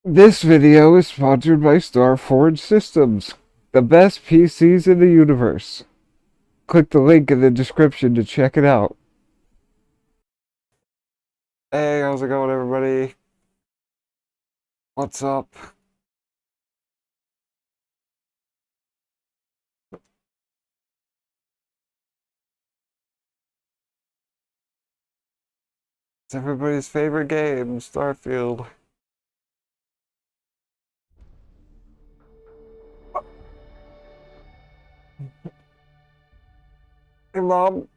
This video is sponsored by Starforge Systems, the best PCs in the universe. Click the link in the description to check it out. Hey, how's it going, everybody? What's up? It's everybody's favorite game, Starfield. Hey, Mom.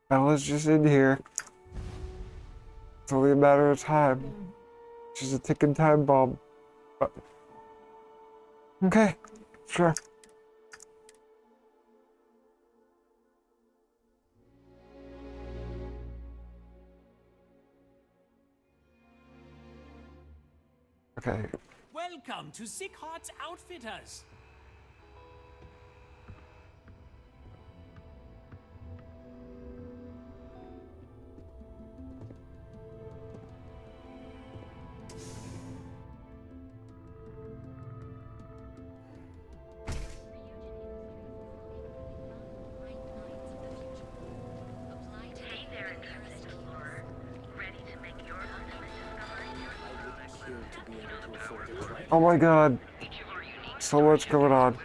Bella's just in here. It's only a matter of time. She's a ticking time bomb. But okay, sure. Okay. Welcome to Sick Heart's Outfitters. Hey there, intrepid explorer. Ready to make your ultimate discovery? Oh my god, Each of our unique so much going on.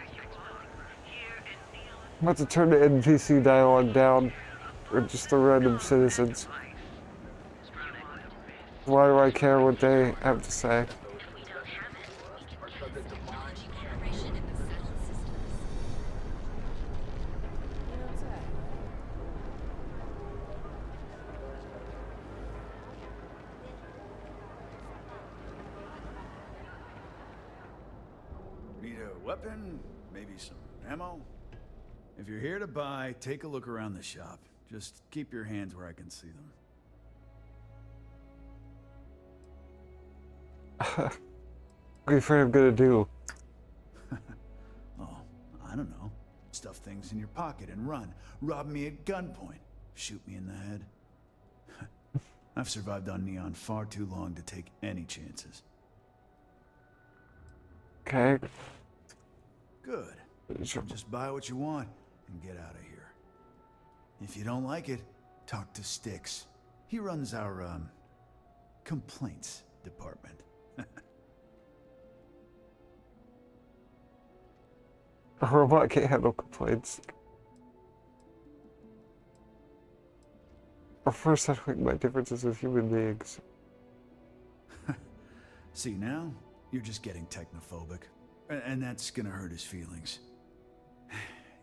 I'm about to turn the NPC dialogue down for just the random citizens. Why do I care what they have to say? If we don't have it, we can get some energy generation in the settled systems. Need a weapon? Maybe some ammo? If you're here to buy, take a look around the shop. Just keep your hands where I can see them. What are you afraid I'm gonna do? Oh, I don't know. Stuff things in your pocket and run. Rob me at gunpoint. Shoot me in the head. I've survived on Neon far too long to take any chances. Okay. Good. Sure. Just buy what you want and get out of here. If you don't like it, talk to Styx. He runs our, complaints department. A robot can't handle complaints. Or first settling my differences with human beings. See, now, you're just getting technophobic. And that's gonna hurt his feelings.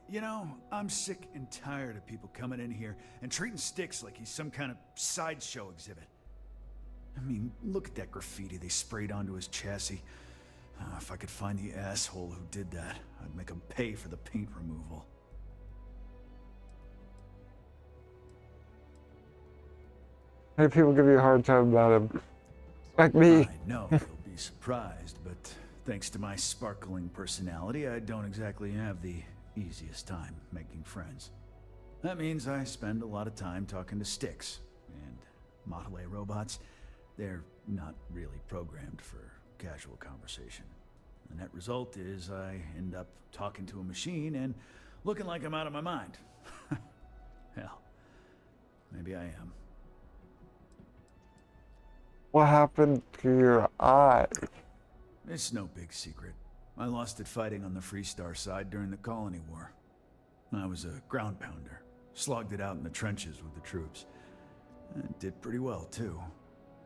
You know, I'm sick and tired of people coming in here and treating Styx like he's some kind of sideshow exhibit. I mean, look at that graffiti they sprayed onto his chassis. If I could find the asshole who did that, I'd make him pay for the paint removal. Hey, people give you a hard time about him. Like me. I know you'll be surprised, but thanks to my sparkling personality, I don't exactly have the easiest time making friends. That means I spend a lot of time talking to Styx, and Model A robots, they're not really programmed for casual conversation. The net result is I end up talking to a machine and looking like I'm out of my mind. Hell, maybe I am. What happened to your eye? It's no big secret. I lost it fighting on the Freestar side during the Colony War. I was a ground pounder, slogged it out in the trenches with the troops. And did pretty well, too,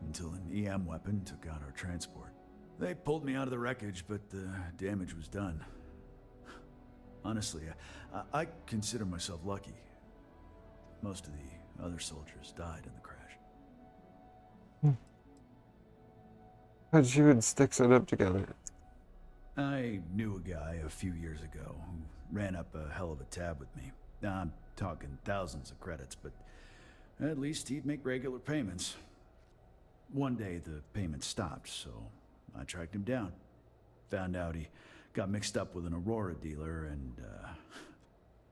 until an EM weapon took out our transport. They pulled me out of the wreckage, but the damage was done. Honestly, I consider myself lucky. Most of the other soldiers died in the crash. How'd you and Styx end up together? I knew a guy a few years ago who ran up a hell of a tab with me. I'm talking thousands of credits, but at least he'd make regular payments. One day the payments stopped, so I tracked him down. Found out he got mixed up with an Aurora dealer and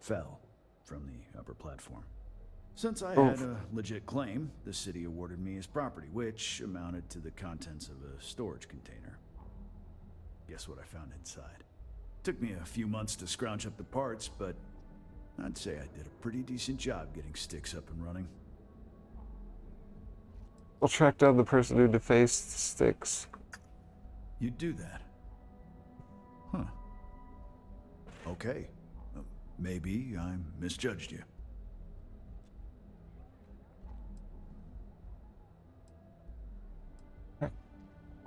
fell from the upper platform. Since I had a legit claim, the city awarded me his property, which amounted to the contents of a storage container. Guess what I found inside? Took me a few months to scrounge up the parts, but I'd say I did a pretty decent job getting Styx up and running. We'll track down the person who defaced Styx. You'd do that? Huh. Okay. Maybe I misjudged you.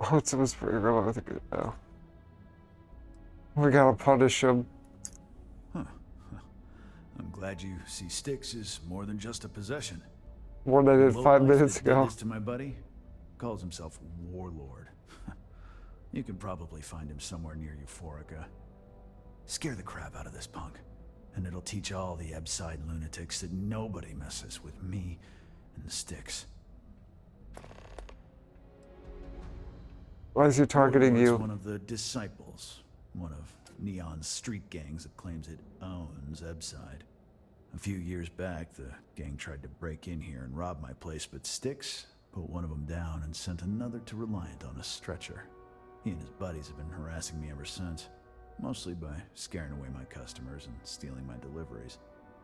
What's was pretty real with it now. We gotta punish him. Huh. I'm glad you see Styx as more than just a possession. More than I did The 5 lowlife minutes that did ago. this to my buddy calls himself Warlord. You can probably find him somewhere near Euphorica. Scare the crap out of this punk, and it'll teach all the Ebside lunatics that nobody messes with me and the Styx. Why is he targeting Warlord's you? one of the disciples, one of Neon's street gangs that claims it owns Ebside. A few years back, the gang tried to break in here and rob my place, but Styx put one of them down and sent another to Reliant on a stretcher. He and his buddies have been harassing me ever since, mostly by scaring away my customers and stealing my deliveries.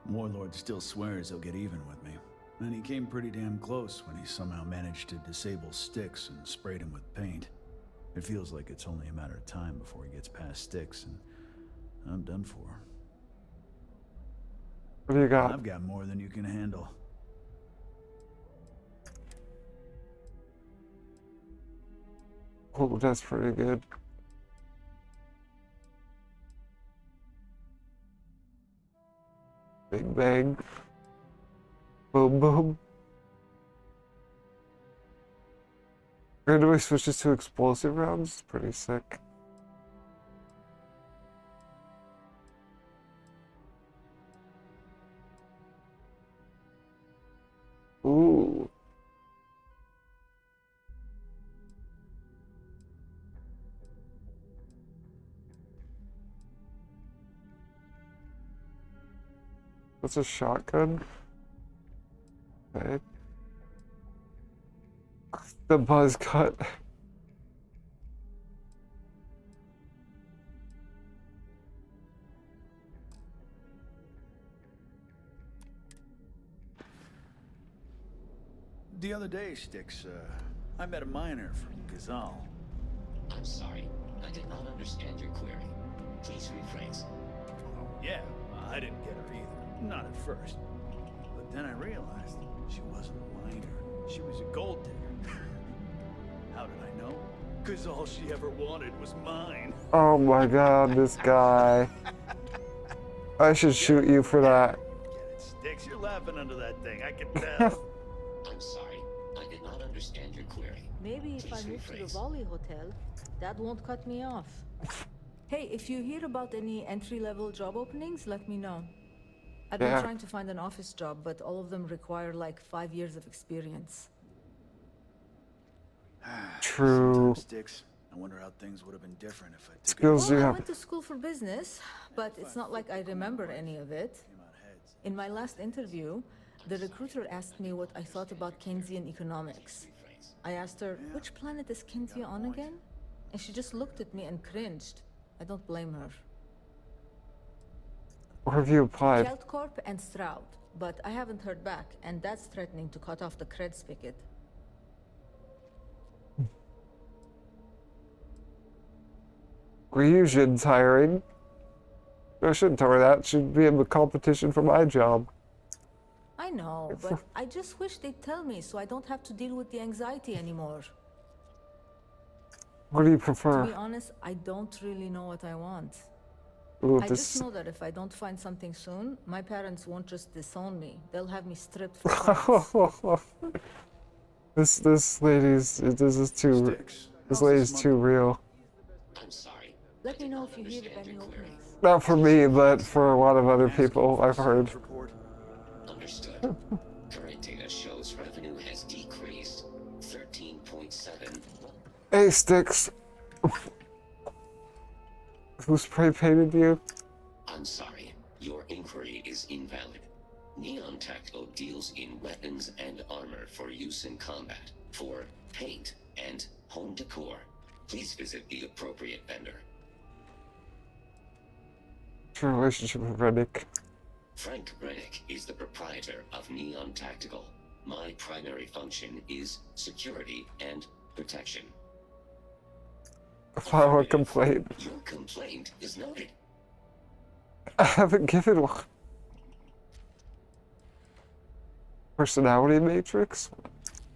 Warlord still swears he'll get even with me, and he came pretty damn close when he somehow managed to disable Styx and sprayed him with paint. It feels like it's only a matter of time before he gets past Styx, and I'm done for. What do you got? I've got more than you can handle. Oh, that's pretty good. Big bang. Boom boom. Randomly switches to explosive rounds. Pretty sick. Ooh. That's a shotgun. Okay. The buzz cut. The other day, Styx, I met a miner from Gazal. I'm sorry. I did not understand your query. Please rephrase. Oh, yeah, I didn't get her either. Not at first. But then I realized she wasn't a miner. She was a gold digger. How did I know? Because all she ever wanted was mine. Oh my god, this guy. I should shoot you for that. Get it, Styx. You're laughing under that thing. I can tell. I'm sorry. I did not understand your query. Maybe if I Please move to the rephrase. Volley Hotel, that won't cut me off. Hey, if you hear about any entry-level job openings, let me know. I've been Yeah. trying to find an office job, but all of them require like 5 years of experience. True. Sometimes, Styx, I wonder how things would have been different if I took Skills Well, you I have. went to school for business, but it's not like I remember any of it. came out heads. In my last interview, the recruiter asked me what I thought about Keynesian economics. I asked her, which planet is Keynesian on again? And she just looked at me and cringed. I don't blame her. Where have you applied? Kelt Corp and Stroud, but I haven't heard back, and that's threatening to cut off the cred spigot. Reusion's hiring. I shouldn't tell her that. Should be in the competition for my job. I know, but I just wish they'd tell me so I don't have to deal with the anxiety anymore. What do you To prefer? be honest, I don't really know what I want. Ooh, I this. just know that if I don't find something soon, my parents won't just disown me. They'll have me stripped for parts. This lady's. This is too. Styx, This how's lady's month? too real. I'm sorry. Let I me did know not if you hear of understand any your query. openings. Not for me, but for a lot of other Asking people for a I've heard. sales report. Understood. Current data shows revenue has decreased 13.7. Hey, Sticks. Who spray painted you? I'm sorry. Your inquiry is invalid. Neon Tactical deals in weapons and armor for use in combat, for paint, and home decor. Please visit the appropriate vendor. What's your relationship with Reddick? Frank Rennick is the proprietor of Neon Tactical. My primary function is security and protection. File a complaint. Your complaint is noted. I haven't given one. Personality matrix?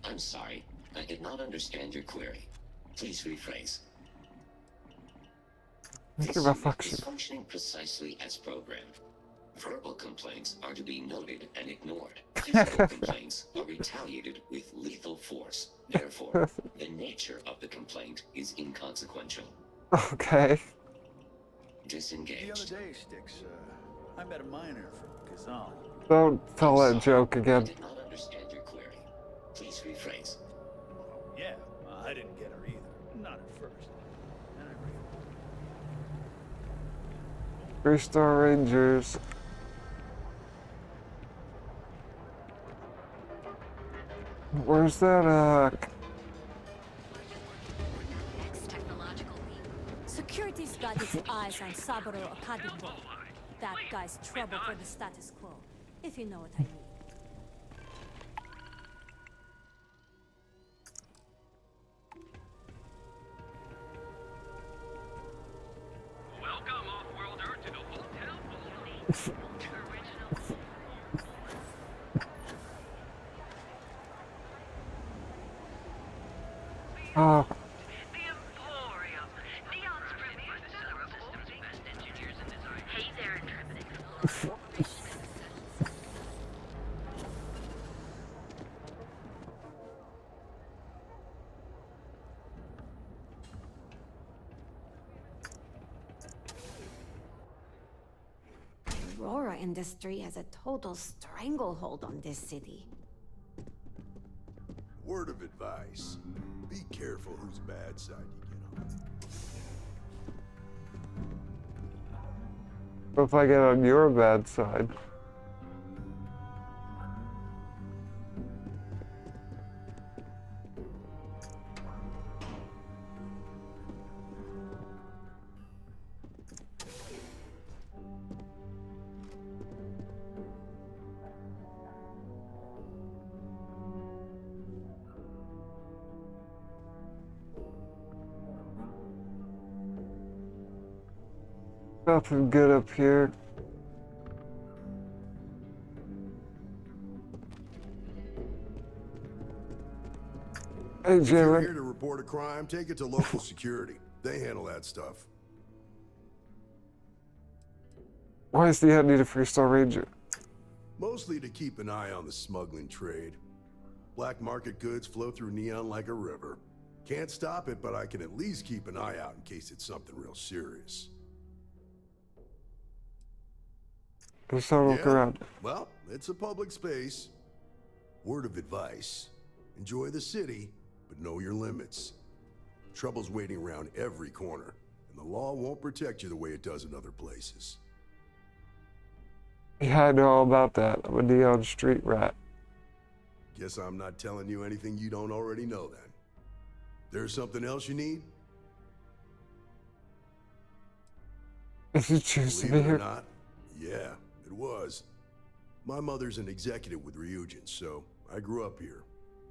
I'm sorry, I did not understand your query. Please rephrase. This Give a unit fuck is shit. functioning precisely as programmed. Verbal complaints are to be noted and ignored. Physical complaints are retaliated with lethal force. Therefore, the nature of the complaint is inconsequential. Okay. The Disengaged. other day, Sticks, I met a miner from Kazal. Don't tell I'm that sorry, joke I again. did not understand your query. Please rephrase. Yeah, I didn't get her either. Not at first. Then I realized. 3-star Rangers. Where's that, Next technological leap. Security's got its eyes on Saburo Akadimo. That guy's trouble for the status quo, if you know what I mean. Welcome, off-worlder, to the hotel. oh, The Emporium. Neon's premier Federal System's best engineers and designers. Hey there, intrepid explorer. Aurora industry has a total stranglehold on this city. Word of advice. Be careful whose bad side you get on. what if I get on your bad side? Nothing good up here. Hey, If you're Jalen. here to report a crime, take it to local security. They handle that stuff. Why is the need a 3-star Ranger? Mostly to keep an eye on the smuggling trade. Black market goods flow through Neon like a river. Can't stop it, but I can at least keep an eye out in case it's something real serious. Just have a look around. Well, it's a public space. Word of advice. Enjoy the city, but know your limits. Trouble's waiting around every corner, and the law won't protect you the way it does in other places. Yeah, I know all about that. I'm a neon street rat. Guess I'm not telling you anything you don't already know then. There's something else you need? If you choose to be Believe it or here. not, yeah, it was. My mother's an executive with Ryujin, so I grew up here.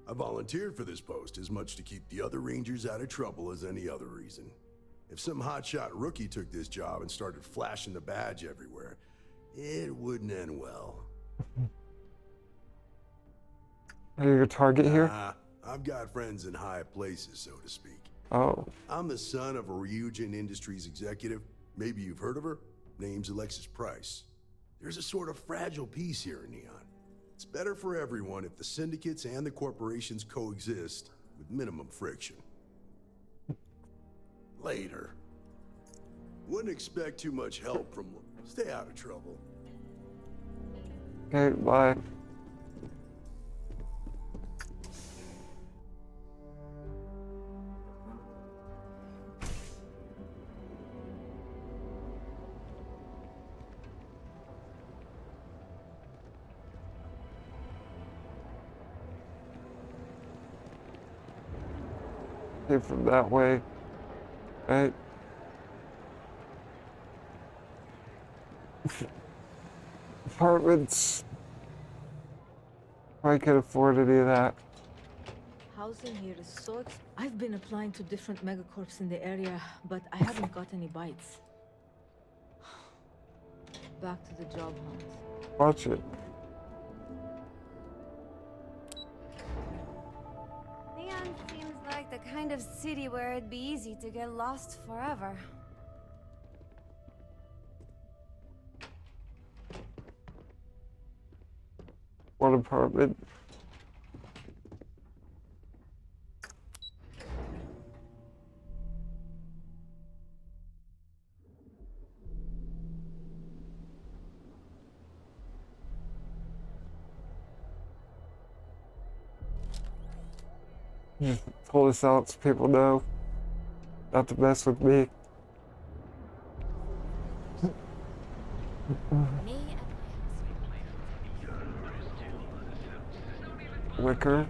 I volunteered for this post as much to keep the other Rangers out of trouble as any other reason. If some hotshot rookie took this job and started flashing the badge everywhere, it wouldn't end well. Are you your target here? Nah, I've got friends in high places, so to speak. Oh. I'm the son of a Ryujin Industries executive. Maybe you've heard of her. Name's Alexis Price. There's a sort of fragile peace here in Neon. It's better for everyone if the syndicates and the corporations coexist with minimum friction. Later. Wouldn't expect too much help from... Stay out of trouble. Okay, bye. Came from that way, right? Apartments. I could afford any of that. Housing here is so I've been applying to different megacorps in the area, but I haven't got any bites. Back to the job hunt. Watch it. Neon seems like the kind of city where it'd be easy to get lost forever. One apartment. Just pull this out so people know not to mess with me. Me and Liquor.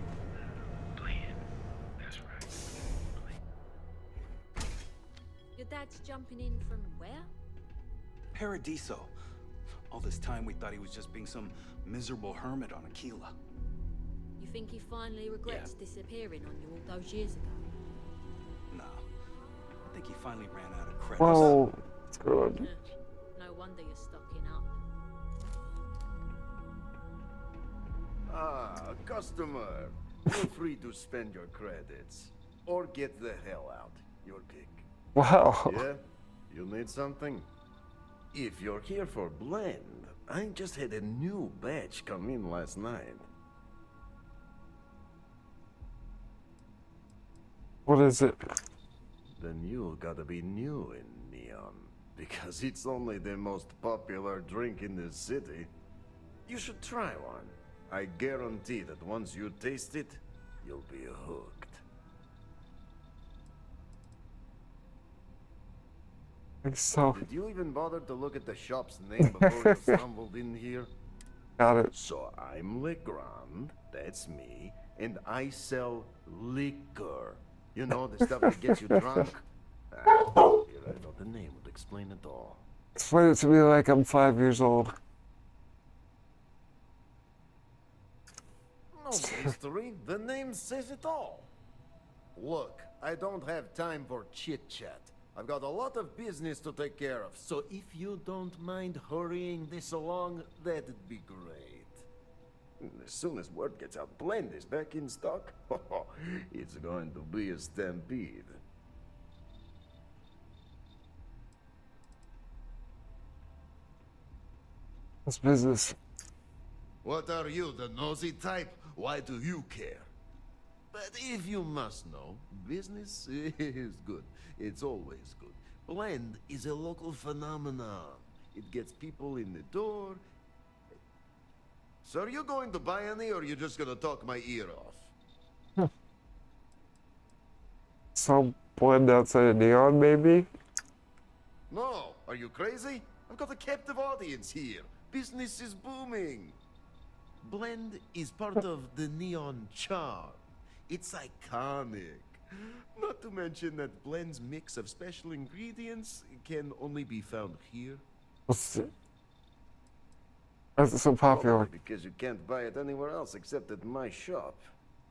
your dad's jumping in from where? Paradiso. All this time we thought he was just being some miserable hermit on Aquila. You think he finally regrets disappearing on you all those years ago? No. I think he finally ran out of credits. Whoa, what's going on? No wonder you're stocking up. Ah, customer. Feel free to spend your credits. Or get the hell out. Your pick. Wow. Yeah? You need something? If you're here for blend, I just had a new batch come in last night. What is it? The new gotta be new in Neon. Because it's only the most popular drink in the city. You should try one. I guarantee that once you taste it, you'll be hooked. I think so. Did you even bother to look at the shop's name before you stumbled in here? Got it. So I'm Legrand, that's me, and I sell liquor. You know, the stuff that gets you drunk? I thought the name would explain it all. Explain it to me like I'm 5 years old. No mystery, the name says it all. Look, I don't have time for chit-chat. I've got a lot of business to take care of, so if you don't mind hurrying this along, that'd be great. As soon as word gets out, Blend is back in stock. It's going to be a stampede. What's business? What are you, the nosy type? Why do you care? But if you must know, business is good. It's always good. Blend is a local phenomenon. It gets people in the door. So are you going to buy any, or are you just gonna talk my ear off? Some blend outside of Neon, maybe? No, are you crazy? I've got a captive audience here. Business is booming. Blend is part of the Neon charm. It's iconic. Not to mention that Blend's mix of special ingredients can only be found here. What's it? Why is it so popular? Probably because you can't buy it anywhere else except at my shop.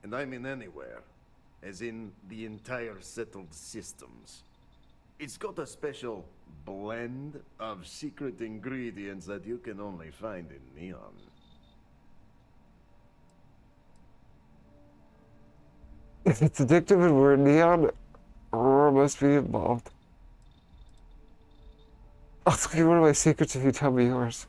And I mean anywhere. As in the entire settled systems. It's got a special blend of secret ingredients that you can only find in Neon. If it's addictive and we're in Neon, Aurora must be involved. I'll tell you one of my secrets if you tell me yours.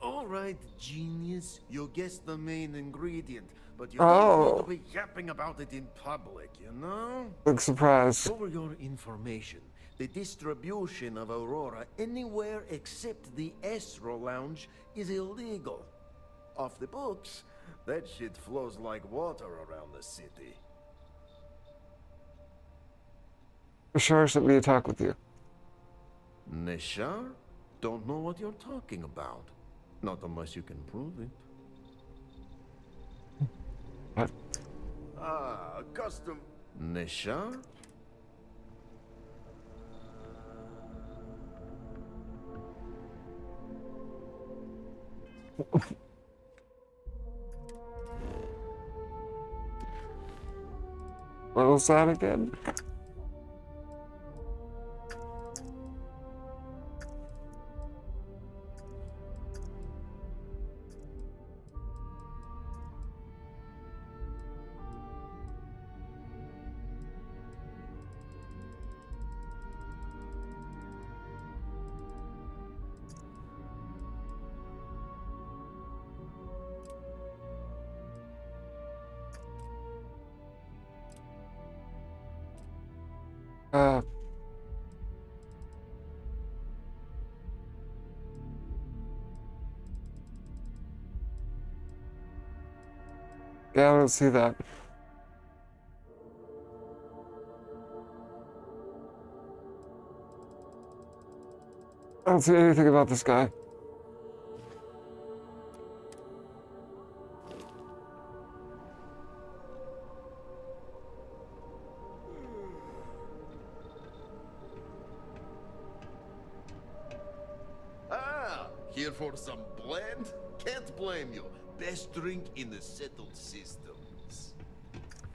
Alright, genius. You guessed the main ingredient, but you don't need to be yapping about it in public, you know? Big surprise. For your information, the distribution of Aurora anywhere except the Astro Lounge is illegal. Off the books, that shit flows like water around the city. Bashar sent me to talk with you. Nishar? Don't know what you're talking about. Not unless you can prove it. What? Ah, a custom. Nisha? What was that again? Uh, yeah, I don't see that. I don't see anything about this guy. Ah, here for some blend? Can't blame you. Best drink in the settled systems.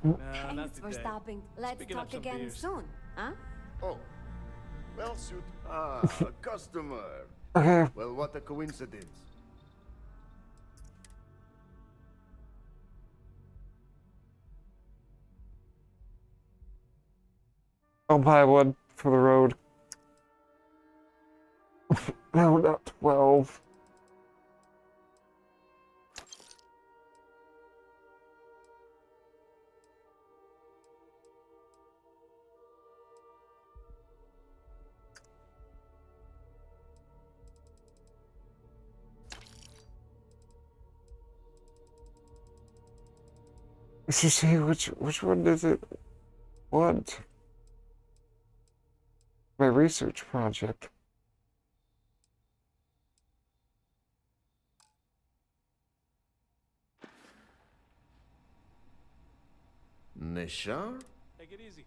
Thanks for stopping. Let's talk again soon, huh? Oh, well, shoot. Ah, a customer. Okay. Well, what a coincidence. I'll buy one for the road. No, not 12. Let's just see which one does it want? My research project. Nisha? Take it easy.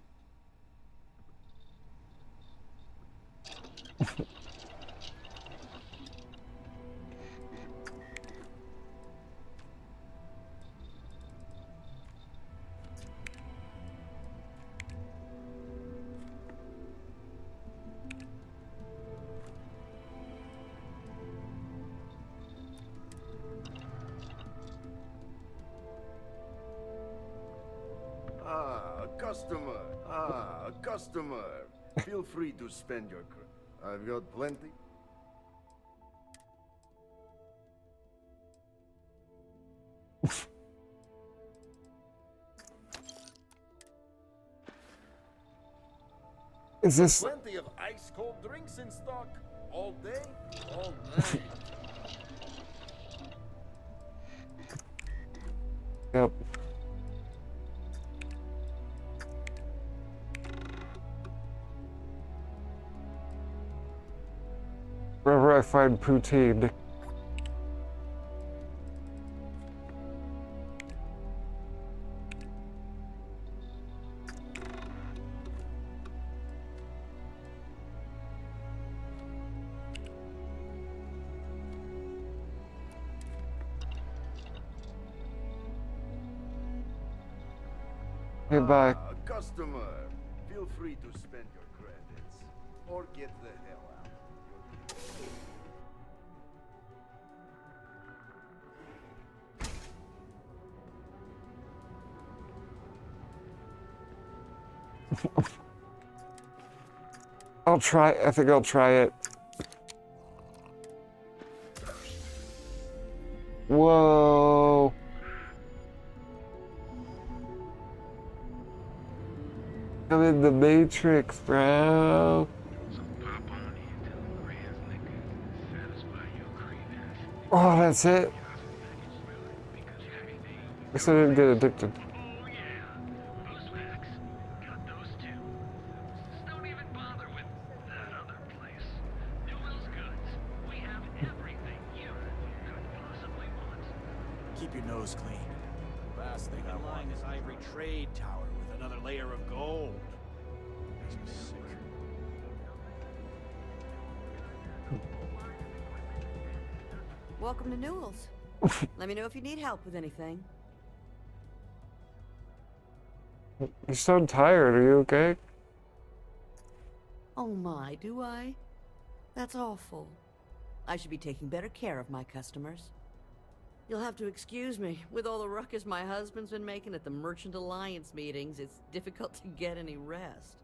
Ah, a customer. Ah, a customer. Feel free to spend your I've got plenty. Is this? Plenty of ice cold drinks in stock. All day, all night. Yep. Wherever I find poutine. Hey, bye. Ah, a customer. Feel free to spend your credits. Or get the hell out. I'll try. I think I'll try it. Whoa. I'm in the Matrix, bro. Oh, that's it. Guess I didn't get addicted. Keep your nose clean. last thing I want. This ivory trade tower with another layer of gold. Makes me sick. Welcome to Newell's. Let me know if you need help with anything. You sound tired. Are you okay? Oh my, do I? That's awful. I should be taking better care of my customers. You'll have to excuse me. With all the ruckus my husband's been making at the Merchant Alliance meetings, it's difficult to get any rest.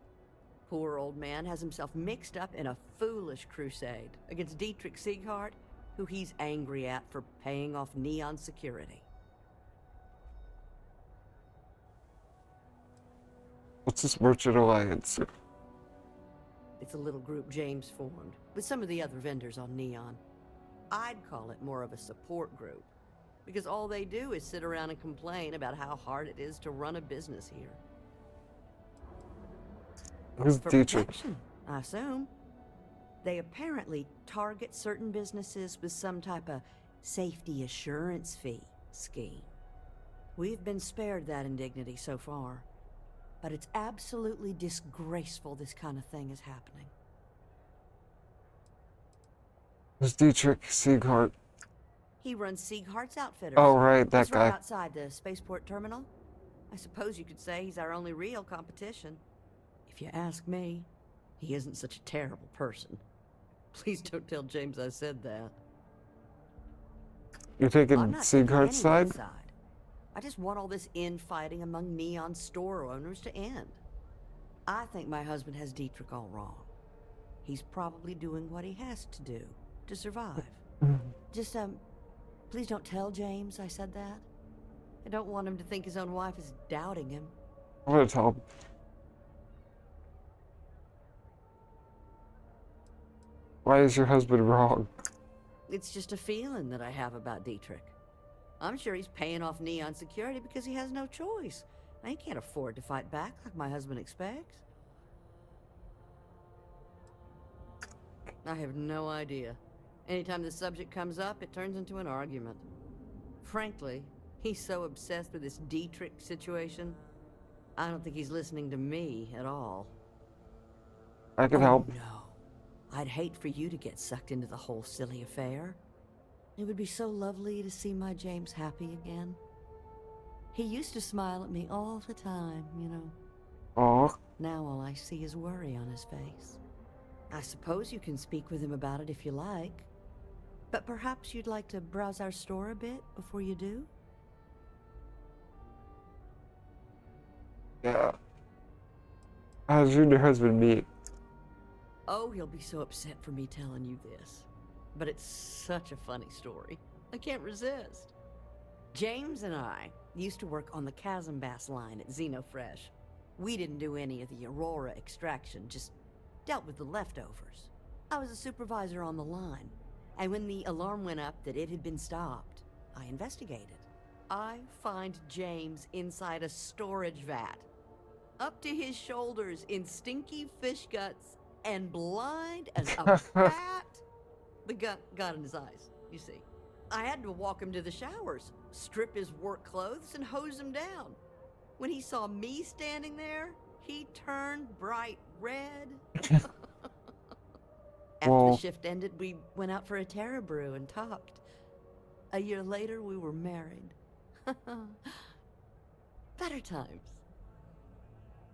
Poor old man has himself mixed up in a foolish crusade against Dietrich Sieghart, who he's angry at for paying off Neon security. What's this Merchant Alliance? It's a little group James formed, with some of the other vendors on Neon. I'd call it more of a support group, because all they do is sit around and complain about how hard it is to run a business here. Who's For Dietrich? protection, I assume. They apparently target certain businesses with some type of safety assurance fee scheme. We've been spared that indignity so far, but it's absolutely disgraceful this kind of thing is happening. Who's Dietrich Sieghart? He runs Sieghart's Outfitters. Oh, right, that He's right guy. outside the spaceport terminal. I suppose you could say he's our only real competition. If you ask me, he isn't such a terrible person. Please don't tell James I said that. You're taking I'm not taking Sieghart's side? anyone's side. I just want all this infighting among Neon store owners to end. I think my husband has Dietrich all wrong. He's probably doing what he has to do to survive. Just, please don't tell James I said that. I don't want him to think his own wife is doubting him. I'm gonna tell him. Why is your husband wrong? It's just a feeling that I have about Dietrich. I'm sure he's paying off Neon security because he has no choice. He can't afford to fight back like my husband expects. I have no idea. Anytime the subject comes up, it turns into an argument. Frankly, he's so obsessed with this Dietrich situation, I don't think he's listening to me at all. I can help. No. I'd hate for you to get sucked into the whole silly affair. It would be so lovely to see my James happy again. He used to smile at me all the time, you know. Aw. Now all I see is worry on his face. I suppose you can speak with him about it if you like. But perhaps you'd like to browse our store a bit before you do? Yeah. How did you and your husband meet? Oh, he'll be so upset for me telling you this. But it's such a funny story. I can't resist. James and I used to work on the Chasm Bass line at Xenofresh. We didn't do any of the Aurora extraction, just dealt with the leftovers. I was a supervisor on the line, and when the alarm went up that it had been stopped, I investigated. I find James inside a storage vat, up to his shoulders in stinky fish guts and blind as a bat. The gut got in his eyes, you see. I had to walk him to the showers, strip his work clothes, and hose him down. When he saw me standing there, he turned bright red. After the shift ended, we went out for a Terra brew and talked. A year later, we were married. Better times.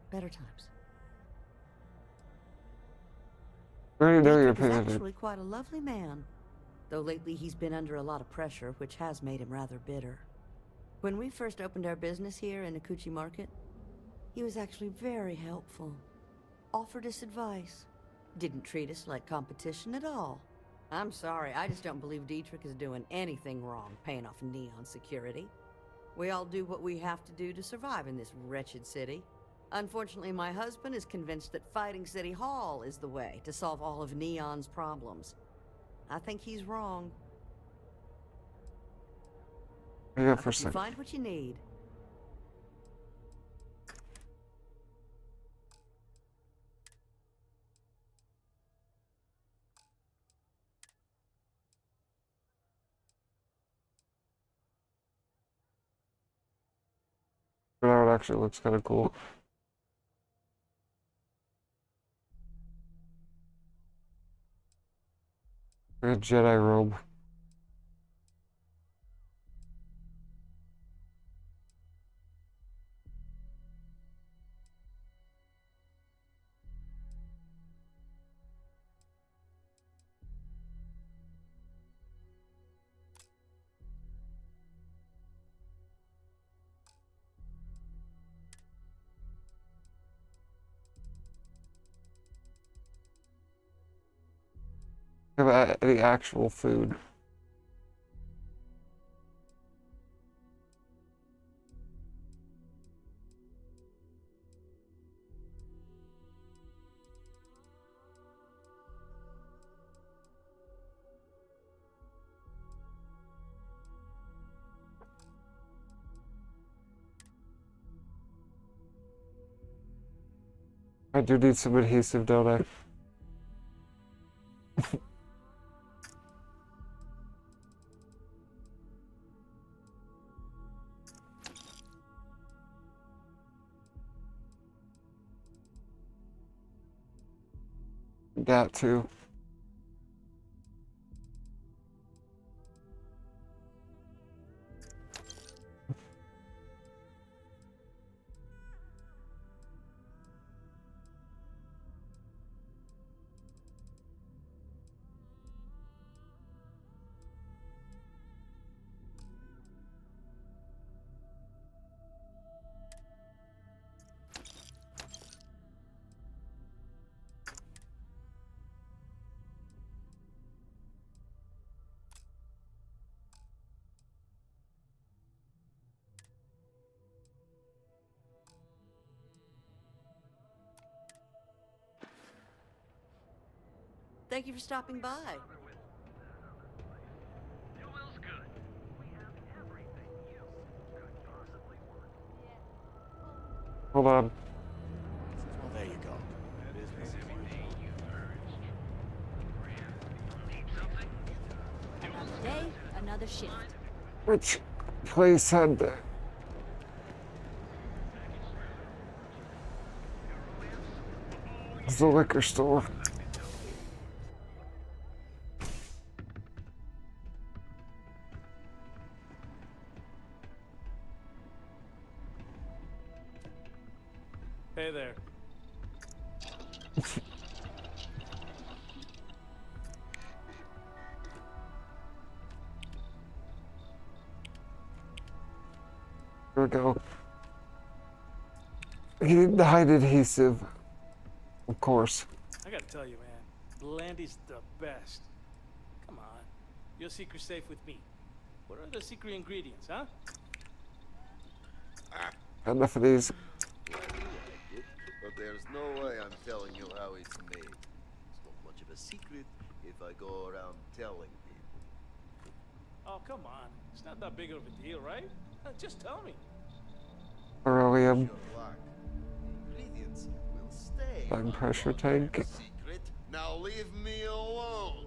Better times. I know you're Dietrich is paying actually quite a lovely man, though lately he's been under a lot of pressure, which has made him rather bitter. When we first opened our business here in Akuchi Market, he was actually very helpful. Offered us advice. Didn't treat us like competition at all. I'm sorry, I just don't believe Dietrich is doing anything wrong paying off Neon security. We all do what we have to do to survive in this wretched city. Unfortunately, my husband is convinced that fighting City Hall is the way to solve all of Neon's problems. I think he's wrong. Yeah, for a You second. find what you need. actually looks kind of cool. A Jedi robe. Have any actual food. I do need some adhesive, don't I? Got to. Thank you for stopping by. Hold on. Well, there you go. Another day, another shift. Which place had the... It's the liquor store. Hey there. Here we go. He didn't hide adhesive. Of course. I gotta tell you, man, Blandy's the best. Come on. Your secret's safe with me. What are the secret ingredients, huh? Enough of these. But there's no way I'm telling you how it's made. It's not much of a secret if I go around telling people. Oh, come on. It's not that big of a deal, right? Just tell me. Beryllium. Your luck. The ingredients will stay. Time pressure tank. Secret. Now leave me alone.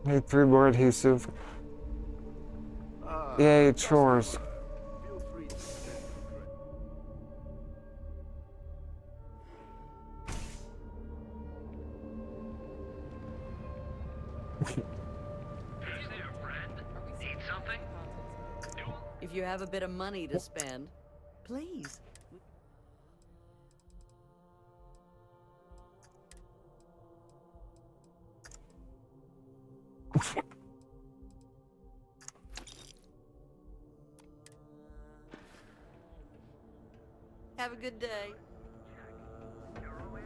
Need 3 more adhesive. Yay, chores. Feel free to send Who's there, friend? Need something? If you have a bit of money to spend, please. Have a good day. Oh,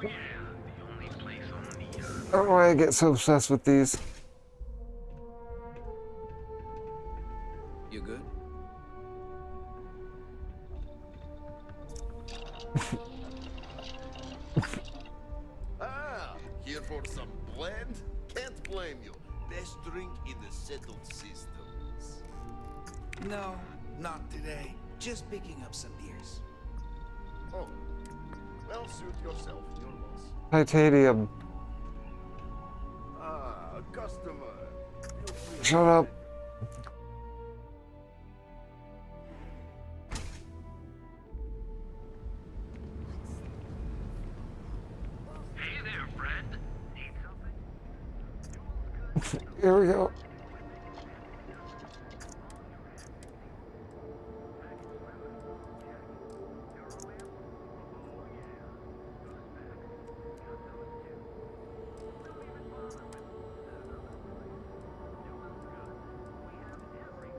yeah. The only place on the, I don't know why I get so obsessed with these. You good? Here for some blend? Can't blame you. Best drink in the settled systems. No, not today. Just picking up some beers. Oh. Well, suit yourself, your loss. Titanium. customer. Shut up. Hey there, friend. Need something? Here we go.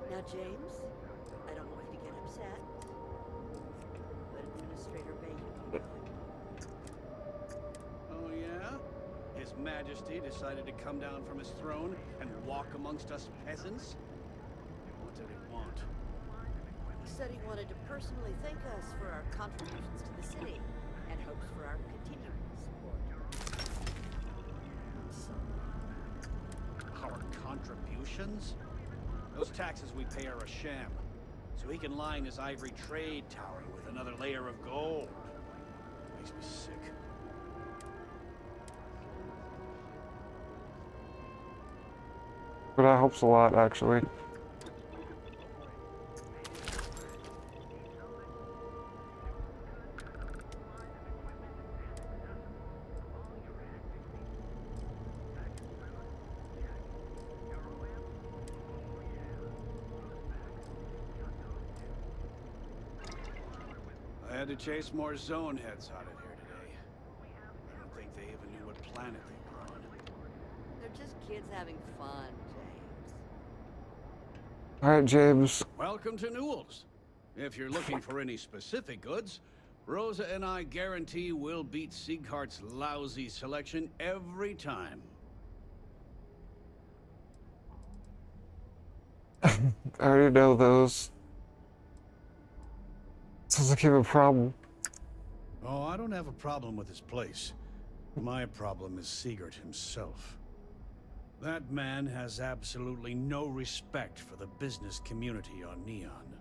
Now, James, I don't want you to get upset, but Administrator Bacon can go. Oh, yeah? His Majesty decided to come down from his throne and walk amongst us peasants? What did he want? He said he wanted to personally thank us for our contributions to the city and hopes for our continued support. Our contributions? Those taxes we pay are a sham, so he can line his ivory trade tower with another layer of gold. Makes me sick. But that helps a lot, actually. I had to chase more zone heads out of here today. I don't think they even knew what planet they were on. They're just kids having fun, James. Alright, James. Welcome to Newell's. If you're looking for any specific goods, Rosa and I guarantee we'll beat Sieghart's lousy selection every time. I already know those. Sounds like you have a problem. Oh, I don't have a problem with his place. My problem is Siegert himself. That man has absolutely no respect for the business community on Neon.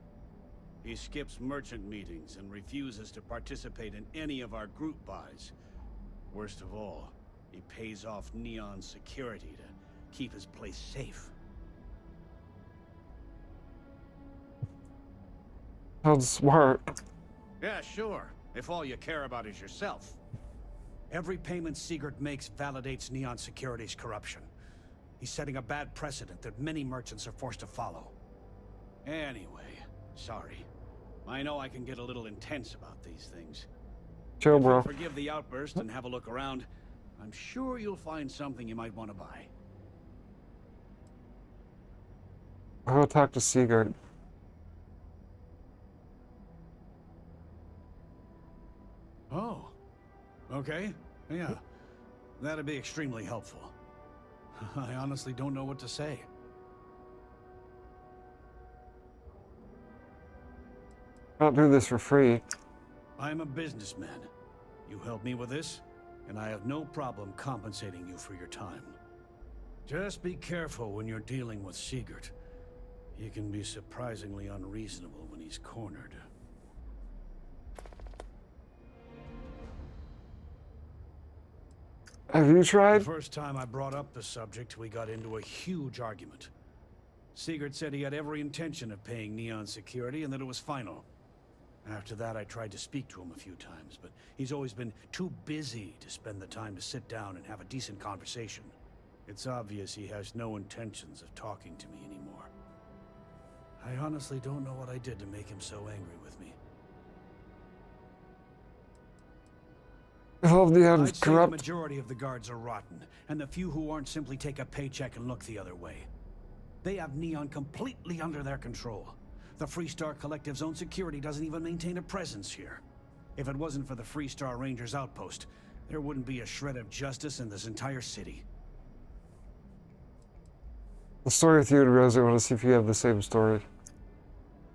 He skips merchant meetings and refuses to participate in any of our group buys. Worst of all, he pays off Neon's security to keep his place safe. Sounds smart. Yeah, sure. If all you care about is yourself. Every payment Siegert makes validates Neon Security's corruption. He's setting a bad precedent that many merchants are forced to follow. Anyway, sorry. I know I can get a little intense about these things. Chill, If bro. you'll forgive the outburst and have a look around, I'm sure you'll find something you might want to buy. I'll go talk to Sigurd. Oh. Okay. Yeah. That'd be extremely helpful. I honestly don't know what to say. I'll do this for free. I'm a businessman. You help me with this, and I have no problem compensating you for your time. Just be careful when you're dealing with Siegert. He can be surprisingly unreasonable when he's cornered. Have you tried? The first time I brought up the subject, we got into a huge argument. Siegert said he had every intention of paying Neon Security and that it was final. After that, I tried to speak to him a few times, but he's always been too busy to spend the time to sit down and have a decent conversation. It's obvious he has no intentions of talking to me anymore. I honestly don't know what I did to make him so angry with me. I love the I'd say the corrupt. majority of the guards are rotten, and the few who aren't simply take a paycheck and look the other way. They have Neon completely under their control. The Freestar Collective's own security doesn't even maintain a presence here. If it wasn't for the Freestar Rangers outpost, there wouldn't be a shred of justice in this entire city. The story with you and Rose, I want to see if you have the same story.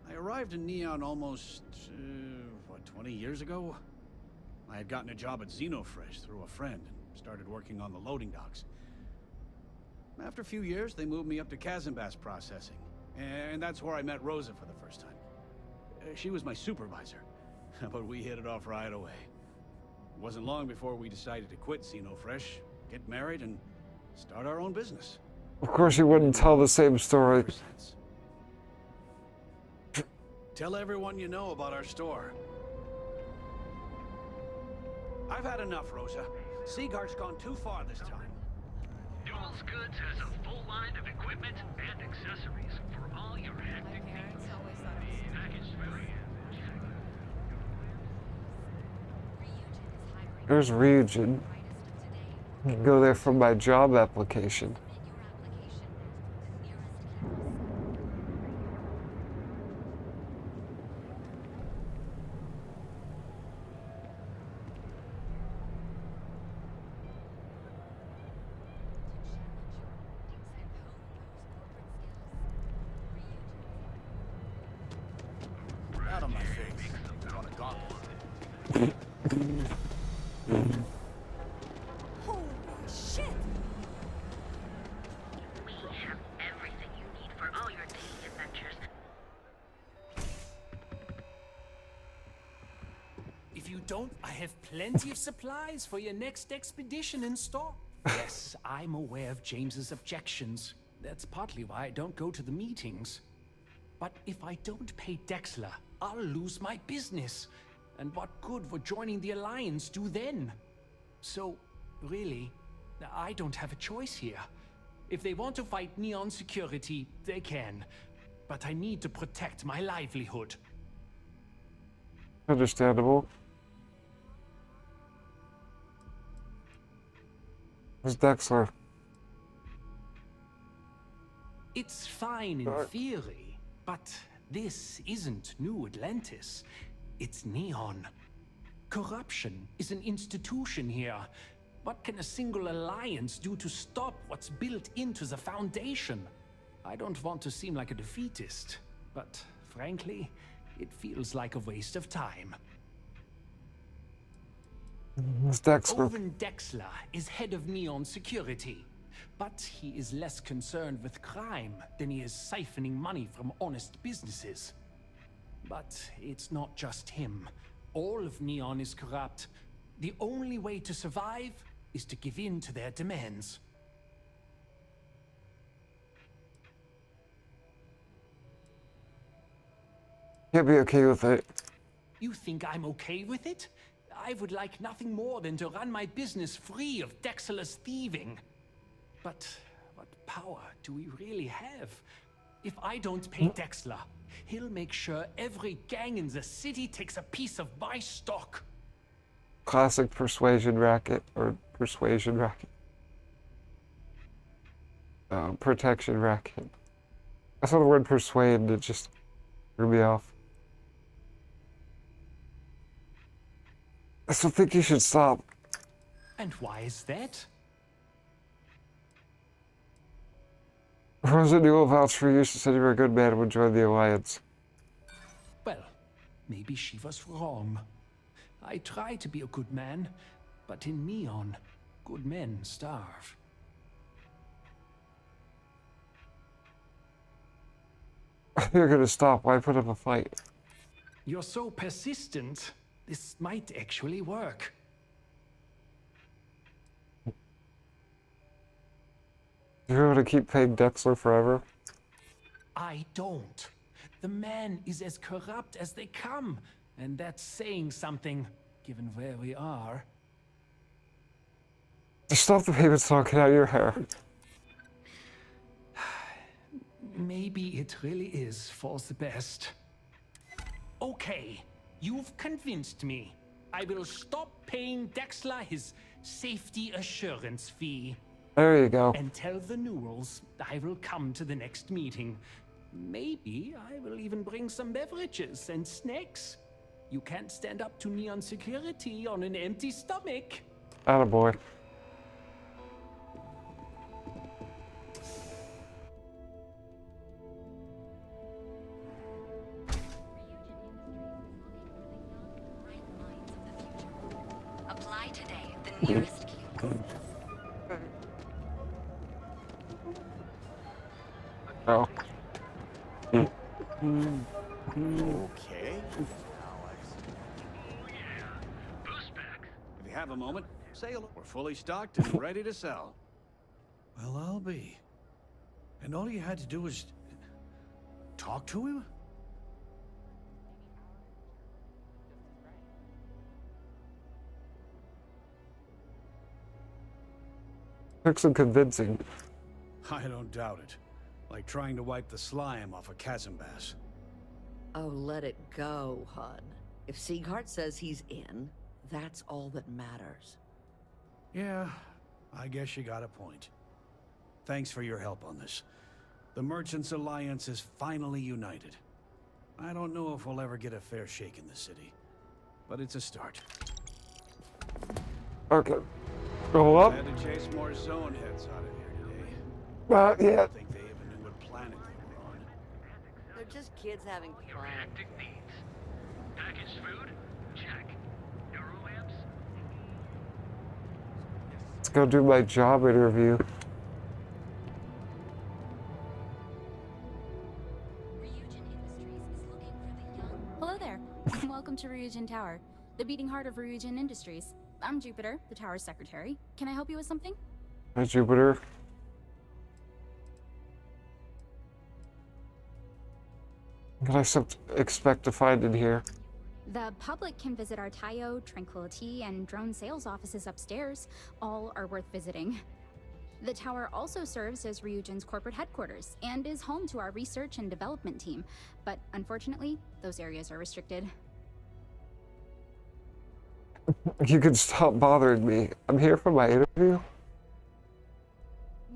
I arrived in Neon almost, 20 years ago? I had gotten a job at Xenofresh through a friend and started working on the loading docks. After a few years, they moved me up to Kazanbass processing, and that's where I met Rosa for the first time. She was my supervisor, but we hit it off right away. It wasn't long before we decided to quit Xenofresh, get married, and start our own business. Of course, he wouldn't tell the same story. Tell everyone you know about our store. I've had enough, Rosa. Seagart's gone too far this time. Duels Goods has a full line of equipment and accessories for all your hectic needs. Packaged food. There's Ryujin. I can go there for my job application. Out of my face. On a gauntlet. Holy shit! We have everything you need for all your daily adventures. If you don't, I have plenty of supplies for your next expedition in store. Yes, I'm aware of James's objections. That's partly why I don't go to the meetings. But if I don't pay Dexler, I'll lose my business. And what good would joining the Alliance do then? So, really, I don't have a choice here. If they want to fight Neon Security, they can. But I need to protect my livelihood. Understandable. Where's Dexler? It's fine in theory, but this isn't New Atlantis. It's Neon. Corruption is an institution here. What can a single alliance do to stop what's built into the foundation? I don't want to seem like a defeatist, but frankly, it feels like a waste of time. Where's Dexler? Owen Dexler is head of Neon Security, but he is less concerned with crime than he is siphoning money from honest businesses. But it's not just him. All of Neon is corrupt. The only way to survive is to give in to their demands. Can't be okay with it. You think I'm okay with it? I would like nothing more than to run my business free of Dexler's thieving. But what power do we really have? If I don't pay Dexler, he'll make sure every gang in the city takes a piece of my stock. Classic persuasion racket, or persuasion racket. Protection racket. I saw the word persuade and it just threw me off. I still think you should stop. And why is that? Rosa knew about for you. She said you were a good man and would join the Alliance. Well, maybe she was wrong. I try to be a good man, but in Neon, good men starve. You're gonna stop. Why put up a fight? You're so persistent. This might actually work. You're gonna keep paying Dexler forever? I don't. The man is as corrupt as they come, and that's saying something, given where we are. Just stop the payments talking out your hair. Maybe it really is for the best. Okay, you've convinced me. I will stop paying Dexler his safety assurance fee. There you go. And tell the Newells I will come to the next meeting. Maybe I will even bring some beverages and snacks. You can't stand up to Neon Security on an empty stomach. Attaboy. Apply today, the nearest key. Oh. Okay. If you have a moment, say hello. We're fully stocked and ready to sell. Well, I'll be. And all you had to do was talk to him? Took some convincing. I don't doubt it. Like trying to wipe the slime off a chasm bass. Oh, let it go, Hud. If Sieghart says he's in, that's all that matters. Yeah, I guess you got a point. Thanks for your help on this. The Merchants Alliance is finally united. I don't know if we'll ever get a fair shake in the city, but it's a start. Okay. Go up. I had to chase more zone heads out of here today. Yeah. I think they even knew what planet they were on. They're just kids having Your fun. hectic needs. Packaged food? Check. Neurolamps? Let's go do my job interview. Hello there. Welcome to Ryujin Tower, the beating heart of Ryujin Industries. I'm Jupiter, the tower's secretary. Can I help you with something? Hi, Jupiter. What can I expect to find in here? The public can visit our Tayo, Tranquility, and drone sales offices upstairs. All are worth visiting. The tower also serves as Ryujin's corporate headquarters and is home to our research and development team. But unfortunately, those areas are restricted. You can stop bothering me. I'm here for my interview.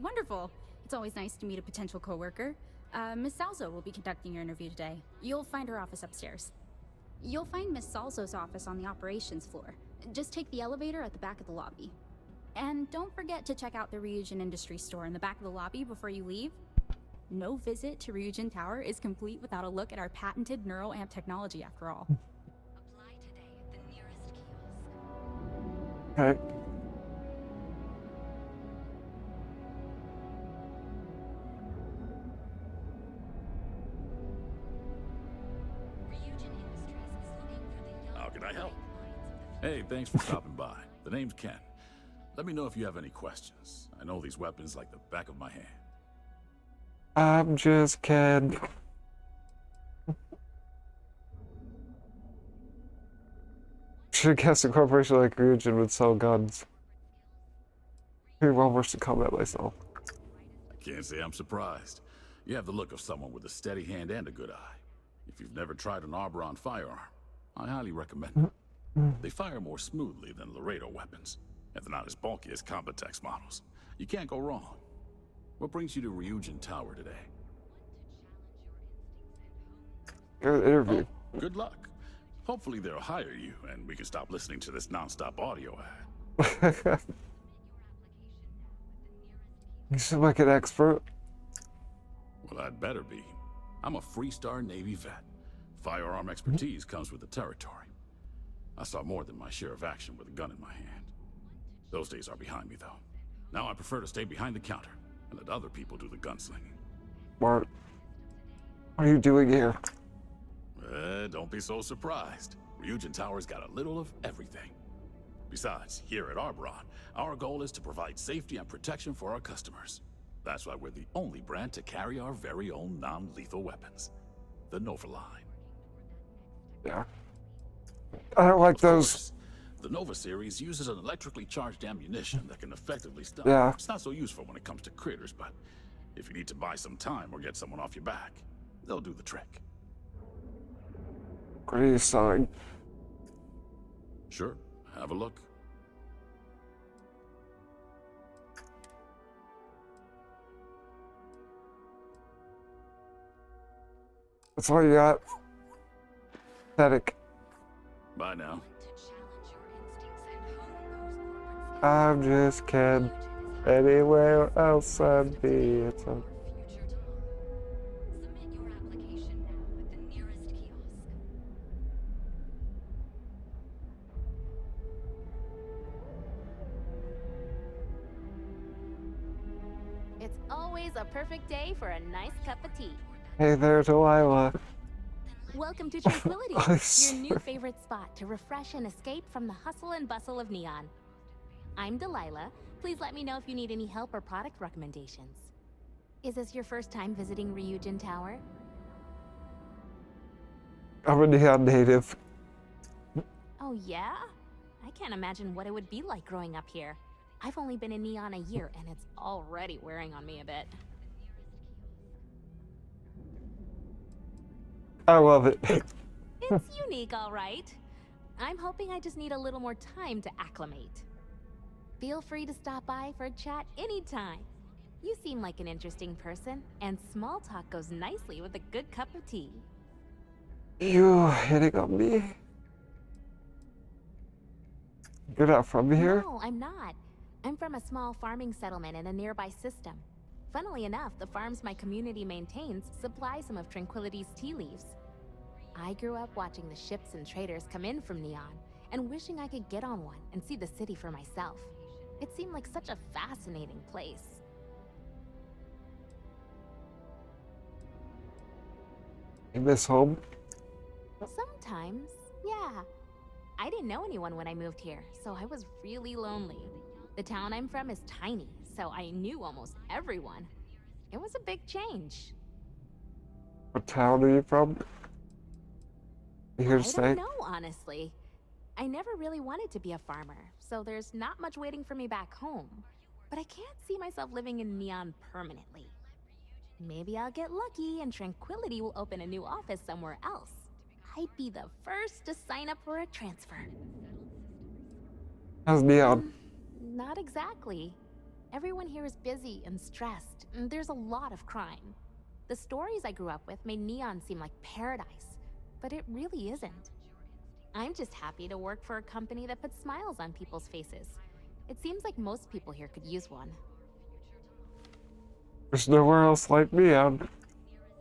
Wonderful. It's always nice to meet a potential coworker. Miss Salzo will be conducting your interview today. You'll find her office upstairs. You'll find Miss Salzo's office on the operations floor. Just take the elevator at the back of the lobby. And don't forget to check out the Ryujin Industries store in the back of the lobby before you leave. No visit to Ryujin Tower is complete without a look at our patented neuroamp technology after all. Apply today at the nearest kiosk. Okay. How can I help? Hey, thanks for stopping by. The name's Ken. Let me know if you have any questions. I know these weapons like the back of my hand. I'm just kidding. Should guess a corporation like Ryujin would sell guns. Pretty well versed in combat myself. I can't say I'm surprised. You have the look of someone with a steady hand and a good eye. If you've never tried an Arbron firearm, I highly recommend it. They fire more smoothly than Laredo weapons, and they're not as bulky as Combatex models. You can't go wrong. What brings you to Ryujin Tower today? Good interview. Oh, good luck. Hopefully they'll hire you, and we can stop listening to this non-stop audio ad. You seem like an expert. Well, I'd better be. I'm a Freestar Navy vet. Firearm expertise comes with the territory. I saw more than my share of action with a gun in my hand. Those days are behind me, though. Now I prefer to stay behind the counter and let other people do the gunslinging. What are you doing here? Don't be so surprised. Ryujin Tower's got a little of everything. Besides, here at Arbron, our goal is to provide safety and protection for our customers. That's why we're the only brand to carry our very own non-lethal weapons. The Nova line. Yeah. I don't like those. The Nova series uses an electrically charged ammunition that can effectively stun. Yeah. It's not so useful when it comes to critters, but if you need to buy some time or get someone off your back, they'll do the trick. What are you selling? Sure, have a look. That's all you got? Pathetic. Bye now. I'm just kidding. Anywhere else I'd be. It's a... It's always a perfect day for a nice cup of tea. Hey there, Delilah. Welcome to Tranquility, Nice. your new favorite spot to refresh and escape from the hustle and bustle of Neon. I'm Delilah. Please let me know if you need any help or product recommendations. Is this your first time visiting Ryujin Tower? I'm a Neon native. Oh yeah? I can't imagine what it would be like growing up here. I've only been in Neon a year and it's already wearing on me a bit. I love it. It's unique, all right. I'm hoping I just need a little more time to acclimate. Feel free to stop by for a chat anytime. You seem like an interesting person, and small talk goes nicely with a good cup of tea. You hitting on me? You're not from here? No, I'm not. I'm from a small farming settlement in a nearby system. Funnily enough, the farms my community maintains supply some of Tranquility's tea leaves. I grew up watching the ships and traders come in from Neon, and wishing I could get on one and see the city for myself. It seemed like such a fascinating place. You miss home? Sometimes, yeah. I didn't know anyone when I moved here, so I was really lonely. The town I'm from is tiny, so I knew almost everyone. It was a big change. What town are you from? You here to I stay? don't know, honestly. I never really wanted to be a farmer, so there's not much waiting for me back home. But I can't see myself living in Neon permanently. Maybe I'll get lucky and Tranquility will open a new office somewhere else. I'd be the first to sign up for a transfer. How's Neon? Not exactly. Everyone here is busy and stressed, and there's a lot of crime. The stories I grew up with made Neon seem like paradise, but it really isn't. I'm just happy to work for a company that puts smiles on people's faces. It seems like most people here could use one. There's nowhere else like Neon.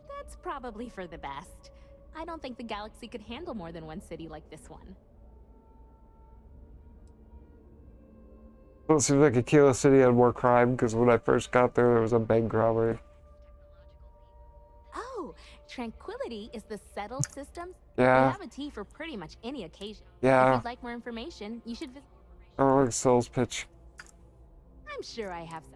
That's probably for the best. I don't think the galaxy could handle more than one city like this one. Well, it seems like Aquila City had more crime, because when I first got there was a bank robbery. Oh, Tranquility is the settled systems? Yeah. We have a tea for pretty much any occasion. Yeah. If you'd like more information, you should visit. Oh, like sales pitch. I'm sure I have some.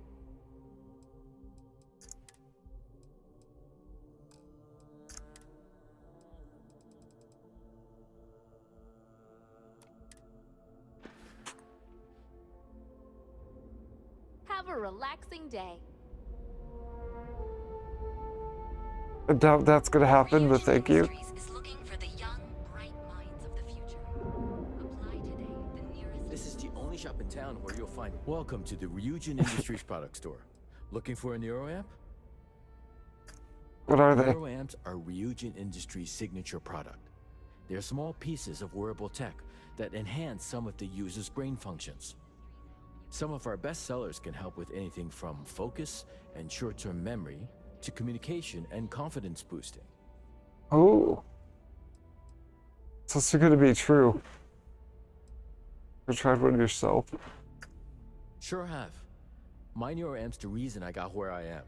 Have a relaxing day. I doubt that's gonna happen, but thank you. This is the only shop in town where you'll find. Welcome to the Ryujin Industries product store. Looking for a neuroamp? What are they? Neuroamps are Ryujin Industries' signature product. They're small pieces of wearable tech that enhance some of the user's brain functions. Some of our best sellers can help with anything from focus and short-term memory to communication and confidence boosting. Oh. So it's gonna be true. You tried one yourself. Sure have. My neuroamp's the reason I got where I am.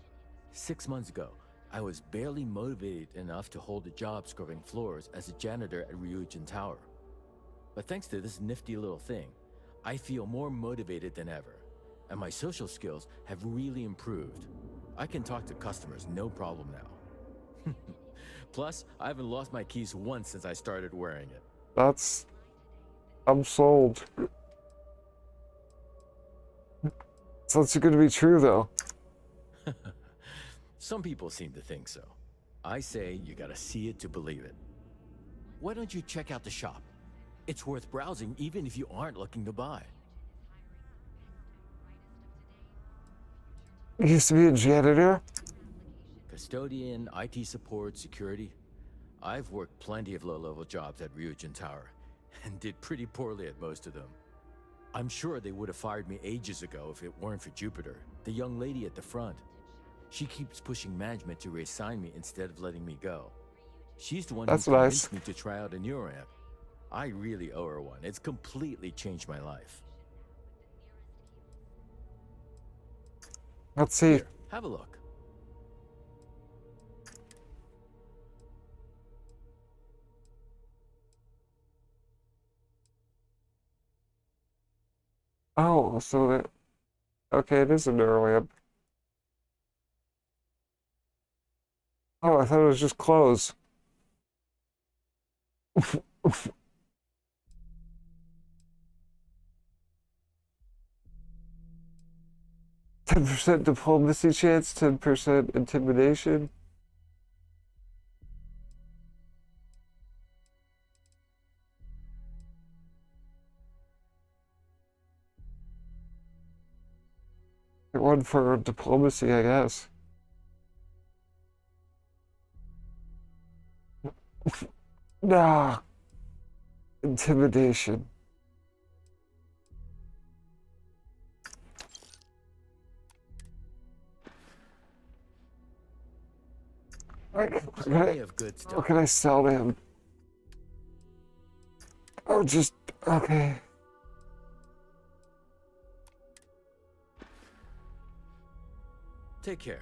6 months ago, I was barely motivated enough to hold a job scrubbing floors as a janitor at Ryujin Tower. But thanks to this nifty little thing, I feel more motivated than ever, and my social skills have really improved. I can talk to customers no problem now. Plus, I haven't lost my keys once since I started wearing it. That's... I'm sold. So it's gonna be true, though. Some people seem to think so. I say you gotta see it to believe it. Why don't you check out the shop? It's worth browsing even if you aren't looking to buy. You used to be a janitor? Custodian, IT support, security. I've worked plenty of low-level jobs at Ryujin Tower, and did pretty poorly at most of them. I'm sure they would have fired me ages ago if it weren't for Jupiter, the young lady at the front. She keeps pushing management to reassign me instead of letting me go. She's the one who convinced me to try out a neuroamp. I really owe her one. It's completely changed my life. Let's see. Here, have a look. Oh, so that... Okay, it is a neuroamp. Oh, I thought it was just clothes. 10% diplomacy chance, 10% intimidation. One for diplomacy, I guess. Nah. Intimidation. Plenty of good stuff. What can I sell to him? Oh, just okay. Take care.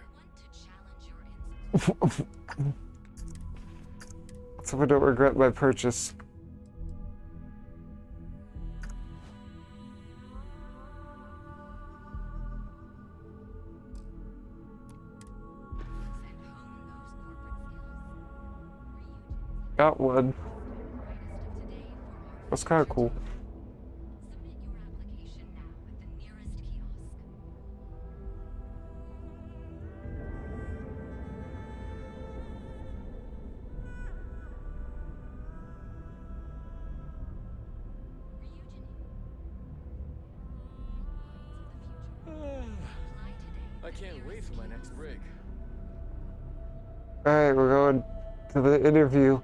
So I don't regret my purchase. Got one. That's kind of cool. I can't wait for my next break. Alright, we're going to the interview.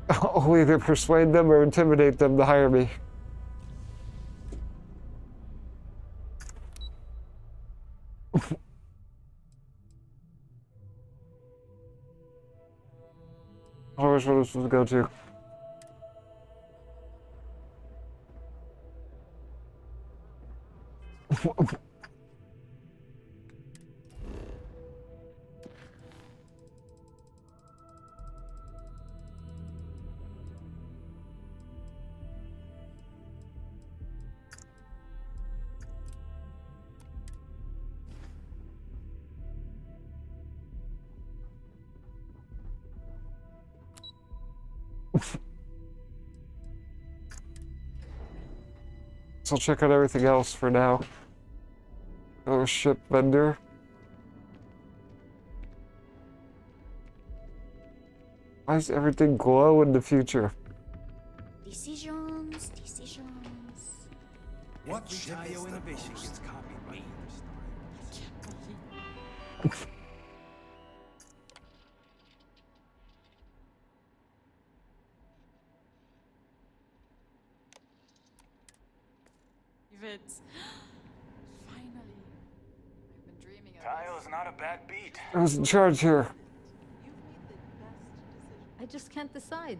I'll either persuade them or intimidate them to hire me. I wish one was supposed to go to. So I'll check out everything else for now. Oh, ship vendor. Why does everything glow in the future? Decisions. What Shio innovation gets copied by Yvette. Finally. I've been dreaming of Tayo's not a bad beat. I was in charge here. I just can't decide.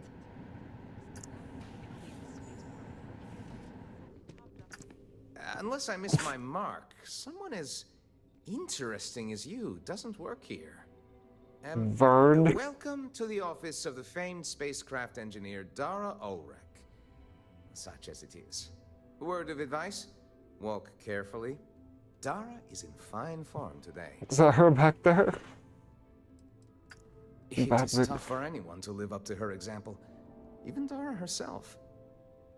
Unless I miss my mark, someone as interesting as you doesn't work here. Vern. Welcome to the office of the famed spacecraft engineer Dara Ulrich. Such as it is. Word of advice? Walk carefully. Dara is in fine form today. Is that her back there? It is tough for anyone to live up to her example. Even Dara herself.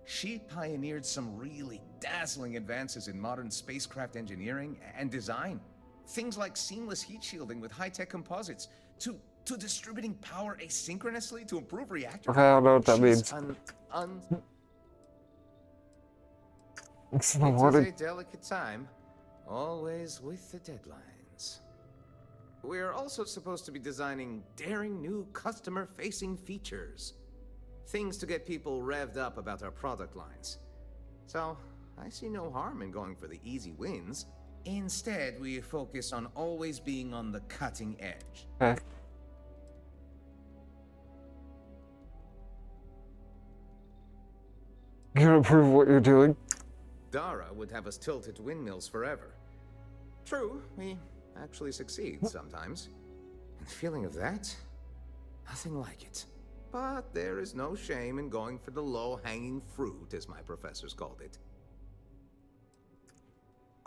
She pioneered some really dazzling advances in modern spacecraft engineering and design. Things like seamless heat shielding with high-tech composites, to distributing power asynchronously to improve reactor. Okay, I don't know what that means. It is a delicate time, always with the deadlines. We're also supposed to be designing daring new customer-facing features. Things to get people revved up about our product lines. So, I see no harm in going for the easy wins. Instead, we focus on always being on the cutting edge. Okay. You gonna prove what you're doing? Dara would have us tilted to windmills forever. True, we actually succeed sometimes. And the feeling of that? Nothing like it. But there is no shame in going for the low-hanging fruit, as my professors called it.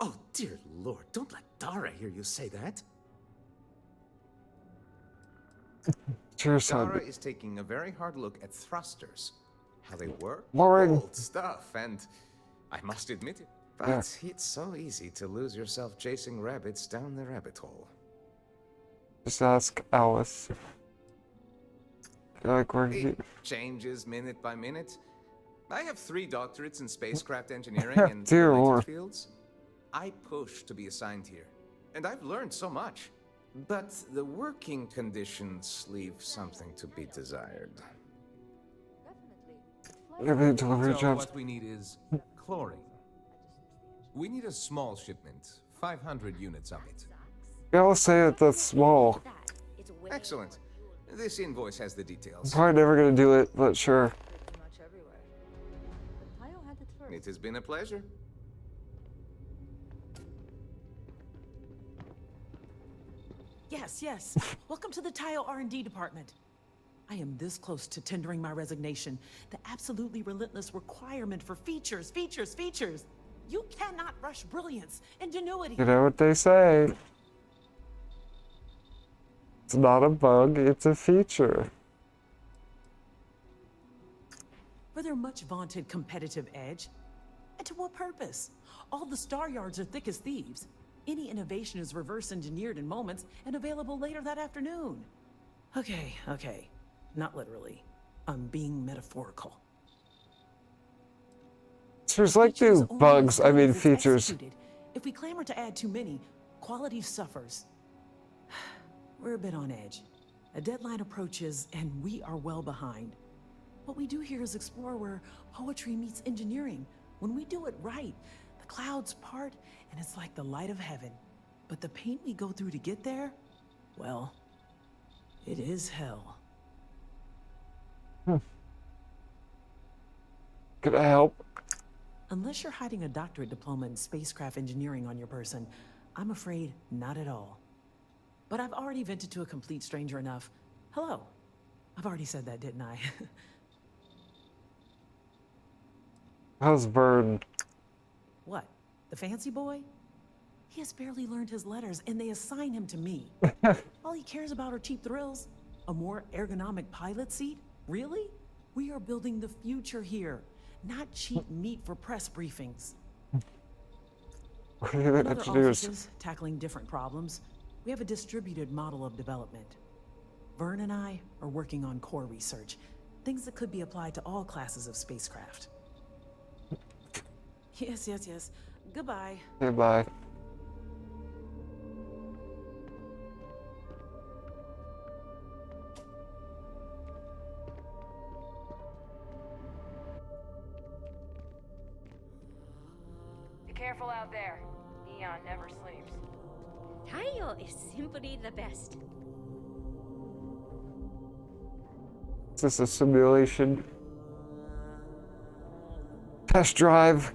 Oh, dear Lord, don't let Dara hear you say that. Cheers, Dara son. is taking a very hard look at thrusters. How they work? Boring. Old stuff, and I must admit it. But Yeah. it's so easy to lose yourself chasing rabbits down the rabbit hole. Just ask Alice. Like where he... It changes minute by minute. I have 3 doctorates in spacecraft engineering and Dear related Lord. fields. I push to be assigned here, and I've learned so much. But the working conditions leave something to be desired. Every delivery So jobs. what we need is chlorine. We need a small shipment, 500 units of it. Y'all say it that's small. Excellent. This invoice has the I'm details. probably never gonna do it, but sure. It has been a pleasure. Yes. Welcome to the Tile R&D department. I am this close to tendering my resignation. The absolutely relentless requirement for features. You cannot rush brilliance, ingenuity. You know what they say. It's not a bug, it's a feature. For their much vaunted competitive edge. And to what purpose? All the star yards are thick as thieves. Any innovation is reverse engineered in moments and available later that afternoon. Okay. Not literally. I'm being metaphorical. Features like do bugs, I mean features. Executed. If we clamor to add too many, quality suffers. We're a bit on edge. A deadline approaches and we are well behind. What we do here is explore where poetry meets engineering. When we do it right, the clouds part and it's like the light of heaven. But the pain we go through to get there, well, it is hell. Could I help? Unless you're hiding a doctorate diploma in spacecraft engineering on your person, I'm afraid not at all. But I've already vented to a complete stranger enough. Hello. I've already said that, didn't I? How's Vern? What? The fancy boy? He has barely learned his letters, and they assign him to me. All he cares about are cheap thrills. A more ergonomic pilot seat? Really? We are building the future here, not cheap meat for press briefings. What are you In other engineers? offices, tackling different problems, we have a distributed model of development. Vern and I are working on core research, things that could be applied to all classes of spacecraft. Yes. Goodbye. Okay, bye. Be careful out there. Neon never sleeps. Tile is simply the best. Is this a simulation? Test drive.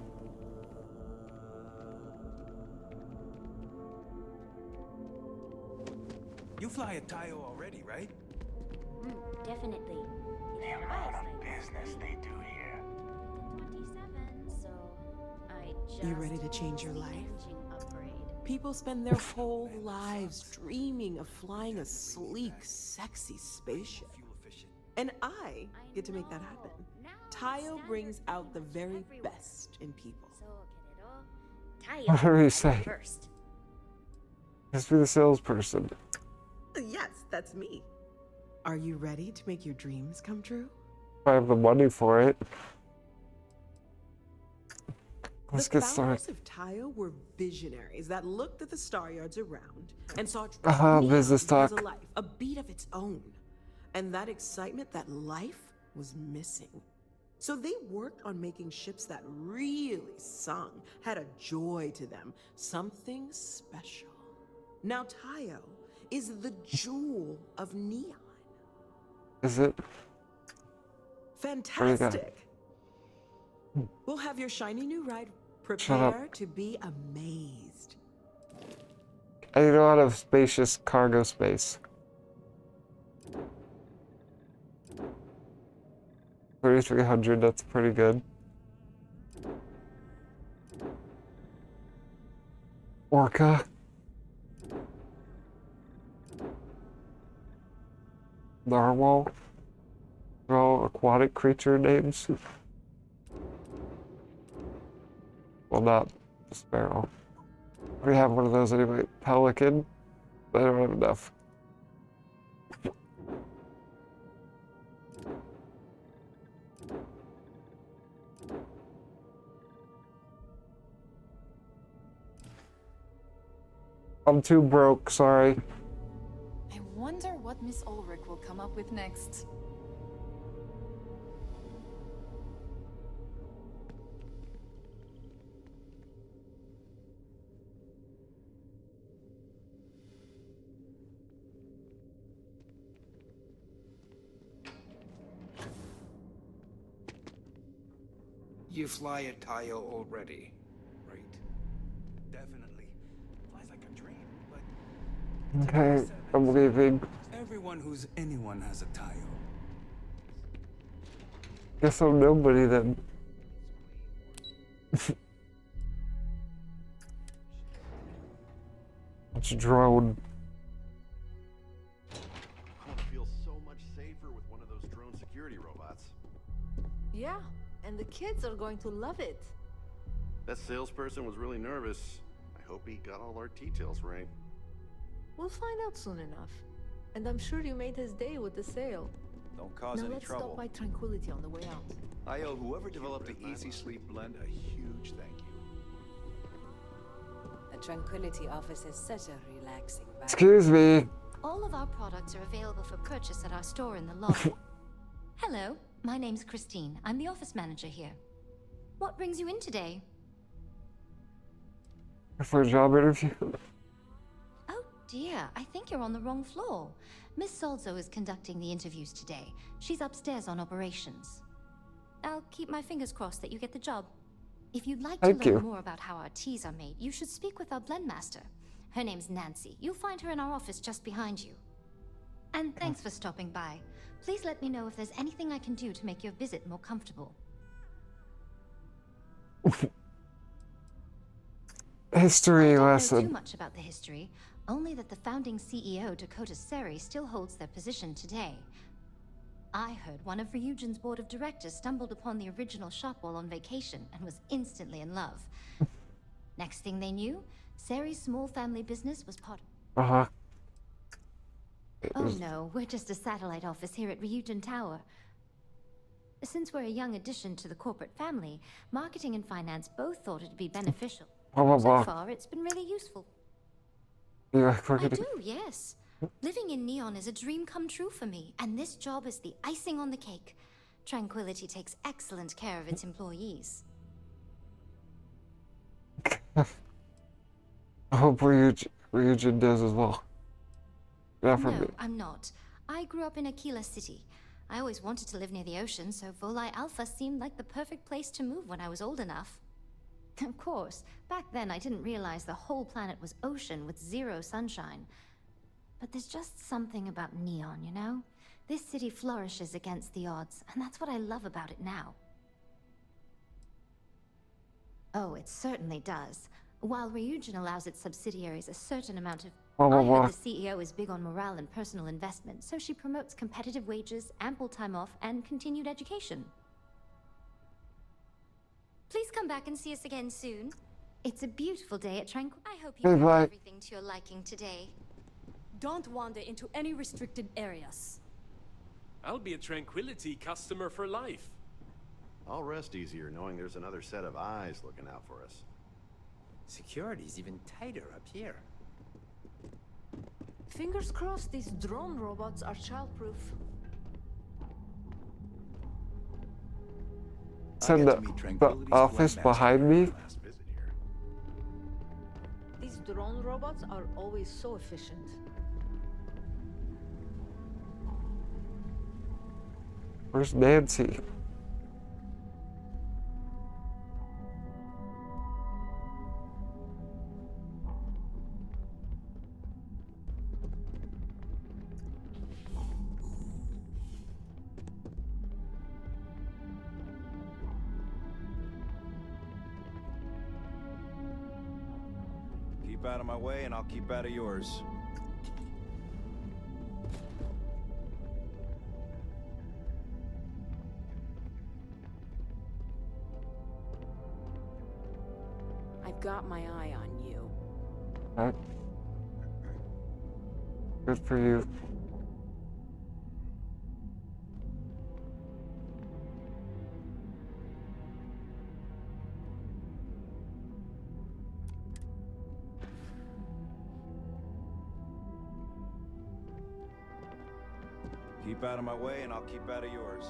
You fly a Tayo already, right? Definitely. The amount of business they do here. 27, so I just You ready to change your life? engine upgrade. People spend their whole lives dreaming of flying a sleek, sexy spaceship. And I get to make that happen. Tayo brings out the very best in people. What do you say? First. Just be the salesperson. Yes, that's me. Are you ready to make your dreams come true? If I have the money for it. Let's The get founders started. of Tayo were visionaries that looked at the star yards around and saw Business neon talk. was a life, a beat of its own. And that excitement, that life, was missing. So they worked on making ships that really sung, had a joy to them, something special. Now Tayo is the jewel of neon. Is it? Fantastic. We'll have your shiny new ride. Shut up. Prepare to be amazed. I need a lot of spacious cargo space. 3,300, that's pretty good. Orca. narwhal. They're all aquatic creature names. Well, not the sparrow. We have one of those anyway. Pelican. I don't have enough. I'm too broke, sorry. I wonder what Miss Ulrich will come up with next. You fly at Tayo already, right? Definitely. Flies like a dream, but Okay, I'm leaving. everyone who's anyone has a Tayo. Guess I'm nobody then. It's a drone. I feel so much safer with one of those drone security robots. Yeah, and the kids are going to love it. That salesperson was really nervous. I hope he got all our details right. We'll find out soon enough. And I'm sure you made his day with the sale. Don't cause now any let's trouble. stop by Tranquility on the way out. I owe whoever developed the Easy Sleep blend a huge thank you. The Tranquility office is such a relaxing vibe. Excuse me. All of our products are available for purchase at our store in the lobby. Hello, my name's Christine. I'm the office manager here. What brings you in today? For a job interview. Oh dear, I think you're on the wrong floor. Miss Salzo is conducting the interviews today. She's upstairs on operations. I'll keep my fingers crossed that you get the job. If you'd like to learn more about how our teas are made, you should speak with our blend master. Her name's Nancy. You'll find her in our office just behind you. And thanks for stopping by. Please let me know if there's anything I can do to make your visit more comfortable. History I don't know lesson. too much about the history, only that the founding CEO, Dakota Seri, still holds their position today. I heard one of Ryujin's board of directors stumbled upon the original shop while on vacation and was instantly in love. Next thing they knew, Seri's small family business was part of... Uh-huh. Oh no, we're just a satellite office here at Ryujin Tower. Since we're a young addition to the corporate family, marketing and finance both thought it'd be beneficial. Blah, blah, blah. So far, it's been really useful. Yeah, I do, yes. Living in Neon is a dream come true for me, and this job is the icing on the cake. Tranquility takes excellent care of its employees. I hope Ryujin does as well. Not for me. No, I'm not. I grew up in Aquila City. I always wanted to live near the ocean, so Volai Alpha seemed like the perfect place to move when I was old enough. Of course, back then I didn't realize the whole planet was ocean with zero sunshine. But there's just something about Neon, you know? This city flourishes against the odds, and that's what I love about it now. Oh, it certainly does. While Ryujin allows its subsidiaries a certain amount of... I heard the CEO is big on morale and personal investment, so she promotes competitive wages, ample time off, and continued education. Please come back and see us again soon. It's a beautiful day at Tranquil. I hope you found everything to your liking today. Don't wander into any restricted areas. I'll be a Tranquility customer for life. I'll rest easier knowing there's another set of eyes looking out for us. Security's even tighter up here. Fingers crossed these drone robots are childproof. Send the office behind me. These drone robots are always so efficient. Where's Nancy? Keep out of my way and I'll keep out of yours. got my eye on you. Right. Good for you. Keep out of my way and I'll keep out of yours.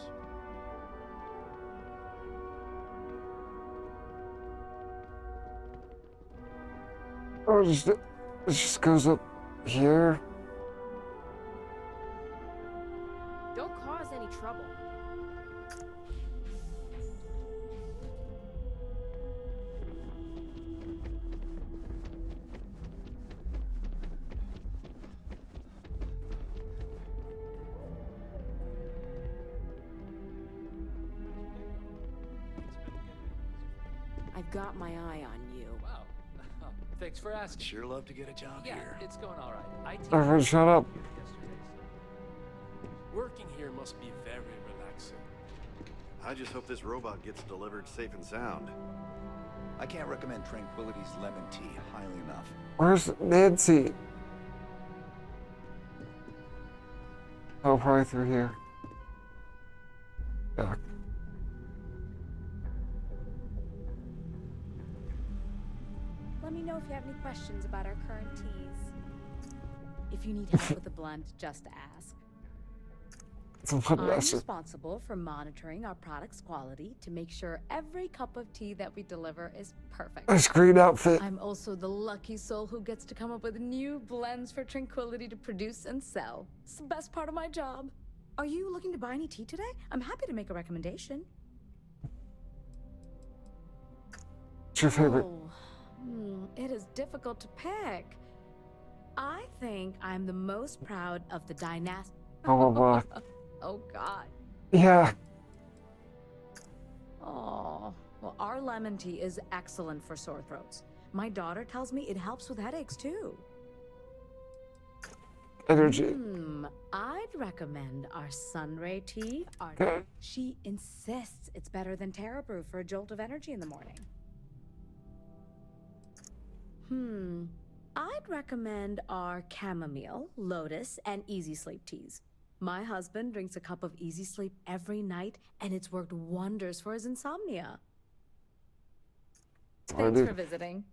Oh, it just goes up here. Don't cause any trouble. I've got my eye on you. Wow. Thanks for asking. Sure love to get a job Yeah, here. it's going all right. Everyone shut up. Working here must be very relaxing. I just hope this robot gets delivered safe and sound. I can't recommend Tranquility's lemon tea highly enough. Where's Nancy? Oh, probably through here. Yeah. Let me know if you have any questions about our current teas. If you need help with a blend, just ask. I'm responsible for monitoring our product's quality to make sure every cup of tea that we deliver is perfect. A screen outfit. I'm also the lucky soul who gets to come up with new blends for Tranquility to produce and sell. It's the best part of my job. Are you looking to buy any tea today? I'm happy to make a recommendation. What's your favorite? It is difficult to pick. I think I'm the most proud of the dynasty. Blah, blah, blah. Oh, God. Yeah. Oh, well, our lemon tea is excellent for sore throats. My daughter tells me it helps with headaches, too. Energy. I'd recommend our Sunray tea. She insists it's better than Terra Brew for a jolt of energy in the morning. I'd recommend our chamomile, lotus, and easy sleep teas. My husband drinks a cup of easy sleep every night, and it's worked wonders for his insomnia. Thanks for visiting.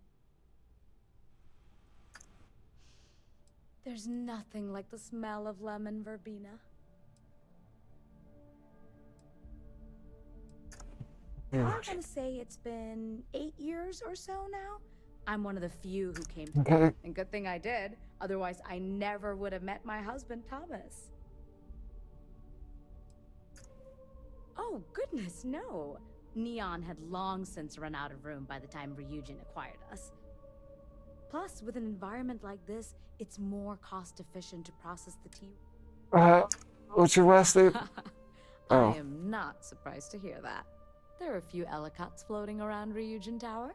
There's nothing like the smell of lemon verbena. I'm gonna say it's been 8 years or so now. I'm one of the few who came to Okay. And good thing I did. Otherwise, I never would have met my husband, Thomas. Oh, goodness, no. Neon had long since run out of room by the time Ryujin acquired us. Plus, with an environment like this, it's more cost-efficient to process the tea. What's your last name? I am not surprised to hear that. There are a few Ellicotts floating around Ryujin Tower.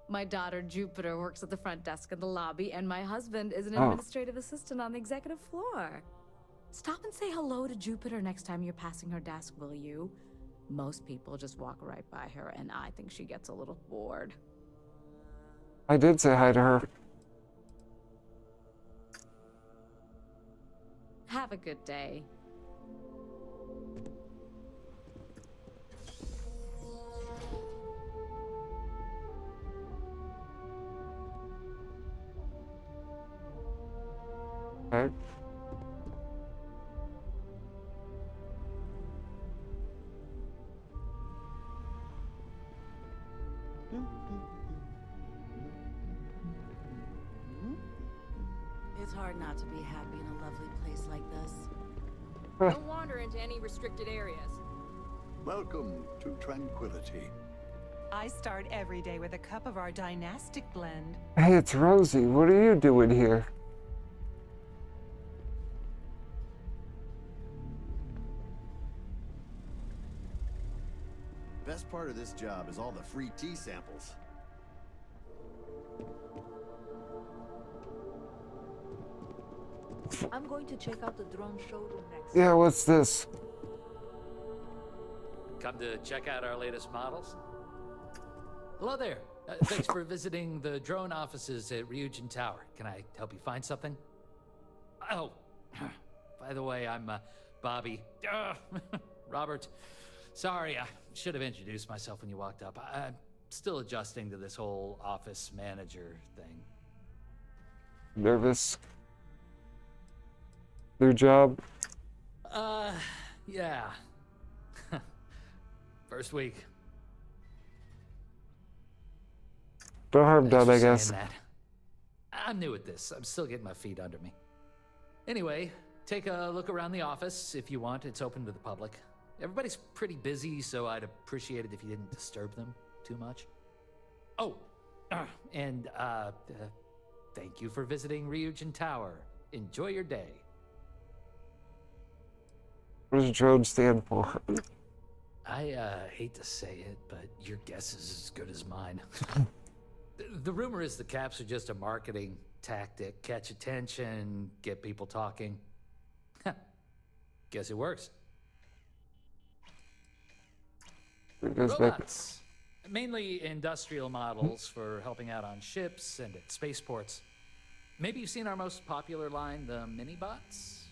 My daughter Jupiter works at the front desk in the lobby, and my husband is an administrative assistant on the executive floor. Stop and say hello to Jupiter next time you're passing her desk, will you? Most people just walk right by her, and I think she gets a little bored. I did say hi to her. Have a good day. Okay. It's hard not to be happy in a lovely place like this. Don't wander into any restricted areas. Welcome to Tranquility. I start every day with a cup of our dynastic blend. Hey, it's Rosie. What are you doing here? Best part of this job is all the free tea samples. I'm going to check out the drone showroom next. Yeah, what's this? Come to check out our latest models? Hello there. Thanks for visiting the drone offices at Ryujin Tower. Can I help you find something? Oh, by the way, I'm Bobby. Robert. Sorry, I should have introduced myself when you walked up. I'm still adjusting to this whole office manager thing. Nervous? New job? Yeah. First week. No harm Thanks done, for I saying guess. that. I'm new at this. I'm still getting my feet under me. Anyway, take a look around the office if you want. It's open to the public. Everybody's pretty busy, so I'd appreciate it if you didn't disturb them too much. Oh, and thank you for visiting Ryujin Tower. Enjoy your day. What does drone stand for? I hate to say it, but your guess is as good as mine. The rumor is the caps are just a marketing tactic. Catch attention, get people talking. Guess it works. Robots. Mainly industrial models for helping out on ships and at spaceports. Maybe you've seen our most popular line, the mini-bots?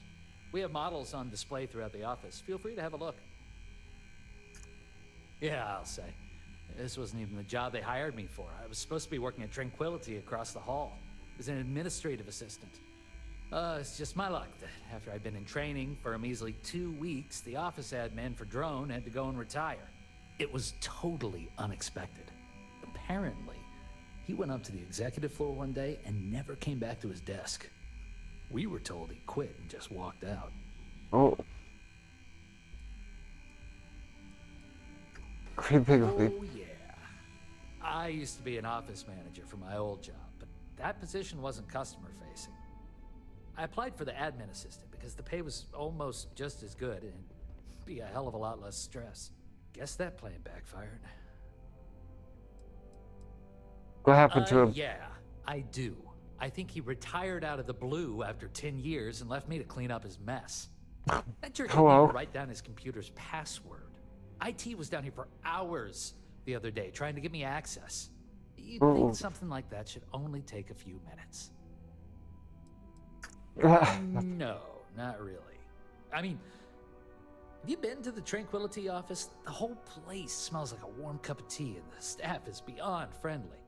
We have models on display throughout the office. Feel free to have a look. Yeah, I'll say. This wasn't even the job they hired me for. I was supposed to be working at Tranquility across the hall as an administrative assistant. It's just my luck that after I'd been in training for a measly 2 weeks, the office admin for Drone had to go and retire. It was totally unexpected. Apparently, he went up to the executive floor one day and never came back to his desk. We were told he quit and just walked out. Oh. Creepy. Oh, yeah. I used to be an office manager for my old job, but that position wasn't customer-facing. I applied for the admin assistant because the pay was almost just as good and it'd be a hell of a lot less stress. Guess that plan backfired. What happened to him? Yeah, I do. I think he retired out of the blue after 10 years and left me to clean up his mess. That jerk didn't even write down his computer's password. IT was down here for hours the other day trying to get me access. You'd think something like that should only take a few minutes. No, not really. I mean, have you been to the Tranquility office? The whole place smells like a warm cup of tea and the staff is beyond friendly.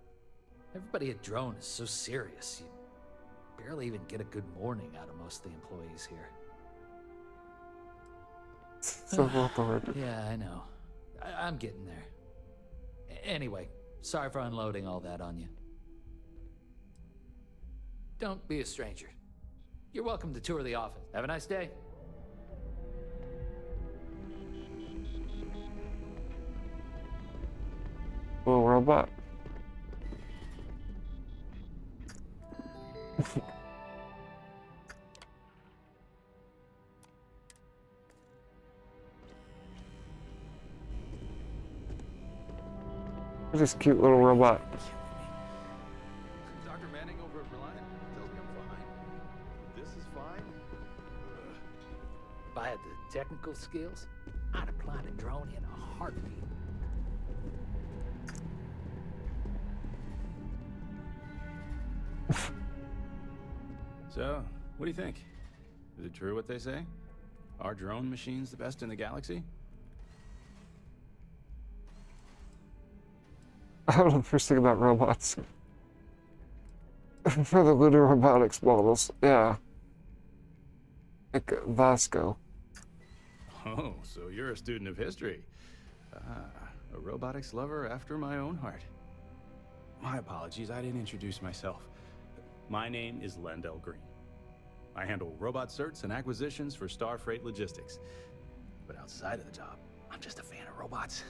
Everybody at Drone is so serious, you barely even get a good morning out of most of the employees here. So awkward. Yeah, I know. I'm getting there. Anyway, sorry for unloading all that on you. Don't be a stranger. You're welcome to tour the office. Have a nice day. Little robot. This cute little robot. Dr. Manning over at Reliant tells me I'm fine. This is fine. If I had the technical skills, I'd apply to Drone in a heartbeat. So, what do you think? Is it true what they say? Are drone machines the best in the galaxy? I don't know the first thing about robots. For the lunar robotics models, yeah. Like Vasco. Oh, so you're a student of history. A robotics lover after my own heart. My apologies, I didn't introduce myself. My name is Lendell Green. I handle robot certs and acquisitions for Starfreight Logistics. But outside of the job, I'm just a fan of robots.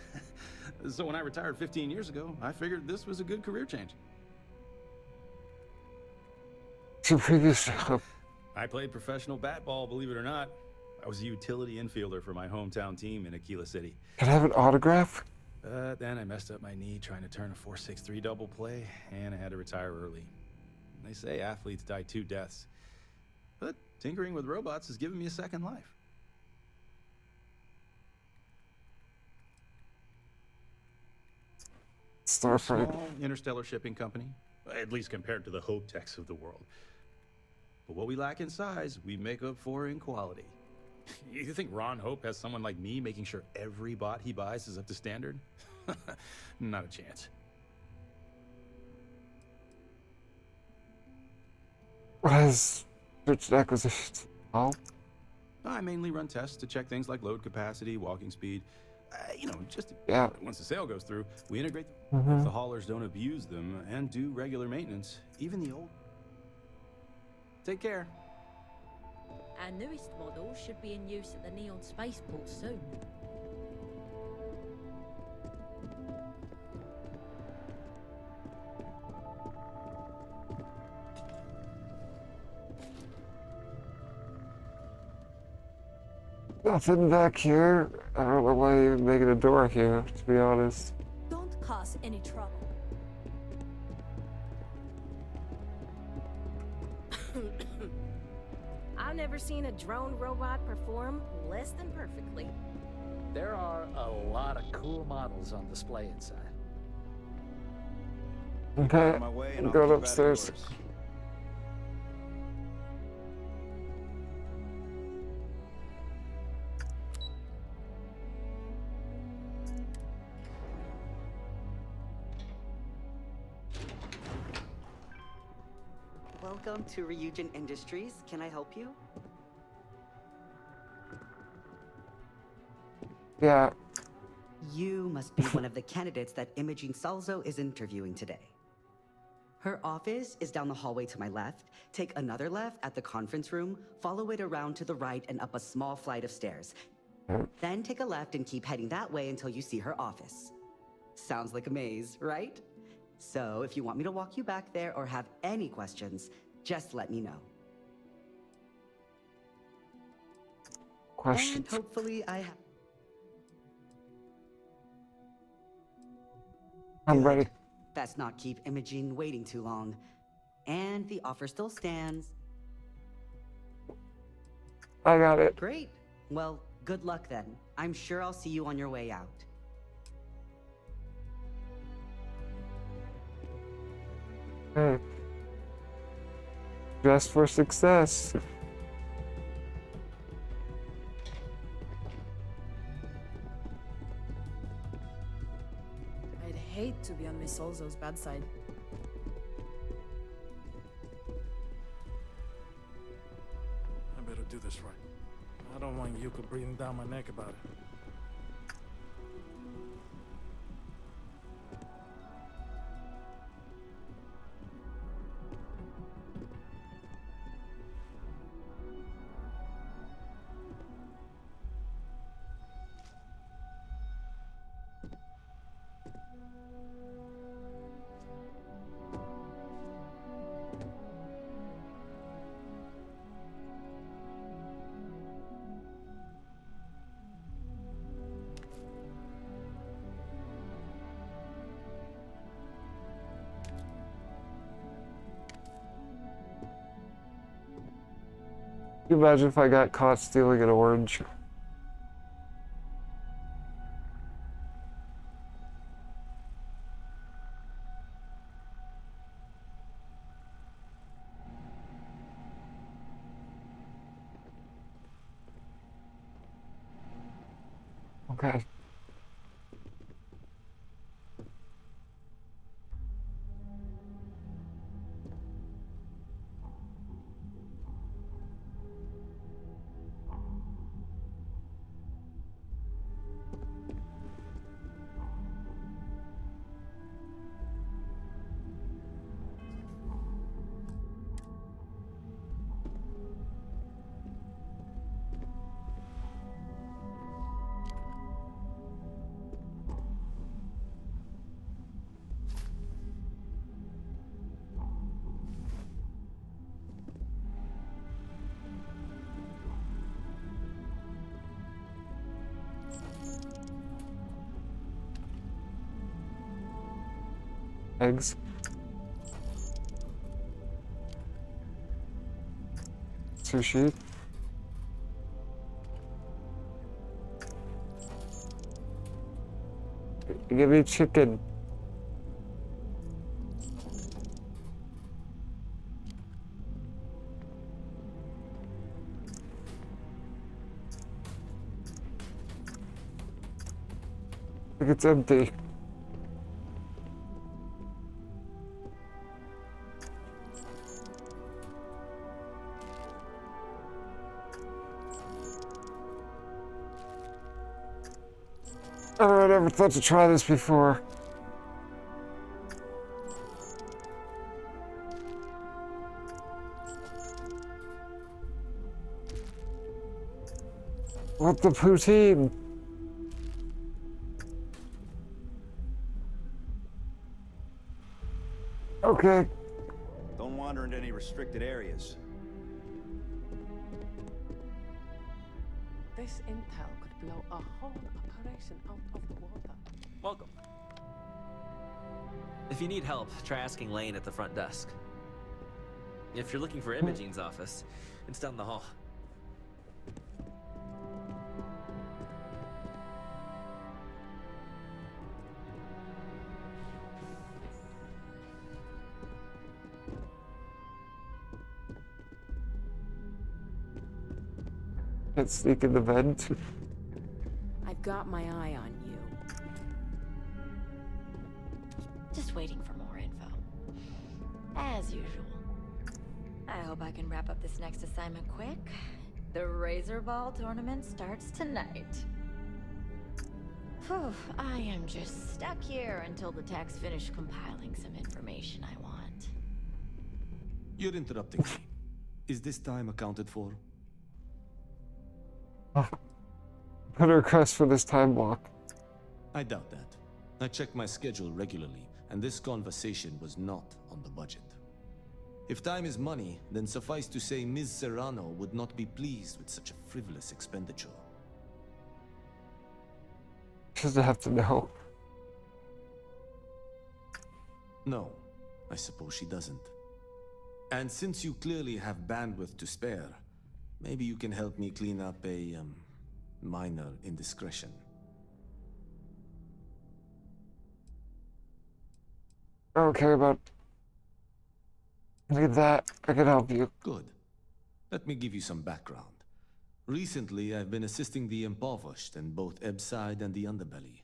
So when I retired 15 years ago, I figured this was a good career change. Your previous job. I played professional bat ball, believe it or not. I was a utility infielder for my hometown team in Aquila City. Can I have an autograph? Then I messed up my knee trying to turn a 4.63 double play, and I had to retire early. They say athletes die 2 deaths. But tinkering with robots has given me a second life. We're a Starfield. small interstellar shipping company, at least compared to the Hotex of the world. But what we lack in size, we make up for in quality. You think Ron Hope has someone like me making sure every bot he buys is up to standard? Not a chance. What has search and acquisitions? Oh, I mainly run tests to check things like load capacity, walking speed. You know, just yeah. once the sale goes through, we integrate Mhm. if the haulers don't abuse them and do regular maintenance, even the old. Take care. Our newest model should be in use at the Neon Spaceport soon. Nothing back here. I don't know why you're making a door here, to be honest. Don't cause any trouble. I've never seen a drone robot perform less than perfectly. There are a lot of cool models on display inside. Okay, On my way and I'm I'll going keep at it upstairs. yours. Welcome to Ryujin Industries. Can I help you? Yeah. You must be one of the candidates that Imogene Salzo is interviewing today. Her office is down the hallway to my left. Take another left at the conference room, follow it around to the right and up a small flight of stairs. Then take a left and keep heading that way until you see her office. Sounds like a maze, right? So if you want me to walk you back there or have any questions, just let me know. Questions. And hopefully I have... I'm ready. Let's not keep Imogene waiting too long. And the offer still stands. I got it. Great. Well, good luck then. I'm sure I'll see you on your way out. Hey. Just for success. I'd hate to be on Miss Olzo's bad side. I better do this right. I don't want Yuka breathing down my neck about it. Can you imagine if I got caught stealing an orange? Okay. Eggs. Sushi. Give me chicken. I think it's empty. Oh, I never thought to try this before. What the poutine? Okay. Don't wander into any restricted areas. This intel could blow a whole operation out of the water. Welcome. If you need help, try asking Lane at the front desk. If you're looking for Imogene's office, it's down the hall. Can't sneak in the vent. I've got my eye on you. Just waiting for more info. As usual. I hope I can wrap up this next assignment quick. The Razor Ball tournament starts tonight. Phew, I am just stuck here until the techs finish compiling some information I want. You're interrupting me. Is this time accounted for? Put a request for this time block. I doubt that. I check my schedule regularly, and this conversation was not on the budget. If time is money, then suffice to say Ms. Serrano would not be pleased with such a frivolous expenditure. She doesn't have to know. No, I suppose she doesn't. And since you clearly have bandwidth to spare, maybe you can help me clean up a, minor indiscretion. I don't care about any of that. I can help you. Good. Let me give you some background. Recently, I've been assisting the impoverished in both Ebbside and the underbelly.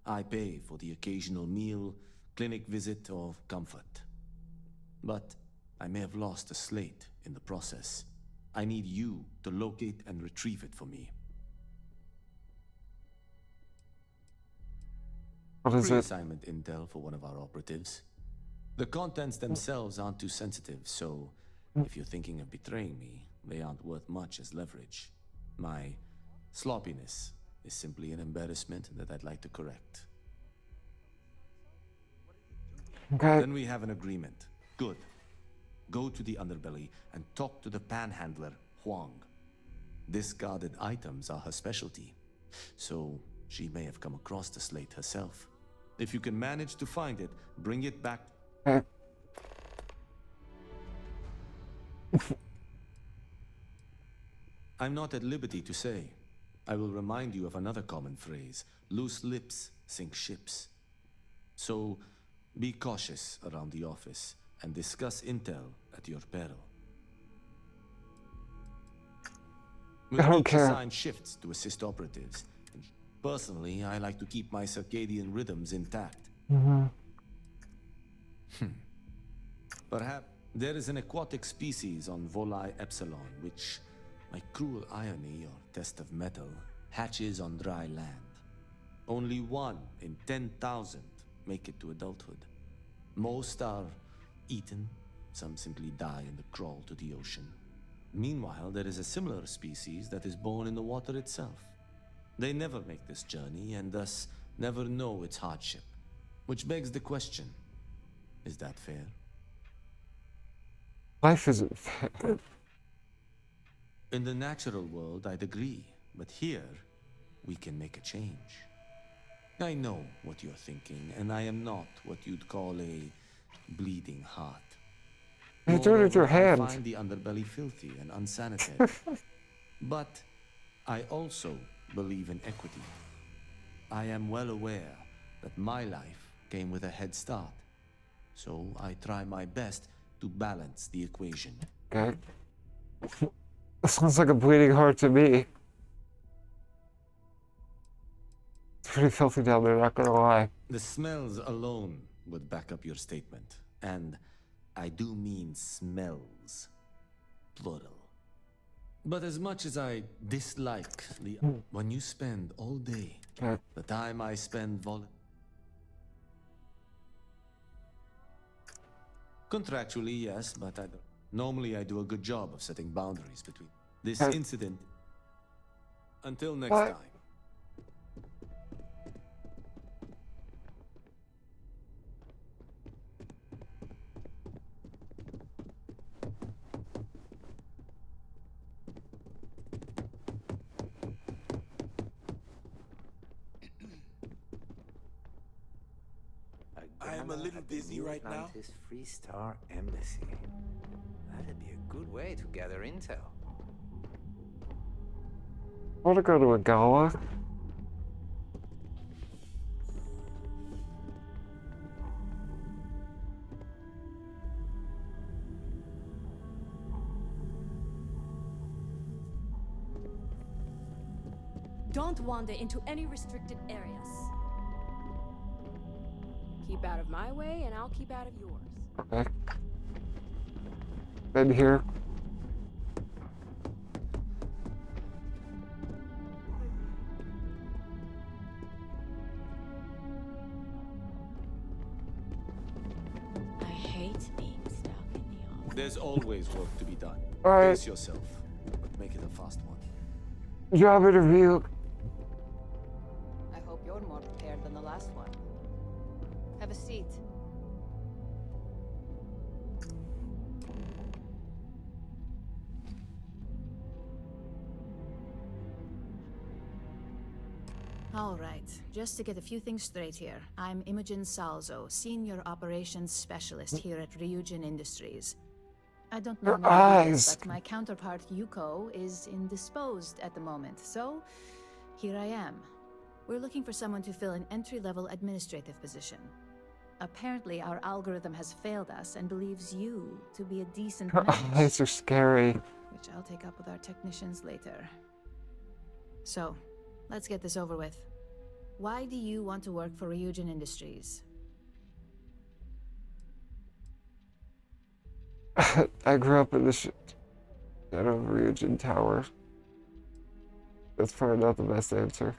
I pay for the occasional meal, clinic visit, or comfort. But I may have lost a slate in the process. I need you to locate and retrieve it for me. What is it? Pre-assignment intel for one of our operatives. The contents themselves aren't too sensitive, so if you're thinking of betraying me, they aren't worth much as leverage. My sloppiness is simply an embarrassment that I'd like to correct. Okay. Then we have an agreement. Good. Go to the underbelly and talk to the panhandler, Huang. Discarded items are her specialty, so she may have come across the slate herself. If you can manage to find it, bring it back. Okay. I'm not at liberty to say. I will remind you of another common phrase. Loose lips sink ships. So, be cautious around the office and discuss intel at your peril. We'll I don't care. assign shifts to assist operatives. Personally, I like to keep my circadian rhythms intact. Perhaps there is an aquatic species on Voli Epsilon, which, by cruel irony or test of metal, hatches on dry land. Only 1 in 10,000 make it to adulthood. Most are eaten, some simply die in the crawl to the ocean. Meanwhile, there is a similar species that is born in the water itself. They never make this journey and thus never know its hardship. Which begs the question, is that fair? Life isn't fair. In the natural world, I'd agree, but here, we can make a change. I know what you're thinking, and I am not what you'd call a bleeding heart. You do it with your hand. I find the underbelly filthy and unsanitary. But I also believe in equity. I am well aware that my life came with a head start, so I try my best to balance the equation. Okay. That sounds like a bleeding heart to me. pretty filthy down there, not gonna lie. The smells alone would back up your statement. And I do mean smells. Plural. But as much as I dislike the... When you spend all day, the time I spend Contractually, yes, but normally I do a good job of setting boundaries between this incident. Until next time. I'm a little busy right now. Atlantis Free Star Embassy. That'd be a good way to gather intel. I want to go to a gala. Don't wander into any restricted areas. Keep out of my way, and I'll keep out of yours. Okay. Bed here. I hate being stuck in the office. There's always work to be done. Alright. Pace yourself, but make it a fast one. Job interview. I hope you're more prepared than the last one. Have a seat. All right, just to get a few things straight here. I'm Imogen Salzo, Senior Operations Specialist here at Ryujin Industries. I don't know Your many eyes. but my counterpart Yuko is indisposed at the moment, so here I am. We're looking for someone to fill an entry-level administrative position. Apparently, our algorithm has failed us and believes you to be a decent Her match, eyes are scary. which I'll take up with our technicians later. So, let's get this over with. Why do you want to work for Ryujin Industries? I grew up in the shadow of Ryujin Tower. That's probably not the best answer.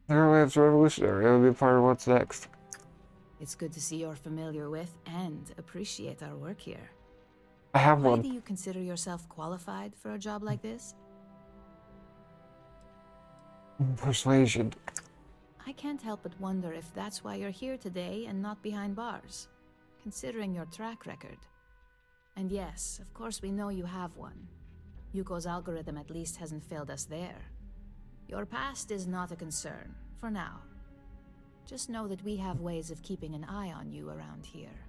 The airwave's revolutionary. It would be a part of what's next. It's good to see you're familiar with and appreciate our work here. I have Why one. do you consider yourself qualified for a job like this? Persuasion. I can't help but wonder if that's why you're here today and not behind bars, considering your track record. And yes, of course we know you have one. Yuko's algorithm at least hasn't failed us there. Your past is not a concern, for now. Just know that we have ways of keeping an eye on you around here.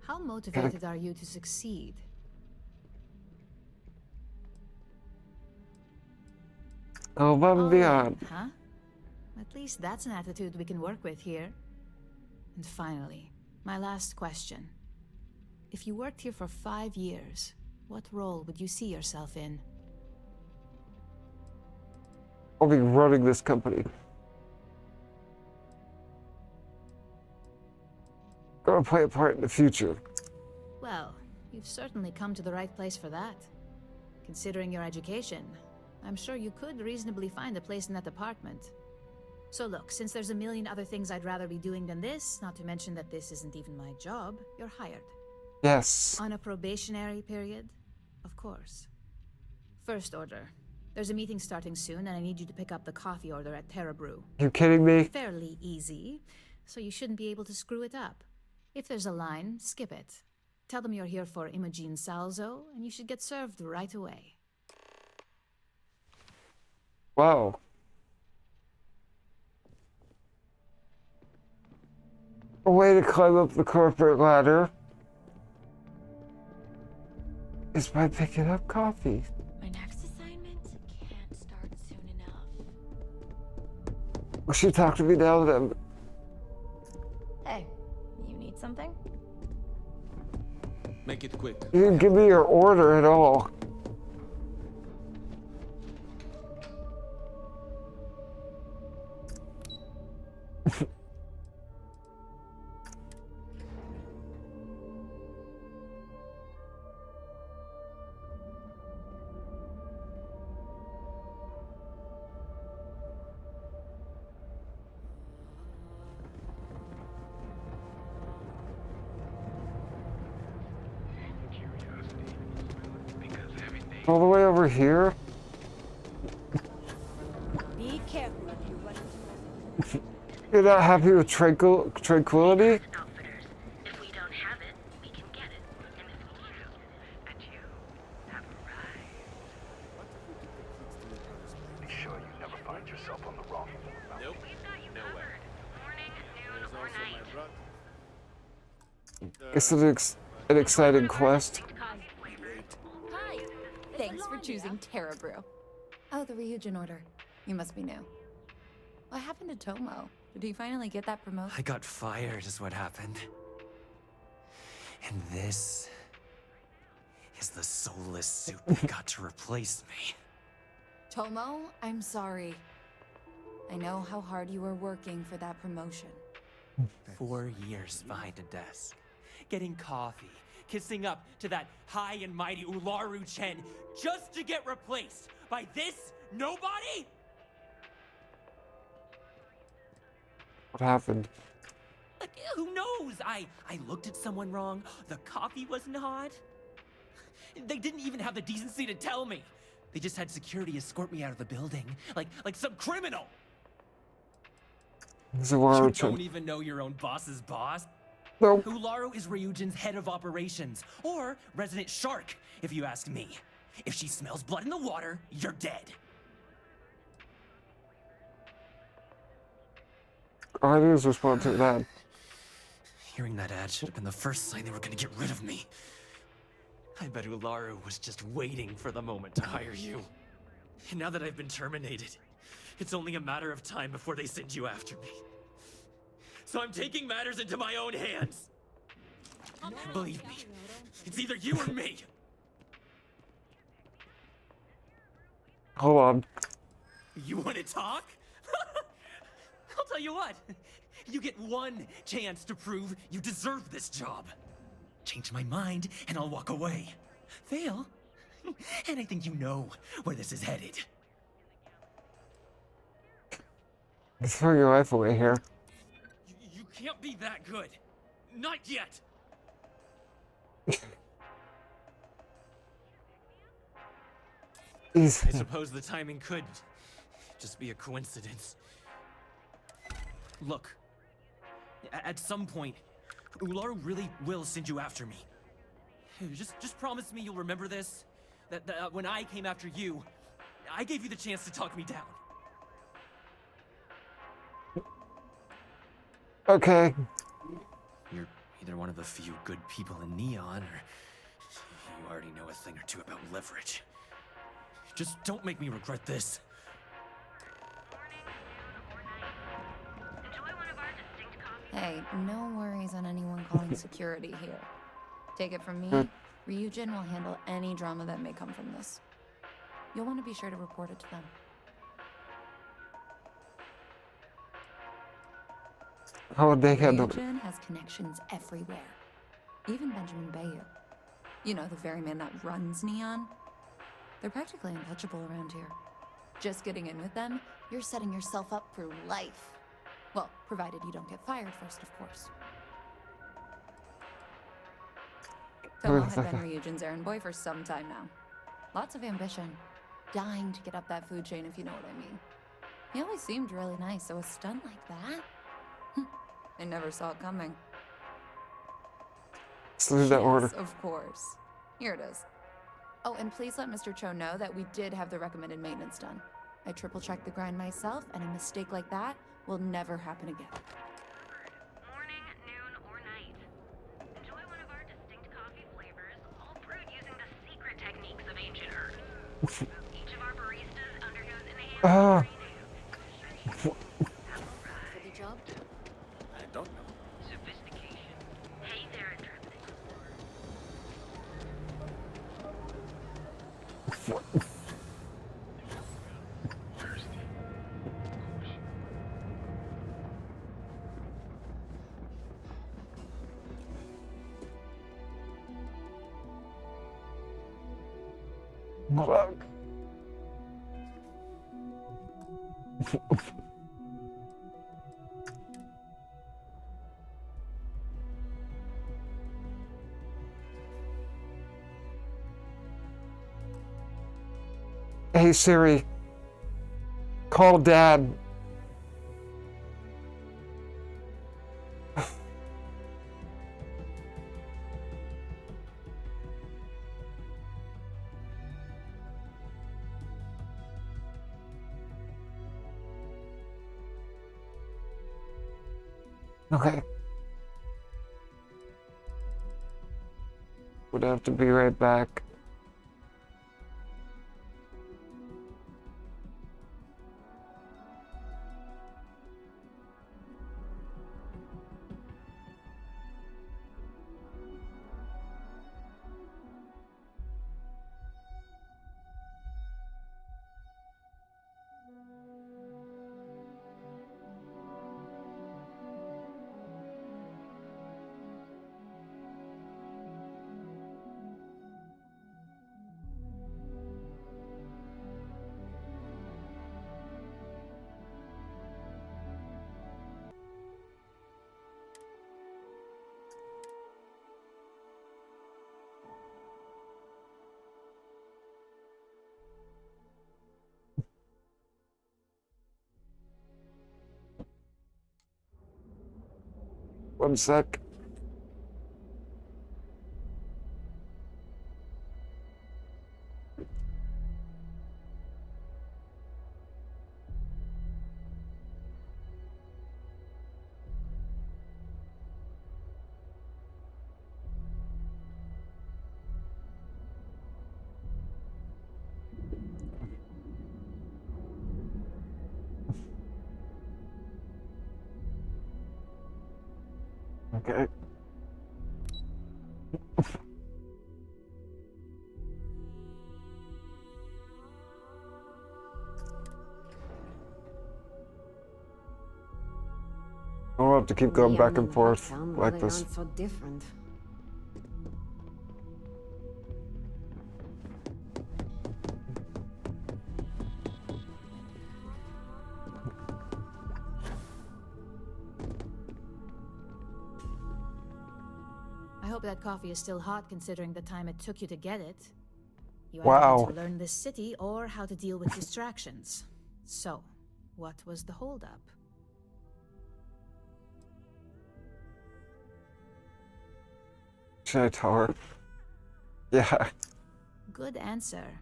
How motivated are you to succeed? Go above and beyond. Huh? At least that's an attitude we can work with here. And finally, my last question. If you worked here for 5 years, what role would you see yourself in? I'll be running this company. Gonna play a part in the future. Well, you've certainly come to the right place for that. Considering your education, I'm sure you could reasonably find a place in that department. So look, since there's a million other things I'd rather be doing than this, not to mention that this isn't even my job, you're hired. Yes. On a probationary period? Of course. First order. There's a meeting starting soon, and I need you to pick up the coffee order at Terra Brew. You kidding me? Fairly easy, so you shouldn't be able to screw it up. If there's a line, skip it. Tell them you're here for Imogen Salzo, and you should get served right away. Wow. A way to climb up the corporate ladder is by picking up coffee. My next assignment can't start soon enough. Well, she talked to me now then. Hey, you need something? Make it quick. You didn't give me your order at all. All the way over here? Be careful if you run into You're not happy with tranquility? If we don't have it, we can get it. And if we do, and you have arrived. Be sure you never find yourself on the wrong end of the mountain. Nope. We've got you covered. Morning, noon, or night. It's an exciting quest. Hi. Thanks for choosing Terra Brew. Oh, the Ryujin order. You must be new. What happened to Tomo? Did he finally get that promotion? I got fired is what happened. And this is the soulless suit that got to replace me. Tomo, I'm sorry. I know how hard you were working for that promotion. 4 years behind a desk, getting coffee, kissing up to that high and mighty Ularu Chen, just to get replaced by this nobody? What happened? Like, who knows? I looked at someone wrong. The coffee wasn't hot. They didn't even have the decency to tell me. They just had security escort me out of the building, like some criminal. You don't even know your own boss's boss? No. Ularu is Ryujin's head of operations, or resident shark, if you ask me. If she smells blood in the water, you're dead. I didn't respond to that. Hearing that ad should have been the first sign they were gonna get rid of me. I bet Ularu was just waiting for the moment to hire you. And now that I've been terminated, it's only a matter of time before they send you after me. So I'm taking matters into my own hands. Believe me, it's either you or me. Hold on. You want to talk? I'll tell you what. You get one chance to prove you deserve this job. Change my mind, and I'll walk away. Fail, and I think you know where this is headed. You're throwing your life away here. You can't be that good. Not yet. I suppose the timing could just be a coincidence. Look, at some point, Ularu really will send you after me. Just promise me you'll remember this. That when I came after you, I gave you the chance to talk me down. Okay. You're either one of the few good people in Neon, or you already know a thing or two about leverage. Just don't make me regret this. Hey, no worries on anyone calling security here. Take it from me, Ryujin will handle any drama that may come from this. You'll want to be sure to report it to them. How would they handle it? Ryujin has connections everywhere. Even Benjamin Bayou. You know, the very man that runs Neon. They're practically untouchable around here. Just getting in with them, you're setting yourself up for life. Well, provided you don't get fired first, of course. Tomo had been Ryujin's errand boy for some time now. Lots of ambition. Dying to get up that food chain, if you know what I mean. He always seemed really nice, so a stunt like that? I never saw it coming. Salute that order. Of course. Here it is. Oh, and please let Mr. Cho know that we did have the recommended maintenance done. I triple-checked the grind myself, and a mistake like that will never happen again. Morning, noon, or night. Enjoy one of our distinct coffee flavors, all brewed using the secret techniques of ancient Earth. Each of our baristas undergoes enhanced training. For the job? I don't know. Sophistication. Hey there, Intrepid. Hey Siri, call Dad. Okay. Would have to be right back. One sec. Okay. I'll have to keep going back and forth like this. Aren't so different. I hope that coffee is still hot considering the time it took you to get it. You either Wow. need to learn this city or how to deal with distractions. So, what was the holdup? Should I tell her? Yeah. Good answer.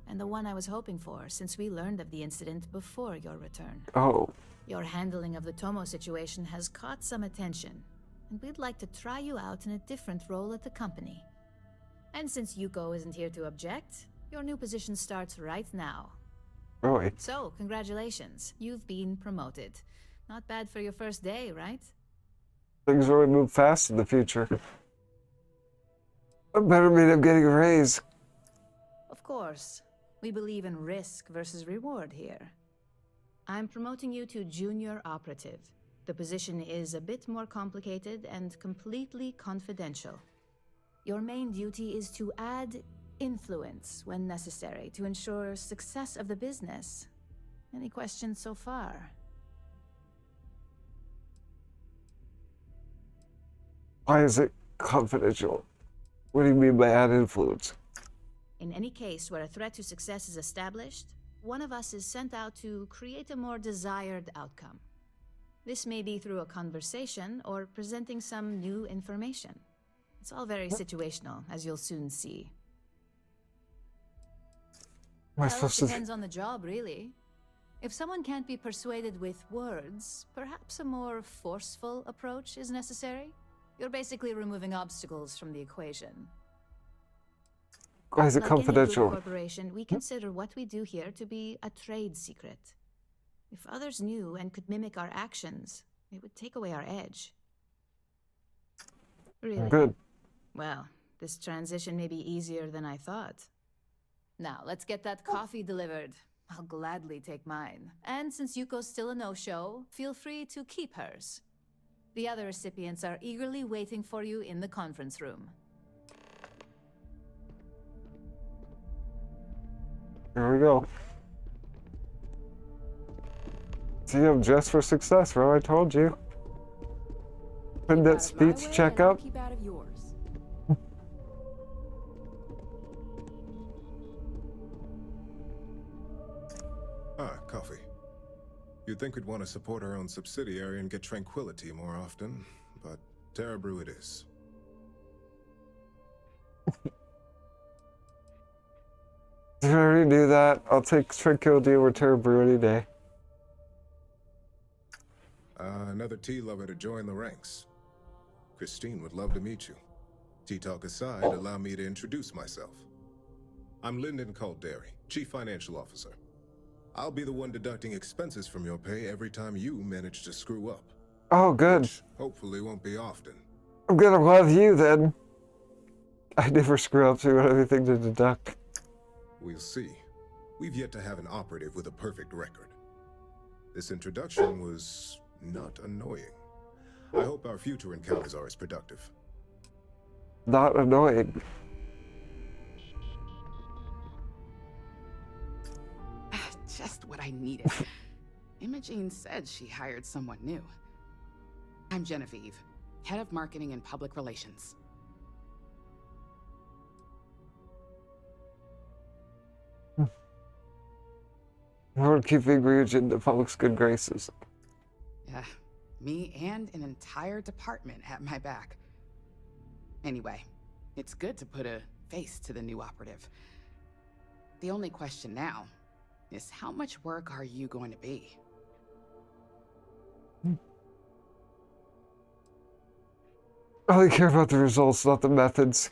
And the one I was hoping for, since we learned of the incident before your return. Oh. Your handling of the Tomo situation has caught some attention, and we'd like to try you out in a different role at the company. And since Yuko isn't here to object, your new position starts right now. Really? So, congratulations. You've been promoted. Not bad for your first day, right? Things really move fast in the future. I better mean I'm getting a raise. Of course. We believe in risk versus reward here. I'm promoting you to junior operative. The position is a bit more complicated and completely confidential. Your main duty is to add influence when necessary to ensure success of the business. Any questions so far? Why is it confidential? What do you mean by add influence? In any case where a threat to success is established, one of us is sent out to create a more desired outcome. This may be through a conversation or presenting some new information. It's all very situational, as you'll soon see. Am I Well, it supposed to... depends on the job, really. If someone can't be persuaded with words, perhaps a more forceful approach is necessary. You're basically removing obstacles from the equation. Why is it Like confidential? any good corporation, we consider what we do here to be a trade secret. If others knew and could mimic our actions, it would take away our edge. Really? Good. Well, this transition may be easier than I thought. Now, let's get that coffee delivered. I'll gladly take mine. And since Yuko's still a no-show, feel free to keep hers. The other recipients are eagerly waiting for you in the conference room. Here we go. See, I'm just for success, bro. I told you. Put that speech check up. Keep out of yours. You'd think we'd want to support our own subsidiary and get tranquility more often, but Terra Brew it is. Did I already do that? I'll take tranquility over Terra Brew any day. Another tea lover to join the ranks. Christine would love to meet you. Tea talk aside, allow me to introduce myself. I'm Lyndon Calderi, Chief Financial Officer. I'll be the one deducting expenses from your pay every time you manage to screw up. Oh, good. Which hopefully won't be often. I'm gonna love you then. I never screw up, so you want anything to deduct. We'll see. We've yet to have an operative with a perfect record. This introduction was not annoying. I hope our future encounters are as productive. Not annoying. Just what I needed. Imogene said she hired someone new. I'm Genevieve, Head of Marketing and Public Relations. I want to keep Ryujin in the public's good graces. Yeah, me and an entire department at my back. Anyway, it's good to put a face to the new operative. The only question now is how much work are you going to be? I only care about the results, not the methods.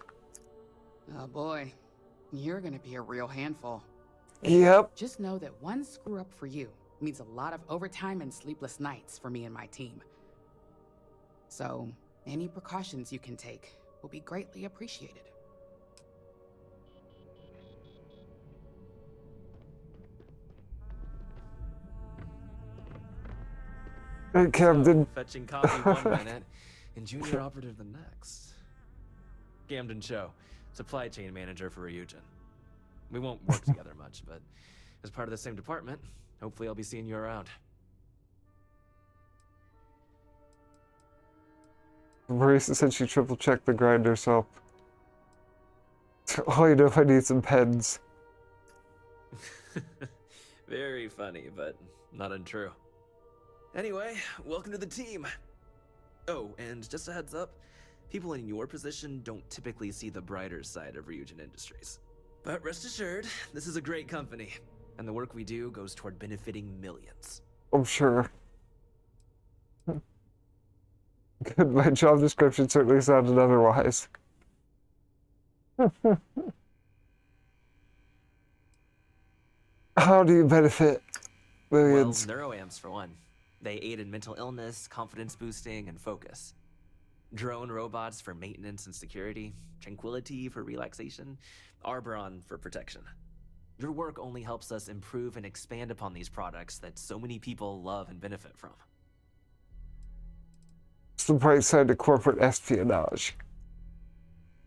Oh boy, you're gonna be a real handful. Yep. Just know that one screw up for you means a lot of overtime and sleepless nights for me and my team. So, any precautions you can take will be greatly appreciated. Hey, Camden. Fetching coffee one minute and junior operative the next. Camden Cho, supply chain manager for Ryujin. We won't work together much, but as part of the same department, hopefully I'll be seeing you around. Marisa said she triple-checked the grind herself. Oh, you know if I need some pens. Very funny, but not untrue. Anyway, welcome to the team. Oh, and just a heads up, people in your position don't typically see the brighter side of Ryujin Industries. But rest assured, this is a great company, and the work we do goes toward benefiting millions. I'm sure. Good, my job description certainly sounded otherwise. How do you benefit millions? Well, neuroamps for one. They aid in mental illness, confidence boosting, and focus. Drone robots for maintenance and security, tranquility for relaxation, Arbron for protection. Your work only helps us improve and expand upon these products that so many people love and benefit from. It's the bright side to corporate espionage.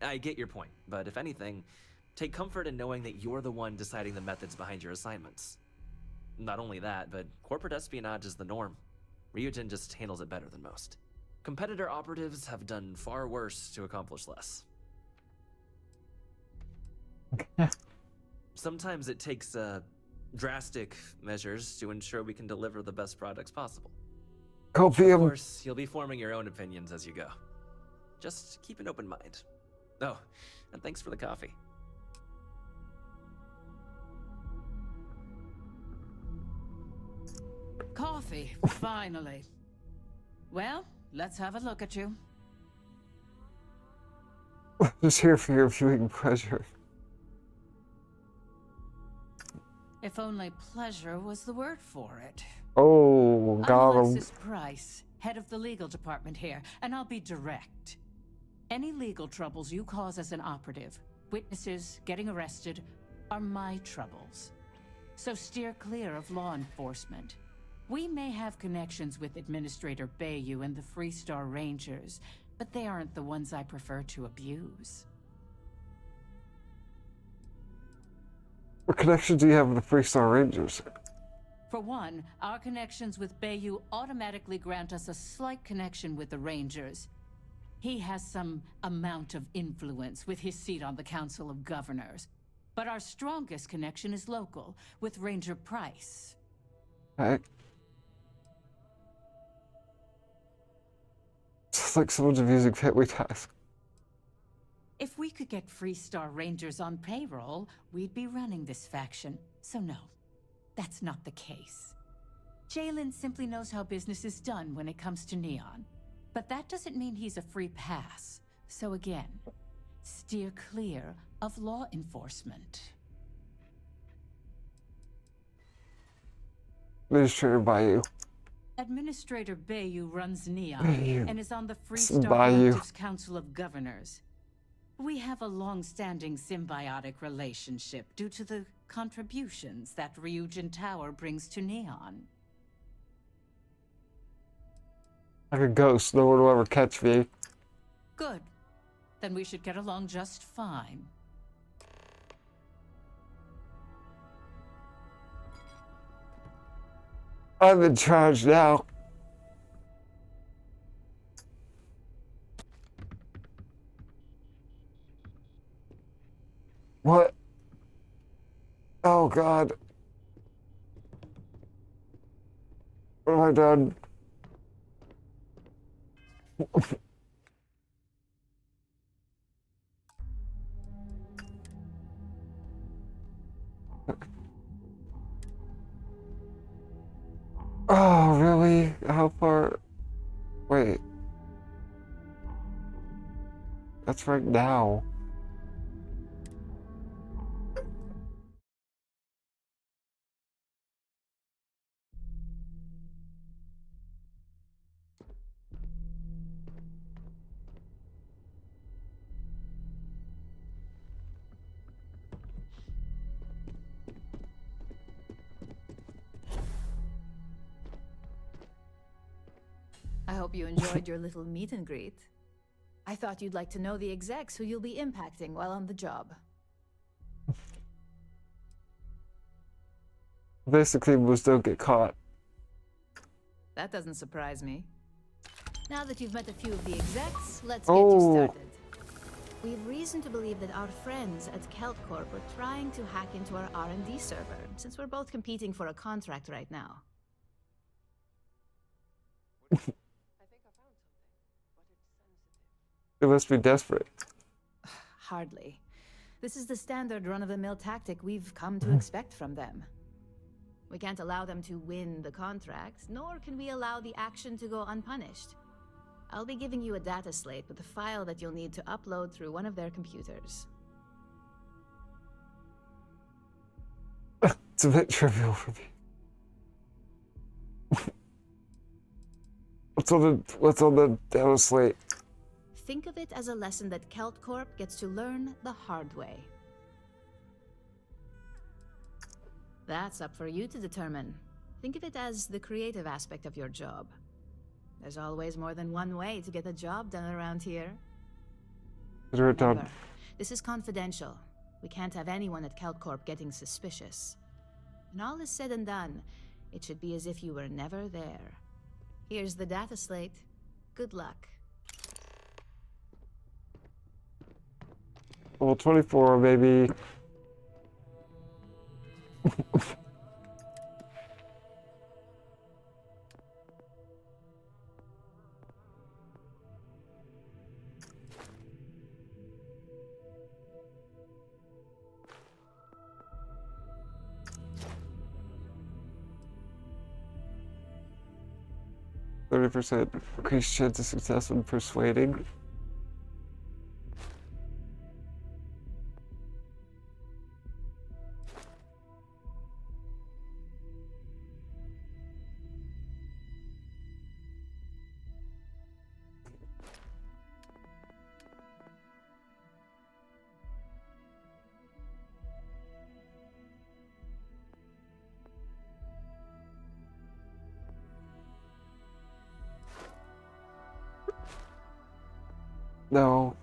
I get your point, but if anything, take comfort in knowing that you're the one deciding the methods behind your assignments. Not only that, but corporate espionage is the norm. Ryujin just handles it better than most. Competitor operatives have done far worse to accomplish less. Sometimes it takes drastic measures to ensure we can deliver the best products possible. Copium. Of course, you'll be forming your own opinions as you go. Just keep an open mind. Oh, and thanks for the coffee. Coffee, finally. Well, let's have a look at you. Just here for your viewing pleasure. If only pleasure was the word for it. Oh, got I'm him. Alexis Price, head of the legal department here, and I'll be direct. Any legal troubles you cause as an operative, witnesses, getting arrested, are my troubles. So steer clear of law enforcement. We may have connections with Administrator Bayou and the Freestar Rangers, but they aren't the ones I prefer to abuse. What connection do you have with the Freestar Rangers? For one, our connections with Bayou automatically grant us a slight connection with the Rangers. He has some amount of influence with his seat on the Council of Governors. But our strongest connection is local, with Ranger Price. Heck. It's like someone's abusing family ties. If we could get Freestar Rangers on payroll, we'd be running this faction. So no, that's not the case. Jalen simply knows how business is done when it comes to Neon. But that doesn't mean he's a free pass. So again, steer clear of law enforcement. Administrator Bayou. Administrator Bayou runs Neon Bayou. and is on the It's Freestar Bayou. Collective's Council of Governors. We have a long-standing symbiotic relationship due to the contributions that Ryujin Tower brings to Neon. Like a ghost, no one will ever catch me. Good. Then we should get along just fine. I'm in charge now. What? Oh God. What have I done? Oh, really? How far? Wait. That's right now. I hope you enjoyed your little meet and greet. I thought you'd like to know the execs who you'll be impacting while on the job. Basically, moves don't get caught. That doesn't surprise me. Now that you've met a few of the execs, let's get you started. We have reason to believe that our friends at KeltCorp are trying to hack into our R&D server, since we're both competing for a contract right now. They must be desperate. Hardly. This is the standard run-of-the-mill tactic we've come to expect from them. We can't allow them to win the contract, nor can we allow the action to go unpunished. I'll be giving you a data slate with a file that you'll need to upload through one of their computers. It's a bit trivial for me. What's on the data slate? Think of it as a lesson that KeltCorp gets to learn the hard way. That's up for you to determine. Think of it as the creative aspect of your job. There's always more than one way to get a job done around here. Remember, this is confidential. We can't have anyone at KeltCorp getting suspicious. When all is said and done, it should be as if you were never there. Here's the data slate. Good luck. Well, 24, maybe. 30% increased chance of success when persuading. No.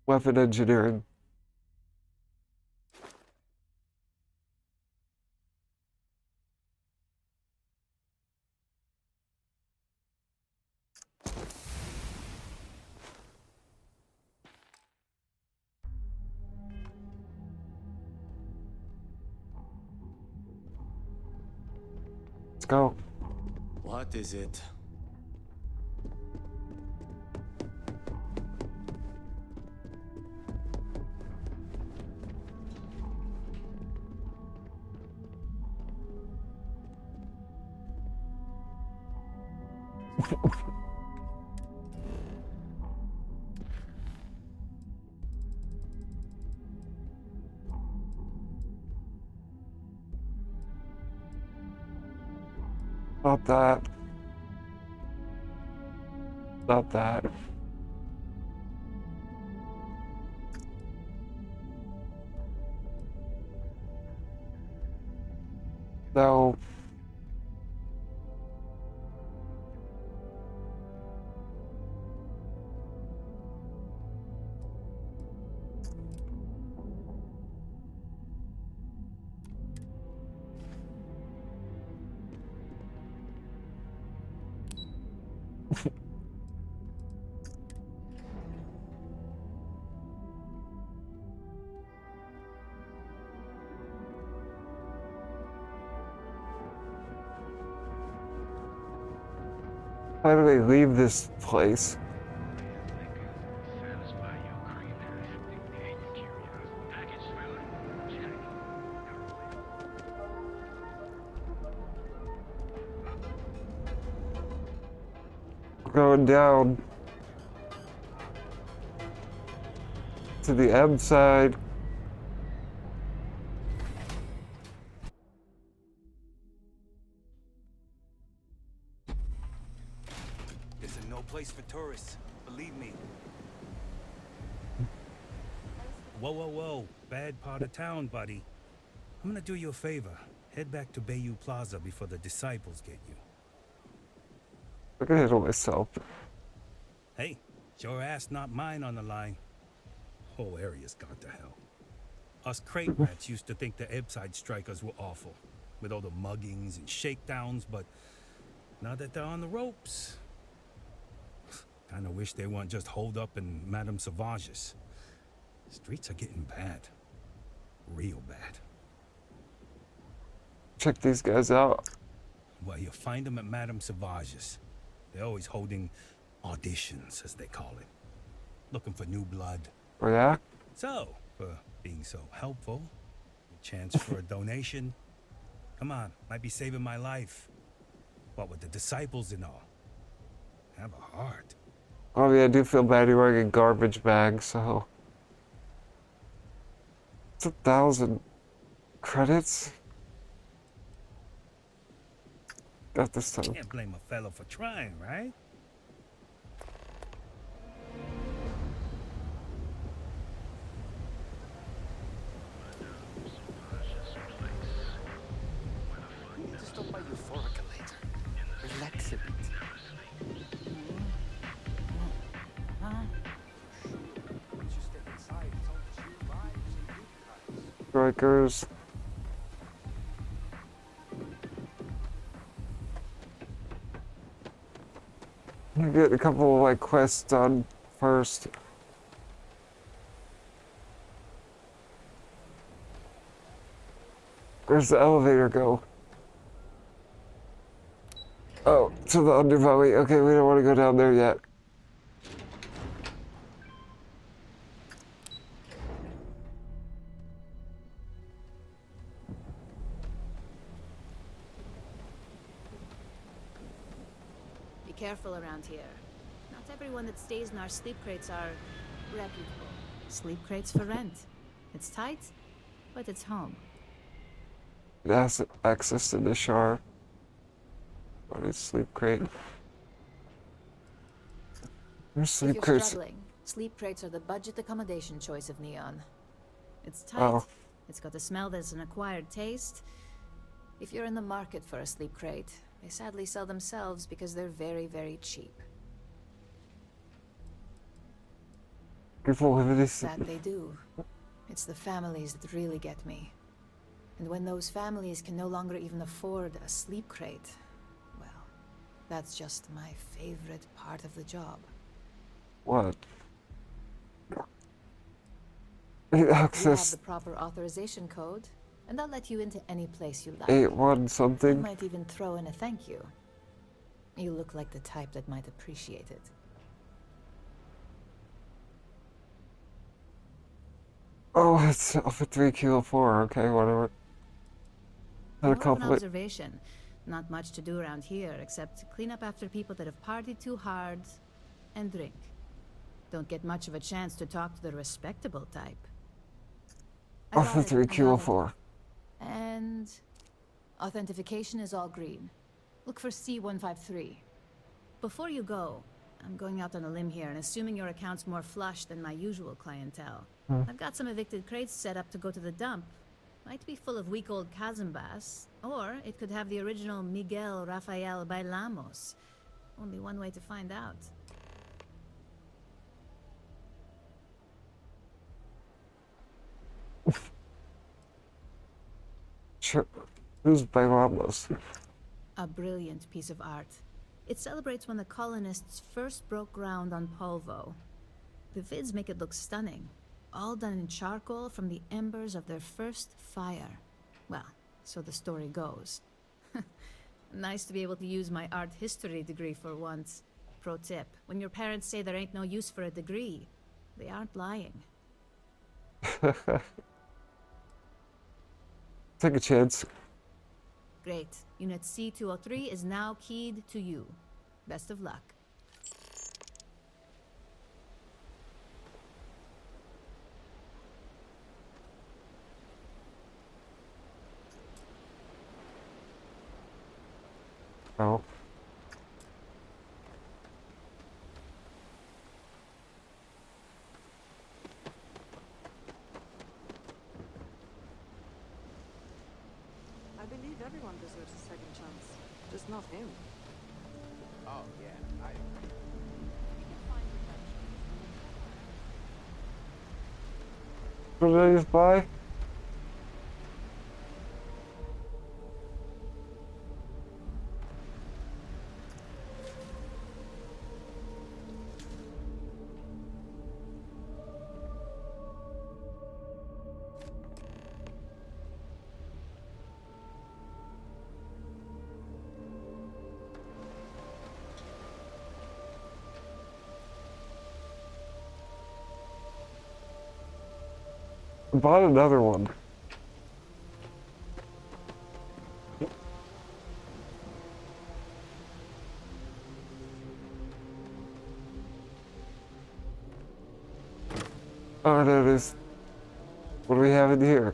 Weapon engineering. go. What is it? Not that. Not that. No. How do we leave this place? Going down to the M side. This is no place for tourists, believe me. Whoa, whoa, whoa. Bad part of town, buddy. I'm gonna do you a favor. Head back to Bayou Plaza before the disciples get you. I can handle myself. Hey, it's your ass, not mine on the line. Whole area's gone to hell. Us crate rats used to think the Ebside strikers were awful, with all the muggings and shakedowns, but now that they're on the ropes, kinda wish they weren't just holed up in Madame Sauvage's. Streets are getting bad. Real bad. Check these guys out. Well, you find them at Madame Sauvage's. They're always holding auditions, as they call it. Looking for new blood. Oh, yeah? So, for being so helpful, a chance for a donation. Come on, might be saving my life. What with the disciples and all. Have a heart. Oh, yeah, I do feel bad you're wearing a garbage bag, so. It's 1,000 credits. Got this time. Can't blame a fellow for trying, right? Just don't bite euphorica later. Relax a bit. Once you step inside, it's all chill vibes and good times. Strikers. I'm gonna get a couple of like quests done first. Where's the elevator go? Oh, to the underbelly. Okay, we don't want to go down there yet. Be careful around here. Not everyone that stays in our sleep crates are reputable. Sleep crates for rent. It's tight, but it's home. It has access to the shower. What is sleep crate? Where's If sleep you're crates? struggling, sleep crates are the budget accommodation choice of Neon. It's tight. Oh. It's got a smell that's an acquired taste. If you're in the market for a sleep crate, they sadly sell themselves because they're very, very cheap. People with this. That they do. It's the families that really get me. And when those families can no longer even afford a sleep crate, well, that's just my favorite part of the job. What? You have Access. the proper authorization code, and I'll let you into any place you like. 8-1 I something. might even throw in a thank you. You look like the type that might appreciate it. Oh, it's Alpha 3 Kilo 4. Okay, whatever. Had a More of an couple. observation. Not much to do around here except clean up after people that have partied too hard and drink. Don't get much of a chance to talk to the respectable type. Alpha 3 Kilo 4. And authentication is all green. Look for C153. Before you go, I'm going out on a limb here and assuming your account's more flush than my usual clientele. I've got some evicted crates set up to go to the dump. Might be full of weak old Cazimbas, or it could have the original Miguel Rafael Bailamos. Only one way to find out. Sure. Who's Bailamos? A brilliant piece of art. It celebrates when the colonists first broke ground on Polvo. The vids make it look stunning. All done in charcoal from the embers of their first fire. Well, so the story goes. Nice to be able to use my art history degree for once. Pro tip, when your parents say there ain't no use for a degree, they aren't lying. Take a chance. Great. Unit C203 is now keyed to you. Best of luck. Oh. I believe everyone deserves a second chance. Just not him. Oh, yeah, I agree. What did I just buy? I bought another one. Oh, there it is. What do we have in here?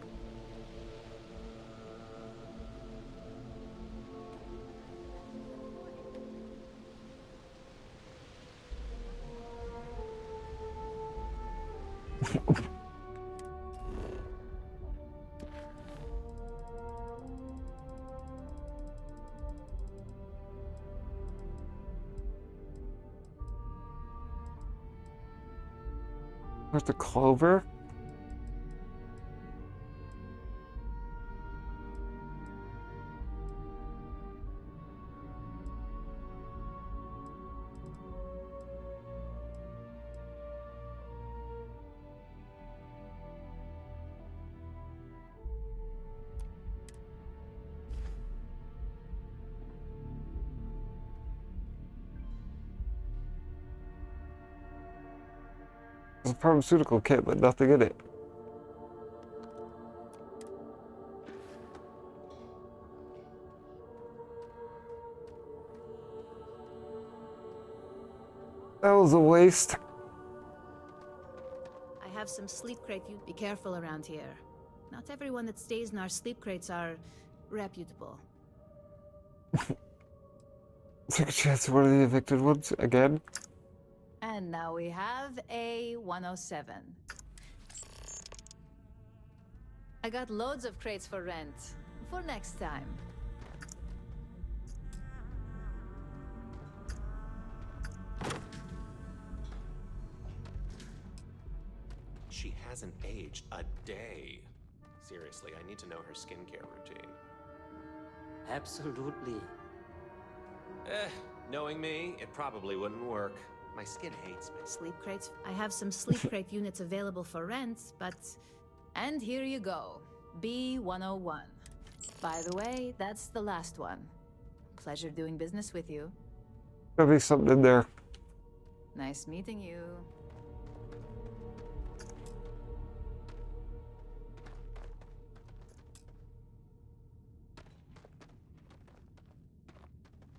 Where's the clover? There's a pharmaceutical kit, but nothing in it. That was a waste. I have some sleep crate. You be careful around here. Not everyone that stays in our sleep crates are reputable. Take a chance at one of the evicted ones again. And now we have a 107. I got loads of crates for rent. For next time. She hasn't aged a day. Seriously, I need to know her skincare routine. Absolutely. Knowing me, it probably wouldn't work. My skin hates me. Sleep crates. I have some sleep crate units available for rent, but... And here you go. B101. By the way, that's the last one. Pleasure doing business with you. There'll be something in there. Nice meeting you.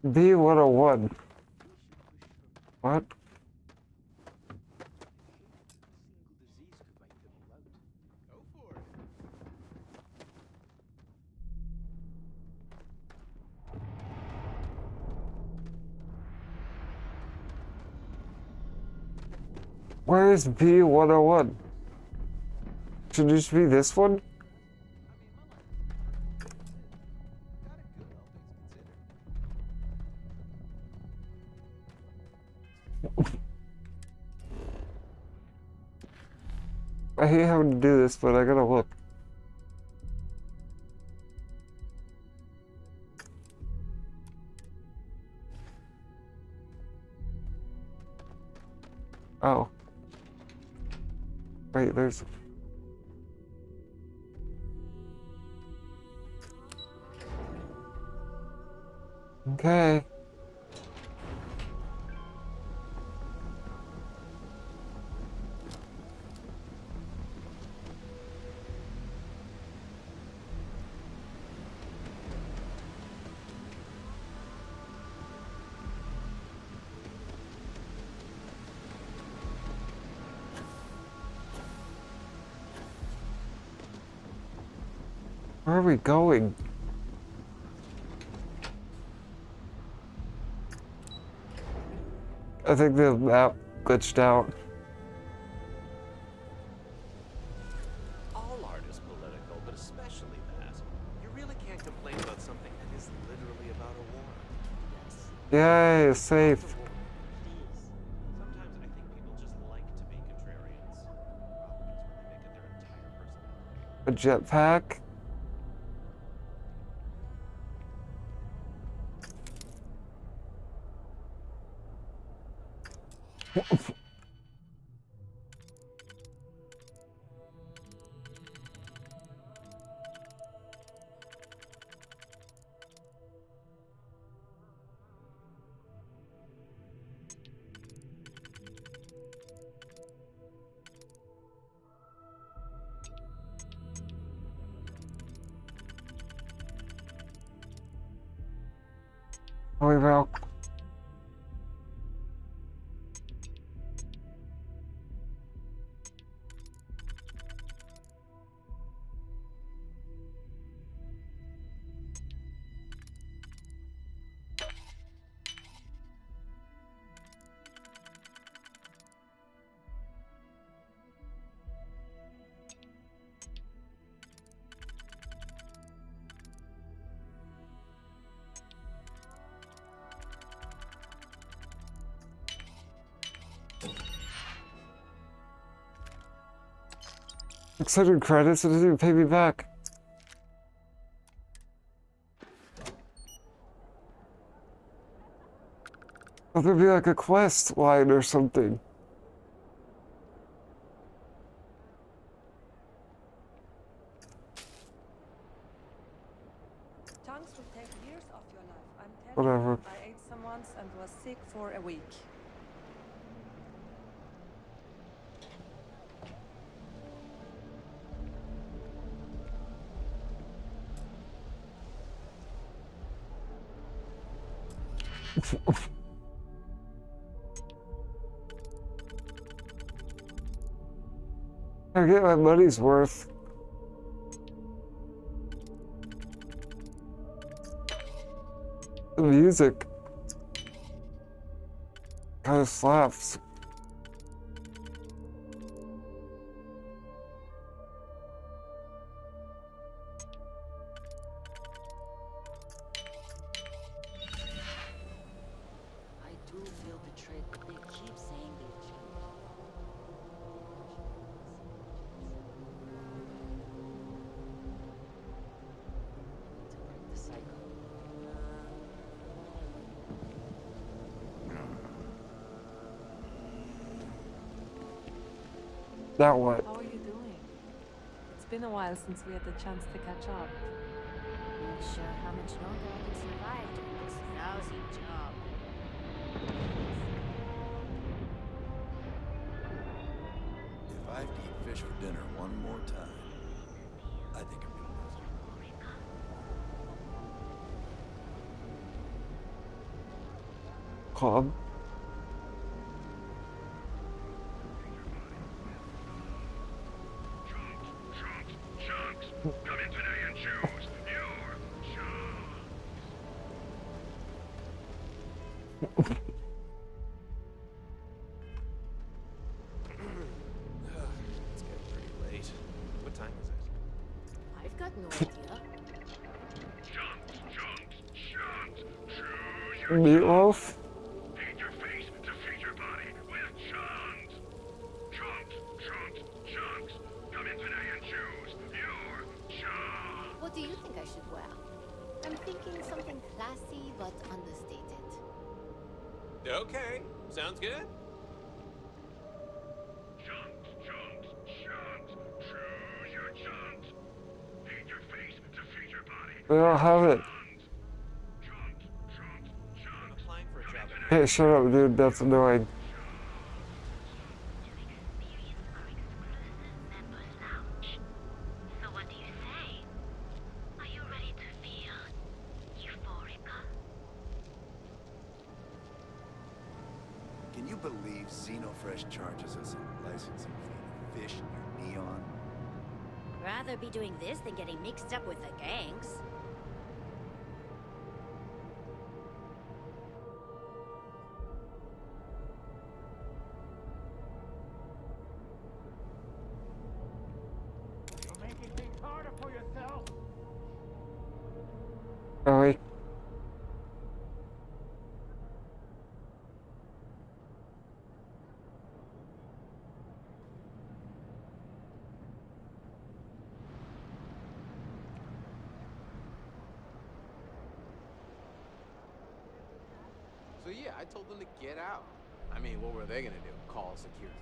B101. What? Where is B101? Should it just be this one? I hate having to do this, but I gotta look. Oh. Wait, there's... Okay. Where are we going? I think the map glitched out. All art is political, but especially that. You really can't complain about something that is literally about a war. Yay, safe. Sometimes I think people just like to be contrarians. Problem is when they make it their entire personality. A jetpack? Holy well. Accepted credits, it doesn't even pay me back. Oh, there'd be like a quest line or something. Tongues will take years off your life. I'm telling Whatever. you, I ate some once and was sick for a week. I get my money's worth. The music kind of slaps. I do feel betrayed, but they keep saying they've changed. To break the cycle. Now what? How are you doing? It's been been a while since we had the chance to catch up. Not sure how much longer I can survive doing this lousy job. If I have to eat fish for dinner one more time, I think I'm gonna lose it. Club. Come in today and choose your It's getting pretty late. What time is it? I've got no idea. Meatloaf? Feed your face to feed your body with chunks. Chunks. Come in today and choose your chunks. What do you think I should wear? I'm thinking something classy but understated. Okay, sounds good. Chunks. Choose your chunks. Feed your face to feed your body. They don't have it. I'm applying for a job at Hey, shut up, dude. That's annoying. So what do you say? Are you ready to feel euphoric? Can you believe Xenofresh charges us a licensing fee to fish near Neon? Rather be doing this than getting mixed up with the gangs. You're making things harder for yourself. Alright. So yeah, I told them to get out. I mean, what were they gonna do? Call security?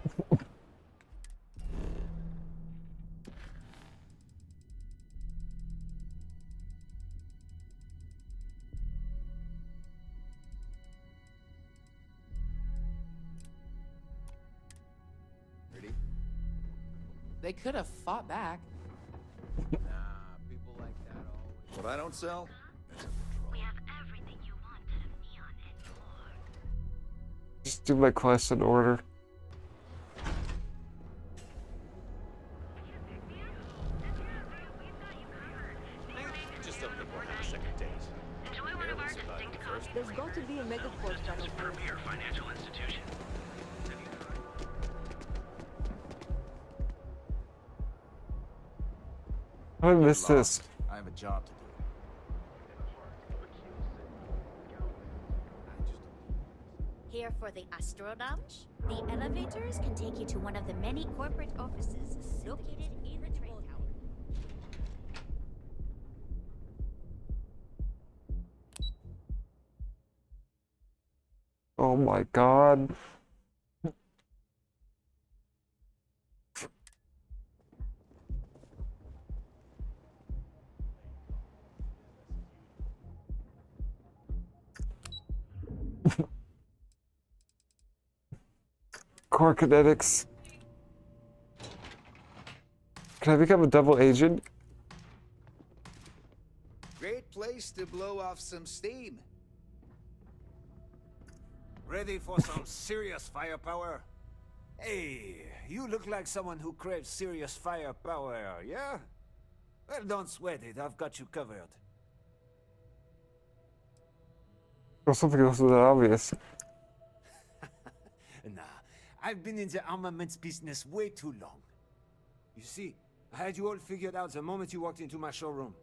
Ready? They could have fought back. Nah, people like that always. What I don't sell? We have everything you wanted of Neon and more. Just do my quest in order. I just don't think we'll have a second date. Enjoy one of our distinct coffee There's got to be a megaport down here. Premier financial institution. I missed this. I have a job to do. Here for the Astro Lounge? The elevators can take you to one of the many corporate offices located in the train tower. Oh my god. Core kinetics. Can I become a double agent? Great place to blow off some steam. Ready for some serious firepower? Hey, you look like someone who craves serious firepower, yeah? Well, don't sweat it. I've got you covered. Or something else that obvious. Nah, I've been in the armaments business way too long. You see, I had you all figured out the moment you walked into my showroom.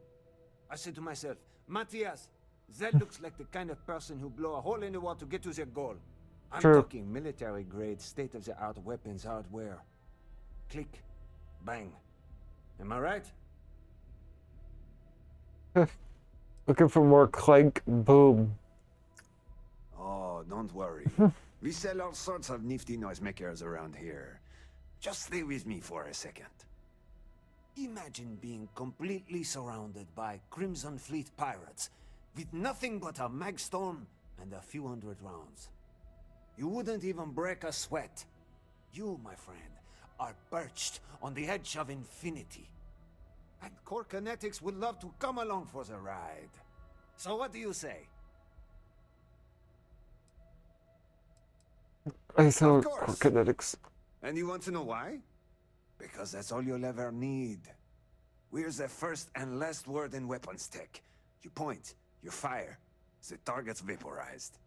I said to myself, Matthias, that looks like the kind of person who blow a hole in the wall to get to their goal. I'm True. talking military-grade, state-of-the-art weapons hardware. Click, bang. Am I right? Looking for more clank boom. Oh, don't worry. We sell all sorts of nifty noisemakers around here. Just stay with me for a second. Imagine being completely surrounded by Crimson Fleet pirates with nothing but a magstorm and a few hundred rounds. You wouldn't even break a sweat. You, my friend, are perched on the edge of infinity. And Core Kinetics would love to come along for the ride. So what do you say? I saw Of course. kinetics. And you want to know why? Because that's all you'll ever need. We're the first and last word in weapons tech. You point, you fire, the target's vaporized.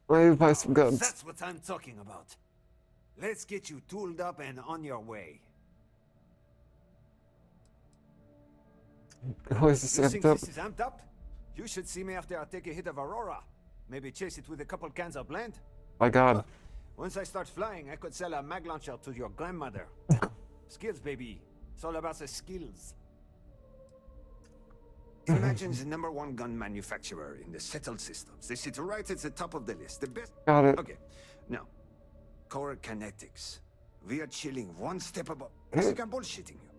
Maybe buy some guns. That's what I'm talking about. Let's get you tooled up and on your way. Oh, is this You amped think up? this is amped up? You should see me after I take a hit of Aurora. Maybe chase it with a couple cans of blend. My God. Once I start flying, I could sell a mag launcher to your grandmother. Skills, baby. It's all about the skills. Imagine the #1 gun manufacturer in the settled systems. They sit right at the top of the list. The best. Got it. Okay. Now, Core Kinetics. We are chilling one step above. Hey. I think I'm bullshitting you.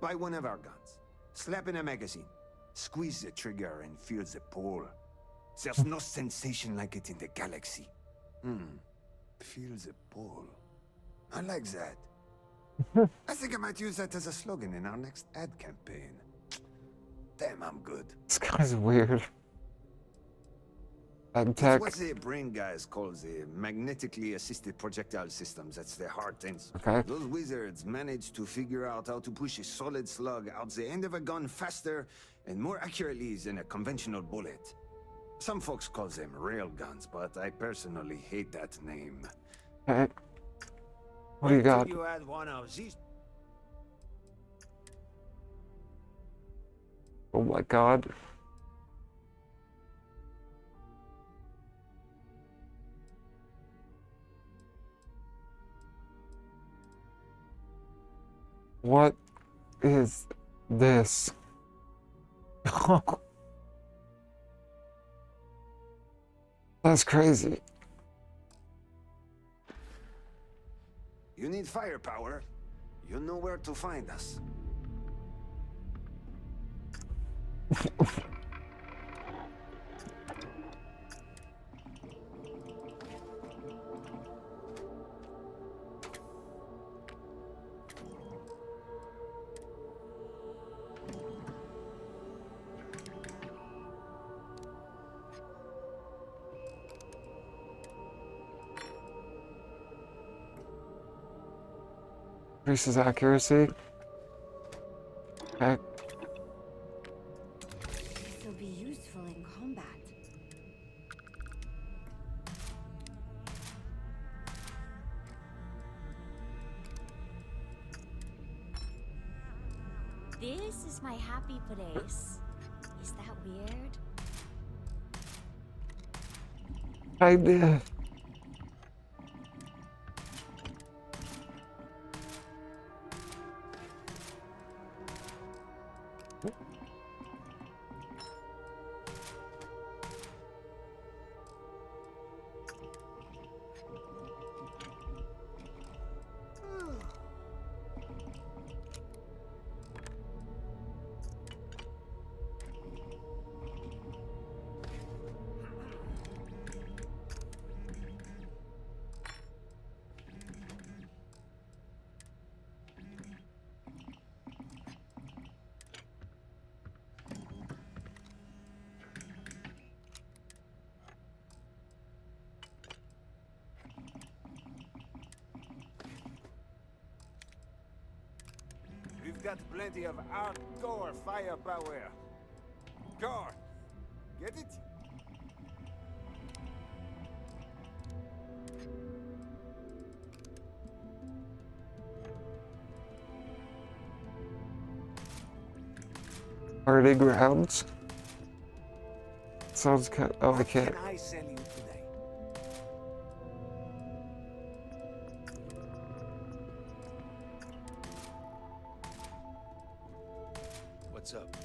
Buy one of our guns. Slap in a magazine. Squeeze the trigger and feel the pull. There's no sensation like it in the galaxy. Feel the pull. I like that. I think I might use that as a slogan in our next ad campaign. Damn, I'm good. This guy's weird. Ag tech. It's what the brain guys call the magnetically assisted projectile systems. That's their heart and Okay. those wizards managed to figure out how to push a solid slug out the end of a gun faster and more accurately than a conventional bullet. Some folks call them rail guns, but I personally hate that name. Okay. What do you got? You had one of these. Oh my God. What is this? That's crazy. You need firepower. You know where to find us. Increases accuracy. Okay. This will be useful in combat. This is my happy place. Is that weird? I did. We've got plenty of hardcore firepower. Core, get it? Party grounds. Sounds kind. Oh, I can't. Can I sell you today? What's up?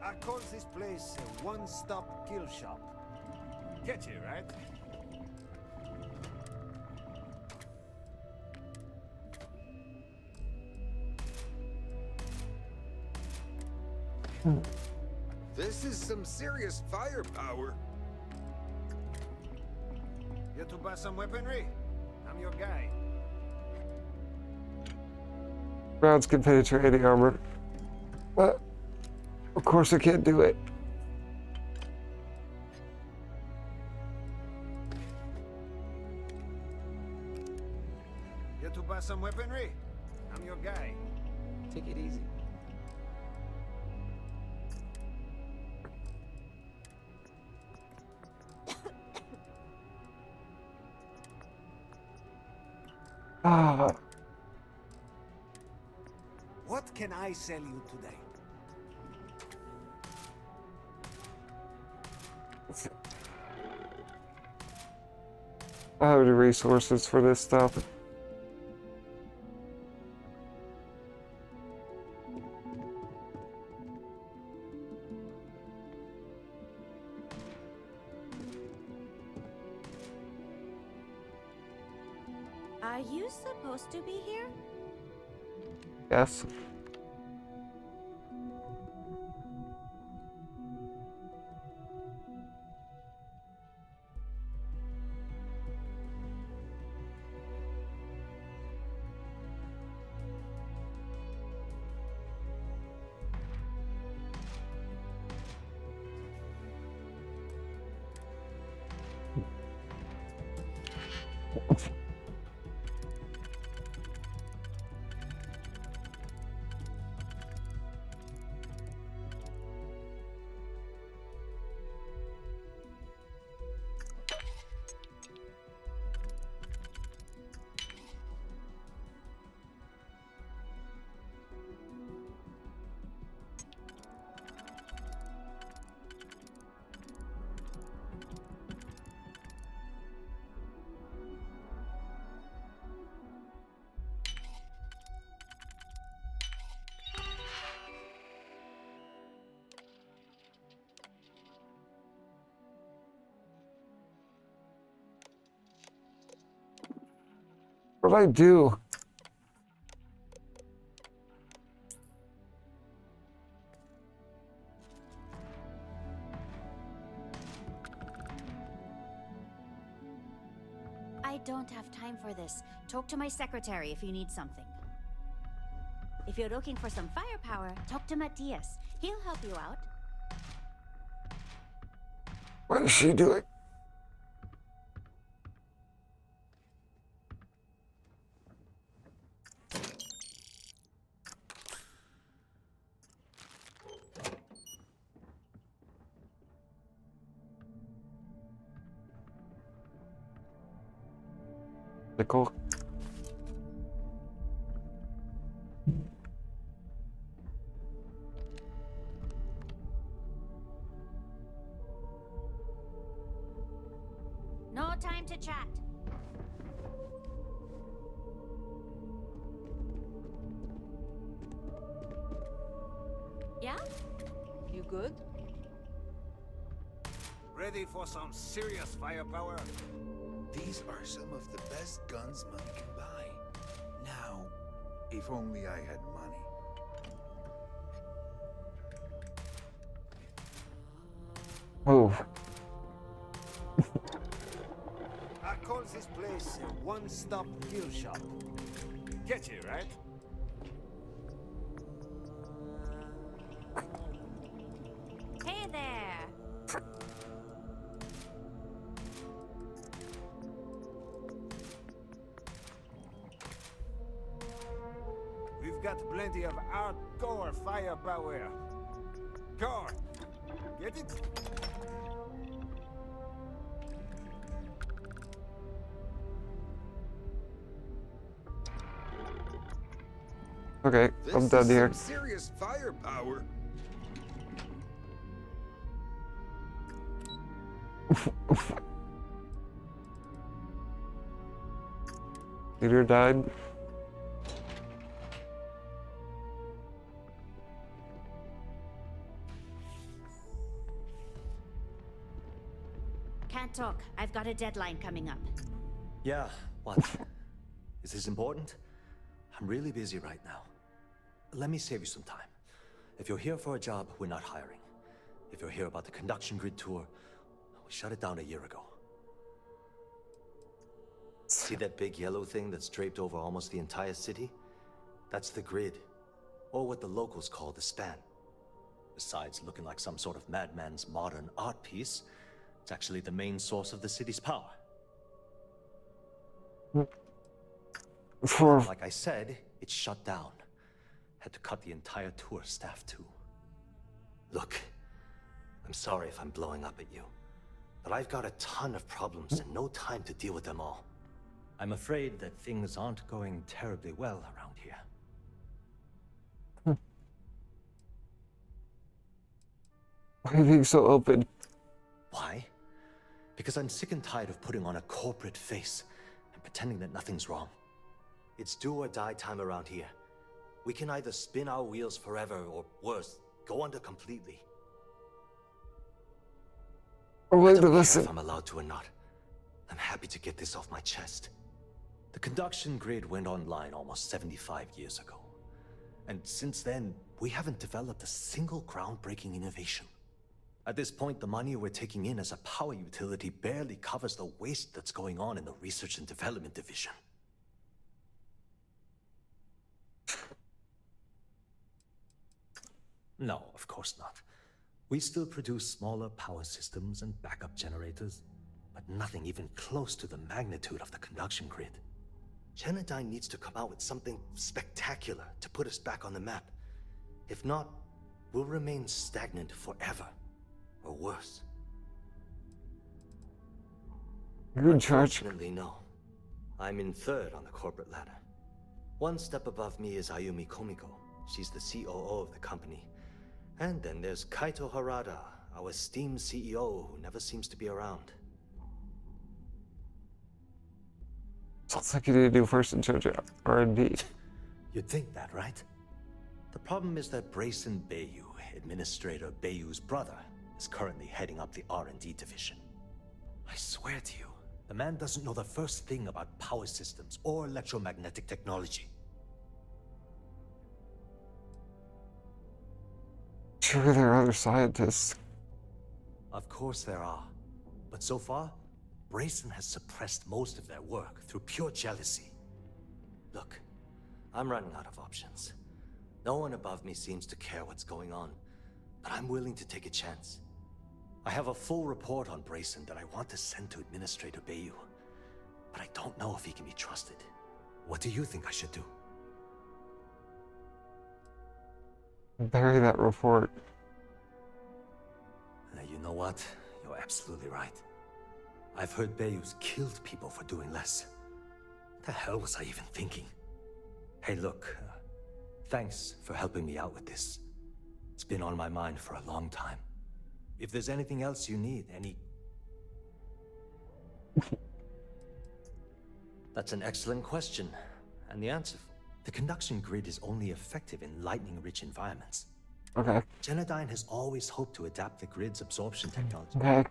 I call this place a one-stop kill shop. Catchy, right? This is some serious firepower. Here to buy some weaponry? I'm your guy. Rounds can penetrate any armor. But, of course I can't do it. Here to buy some weaponry? I'm your guy. Take it easy. Ah. What can I sell you today? I have the resources for this stuff. Are you supposed to be here? Yes. What do I do? I don't have time for this. Talk to my secretary if you need something. If you're looking for some firepower, talk to Matthias. He'll help you out. What is she doing? Nickel. No time to chat. Yeah? You good? Ready for some serious firepower? These are some of the best guns money can buy. Now, if only I had money. Move. I call this place a one-stop kill shop. Catchy, right? Hey there. We've got plenty of hardcore firepower. Core, get it? Okay, I'm done here. Some serious firepower. Leader died. I've got a deadline coming up. Yeah, what? Is this important? I'm really busy right now. Let me save you some time. If you're here for a job, we're not hiring. If you're here about the conduction grid tour, we shut it down a year ago. See that big yellow thing that's draped over almost the entire city? That's the grid, or what the locals call the span. Besides looking like some sort of madman's modern art piece, it's actually the main source of the city's power. Like I said, it's shut down. Had to cut the entire tour staff too. Look, I'm sorry if I'm blowing up at you, but I've got a ton of problems and no time to deal with them all. I'm afraid that things aren't going terribly well around here. Why are you being so open? Why? Because I'm sick and tired of putting on a corporate face and pretending that nothing's wrong. It's do or die time around here. We can either spin our wheels forever or worse, go under completely. I don't care if I'm allowed to or not. I'm happy to get this off my chest. The conduction grid went online almost 75 years ago. And since then, we haven't developed a single groundbreaking innovation. At this point, the money we're taking in as a power utility barely covers the waste that's going on in the research and development division. No, of course not. We still produce smaller power systems and backup generators, but nothing even close to the magnitude of the conduction grid. Genodyne needs to come out with something spectacular to put us back on the map. If not, we'll remain stagnant forever, or worse. You're in charge. Unfortunately, no. I'm in third on the corporate ladder. One step above me is Ayumi Komiko. She's the COO of the company. And then there's Kaito Harada, our esteemed CEO who never seems to be around. Sounds like you need to do first in charge of R&D. You'd think that, right? The problem is that Brayson Bayu, Administrator Bayu's brother, is currently heading up the R&D division. I swear to you, the man doesn't know the first thing about power systems or electromagnetic technology. Sure, there are other scientists. Of course there are. But so far, Brayson has suppressed most of their work through pure jealousy. Look, I'm running out of options. No one above me seems to care what's going on, but I'm willing to take a chance. I have a full report on Brayson that I want to send to Administrator Bayu, but I don't know if he can be trusted. What do you think I should do? Bury that report. You know what? You're absolutely right. I've heard Bayu's killed people for doing less. What the hell was I even thinking? Hey, look, thanks for helping me out with this. It's been on my mind for a long time. If there's anything else you need, That's an excellent question. And the answer, the conduction grid is only effective in lightning-rich environments. Okay. Genodyne has always hoped to adapt the grid's absorption technology. Okay.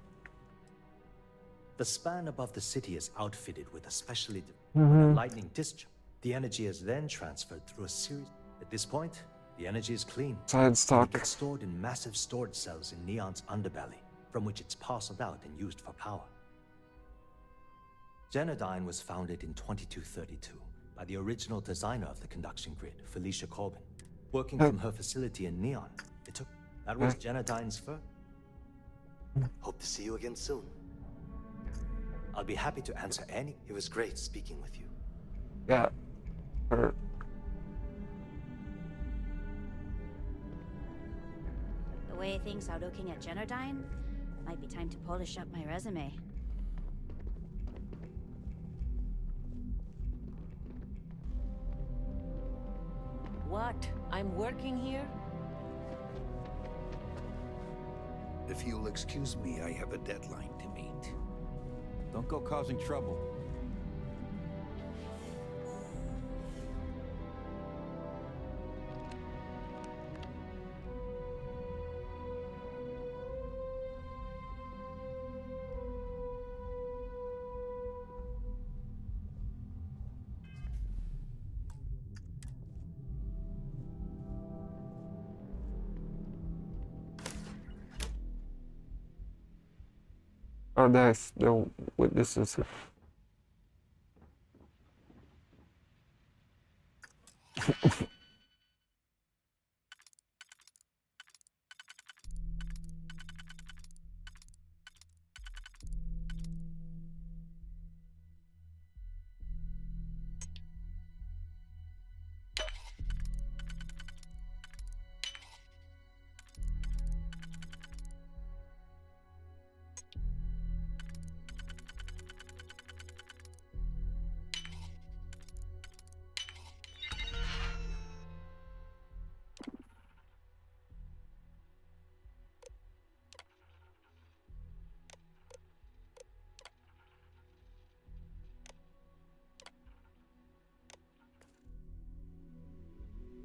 The span above the city is outfitted with a specially developed lightning discharge. The energy is then transferred through a series. At this point, the energy is clean. Side stock. It gets stored in massive storage cells in Neon's underbelly, from which it's parceled out and used for power. Genodyne was founded in 2232 by the original designer of the conduction grid, Felicia Corbin. Working from her facility in Neon, that was Genodyne's first. Hope to see you again soon. I'll be happy to answer any. It was great speaking with you. Yeah. The way things are looking at Genodyne, might be time to polish up my resume. What? I'm working here? If you'll excuse me, I have a deadline to meet. Don't go causing trouble. Oh, nice. No witnesses.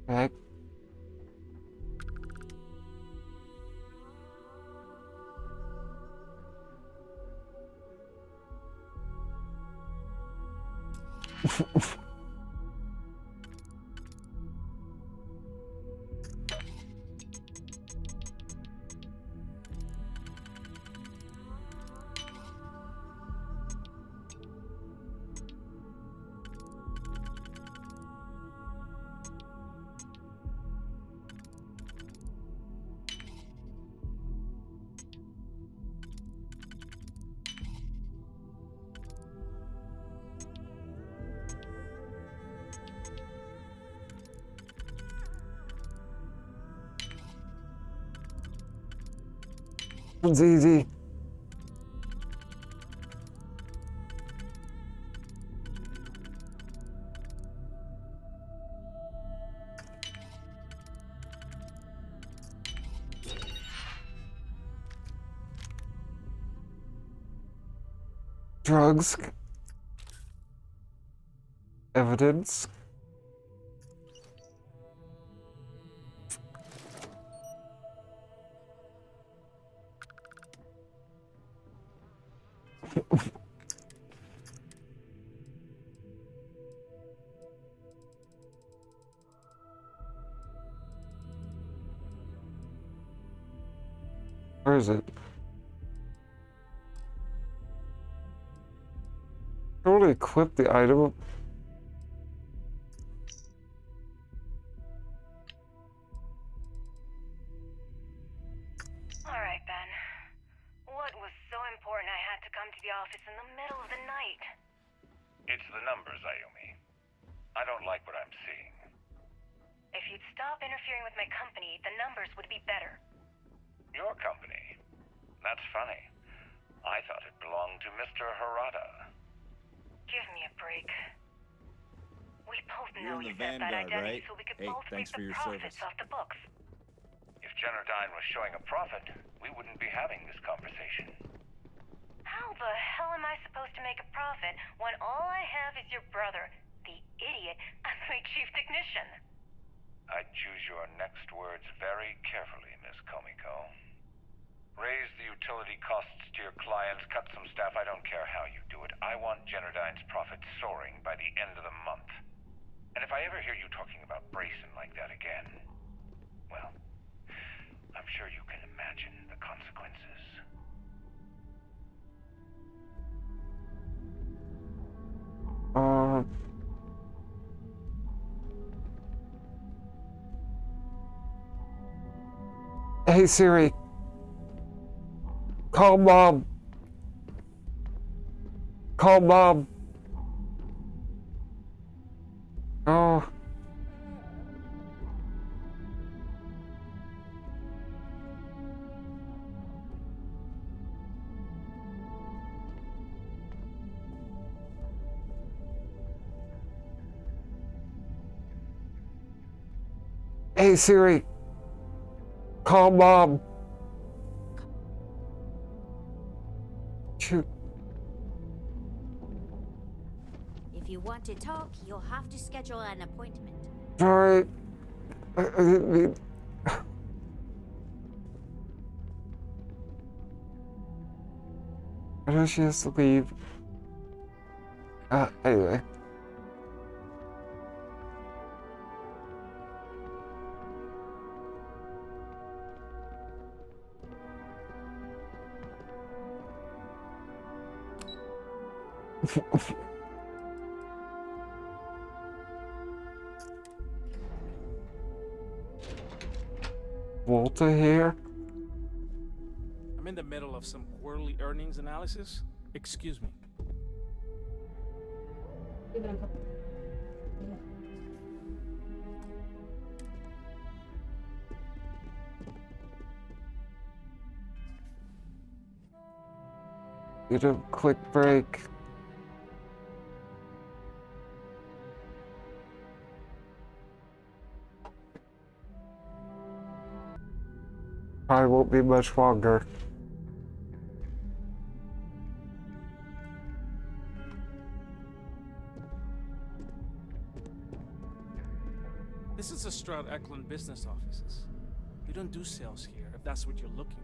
Heck. It's easy. Drugs. Evidence. Where is it? Totally equip the item. All right, Ben. What was so important I had to come to the office in the middle of the night? It's the numbers, Ayumi. I don't like what I'm seeing. If you'd stop interfering with my company, the numbers would be better. Your company? That's funny. I thought it belonged to Mr. Harada. Give me a break. We both You're know in he the set that Vanguard, identity right? so we could Hey, both thanks reap for the your profits service. off the books. If Generdyne was showing a profit, we wouldn't be having this conversation. How the hell am I supposed to make a profit when all I have is your brother, the idiot, as my chief technician? I'd choose your next words very carefully, Miss Komiko. Raise the utility costs to your clients, cut some staff, I don't care how you do it. I want Generdyne's profits soaring by the end of the month. And if I ever hear you talking about Brayson like that again, well, I'm sure you can imagine the consequences. Hey Siri. Call Mom. Call Mom. Oh. Hey Siri. Call Mom. Shoot. If you want to talk, you'll have to schedule an appointment. Sorry. I didn't mean. I know she has to leave. Anyway. Volta here? I'm in the middle of some quarterly earnings analysis. Excuse me. Need a quick break. Probably won't be much longer. This is the Stroud Eklund business offices. We don't do sales here, if that's what you're looking for.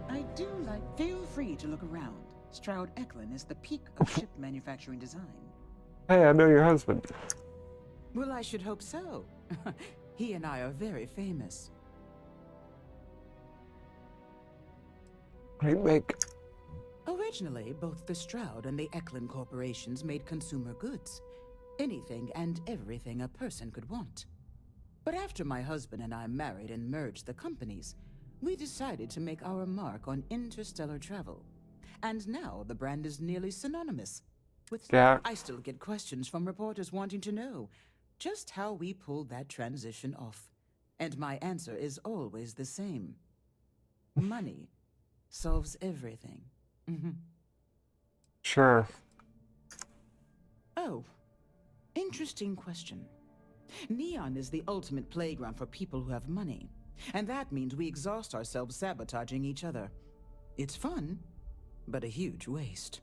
I do like. Feel free to look around. Stroud Eklund is the peak of ship manufacturing design. Hey, I know your husband. Well, I should hope so. He and I are very famous. Remake. Originally, both the Stroud and the Eklund corporations made consumer goods. Anything and everything a person could want. But after my husband and I married and merged the companies, we decided to make our mark on interstellar travel. And now the brand is nearly synonymous with... Yeah. I still get questions from reporters wanting to know just how we pulled that transition off. And my answer is always the same. Money solves everything. Sure. Oh, interesting question. Neon is the ultimate playground for people who have money. And that means we exhaust ourselves sabotaging each other. It's fun, but a huge waste.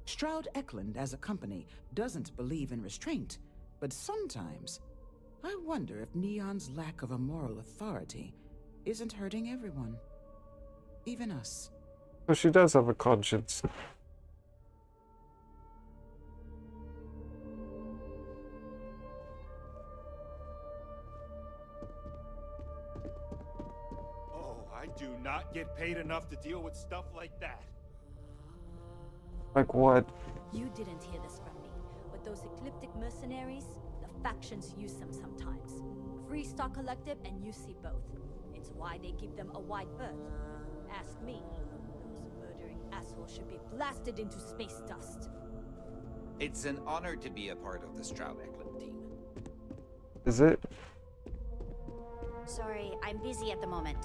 Stroud Eklund, as a company, doesn't believe in restraint, but sometimes I wonder if Neon's lack of a moral authority isn't hurting everyone. Even us. But she does have a conscience. Oh, I do not get paid enough to deal with stuff like that. Like what? You didn't hear this from me, but those ecliptic mercenaries, the factions use them sometimes. Free Star Collective and UC both. It's why they give them a wide berth. Ask me. Those murdering assholes should be blasted into space dust. It's an honor to be a part of the Stroud Eklund team. Is it? Sorry, I'm busy at the moment.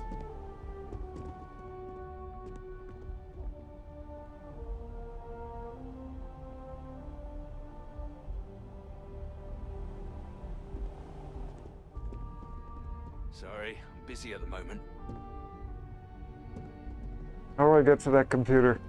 Sorry, I'm busy at the moment. How do I get to that computer?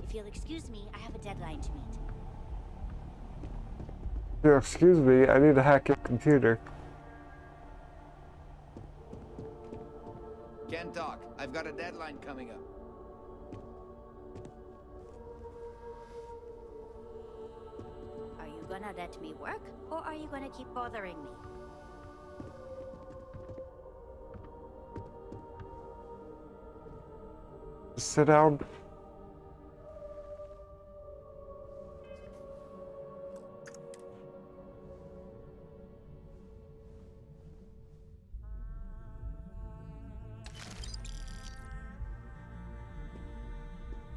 If you'll excuse me, I have a deadline to meet. Yeah, excuse me, I need to hack your computer. Can't talk. I've got a deadline coming up. Are you gonna let me work, or are you gonna keep bothering me? Just sit down.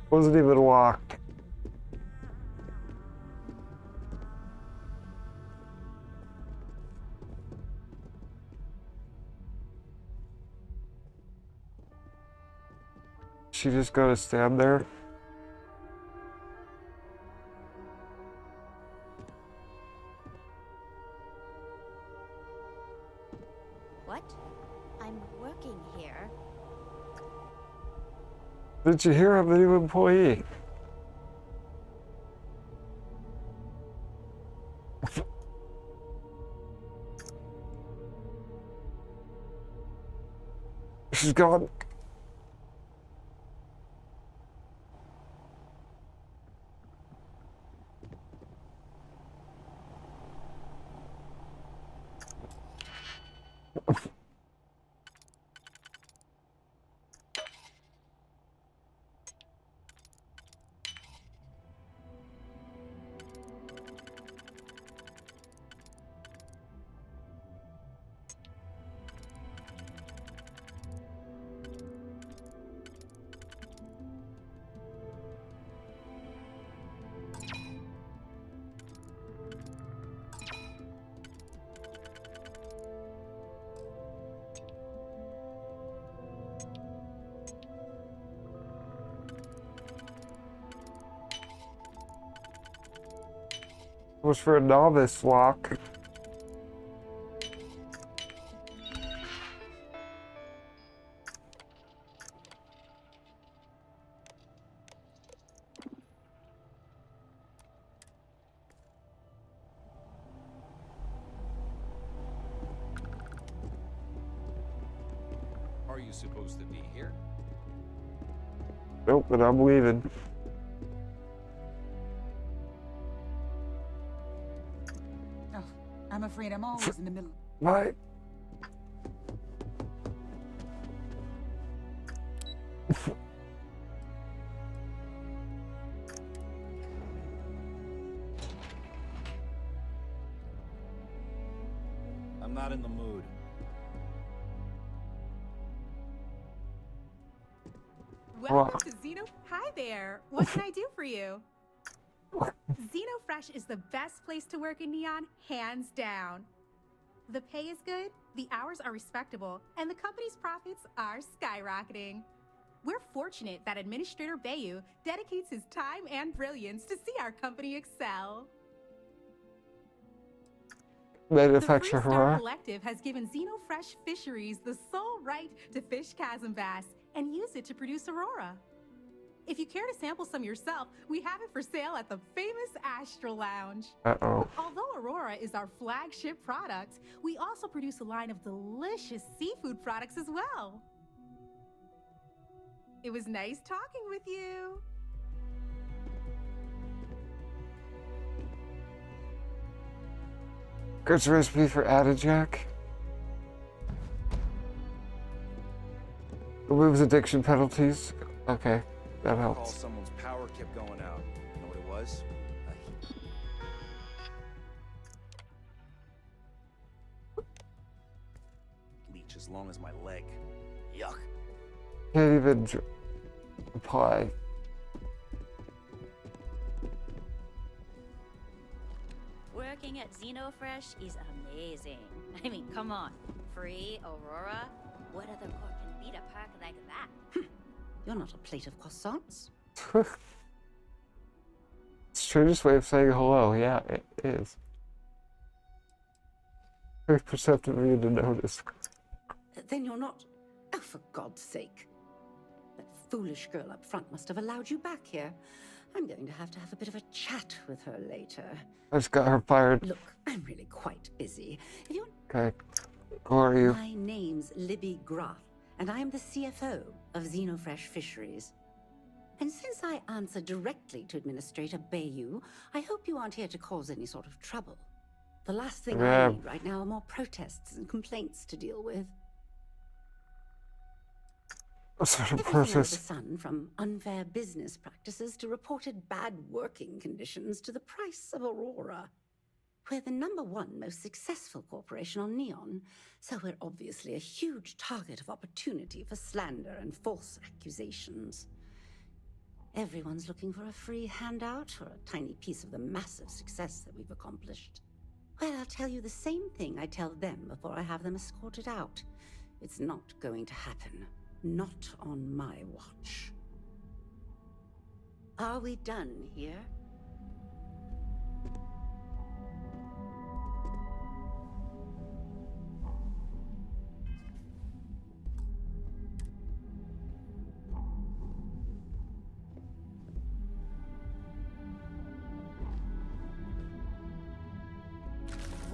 Wasn't even locked. She just gonna stand there? What? I'm working here. Did you hear of the new employee? She's gone. Was for a novice walk. Are you supposed to be here? Nope, but I'm leaving. Oh, I'm afraid I'm always in the middle. Bye. I'm not in the mood. Welcome to Xeno. Hi there. What can I do for you? XenoFresh is the best place to work in Neon, hands down. The pay is good, the hours are respectable, and the company's profits are skyrocketing. We're fortunate that Administrator Bayu dedicates his time and brilliance to see our company excel. The Manufacturer. Free Star Collective has given XenoFresh Fisheries the sole right to fish chasm bass and use it to produce Aurora. If you care to sample some yourself, we have it for sale at the famous Astral Lounge. Uh-oh. Although Aurora is our flagship product, we also produce a line of delicious seafood products as well. It was nice talking with you. Good recipe for Adijack. Removes addiction penalties. Okay, that Call helps. someone's power kept going out. You know what it was? Leech as long as my leg. Yuck. Can't even apply. Working at XenoFresh is amazing. I mean, come on. Free Aurora? What other corp can beat a perk like that? You're not a plate of croissants. Strangest way of saying hello. Yeah, it is. Very perceptive of you to notice. Then you're not... Oh, for God's sake. That foolish girl up front must have allowed you back here. I'm going to have a bit of a chat with her later. I just got her fired. Look, I'm really quite busy. If you... Okay. Who are you? My name's Libby Groth, and I'm the CFO of XenoFresh Fisheries. And since I answer directly to Administrator Bayu, I hope you aren't here to cause any sort of trouble. The last thing I need right now are more protests and complaints to deal with. What sort of Everything under the process? sun, from unfair business practices to reported bad working conditions to the price of Aurora. We're the #1 most successful corporation on Neon, so we're obviously a huge target of opportunity for slander and false accusations. Everyone's looking for a free handout or a tiny piece of the massive success that we've accomplished. Well, I'll tell you the same thing I tell them before I have them escorted out. It's not going to happen. Not on my watch. Are we done here?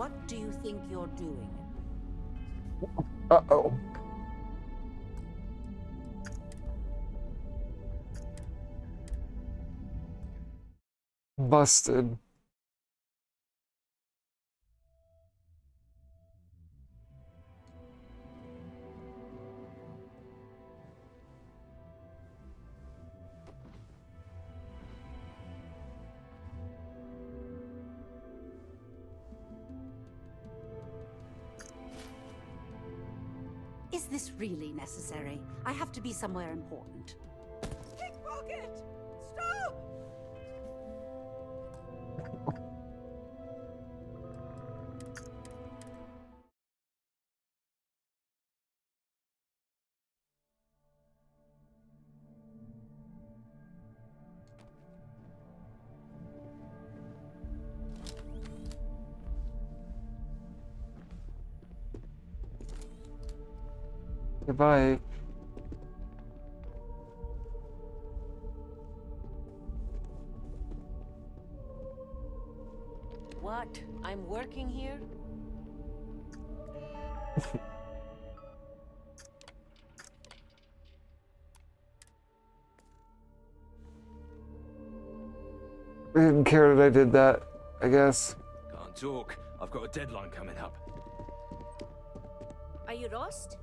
What do you think you're doing? Uh-oh. Busted. Is this really necessary? I have to be somewhere important. Pickpocket! Stop! Goodbye. What? I'm working here? I didn't care that I did that, I guess. Can't talk. I've got a deadline coming up. Are you lost?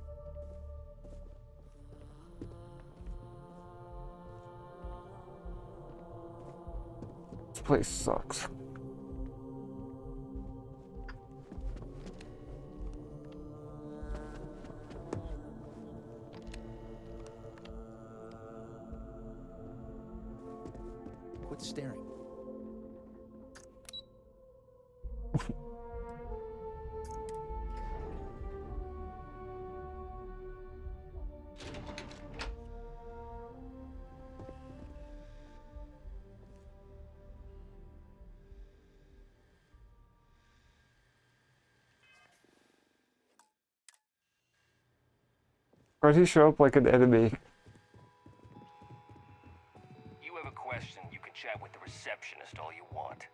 This place sucks. Quit staring. Why'd he show up like an enemy? You have a question, you can chat with the receptionist all you want.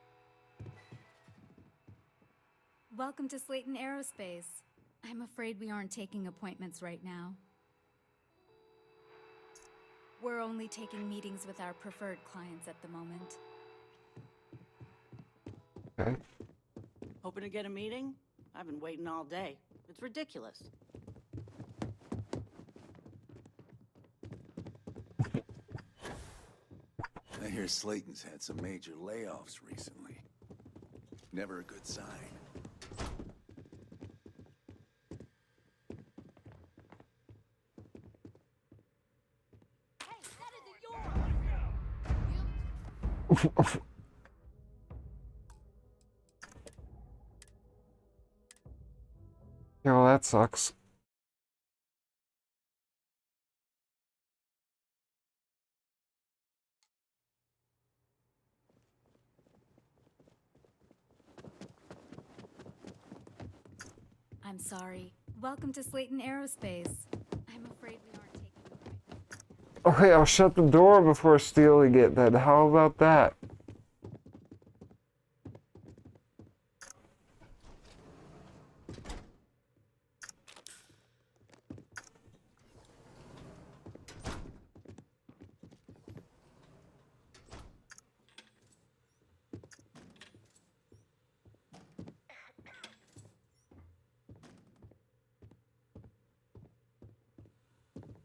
Welcome to Slayton Aerospace. I'm afraid we aren't taking appointments right now. We're only taking meetings with our preferred clients at the moment. Okay. Hoping to get a meeting? I've been waiting all day. It's ridiculous. I hear Slayton's had some major layoffs recently. Never a good sign. Yeah, well, that sucks. I'm sorry. Welcome to Slayton Aerospace. I'm afraid we aren't taking appointments. Okay, I'll shut the door before stealing it then. How about that?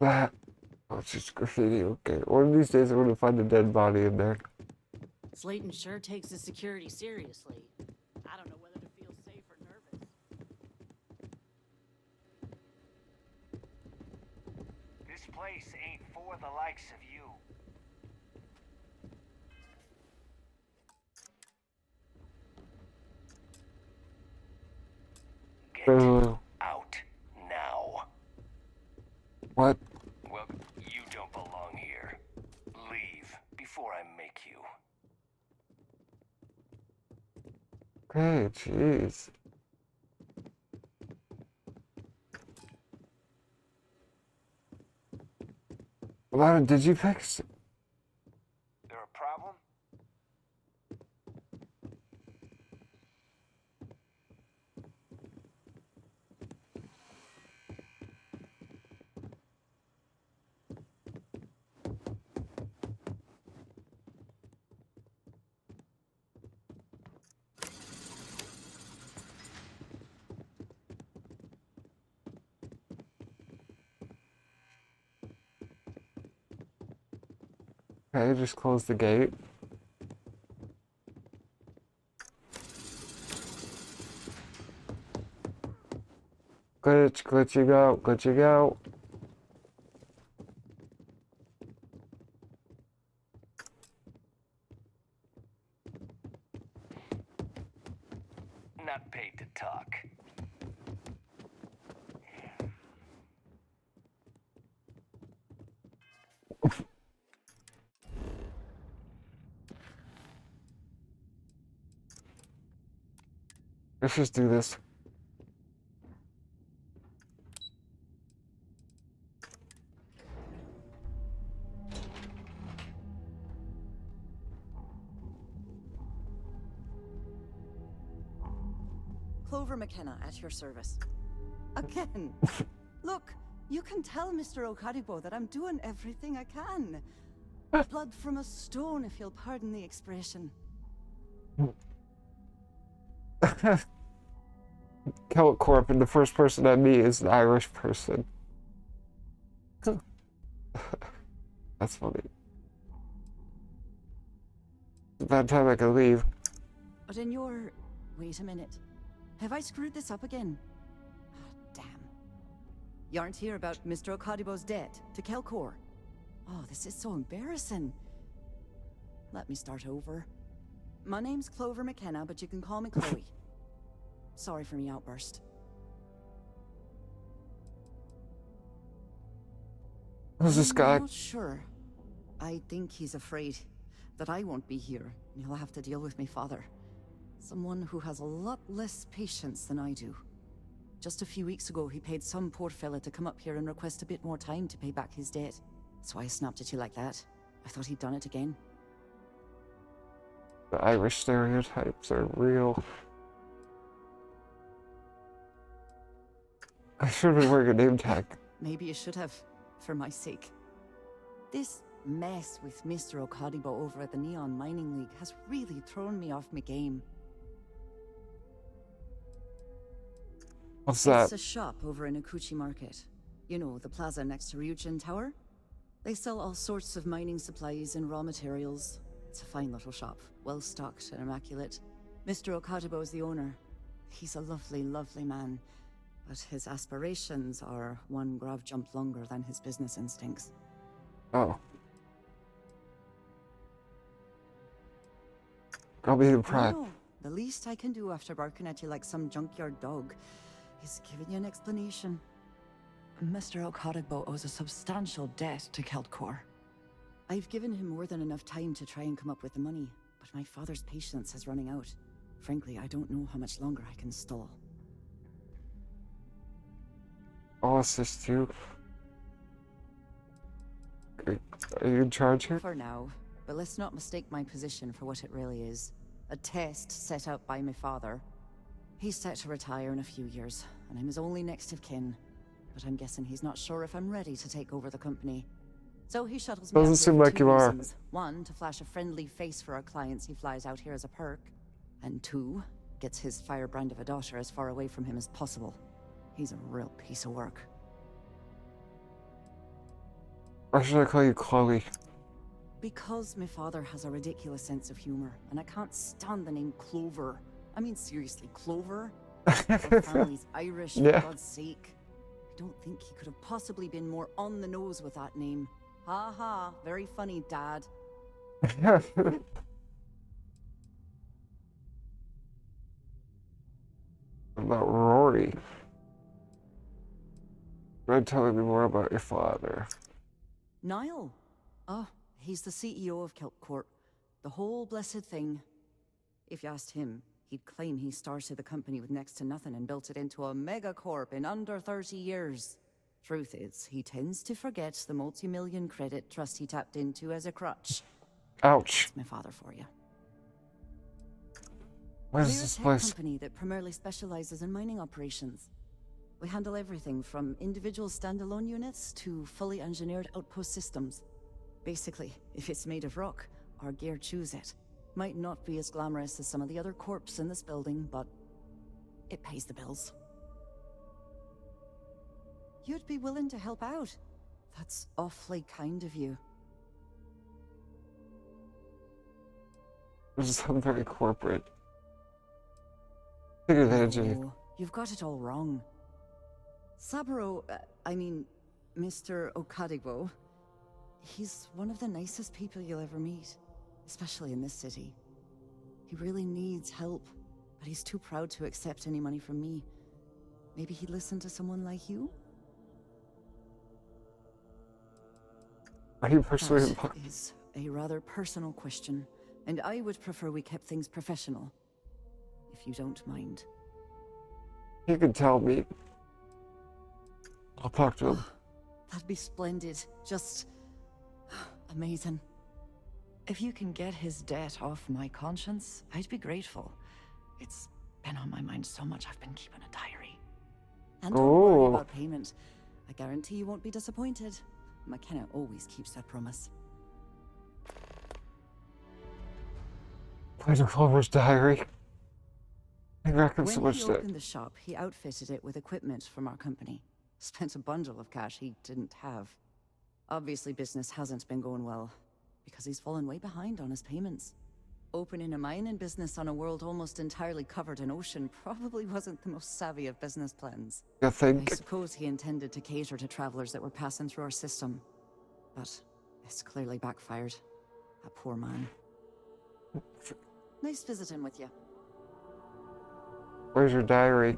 That. Oh, it's just graffiti. Okay. One of these days I'm gonna find a dead body in there. Slayton sure takes his security seriously. I don't know whether to feel safe or nervous. This place ain't for the likes of you. Get out now. What? Well, you don't belong here. Leave before I make you. Okay, jeez. Lara, did you fix it? There a problem? Okay, just close the gate. Glitch, glitchy go, glitchy go. Not paid to talk. Let's just do this. Clover McKenna at your service. Again. Look, you can tell Mr. Okadibo that I'm doing everything I can. Blood from a stone, if you'll pardon the expression. Kelp Corp, and the first person I meet is an Irish person. That's funny. It's about time I could leave. But in your... Wait a minute. Have I screwed this up again? Ah, damn. You aren't here about Mr. Okadibo's debt to Kelcor. Oh, this is so embarrassing. Let me start over. My name's Clover McKenna, but you can call me Chloe. Sorry for me outburst. Who's this guy? I'm not sure. I think he's afraid that I won't be here, and he'll have to deal with my father. Someone who has a lot less patience than I do. Just a few weeks ago, he paid some poor fella to come up here and request a bit more time to pay back his debt. That's why I snapped at you like that. I thought he'd done it again. The Irish stereotypes are real. I should have been wearing a name tag. Maybe you should have, for my sake. This mess with Mr. Okadibo over at the Neon Mining League has really thrown me off my game. What's that? It's a shop over in Akuchi Market. You know, the plaza next to Ryujin Tower? They sell all sorts of mining supplies and raw materials. It's a fine little shop, well stocked and immaculate. Mr. Okadibo is the owner. He's a lovely, lovely man, but his aspirations are one grav jump longer than his business instincts. Oh. I'll be impressed. No, the least I can do after barking at you like some junkyard dog is giving you an explanation. Mr. Okadibo owes a substantial debt to Keltcor. I've given him more than enough time to try and come up with the money, but my father's patience is running out. Frankly, I don't know how much longer I can stall. I'll assist you. Are you in charge here? For now, but let's not mistake my position for what it really is. A test set up by my father. He's set to retire in a few years, and I'm his only next of kin. But I'm guessing he's not sure if I'm ready to take over the company. So he shuttles me out Doesn't here seem for like two you are. reasons. One, to flash a friendly face for our clients he flies out here as a perk. And two, gets his firebrand of a daughter as far away from him as possible. He's a real piece of work. Why should I call you Chloe? Because my father has a ridiculous sense of humor, and I can't stand the name Clover. I mean, seriously, Clover? Our family's Irish, Yeah. for God's sake. I don't think he could have possibly been more on the nose with that name. Ha ha, very funny, Dad. About Rory. Mind telling me more about your father? Niall? Oh, he's the CEO of Kelp Corp. The whole blessed thing. If you asked him, he'd claim he started the company with next to nothing and built it into a megacorp in under 30 years. Truth is, he tends to forget the multi-million credit trust he tapped into as a crutch. Ouch. That's my father for you. What is We're this a tech place? company that primarily specializes in mining operations. We handle everything from individual standalone units to fully engineered outpost systems. Basically, if it's made of rock, our gear chews it. Might not be as glamorous as some of the other corps in this building, but it pays the bills. You'd be willing to help out. That's awfully kind of you. This is something very corporate. Take advantage of you. No, you've got it all wrong. Saburo, Mr. Okadigbo, he's one of the nicest people you'll ever meet, especially in this city. He really needs help, but he's too proud to accept any money from me. Maybe he'd listen to someone like you? Are you pursuing? That is a rather personal question, and I would prefer we kept things professional, if you don't mind. You can tell me. I'll talk to him. That'd be splendid. Just amazing. If you can get his debt off my conscience, I'd be grateful. It's been on my mind so much I've been keeping a diary. And don't worry about payment. I guarantee you won't be disappointed. McKenna always keeps that promise. Poison Clover's diary. I reckon so When much he that. opened the shop, he outfitted it with equipment from our company. Spent a bundle of cash he didn't have. Obviously, business hasn't been going well, because he's fallen way behind on his payments. Opening a mining business on a world almost entirely covered in ocean probably wasn't the most savvy of business plans. I think. I suppose he intended to cater to travelers that were passing through our system. But it's clearly backfired. That poor man. Nice visiting with you. Where's your diary?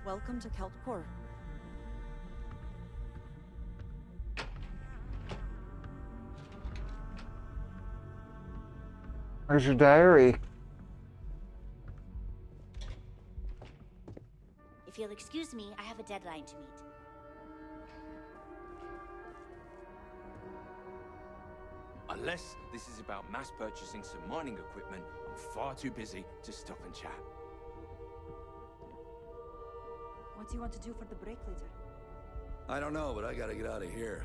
Welcome to Kelpcore. Where's your diary? If you'll excuse me, I have a deadline to meet. Unless this is about mass purchasing some mining equipment, I'm far too busy to stop and chat. What do you want to do for the break later? I don't know, but I gotta get out of here.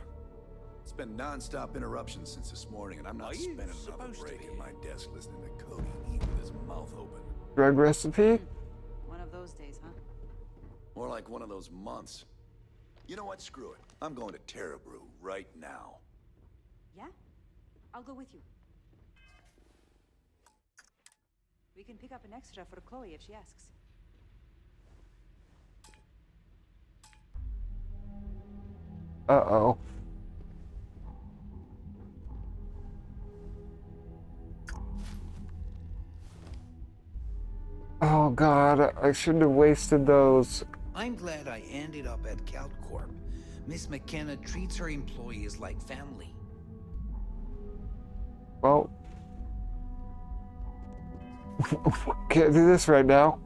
It's been non-stop interruptions since this morning, and I'm not spending another break at my desk listening to Cody eat with his mouth open. Drug recipe? One of those days, huh? More like one of those months. You know what? Screw it. I'm going to Terrabrew right now. Yeah? I'll go with you. We can pick up an extra for Chloe if she asks. Uh-oh. Oh god, I shouldn't have wasted those. I'm glad I ended up at CalCorp. Miss McKenna treats her employees like family. Well, can't do this right now.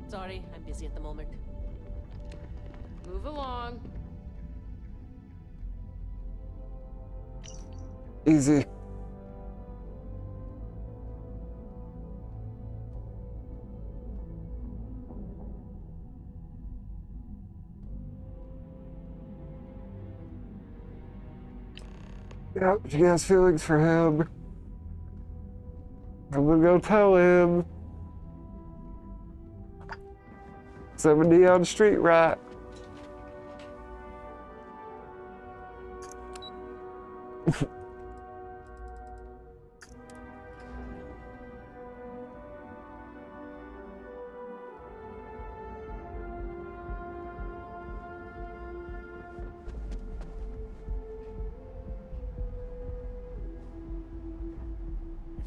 Sorry, I'm busy at the moment. Move along. Easy. Yep, she has feelings for him. I'm gonna go tell him. 70 on street rat. If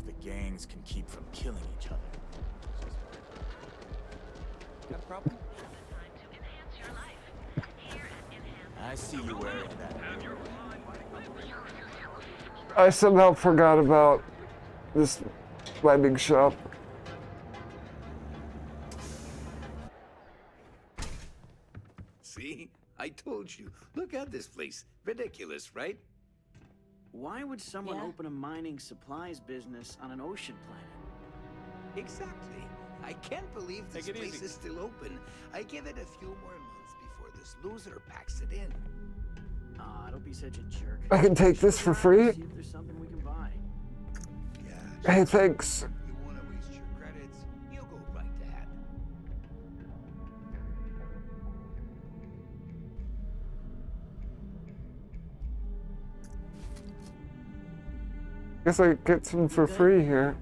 the gangs can keep from killing each other. Got a problem? I see you wearing that. I somehow forgot about this lending shop. See? I told you. Look at this place. Ridiculous, right? Why would someone Yeah. open a mining supplies business on an ocean planet? Exactly. I can't believe this Take it place easy. is still open. I give it a few more months before this loser packs it in. Ah, don't be such a jerk. I can take this for free? See if there's something we can buy. Hey, thanks. You want to waste your credits? You go right ahead. Guess I get some for free here.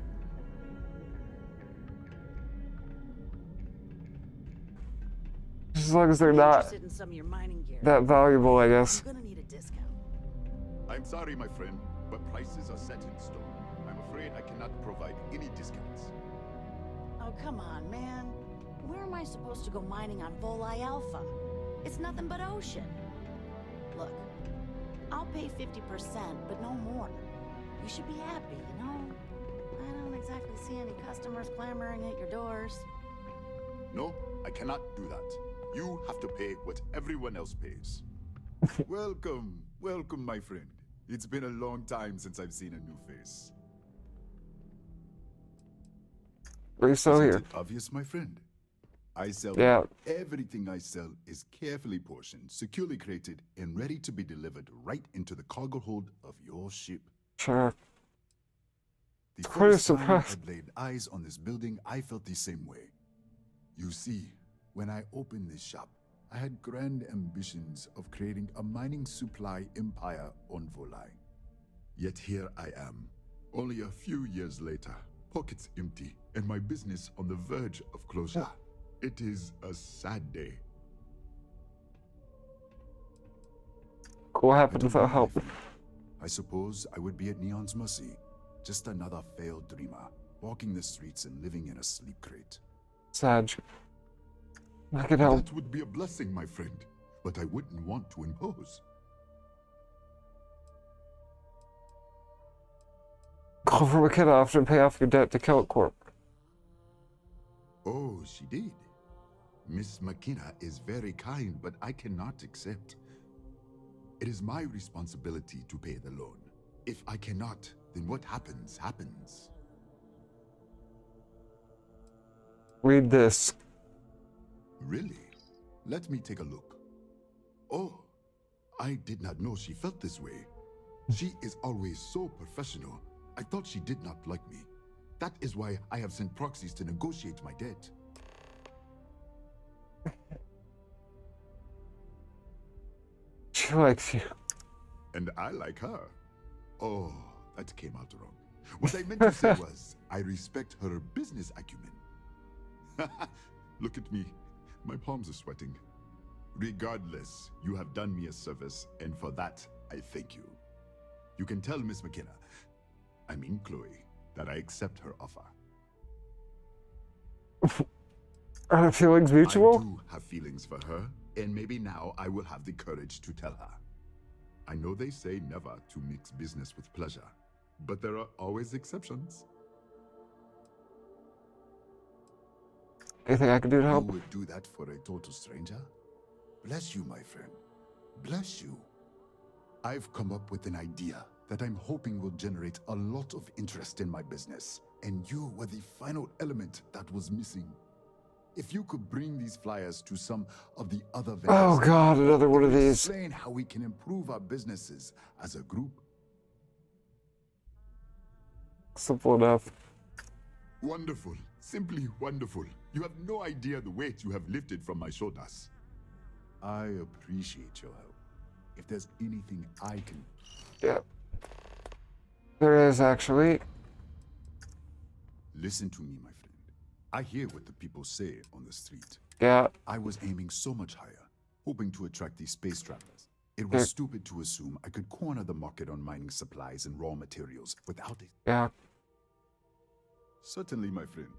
Just as long as they're not Interested in some of your mining gear. that valuable, I guess. I'm gonna need a discount. I'm sorry, my friend, but prices are set in stone. I'm afraid I cannot provide any discounts. Oh, come on, man. Where am I supposed to go mining on Volii Alpha? It's nothing but ocean. Look, I'll pay 50%, but no more. You should be happy, you know? I don't exactly see any customers clamoring at your doors. No, I cannot do that. You have to pay what everyone else pays. Welcome, welcome, my friend. It's been a long time since I've seen a new face. What do you sell Isn't here? it obvious, my friend? I sell Yeah. everything I sell is carefully portioned, securely crated, and ready to be delivered right into the cargo hold of your ship. Sure. The Quite first time surprised. I laid eyes on this building, I felt the same way. You see, when I opened this shop, I had grand ambitions of creating a mining supply empire on Volii. Yet here I am, only a few years later, pockets empty, and my business on the verge of closure. It is a sad day. What happened without help? I suppose I would be at Neon's mercy, just another failed dreamer, walking the streets and living in a sleep crate. Sag. I can help. That would be a blessing, my friend, but I wouldn't want to impose. Call for McKenna after pay off your debt to Kelp Corp. Oh, she did. Miss McKenna is very kind, but I cannot accept. It is my responsibility to pay the loan. If I cannot, then what happens, happens. Read this. Really? Let me take a look. Oh, I did not know she felt this way. She is always so professional. I thought she did not like me. That is why I have sent proxies to negotiate my debt. She likes you. And I like her. Oh, that came out wrong. What I meant to say was, I respect her business acumen. Look at me. My palms are sweating. Regardless, you have done me a service, and for that, I thank you. You can tell Miss McKenna, I mean Chloe, that I accept her offer. Are the feelings mutual? I do have feelings for her, and maybe now I will have the courage to tell her. I know they say never to mix business with pleasure, but there are always exceptions. Anything I can do to help? You would do that for a total stranger? Bless you, my friend. Bless you. I've come up with an idea that I'm hoping will generate a lot of interest in my business, and you were the final element that was missing. If you could bring these flyers to some of the other vendors... Oh god, another one of these. Explain how we can improve our businesses as a group. Simple enough. Wonderful. Simply wonderful. You have no idea the weight you have lifted from my shoulders. I appreciate your help. If there's anything I can... Yeah. There is, actually. Listen to me, my friend. I hear what the people say on the street. Yeah. I was aiming so much higher, hoping to attract these space travelers. It was stupid to assume I could corner the market on mining supplies and raw materials without it. Yeah. Certainly, my friend.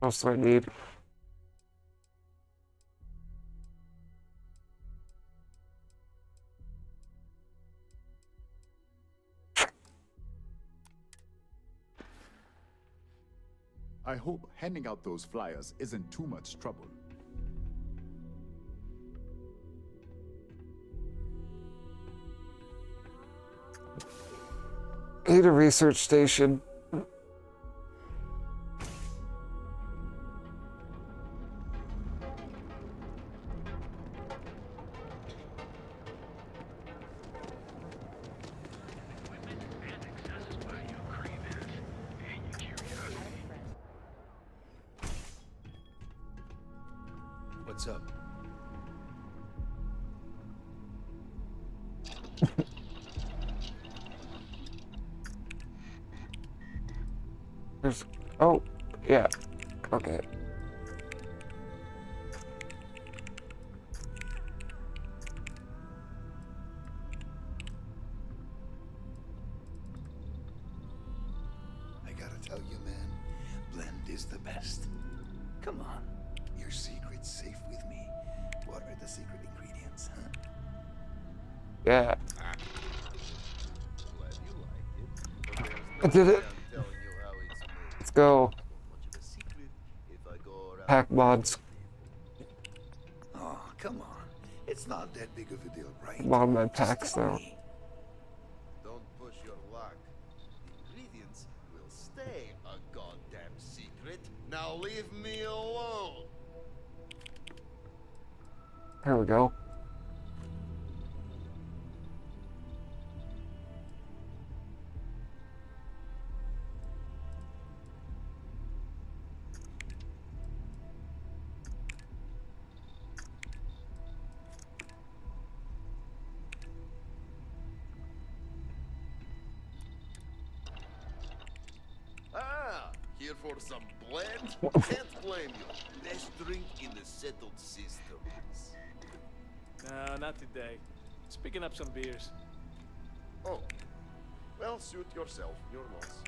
What else do I need? I hope handing out those flyers isn't too much trouble. I need a research station. What's up? There's, oh, yeah. Okay. I gotta tell you, man, blend is the best. Come on, your secret's safe with me. What are the secret ingredients, huh? Yeah. Glad you liked it. I did it. I'm telling you how it's made. Let's go. Much of a secret if I go around. Pack mods. Oh, come on. It's not that big of a deal, right? Mod my packs though. Don't push your luck. The ingredients will stay a goddamn secret. Now leave me alone. There we go. Ah, here for some blend? Can't blame you. Best drink in the settled systems. No, not today. Just picking up some beers. Oh, well, suit yourself. Your loss.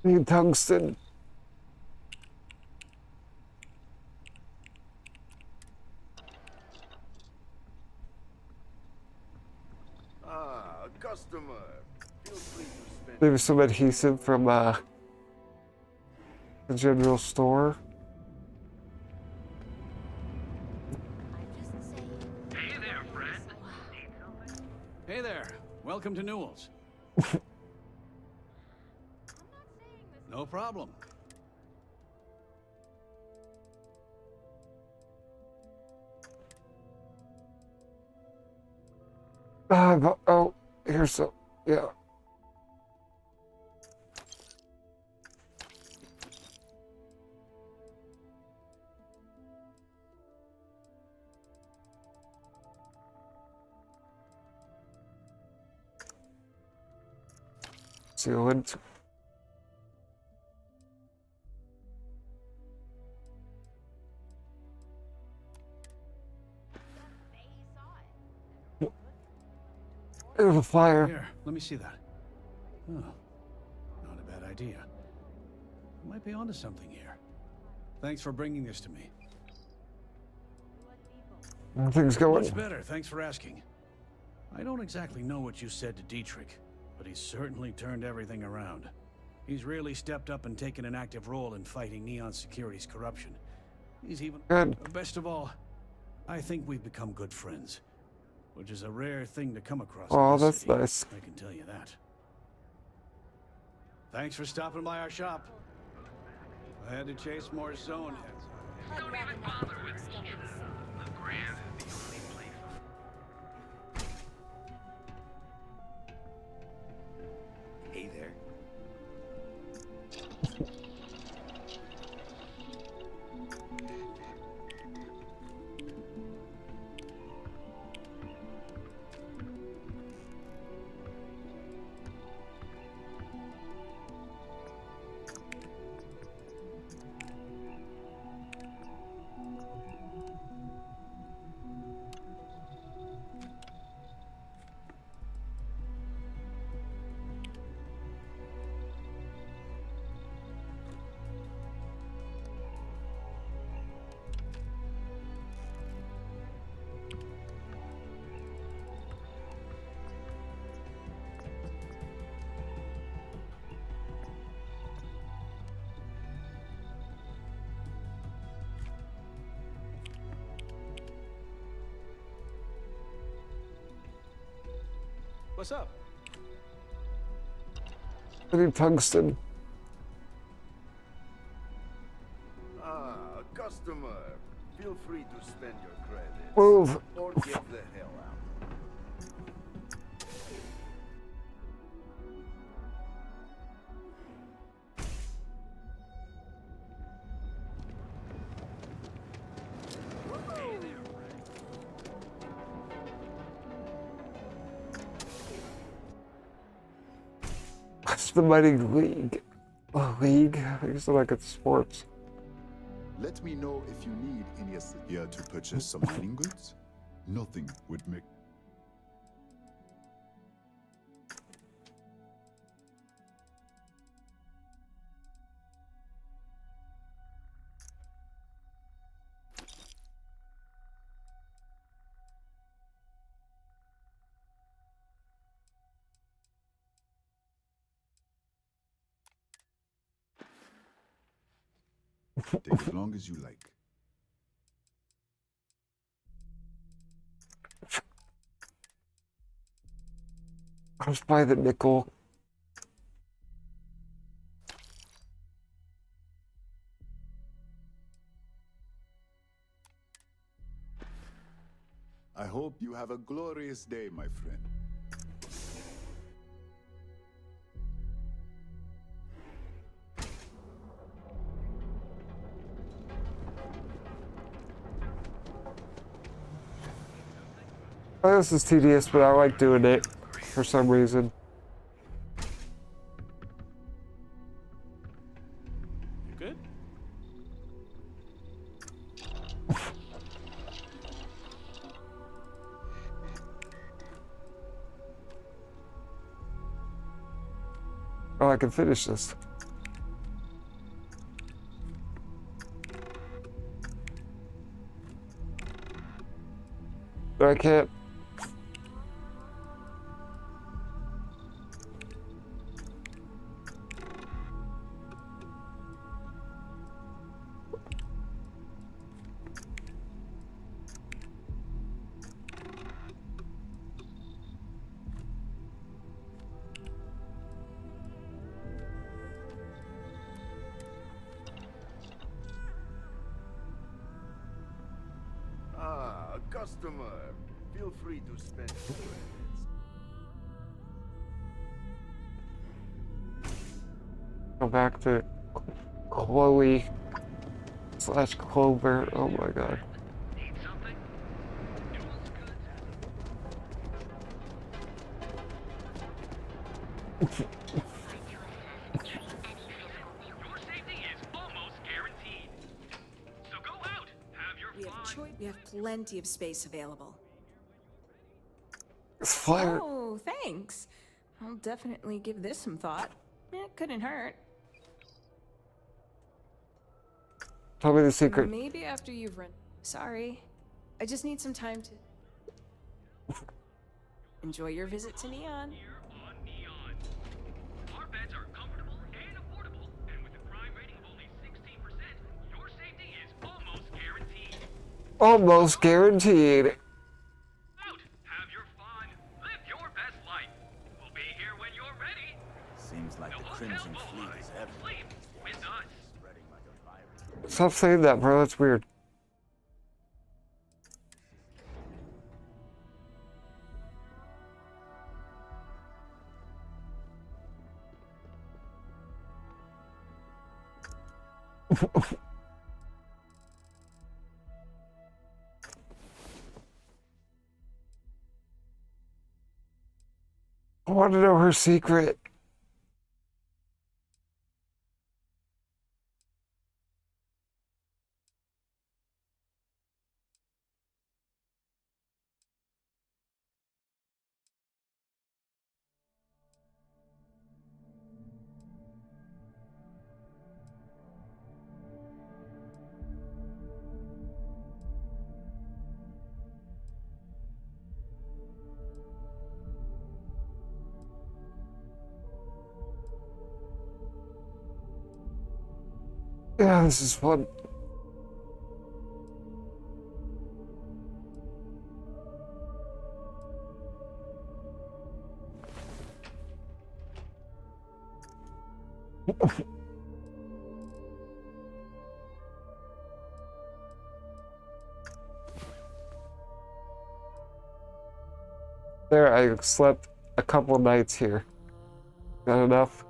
Need tungsten. Ah, a customer. Feel free to spend. Maybe some adhesive from the general store. Hey there, friend. Hey there. Welcome to Newell's. No problem. Oh, here's some. Yeah. Sealant. There's a fire. Here, let me see that. Oh, not a bad idea. I might be onto something here. Thanks for bringing this to me. Things going. Much better, thanks for asking. I don't exactly know what you said to Dietrich, but he's certainly turned everything around. He's really stepped up and taken an active role in fighting Neon Security's corruption. He's even... Good. Best of all, I think we've become good friends. Which is a rare thing to come across. Oh, in this that's city, nice. I can tell you that. Thanks for stopping by our shop. I had to chase more zone heads. Don't even bother with stuff. The Grand is the only place. Hey there. What's up? I need tungsten. Ah, a customer. Feel free to spend your credits. Move. Or get the hell out. What's the mighty league? A league? I guess like it's sports. Let me know if you need any assistance here to purchase some mining goods. Nothing would make. Take as long as you like. Let's buy the nickel. I hope you have a glorious day, my friend. Oh, this is tedious, but I like doing it for some reason. You good? Oh, I can finish this. But I can't. Ah, a customer. Feel free to spend your credits. Go back to Chloe / Clover. Oh my god. We have plenty of space available. It's fire. Oh, thanks. I'll definitely give this some thought. It couldn't hurt. Tell me the secret. Maybe after you've run. Sorry. I just need some time to enjoy your visit to Neon. Our beds are comfortable and affordable, and with a crime rating of only 16%, your safety is almost guaranteed. Almost guaranteed. Have your fun. Live your best life. We'll be here when you're ready. Seems like the Crimson Fleet is everywhere. Sleep with us. Stop saying that, bro. That's weird. I want to know her secret. Yeah, this is fun. There, I slept a couple nights here. Not enough?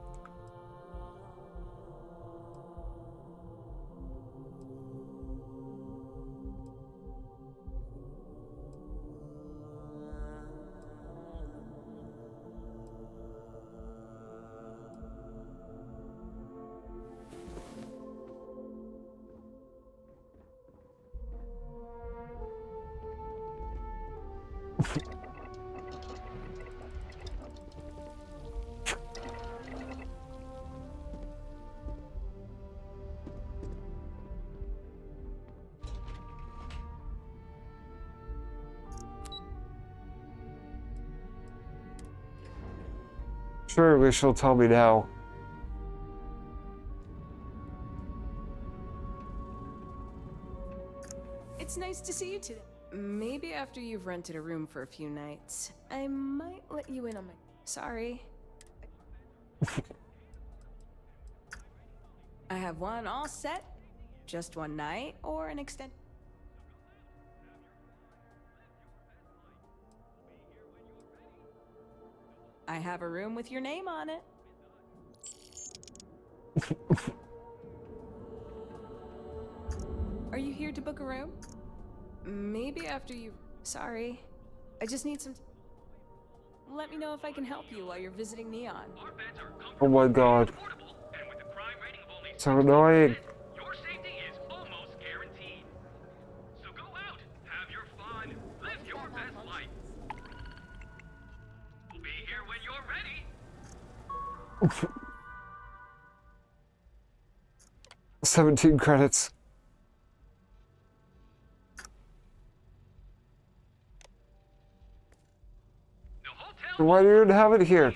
Surely she'll tell me now. It's nice to see you today. Maybe after you've rented a room for a few nights, I might let you in on my... Sorry. I have one all set. Just one night, or an extended... I have a room with your name on it. Are you here to book a room? Maybe after you... Sorry. I just need some... Let me know if I can help you while you're visiting Neon. Oh my god. So annoying. Your safety is almost guaranteed. So go out, have your fun, live your best life. We'll be here when you're ready. 17 credits. Why do you even have it here?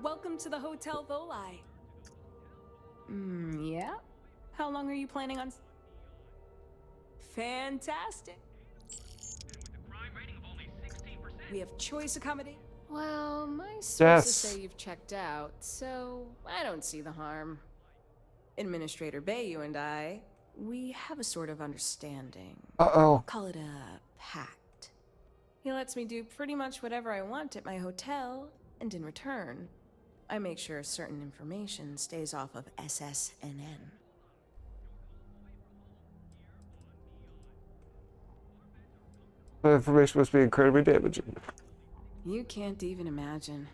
Welcome to the Hotel Volai. Yeah? How long are you planning on... Fantastic. We have choice accommodation. Well, my sources say you've checked out, so I don't see the harm. Administrator Bayu and I, we have a sort of understanding. Uh-oh. Call it a pact. He lets me do pretty much whatever I want at my hotel, and in return, I make sure certain information stays off of SSNN. The information must be incredibly damaging. You can't even imagine.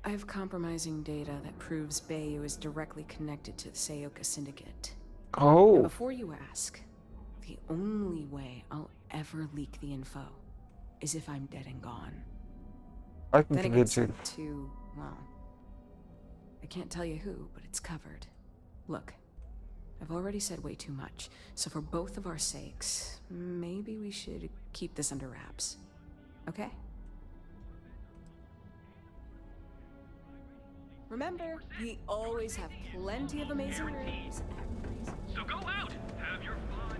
I have compromising data that proves Bayu is directly connected to the Seoka Syndicate. Oh. And before you ask, the only way I'll ever leak the info is if I'm dead and gone. I can Then it convince gets you. to, well, I can't tell you who, but it's covered. Look, I've already said way too much, so for both of our sakes, maybe we should keep this under wraps. Okay? Remember, we always have plenty of amazing rooms. So go out, have your fun.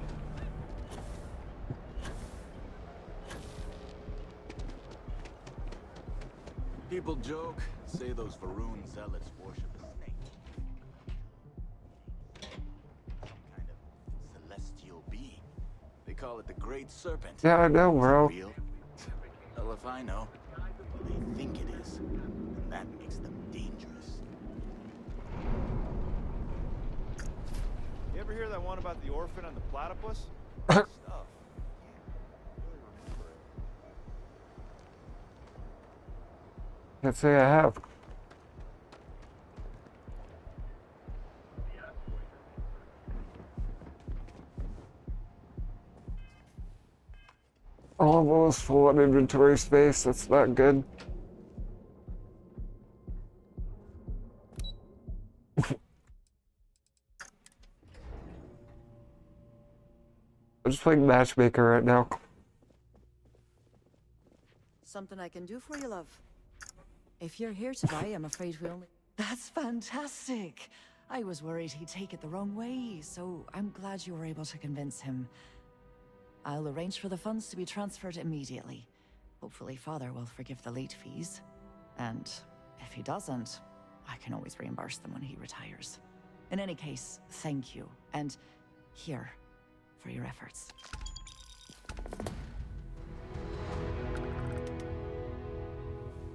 People joke, say those Varun zealots worship a snake. Kind of celestial being. They call it the Great Serpent. Yeah, I know, bro. Is it real? Well, if I know, they think it is. And that makes them dangerous. You ever hear that one about the orphan and the platypus? Stuff. Can't say I have. Almost full on inventory space. That's not good. I'm just playing matchmaker right now. Something I can do for you, love. If you're here to buy, I'm afraid we only... That's fantastic. I was worried he'd take it the wrong way, so I'm glad you were able to convince him. I'll arrange for the funds to be transferred immediately. Hopefully Father will forgive the late fees. And if he doesn't, I can always reimburse them when he retires. In any case, thank you. And here, for your efforts.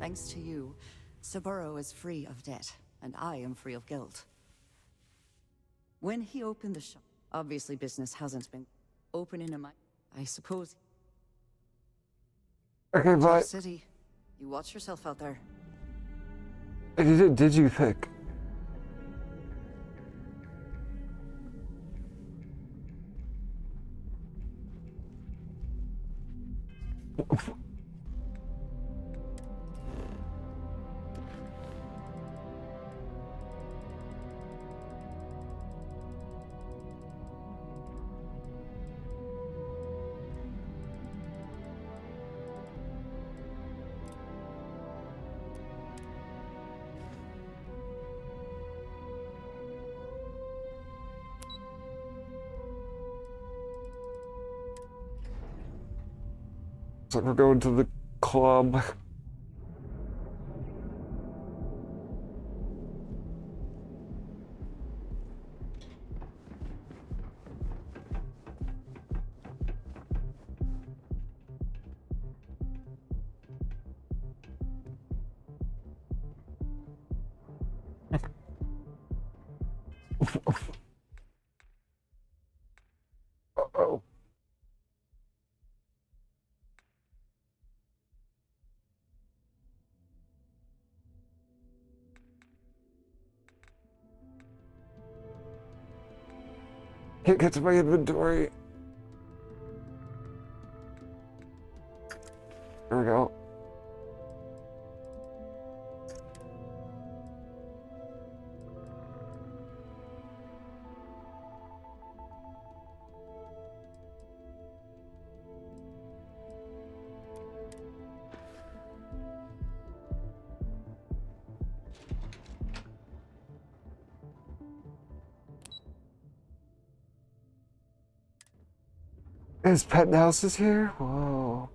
Thanks to you, Saburo is free of debt, and I am free of guilt. When he opened the shop, obviously business hasn't been opening in my... I suppose... Okay, but Tough city. You watch yourself out there. did you think? So we're going to the club. Uh-oh. Can't get to my inventory. There we go. His penthouse is here? Whoa.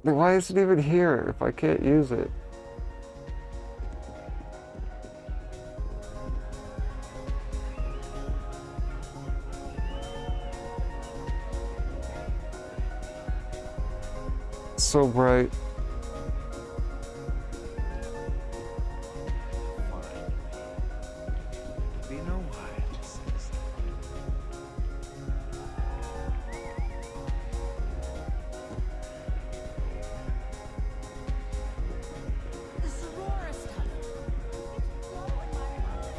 Then why is it even here if I can't use it? So bright. Do you know why this is? This Aurora stuff. It's blowing my mind.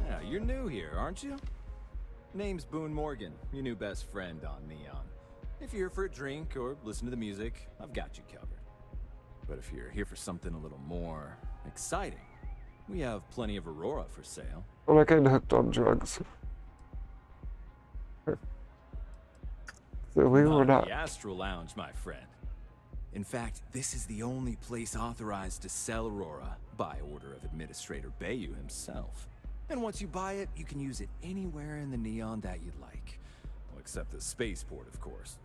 Yeah, you're new here, aren't you? Name's Boone Morgan, your new best friend on Neon. If you're here for a drink or listen to the music, I've got you covered. But if you're here for something a little more exciting, we have plenty of Aurora for sale. I'm not getting hooked on drugs. So we were not. The Astral Lounge, my friend. In fact, this is the only place authorized to sell Aurora by order of Administrator Bayou himself. And once you buy it, you can use it anywhere in the Neon that you'd like. Well, except the spaceport, of course.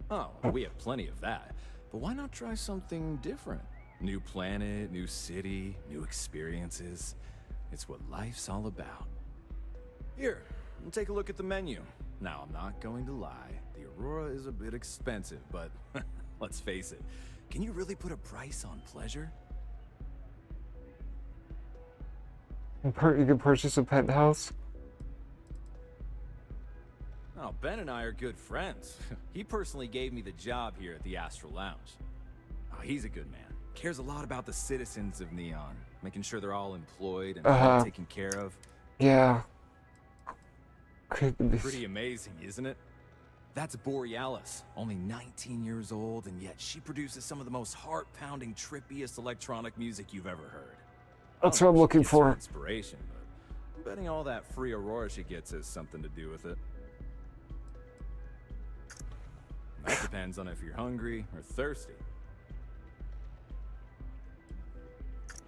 Oh, we have plenty of that. But why not try something different? New planet, new city, new experiences. It's what life's all about. Here, take a look at the menu. Now, I'm not going to lie. The Aurora is a bit expensive, but let's face it. Can you really put a price on pleasure? You can purchase a penthouse. Oh, Ben and I are good friends. He personally gave me the job here at the Astral Lounge. Oh, he's a good man. cares a lot about the citizens of Neon, making sure they're all employed and well taken care of. Yeah. Pretty amazing, isn't it? That's Borealis, only 19 years old, and yet she produces some of the most heart-pounding, trippiest electronic music you've ever heard. That's what I'm looking for. Inspiration, but I'm betting all that free Aurora she gets has something to do with it. That depends on if you're hungry or thirsty.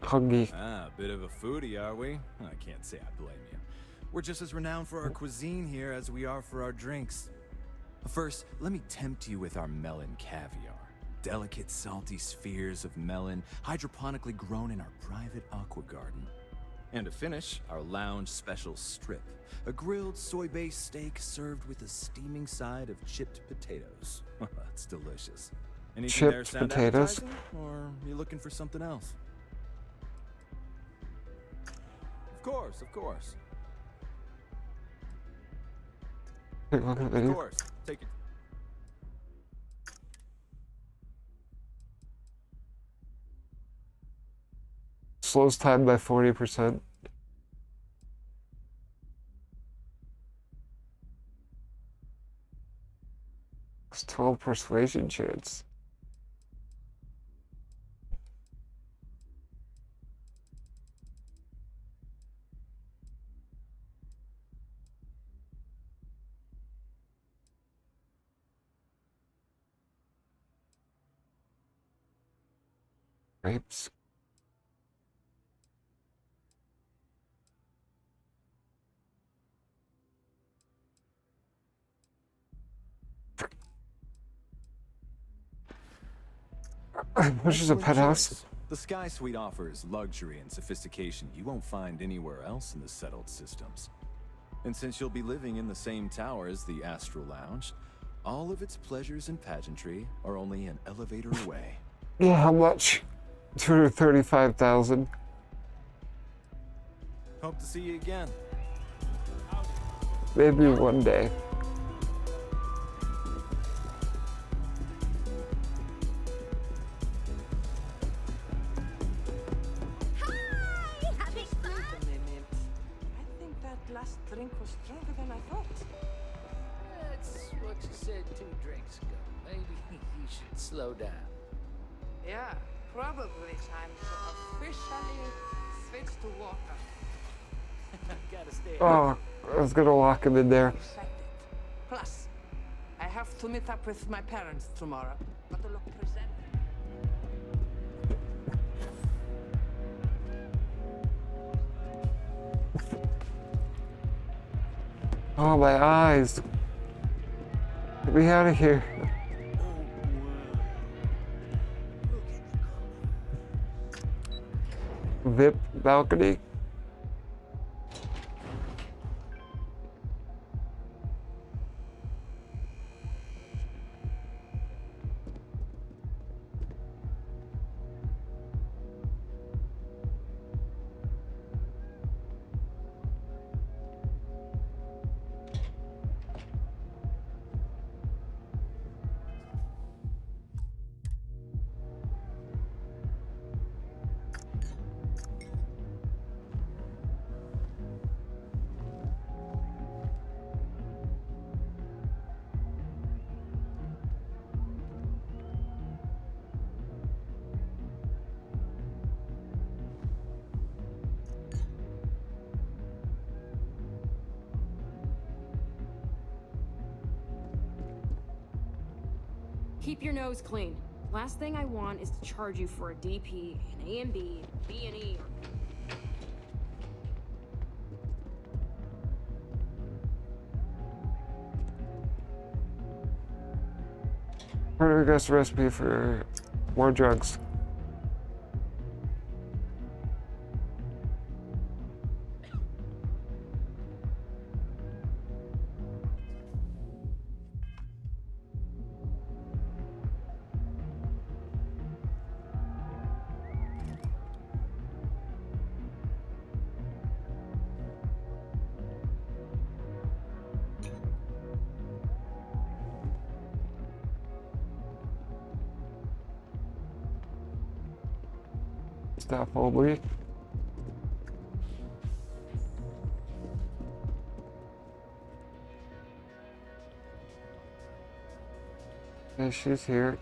Hungry. Ah, a bit of a foodie, are we? I can't say I blame you. We're just as renowned for our cuisine here as we are for our drinks. First, let me tempt you with our melon caviar. Delicate, salty spheres of melon, hydroponically grown in our private aqua garden. And to finish, our lounge special strip. A grilled soy-based steak served with a steaming side of chipped potatoes. It's delicious. Anything there sound potatoes? appetizing, or are you looking for something else? Of course, of course. Take a look at the Of video. course. Take it. Slows time by 40%. It's 12 persuasion chance. Grapes. Which is a Excellent penthouse. choice. The Sky Suite offers luxury and sophistication you won't find anywhere else in the settled systems. And since you'll be living in the same tower as the Astral Lounge, all of its pleasures and pageantry are only an elevator away. Yeah, how much? 235,000. Hope to see you again. Maybe one day. Having fun? Wait a minute. I think that last drink was stronger than I thought. That's what you said 2 drinks ago. Maybe you should slow down. Yeah, probably time to officially switch to water. Gotta stay. Oh, I was gonna lock him in there. Plus, I have to meet up with my parents tomorrow. Got to look presentable. Oh, my eyes. Get me out of here. VIP balcony. Keep your nose clean. Last thing I want is to charge you for a DP, an A and B, B and E, Where do we get the recipe for more drugs? Staff only. Yeah, she's here.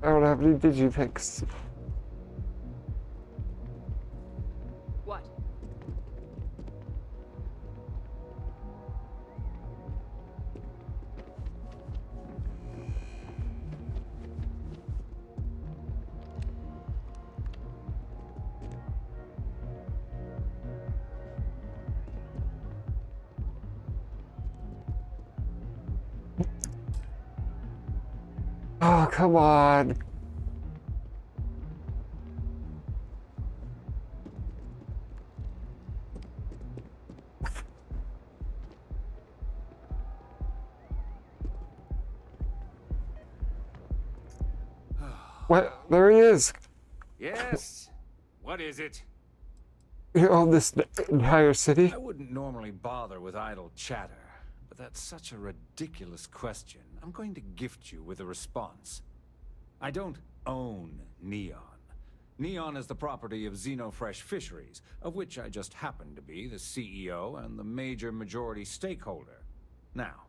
I don't have any digipics. What? Oh, come on. What? There he is. Yes? What is it? You own this entire city? I wouldn't normally bother with idle chatter, but that's such a ridiculous question. I'm going to gift you with a response. I don't own Neon. Neon is the property of Xenofresh Fisheries, of which I just happen to be the CEO and the majority stakeholder. Now,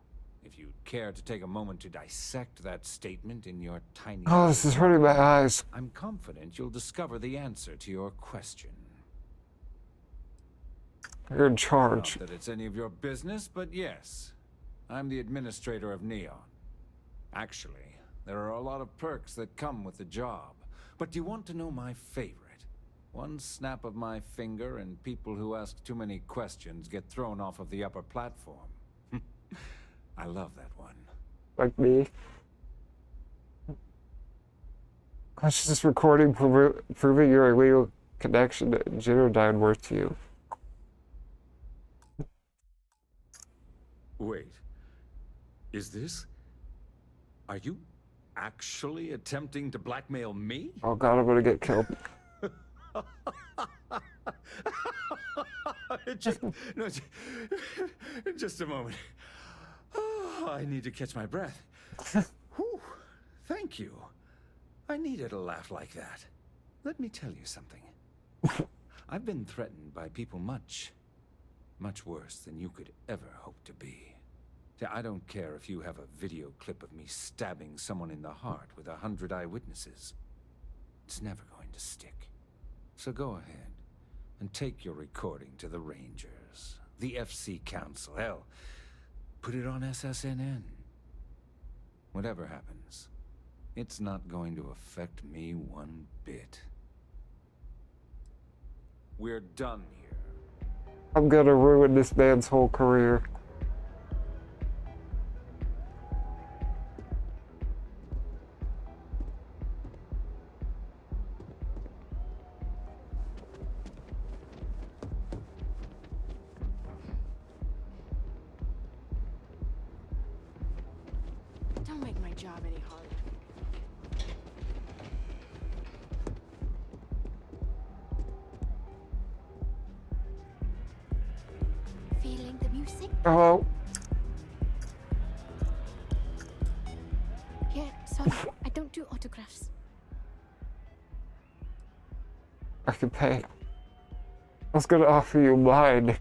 if you'd care to take a moment to dissect that statement in your tiny... Oh, this is hurting my eyes. I'm confident you'll discover the answer to your question. You're in charge. Not that it's any of your business, but yes. I'm the administrator of Neon. Actually, there are a lot of perks that come with the job. But do you want to know my favorite? One snap of my finger and people who ask too many questions get thrown off of the upper platform. I love that one. Like me. I was just recording proving your illegal connection to Genodyne worth to you. Wait. Is this... Are you actually attempting to blackmail me? Oh god, I'm gonna get killed. Just a moment. Oh, I need to catch my breath. Whew, thank you. I needed a laugh like that. Let me tell you something. I've been threatened by people much worse than you could ever hope to be. See, I don't care if you have a video clip of me stabbing someone in the heart with 100 eyewitnesses. It's never going to stick. So go ahead and take your recording to the Rangers, the FC Council, hell, put it on SSNN. Whatever happens, it's not going to affect me one bit. We're done here. I'm gonna ruin this man's whole career. Don't make my job any harder. Feeling the music? Hello? Yeah, sorry, I don't do autographs. I can pay. I was gonna offer you mine.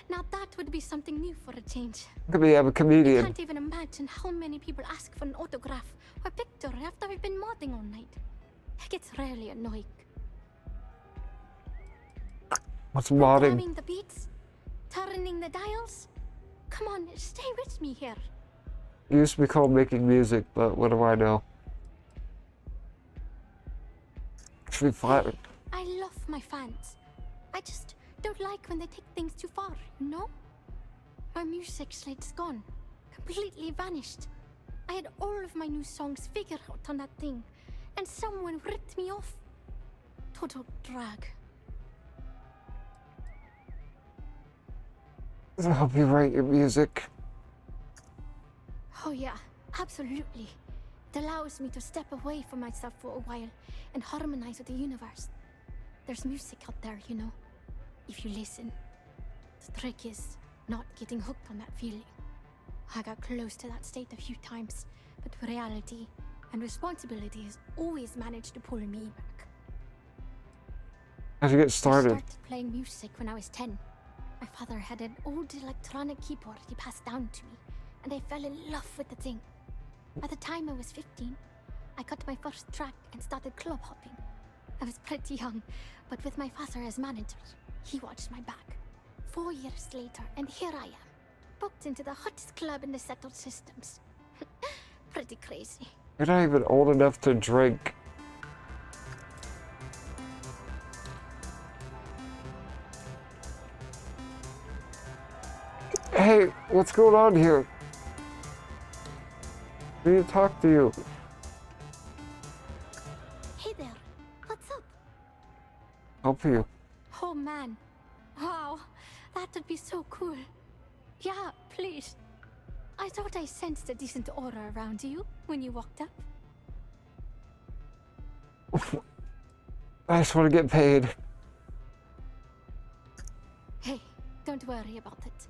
Now that would be something new for a change. Look at me, I'm a I comedian. can't even imagine how many people ask for an autograph or picture after we've been modding all night. It gets really annoying. What's modding? Programming the beats, turning the dials. Come on, stay with me here. It used to be called making music, but what do I know? Actually, flat. I love my fans. I just don't like when they take things too far, you know? My music slate's gone. completely vanished. I had all of my new songs figured out on that thing, and someone ripped me off. Total drag. Does it help you write your music? Oh yeah, absolutely. It allows me to step away from myself for a while and harmonize with the universe. There's music out there, you know, if you listen. The trick is not getting hooked on that feeling. I got close to that state a few times, but reality and responsibility has always managed to pull me back. How'd you get I started? started playing music when I was 10. My father had an old electronic keyboard he passed down to me, and I fell in love with the thing. By the time I was 15, I got my first track and started club hopping. I was pretty young, but with my father as manager, he watched my back. 4 years later, and here I am, booked into the hottest club in the settled systems. Pretty crazy. You're not even old enough to drink. Hey, what's going on here? I need to talk to you. Hey there, what's up? Help you. Oh man, wow, that would be so cool. Yeah, please. I thought I sensed a decent aura around you when you walked up. I just want to get paid. Hey, don't worry about it.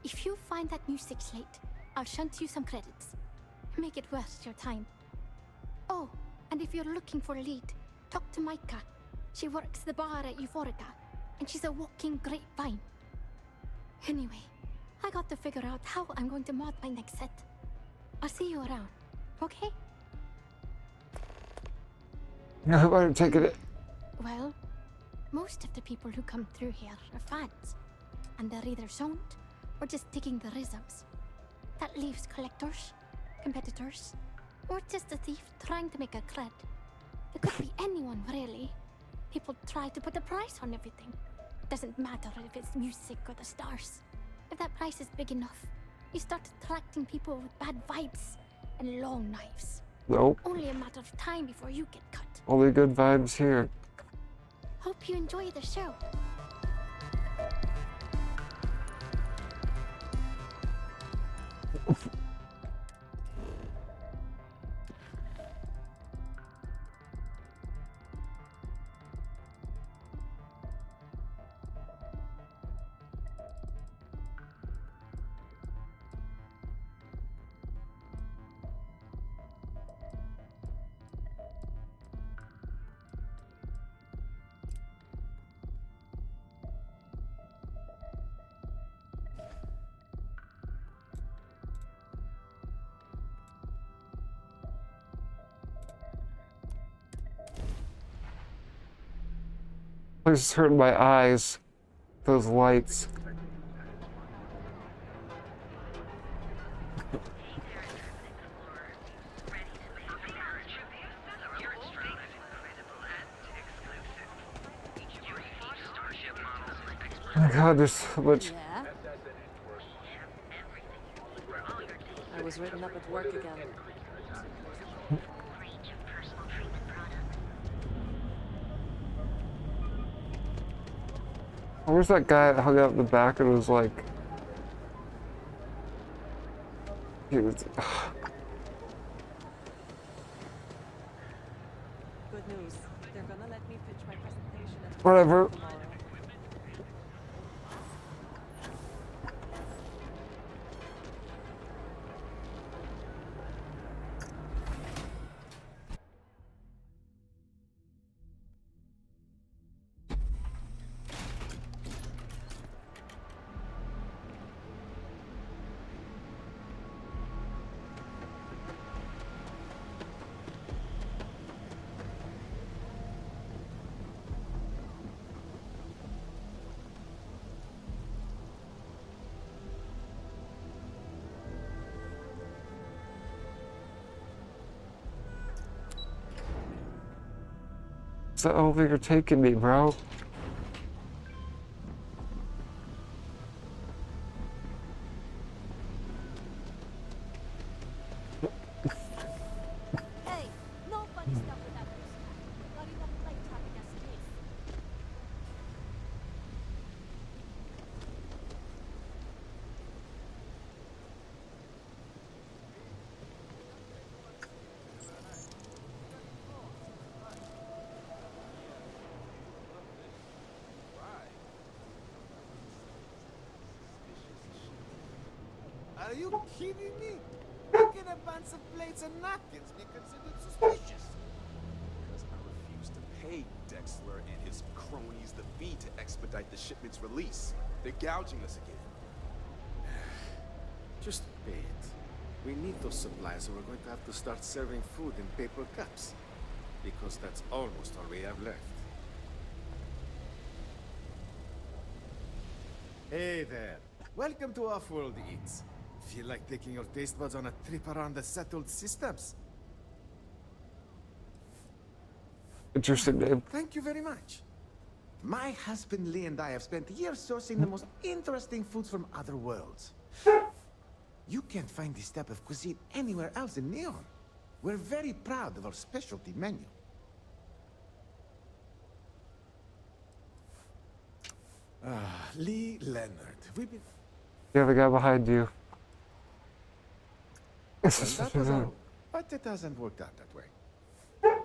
If you find that music slate, I'll shunt you some credits. Make it worth your time. Oh, and if you're looking for a lead, talk to Micah. She works the bar at Euphorica, and she's a walking grapevine. Anyway, I got to figure out how I'm going to mod my next set. I'll see you around, okay? No, I'm taking it. Well, most of the people who come through here are fans, and they're either zoned or just digging the rhythms. That leaves collectors, competitors, or just a thief trying to make a cred. It could be anyone, really. People try to put a price on everything. Doesn't matter if it's music or the stars. If that price is big enough, you start attracting people with bad vibes and long knives. Nope. Only a matter of time before you get cut. Only good vibes here. Hope you enjoy the show. This is hurting my eyes. Those lights. Oh my god, there's so much. Yeah. I was written up at work again. Where's that guy that hung out in the back and was like... He was... Good news. They're gonna let me pitch my presentation at Whatever. tomorrow. Is that all you're taking me, bro? Are you kidding me? How can a bunch of plates and napkins be considered suspicious? Because I refuse to pay Dexler and his cronies the fee to expedite the shipment's release. They're gouging us again. Just pay it. We need those supplies or we're going to have to start serving food in paper cups. Because that's almost all we have left. Hey there. Welcome to Off-World Eats. Feel like taking your taste buds on a trip around the settled systems? Interesting name. Thank you very much. My husband Lee and I have spent years sourcing the most interesting foods from other worlds. You can't find this type of cuisine anywhere else in Neon. We're very proud of our specialty menu. Lee Leonard. We've been... You have a guy behind you. Well, that was all, but it hasn't worked out that way.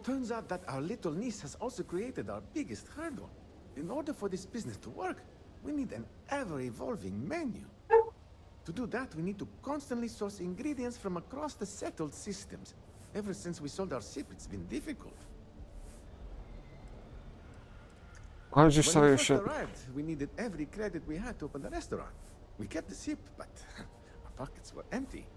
Turns out that our little niece has also created our biggest hurdle. In order for this business to work, we need an ever-evolving menu. To do that, we need to constantly source ingredients from across the settled systems. Ever since we sold our ship, it's been difficult. Why did you When sell we your first ship? arrived, we needed every credit we had to open the restaurant. We kept the ship, but our pockets were empty.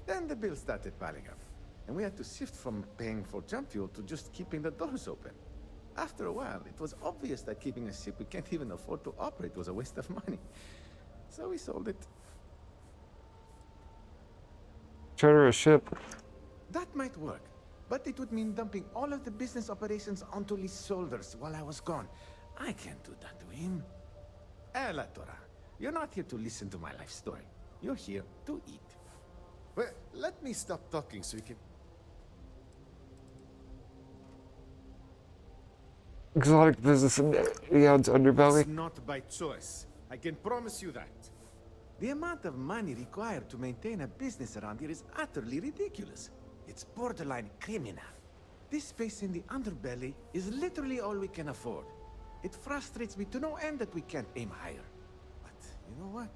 Then the bills started piling up, and we had to shift from paying for jump fuel to just keeping the doors open. After a while, it was obvious that keeping a ship we can't even afford to operate was a waste of money. So we sold it. Charter a ship. That might work, but it would mean dumping all of the business operations onto Lee's shoulders while I was gone. I can't do that to him. Ella Tora, you're not here to listen to my life story. You're here to eat. Well, let me stop talking so you can... Exotic business in Neon's underbelly. It's not by choice. I can promise you that. The amount of money required to maintain a business around here is utterly ridiculous. It's borderline criminal. This space in the underbelly is literally all we can afford. It frustrates me to no end that we can't aim higher. But you know what?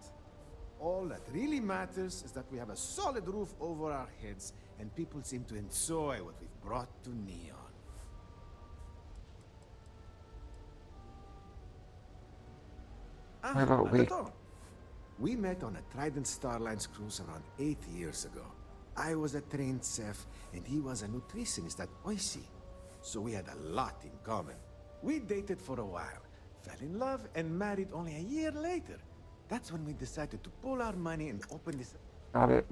All that really matters is that we have a solid roof over our heads and people seem to enjoy what we've brought to Neon. What about we? We met on a Trident Starlines cruise around 8 years ago. I was a trained chef, and he was a nutritionist at Oishi. So we had a lot in common. We dated for a while, fell in love, and married only a year later. That's when we decided to pull our money and open this... Got it.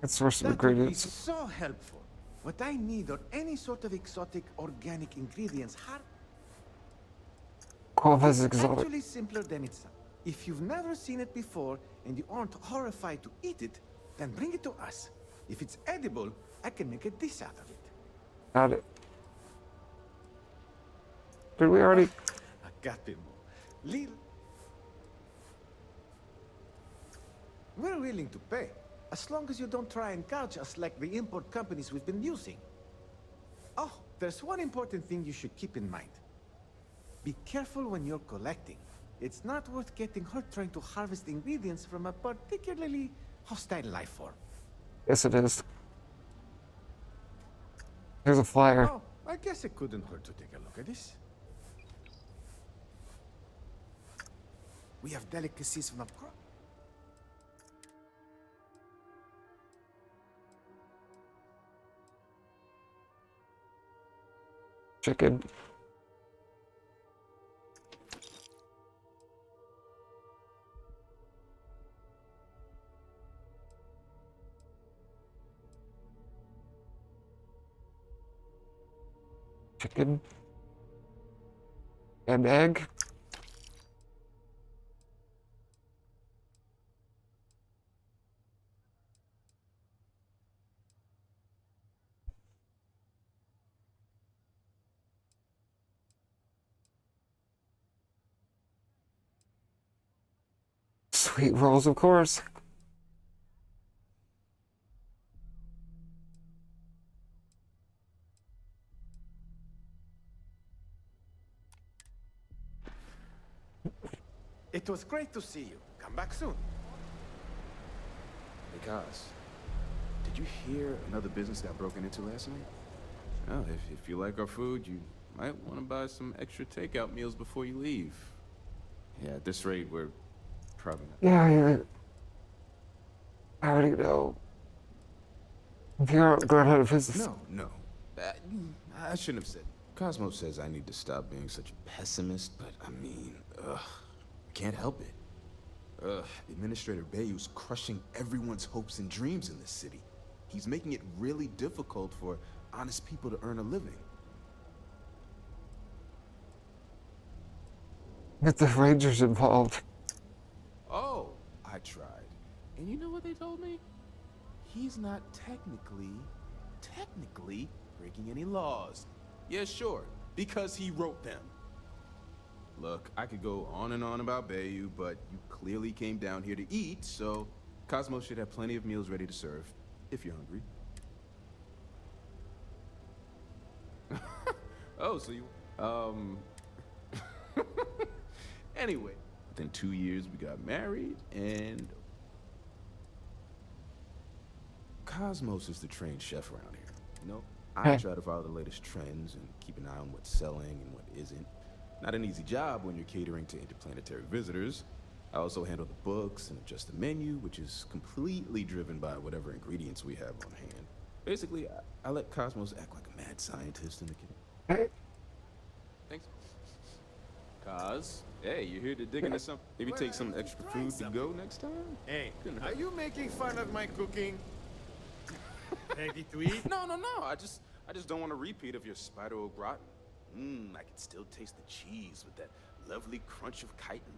Let's source some That would be ingredients. so helpful. What I need are any sort of exotic organic ingredients. Qualifies as It's exotic. actually simpler than it sounds. If you've never seen it before and you aren't horrified to eat it, then bring it to us. If it's edible, I can make a dish out of it. Got it. Did we already? We're willing to pay, as long as you don't try and gouge us like the import companies we've been using. Oh, there's one important thing you should keep in mind. Be careful when you're collecting. It's not worth getting hurt trying to harvest ingredients from a particularly hostile life form. Yes, it is. Here's a flyer. Oh, I guess it couldn't hurt to take a look at this. We have delicacies from across. Chicken. Chicken. An egg. Sweet rolls, of course. It was great to see you. Come back soon. Kaz, did you hear another business got broken into last night? Well, if you like our food, you might want to buy some extra takeout meals before you leave. Yeah, at this rate, we're probably not. Yeah, I already know. If you're going out of business. No. I shouldn't have said. Cosmo says I need to stop being such a pessimist, but I mean, can't help it. Administrator Bayou's crushing everyone's hopes and dreams in this city. He's making it really difficult for honest people to earn a living. Get the Rangers involved. Oh, I tried. And you know what they told me? He's not technically breaking any laws. Yeah, sure, because he wrote them. Look, I could go on and on about Bayou, but you clearly came down here to eat, so Cosmo should have plenty of meals ready to serve, if you're hungry. Oh, so you, Anyway, within 2 years we got married, and Cosmos is the trained chef around here. You know, I try to follow the latest trends and keep an eye on what's selling and what isn't. Not an easy job when you're catering to interplanetary visitors. I also handle the books and adjust the menu, which is completely driven by whatever ingredients we have on hand. Basically, I let Cosmos act like a mad scientist in the kitchen. Thanks. Cos, hey, you here to dig into something? Maybe take some extra food to go next time? Hey, are you making fun of my cooking? Ready to eat? No. I just don't want a repeat of your spider au gratin. I can still taste the cheese with that lovely crunch of chitin.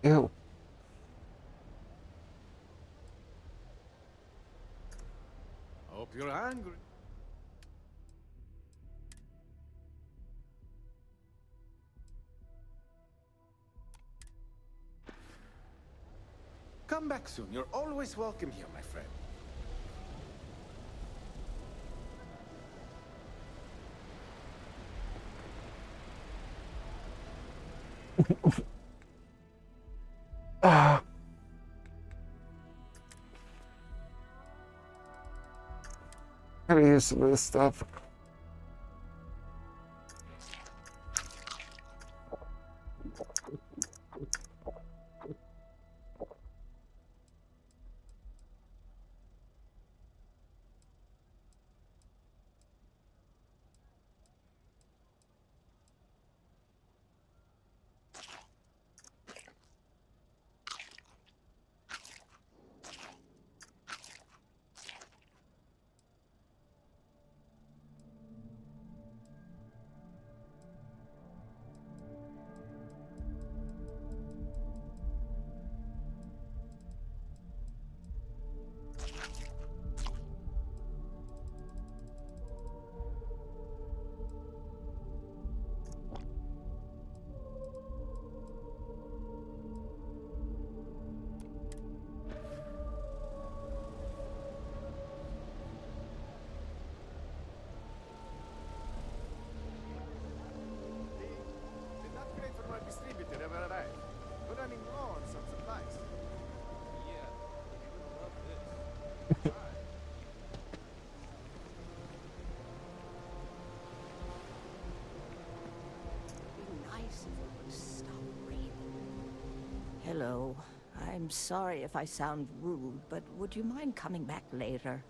Ew. Hope you're hungry. Come back soon. You're always welcome here, my friend. I'm gonna use some of this stuff. Did not great for my distributor ever arrived. We're running low on some supplies. Yeah, you're gonna love this. It'd be nice if it would stop raining. Hello. I'm sorry if I sound rude, but would you mind coming back later?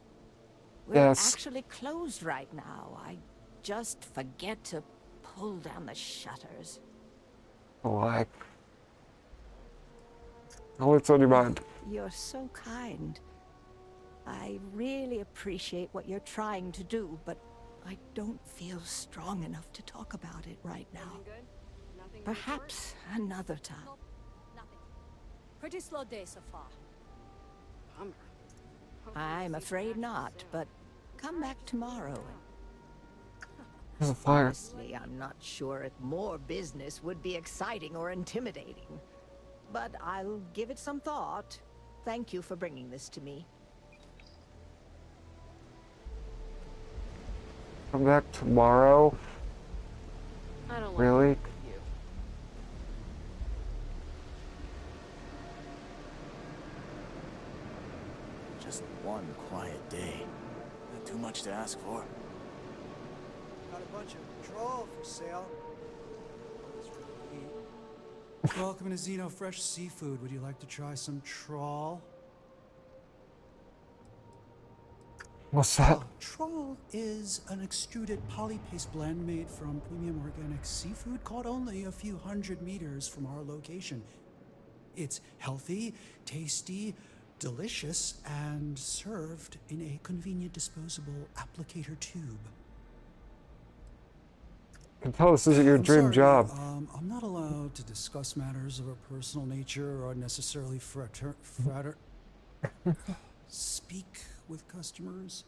We're Yes. actually closed right now. I just forget to pull down the shutters. Like, oh, what's on your mind? You're so kind. I really appreciate what you're trying to do, but I don't feel strong enough to talk about it right now. Perhaps another time. Pretty slow day so far. Bummer. I'm afraid not, but come back tomorrow. There's a fire. Honestly, I'm not sure if more business would be exciting or intimidating. But I'll give it some thought. Thank you for bringing this to me. Come back tomorrow? I don't Really? like you. Just one quiet day. Not too much to ask for. Got a bunch of trawl for sale. Welcome to Xeno Fresh Seafood. Would you like to try some trawl? What's that? Trawl is an extruded polypaste blend made from premium organic seafood caught only a few hundred meters from our location. It's healthy, tasty, delicious, and served in a convenient disposable applicator tube. I can tell this isn't your dream sorry, job. I'm not allowed to discuss matters of a personal nature or necessarily speak with customers.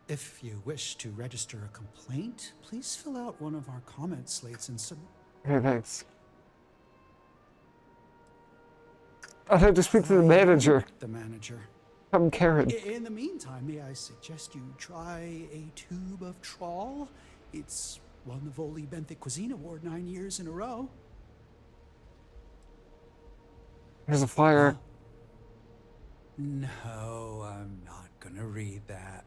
If you wish to register a complaint, please fill out one of our comment slates and submit. Okay, thanks. I'd have to speak to the manager. The manager. I'm Karen. In the meantime, may I suggest you try a tube of trawl? It's won the Voli Benthic Cuisine Award 9 years in a row. There's a flyer. No, I'm not gonna read that.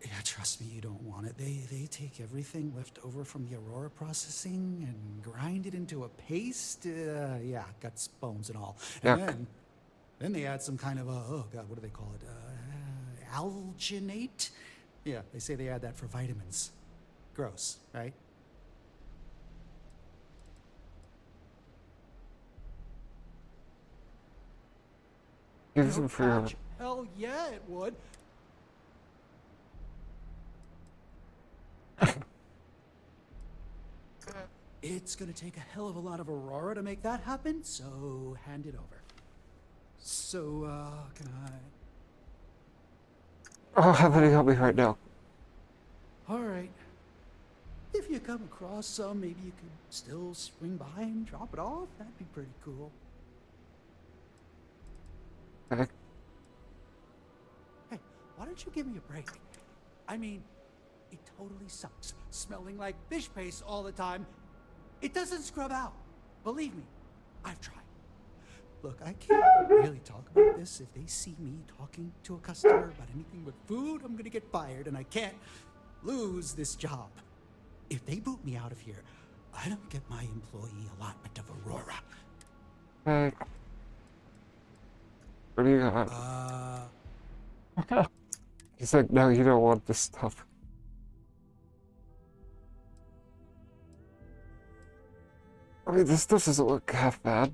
Yeah, trust me, you don't want it. They take everything left over from the Aurora processing and grind it into a paste. Yeah, guts, bones, and all. And then they add some kind of oh god, what do they call it? Alginate? Yeah, they say they add that for vitamins. Gross, right? Give some for your... Hell yeah, it would. It's gonna take a hell of a lot of Aurora to make that happen, so hand it over. So, can I... Oh, have any help me right now? Alright. If you come across some, maybe you could still swing by and drop it off. That'd be pretty cool. Okay. Hey, why don't you give me a break? I mean, it totally sucks smelling like fish paste all the time. It doesn't scrub out. Believe me, I've tried. Look, I can't really talk about this. If they see me talking to a customer about anything but food, I'm gonna get fired, and I can't lose this job. If they boot me out of here, I don't get my employee allotment of Aurora. Hey. What do you got? He's like, no, you don't want this stuff. I mean, this stuff doesn't look half bad.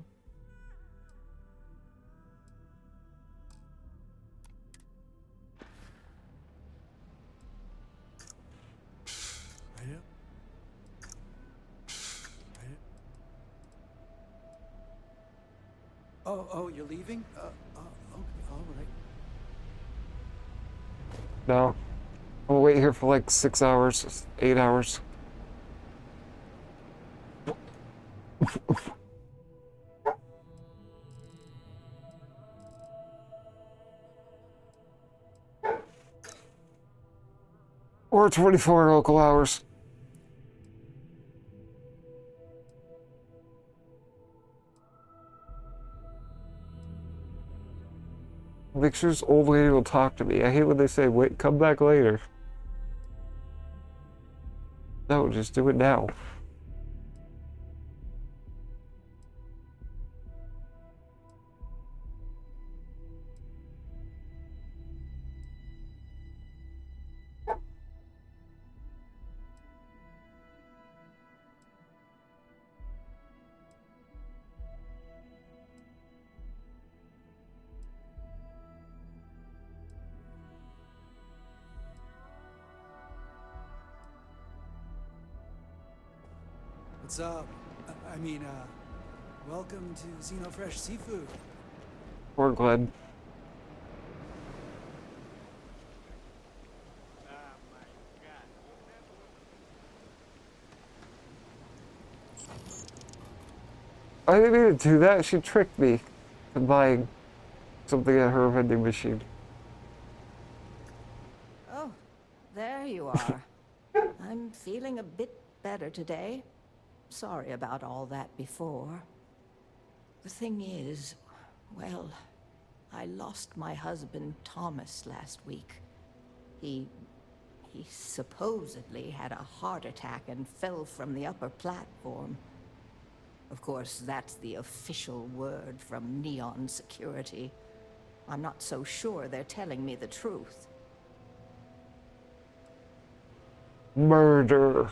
Oh, you're leaving? Okay, all right. No. I'll wait here for like 6 hours, 8 hours. Or 24 local hours. Make sure this old lady will talk to me. I hate when they say, wait, come back later. No, just do it now. What's up? Welcome to Xeno Fresh Seafood. Or Glenn. I didn't mean to do that. She tricked me into buying something at her vending machine. Oh, there you are. I'm feeling a bit better today. Sorry about all that before. The thing is, well, I lost my husband Thomas last week. He supposedly had a heart attack and fell from the upper platform. Of course, that's the official word from Neon Security. I'm not so sure they're telling me the truth. Murder.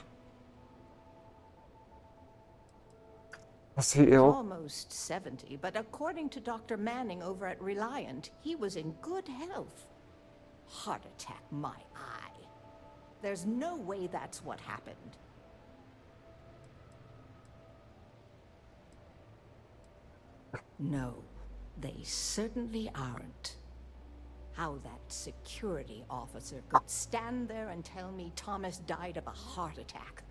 Was he He's ill? almost 70, but according to Dr. Manning over at Reliant, he was in good health. Heart attack, my eye. There's no way that's what happened. No, they certainly aren't. How that security officer could stand there and tell me Thomas died of a heart attack.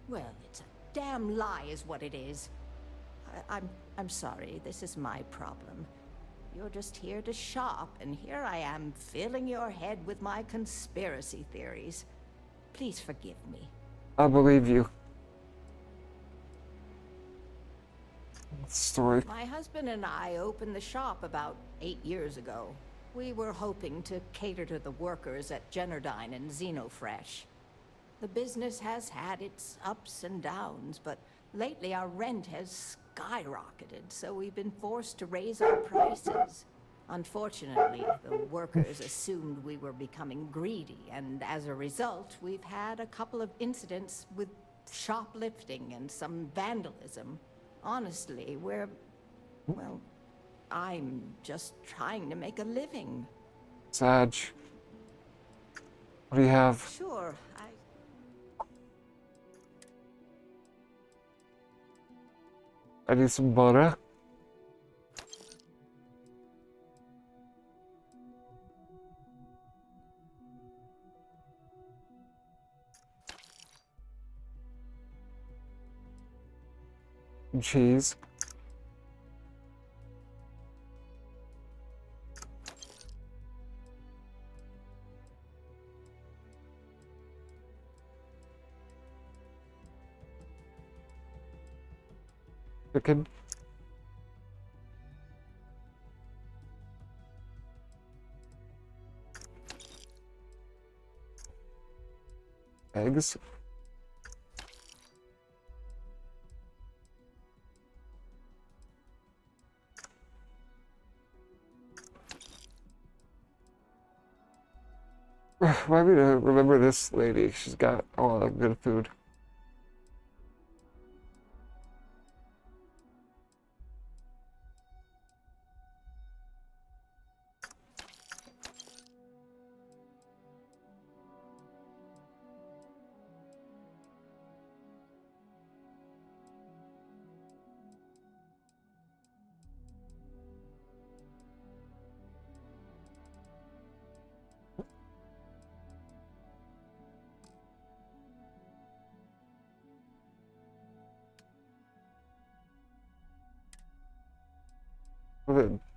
Well, it's a damn lie is what it is. I'm sorry, this is my problem. You're just here to shop, and here I am filling your head with my conspiracy theories. Please forgive me. I believe you. Story. My husband and I opened the shop about 8 years ago. We were hoping to cater to the workers at Generdyne and Xenofresh. The business has had its ups and downs, but lately our rent has skyrocketed, so we've been forced to raise our prices. Unfortunately, the workers assumed we were becoming greedy, and as a result, we've had a couple of incidents with shoplifting and some vandalism. Honestly, well, I'm just trying to make a living. Sag. What do you have? Sure, I need some butter. Some cheese. Chicken. Eggs. Remind me to remember this lady. She's got a lot of good food.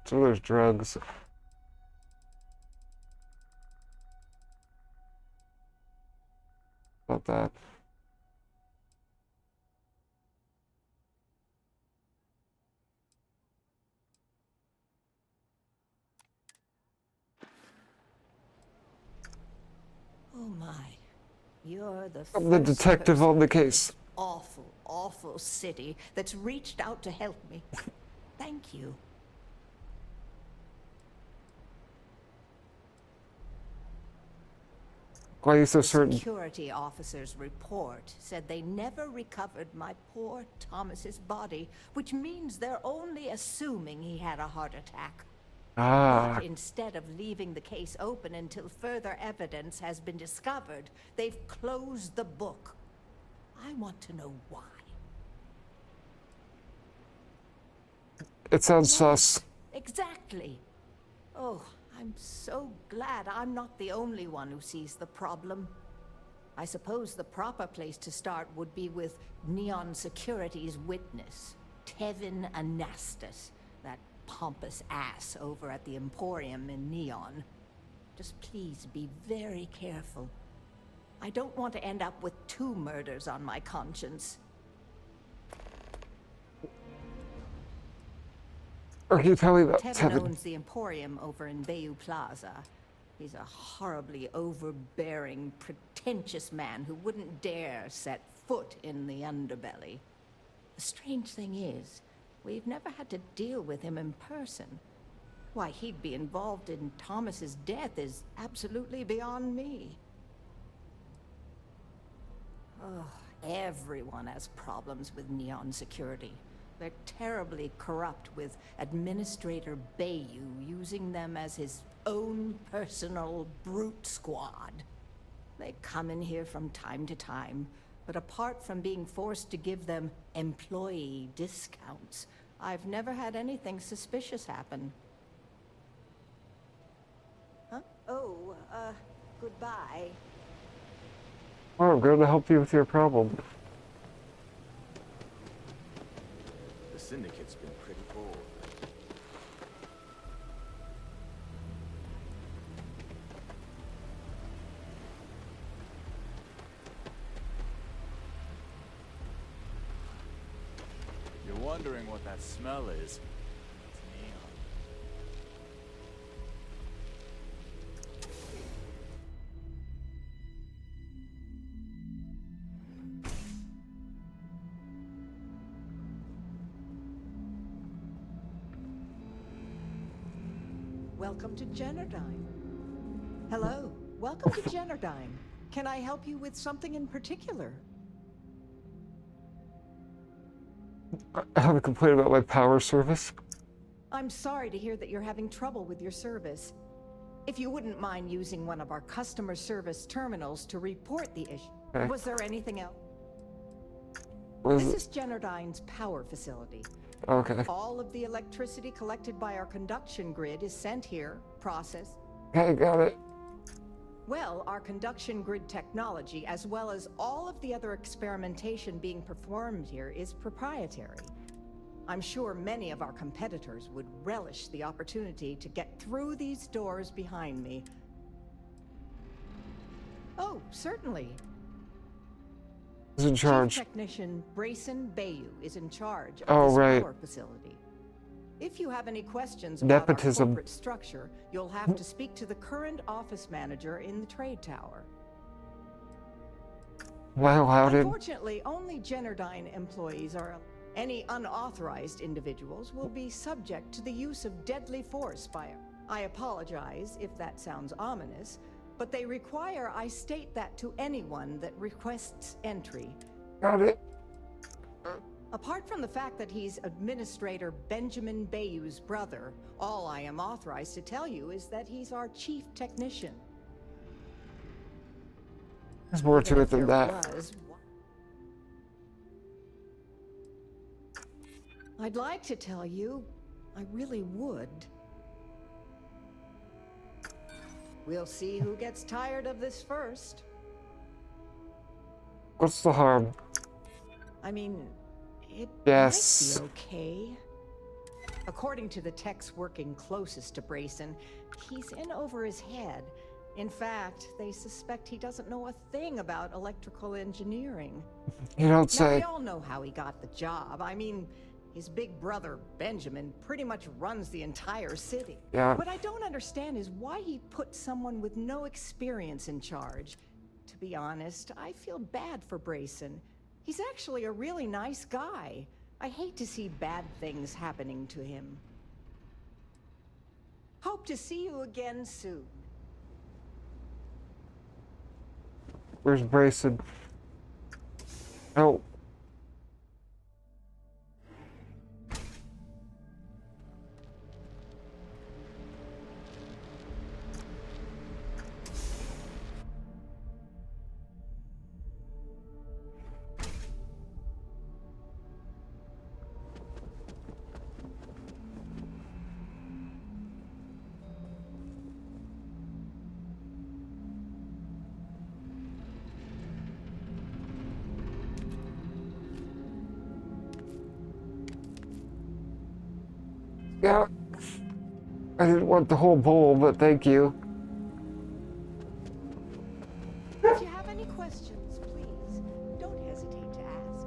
So there's drugs. About that. Oh my. You're the I'm the first detective person on the in case. this awful, awful city that's reached out to help me. Thank you. Why are you so certain? Security officer's report said they never recovered my poor Thomas's body, which means they're only assuming he had a heart attack. Ah. But instead of leaving the case open until further evidence has been discovered, they've closed the book. I want to know why. It sounds sus. Exactly. Oh, I'm so glad I'm not the only one who sees the problem. I suppose the proper place to start would be with Neon Security's witness, Tevin Anastas, that pompous ass over at the Emporium in Neon. Just please be very careful. I don't want to end up with 2 murders on my conscience. Or can you tell me that Tevin owns the Emporium over in Bayou Plaza. He's a horribly overbearing, pretentious man who wouldn't dare set foot in the underbelly. The strange thing is, we've never had to deal with him in person. Why he'd be involved in Thomas's death is absolutely beyond me. Oh, everyone has problems with Neon Security. They're terribly corrupt, with Administrator Bayou using them as his own personal brute squad. They come in here from time to time, but apart from being forced to give them employee discounts, I've never had anything suspicious happen. Huh? Oh, goodbye. Oh, I'm going to help you with your problem. The Syndicate's been pretty bold. You're wondering what that smell is. It's neon. Welcome to Generdyne. Hello, welcome to Generdyne. Can I help you with something in particular? I have a complaint about my power service. I'm sorry to hear that you're having trouble with your service. If you wouldn't mind using one of our customer service terminals to report the issue. Okay. Was there anything else? Was This is Generdyne's power facility. Okay. All of the electricity collected by our conduction grid is sent here, processed. Okay, got it. Well, our conduction grid technology, as well as all of the other experimentation being performed here, is proprietary. I'm sure many of our competitors would relish the opportunity to get through these doors behind me. Oh, certainly. Who's in charge? Chief Technician Brayson Bayou is in charge of Oh, this right. power facility. If you have any questions about Nepotism. our corporate structure, you'll have to speak to the current office manager in the trade tower. Why allowed it? Unfortunately, only Generdyne employees are. Any unauthorized individuals will be subject to the use of deadly force by. I apologize if that sounds ominous, but they require I state that to anyone that requests entry. Got it. Apart from the fact that he's Administrator Benjamin Bayou's brother, all I am authorized to tell you is that he's our chief technician. There's more to it than that. I'd like to tell you, I really would. We'll see who gets tired of this first. What's the harm? I mean, it Yes. might be okay. According to the techs working closest to Brayson, he's in over his head. In fact, they suspect he doesn't know a thing about electrical engineering. You don't Now, say. we all know how he got the job. I mean, his big brother, Benjamin, pretty much runs the entire city. Yeah. What I don't understand is why he put someone with no experience in charge. To be honest, I feel bad for Brayson. He's actually a really nice guy. I hate to see bad things happening to him. Hope to see you again soon. Where's Brayson? Oh. Yeah. I didn't want the whole bowl, but thank you. If you have any questions, please don't hesitate to ask.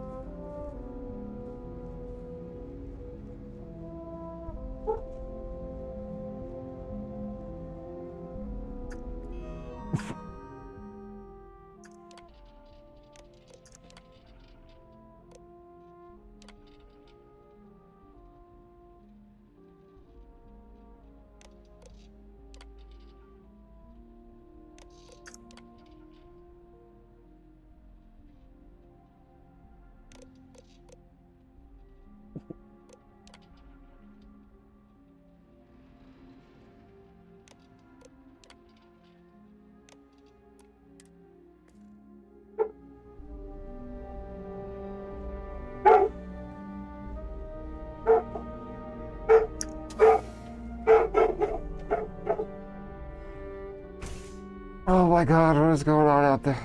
my god, what is going on out there?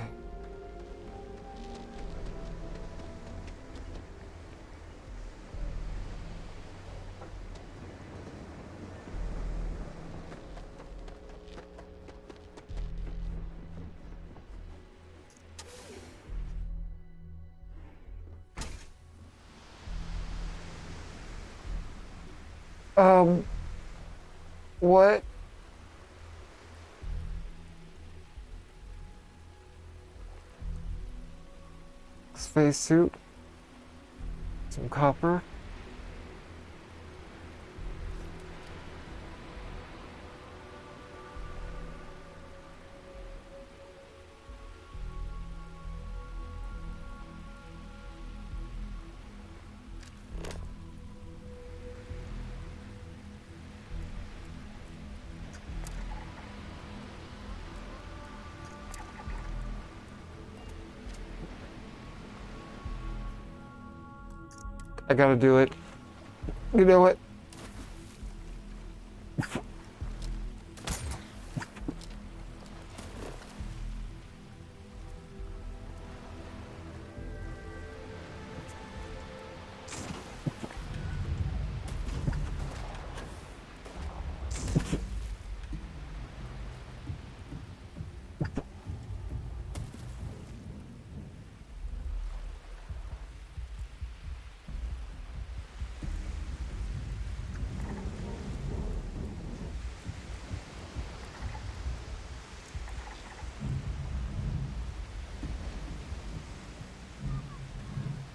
What? Spacesuit? Some copper? I gotta do it. You know what?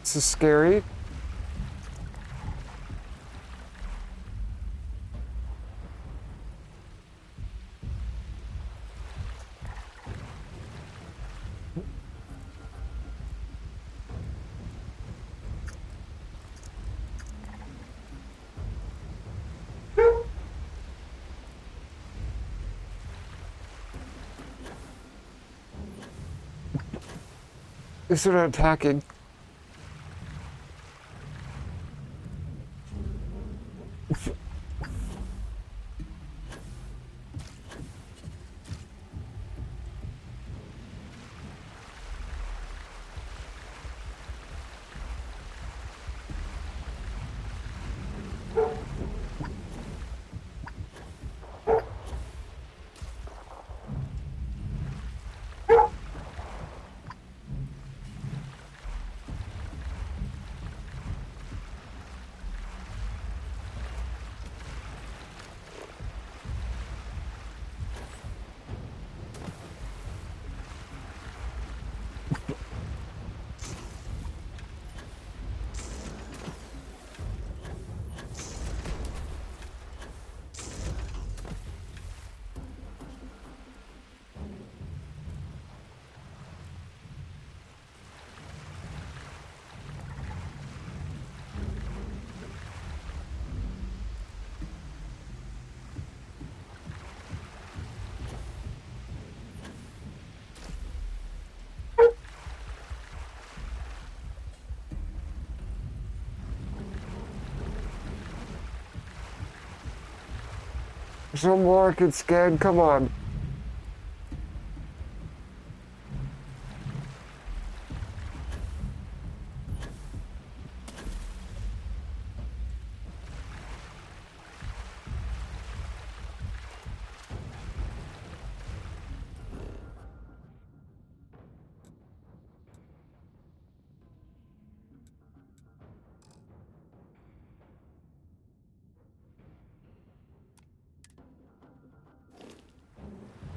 This is scary. They started attacking. There's no more I can scan, come on.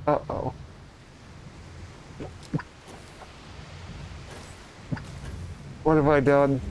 Uh-oh. What have I done?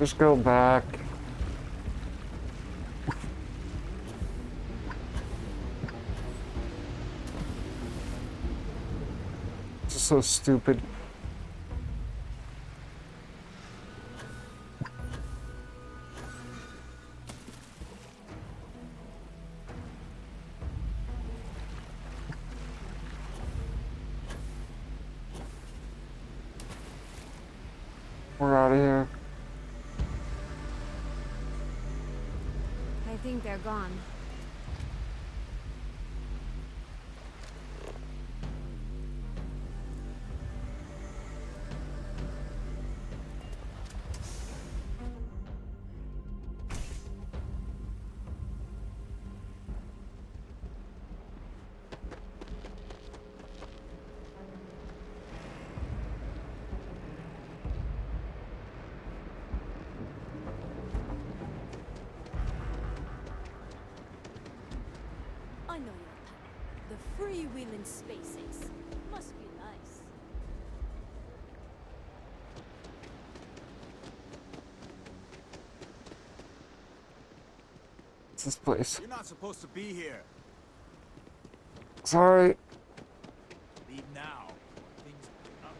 Just go back. so stupid. We're out of here. I think they're gone. I know your type. The freewheeling space ace. Must be nice. What's this place? You're not supposed to be here. Sorry. Leave now. Things up.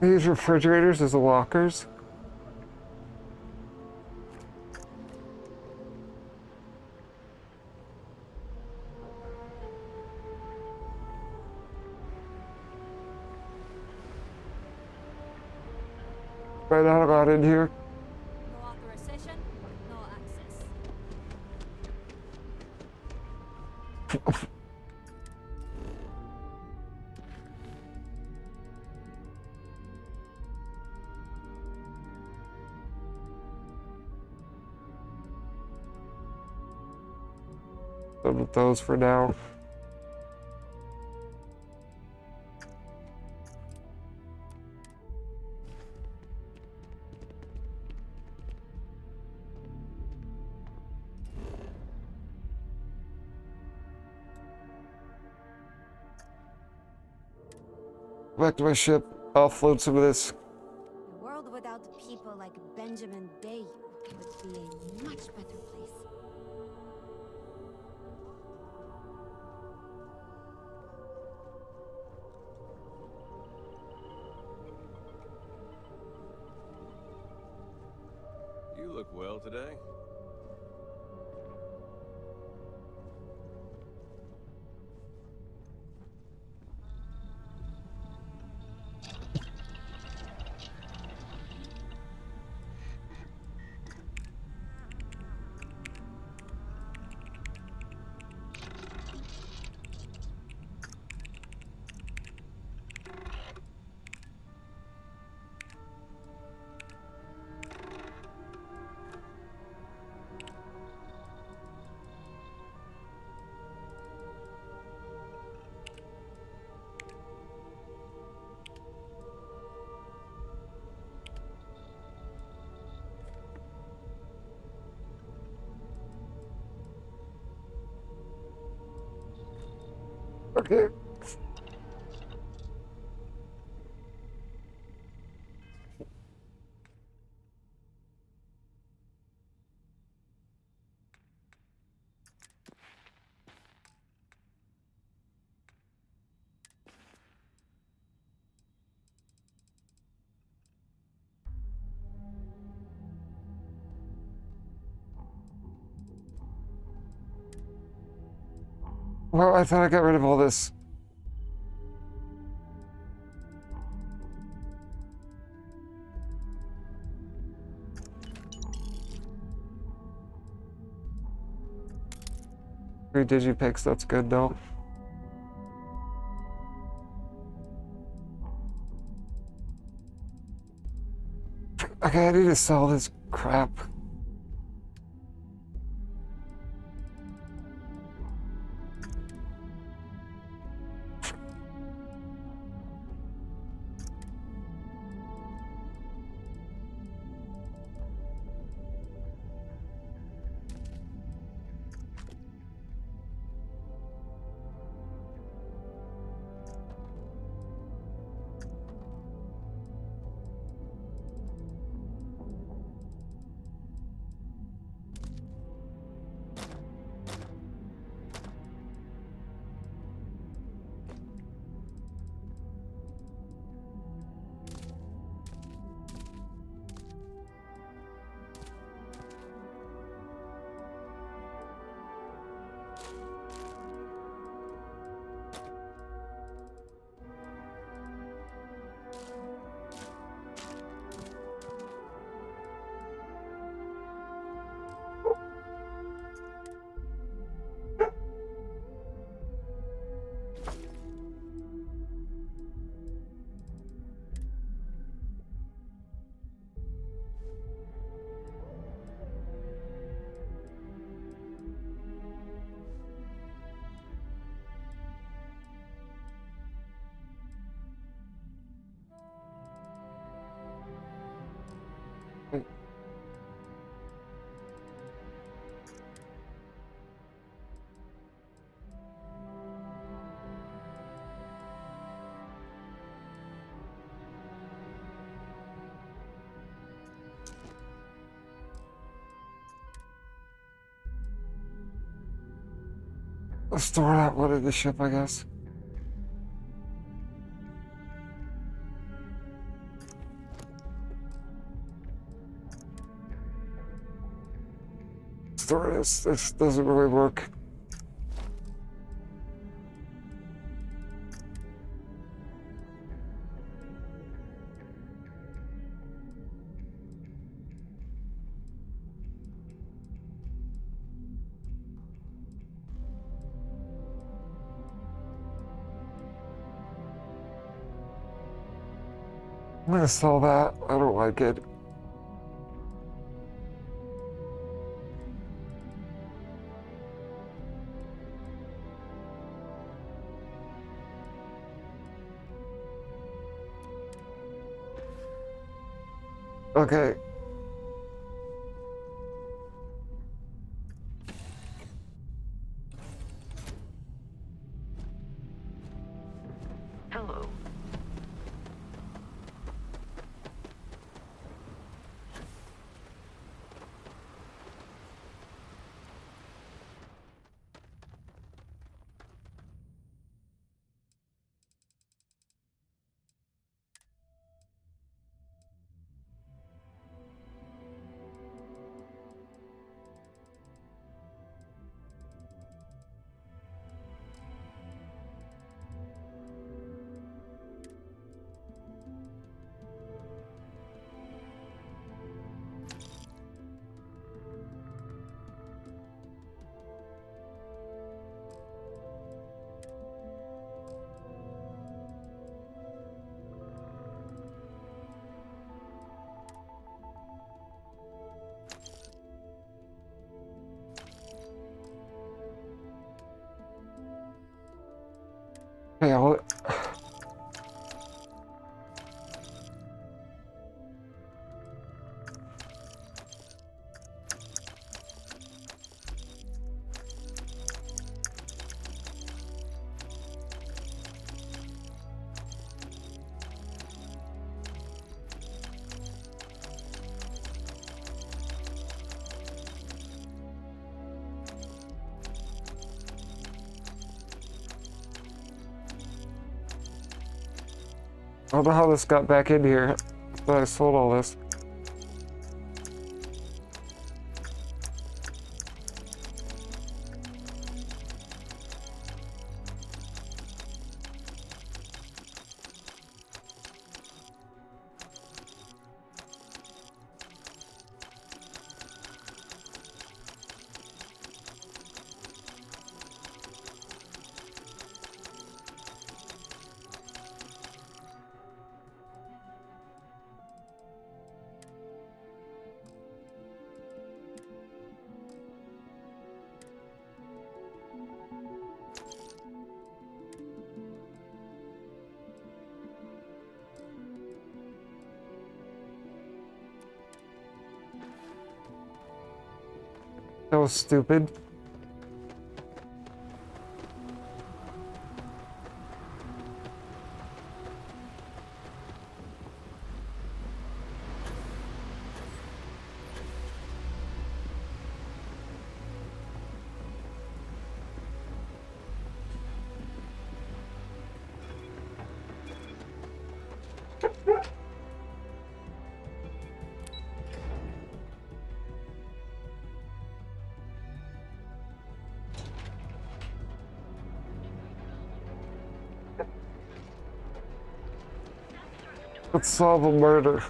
These refrigerators as the lockers. Right, not allowed in here. No authorization, no access. Done with those for now. Back to my ship. Offload some of this. A world without people like Benjamin Dayu would be a much better place. You look well today. Okay. Well, I thought I got rid of all this. Three digipicks, that's good though. Okay, I need to sell this crap. Let's store that one in the ship, I guess. Store this. This doesn't really work. I'm gonna sell that. I don't like it. Okay. Hello. Hey, I don't know how this got back in here. I thought I sold all this. That was stupid. Let's solve a murder.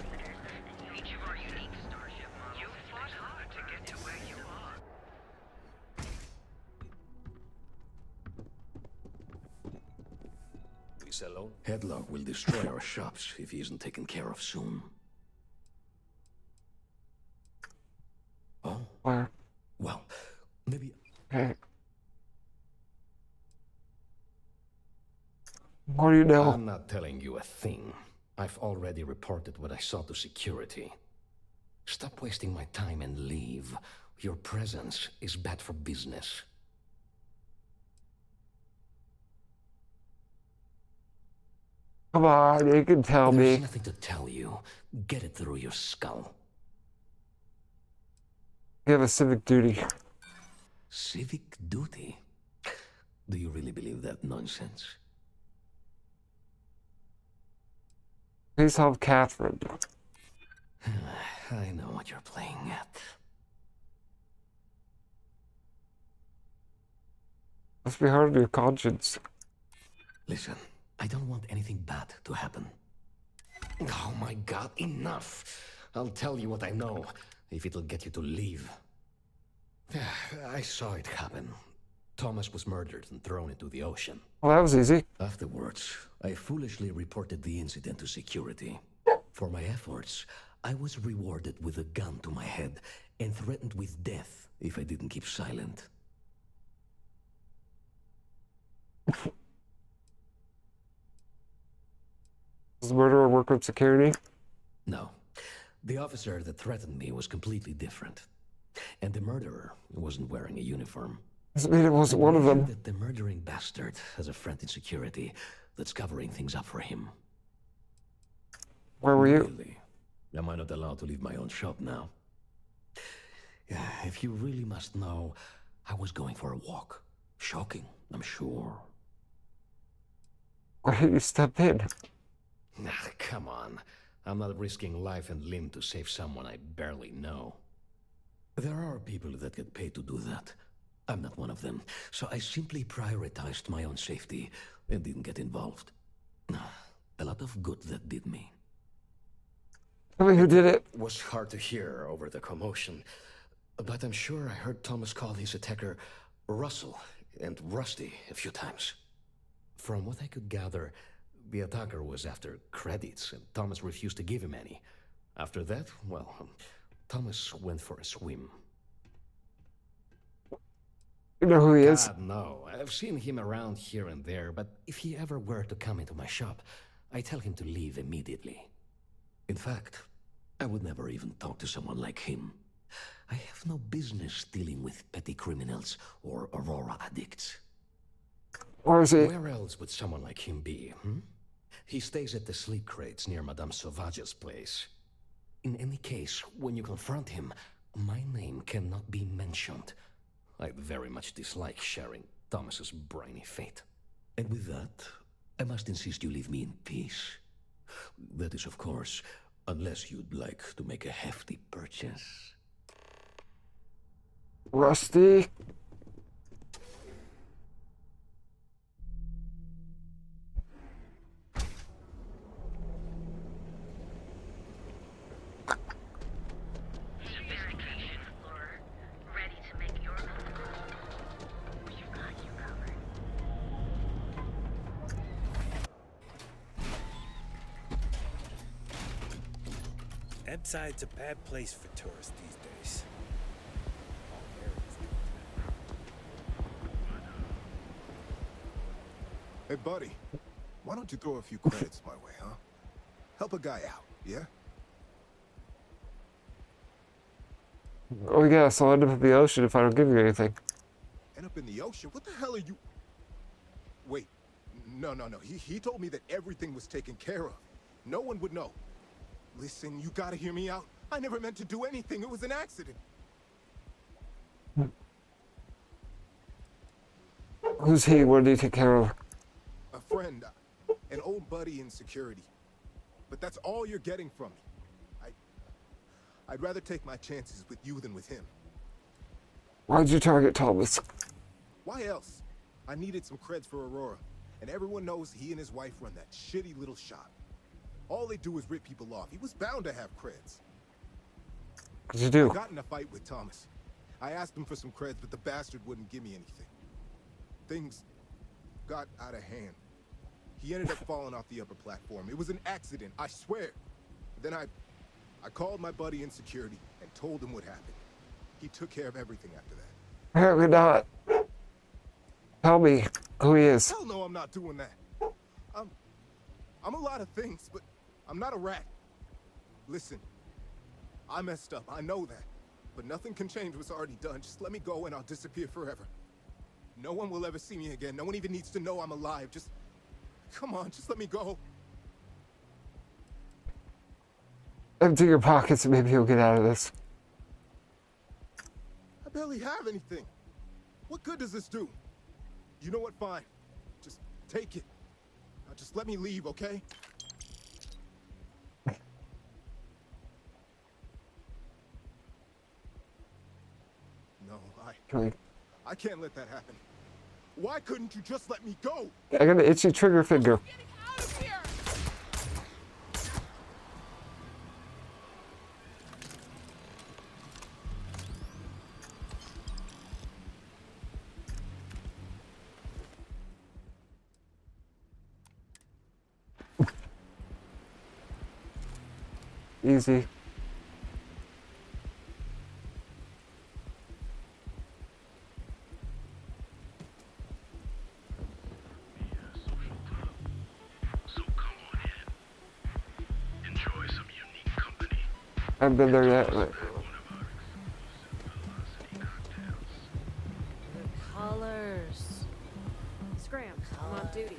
Headlock will destroy our shops if he isn't taken care of soon. Oh? Where? Well, maybe... Hey. What do you know? I'm not telling you a thing. I've already reported what I saw to security. Stop wasting my time and leave. Your presence is bad for business. Come on, you can tell There's me. nothing to tell you. Get it through your skull. You have a civic duty. Civic duty? Do you really believe that nonsense? Please help Catherine. I know what you're playing at. Must be hard on your conscience. Listen, I don't want anything bad to happen. Oh my god, enough! I'll tell you what I know, if it'll get you to leave. I saw it happen. Thomas was murdered and thrown into the ocean. Well, that was easy. Afterwards, I foolishly reported the incident to security. For my efforts, I was rewarded with a gun to my head and threatened with death if I didn't keep silent. Does the murderer work with security? No. The officer that threatened me was completely different. And the murderer wasn't wearing a uniform. Doesn't mean it wasn't one of them. That the murdering bastard has a friend in security that's covering things up for him. Where were you? Really? Am I not allowed to leave my own shop now? If you really must know, I was going for a walk. Shocking, I'm sure. Why didn't you step in? Come on. I'm not risking life and limb to save someone I barely know. There are people that get paid to do that. I'm not one of them, so I simply prioritized my own safety and didn't get involved. A lot of good that did me. Tell me who did it. It was hard to hear over the commotion, but I'm sure I heard Thomas call his attacker Russell and Rusty a few times. From what I could gather, the attacker was after credits, and Thomas refused to give him any. After that, well, Thomas went for a swim. You know who he is? God, no. I've seen him around here and there, but if he ever were to come into my shop, I tell him to leave immediately. In fact, I would never even talk to someone like him. I have no business dealing with petty criminals or Aurora addicts. Where is he? Where else would someone like him be, He stays at the sleep crates near Madame Sauvage's place. In any case, when you confront him, my name cannot be mentioned. I very much dislike sharing Thomas's briny fate. And with that, I must insist you leave me in peace. That is, of course, unless you'd like to make a hefty purchase. Rusty? Edside's a bad place for tourists these days. Hey, buddy. Why don't you throw a few credits my way, huh? Help a guy out, yeah? Oh yeah, so I'll end up in the ocean if I don't give you anything. End up in the ocean? What the hell are you... Wait. No. He told me that everything was taken care of. No one would know. Listen, you gotta hear me out. I never meant to do anything. It was an accident. Who's he? What did he take care of? A friend. An old buddy in security. But that's all you're getting from me. I'd rather take my chances with you than with him. Why'd you target Thomas? Why else? I needed some creds for Aurora. And everyone knows he and his wife run that shitty little shop. All they do is rip people off. He was bound to have creds. What'd you do? I got in a fight with Thomas. I asked him for some creds, but the bastard wouldn't give me anything. Things got out of hand. He ended up falling off the upper platform. It was an accident, I swear. Then I called my buddy in security and told him what happened. He took care of everything after that. Apparently not. Tell me who he is. Hell no, I'm not doing that. I'm a lot of things, but I'm not a rat. Listen, I messed up, I know that. But nothing can change what's already done. Just let me go and I'll disappear forever. No one will ever see me again. No one even needs to know I'm alive. Just, come on, just let me go. Empty your pockets and maybe you'll get out of this. I barely have anything. What good does this do? You know what? Fine. Just take it. Now just let me leave, okay? No, Okay. I can't let that happen. Why couldn't you just let me go? I got an itchy trigger finger. Easy. I haven't been there yet. Like, The colors. Scram, I'm on duty.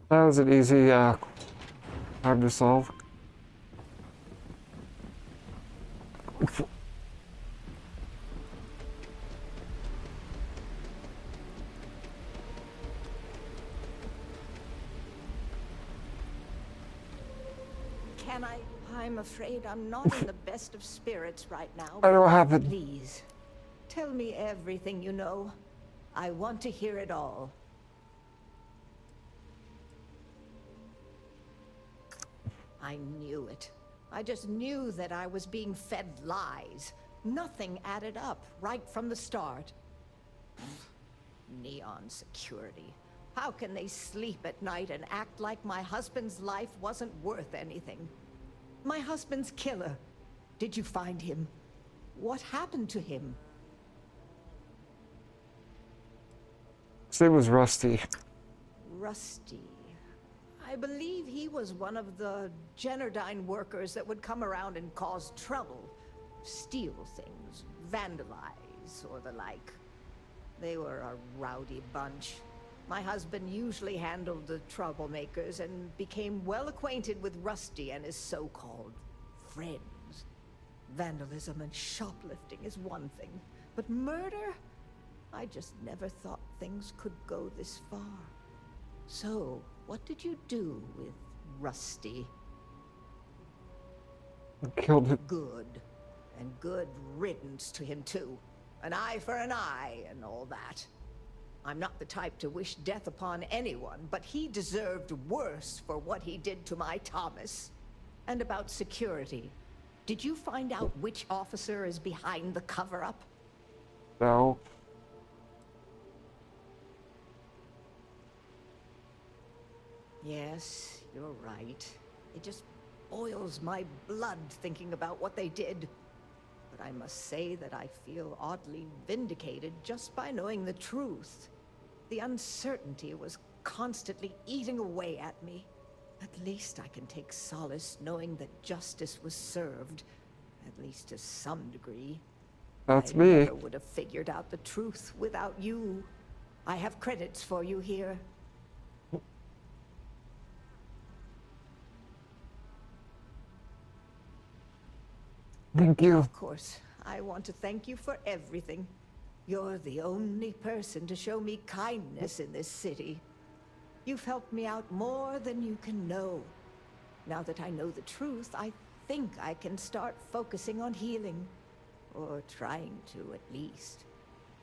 that was an easy hard to solve. Can I? I'm afraid I'm not in the best of spirits right now. I know what happened. Please, tell me everything you know. I want to hear it all. I knew it. I just knew that I was being fed lies. Nothing added up right from the start. Neon security. How can they sleep at night and act like my husband's life wasn't worth anything? My husband's killer. Did you find him? What happened to him? His name was Rusty. Rusty. I believe he was one of the Generdyne workers that would come around and cause trouble. Steal things, vandalize, or the like. They were a rowdy bunch. My husband usually handled the troublemakers and became well acquainted with Rusty and his so-called friends. Vandalism and shoplifting is one thing, but murder? I just never thought things could go this far. So, what did you do with Rusty? Killed him. Good. And good riddance to him, too. An eye for an eye and all that. I'm not the type to wish death upon anyone, but he deserved worse for what he did to my Thomas. And about security. Did you find out which officer is behind the cover-up? No. Yes, you're right. It just boils my blood thinking about what they did. But I must say that I feel oddly vindicated just by knowing the truth. The uncertainty was constantly eating away at me. At least I can take solace knowing that justice was served, at least to some degree. That's I me. never would have figured out the truth without you. I have credits for you here. Thank you. Of course, I want to thank you for everything. You're the only person to show me kindness in this city. You've helped me out more than you can know. Now that I know the truth, I think I can start focusing on healing. Or trying to, at least.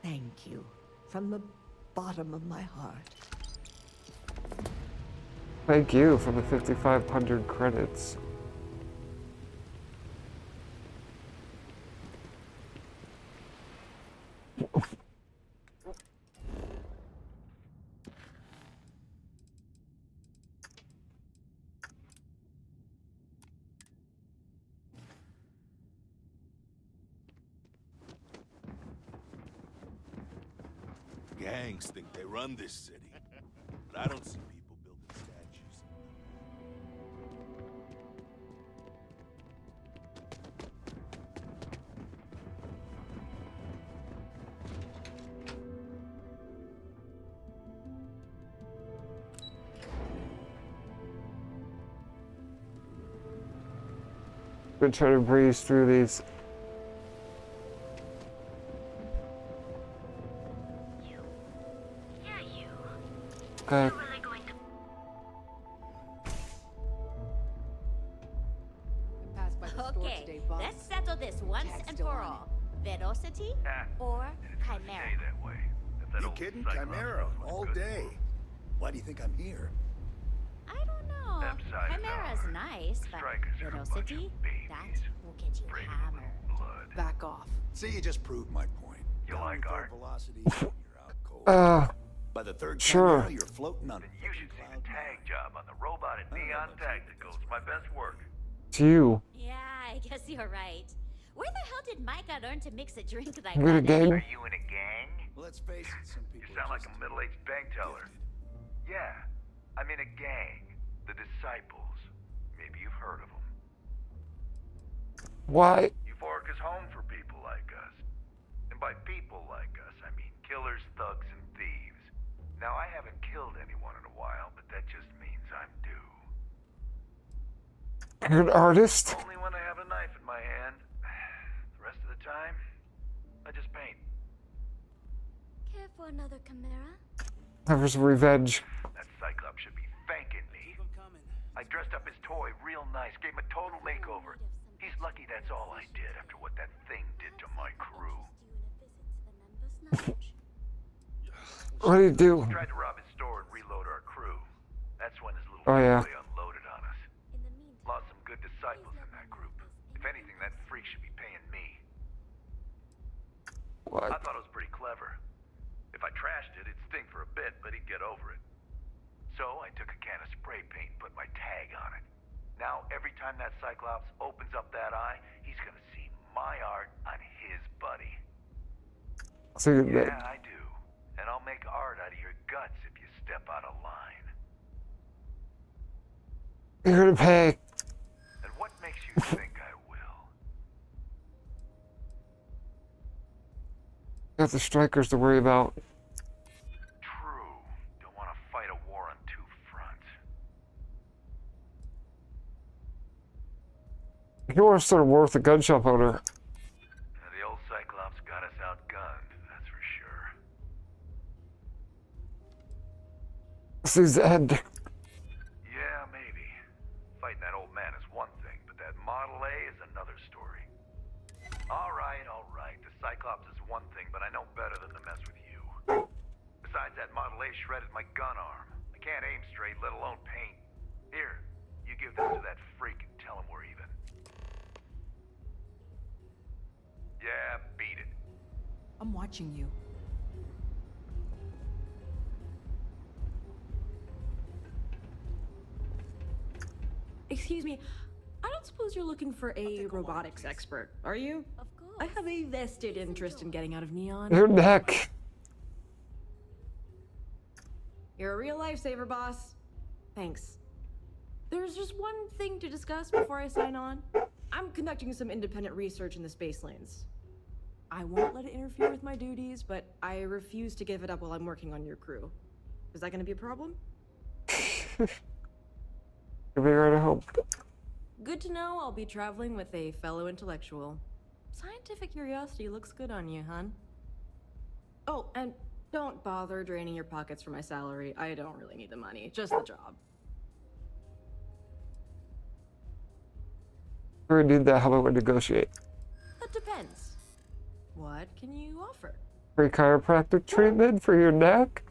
Thank you. From the bottom of my heart. Thank you for the 5,500 credits. Gangs think they run this city, but I don't see people building statues. gonna try to breeze through these. Okay. Okay, let's settle this once and for all. Velocity or Chimera? that way. You kidding? Chimera, all day. Why do you think I'm here? I don't know. Chimera's nice, but Velocity, that will get you hammered. Back off. See, you just proved my point. You like art? Velocity, you're out cold. By the third sure. Chimera, you're floating on. You should see the tag job on the robot and neon tacticals. My best work. It's you. Yeah, I guess you're right. Where the hell did Micah learn to mix a drink like You in a that? gang? Are you in a gang? Let's face it, some people. You sound like a middle-aged bank teller. Yeah, I'm in a gang. The Disciples. Maybe you've heard of them. Why? Euphoric is home for people like us. And by people like us, I mean killers, thugs, and thieves. Now, I haven't killed anyone in a while, but that just means I'm due. You're an artist? Only when I have a knife in my hand. The rest of the time, I just paint. Care for another Chimera? That was revenge. That Cyclops should be thanking me. I dressed up his toy real nice, gave him a total makeover. He's lucky that's all I did after what that thing did to my crew. What do you do? He tried to rob his store and reload our crew. That's when his little Oh, yeah. family unloaded on us. Lost some good disciples in that group. If anything, that freak should be paying me. What? I thought it was pretty clever. If I trashed it, it'd stink for a bit, but he'd get over it. So I took a can of spray paint and put my tag on it. Now, every time that Cyclops opens up that eye, he's gonna see my art on his buddy. So you're Yeah, I do. And I'll make art out of your guts if you step out of line. You're gonna pay. And what makes you think I will? Got the strikers to worry about. True. Don't want to fight a war on two fronts. You're sort of worth a gun shop owner. The old Cyclops got us outgunned, that's for sure. He's dead. Yeah, maybe. Fighting that old man is one thing, but that Model A is another story. All right. The Cyclops is one thing, but I know better than to mess with you. Besides, that Model A shredded my gun arm. I can't aim straight, let alone paint. Here, you give this to that freak and tell him we're even. Yeah, beat it. I'm watching you. Excuse me, I don't suppose you're looking for a robotics expert, are you? Of course. I have a vested interest in getting out of Neon. Your neck. You're a real lifesaver, boss. Thanks. There's just one thing to discuss before I sign on. I'm conducting some independent research in the space lanes. I won't let it interfere with my duties, but I refuse to give it up while I'm working on your crew. Is that gonna be a problem? You'll be right at home. Good to know I'll be traveling with a fellow intellectual. Scientific curiosity looks good on you, hon. Oh, and don't bother draining your pockets for my salary. I don't really need the money, just the job. If we did that, how about we negotiate? That depends. What can you offer? Free chiropractic treatment for your neck?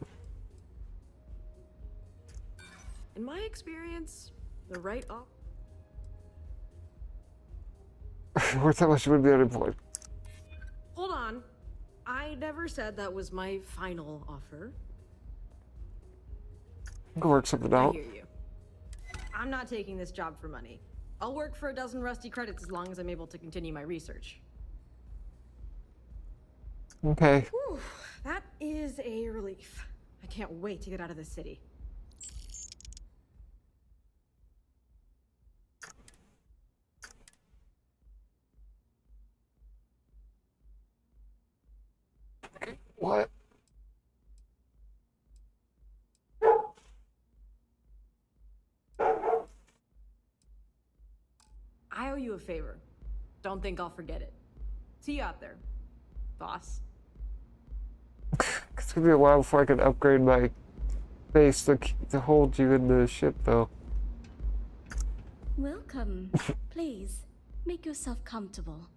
In my experience, the right What's how much you would be unemployed? Hold on. I never said that was my final offer. I can work something I out. hear you. I'm not taking this job for money. I'll work for a dozen rusty credits as long as I'm able to continue my research. Okay. Whew, that is a relief. I can't wait to get out of this city. What? I owe you a favor. Don't think I'll forget it. See you out there, boss. It's gonna be a while before I can upgrade my base to hold you in the ship, though. Welcome. Please, make yourself comfortable.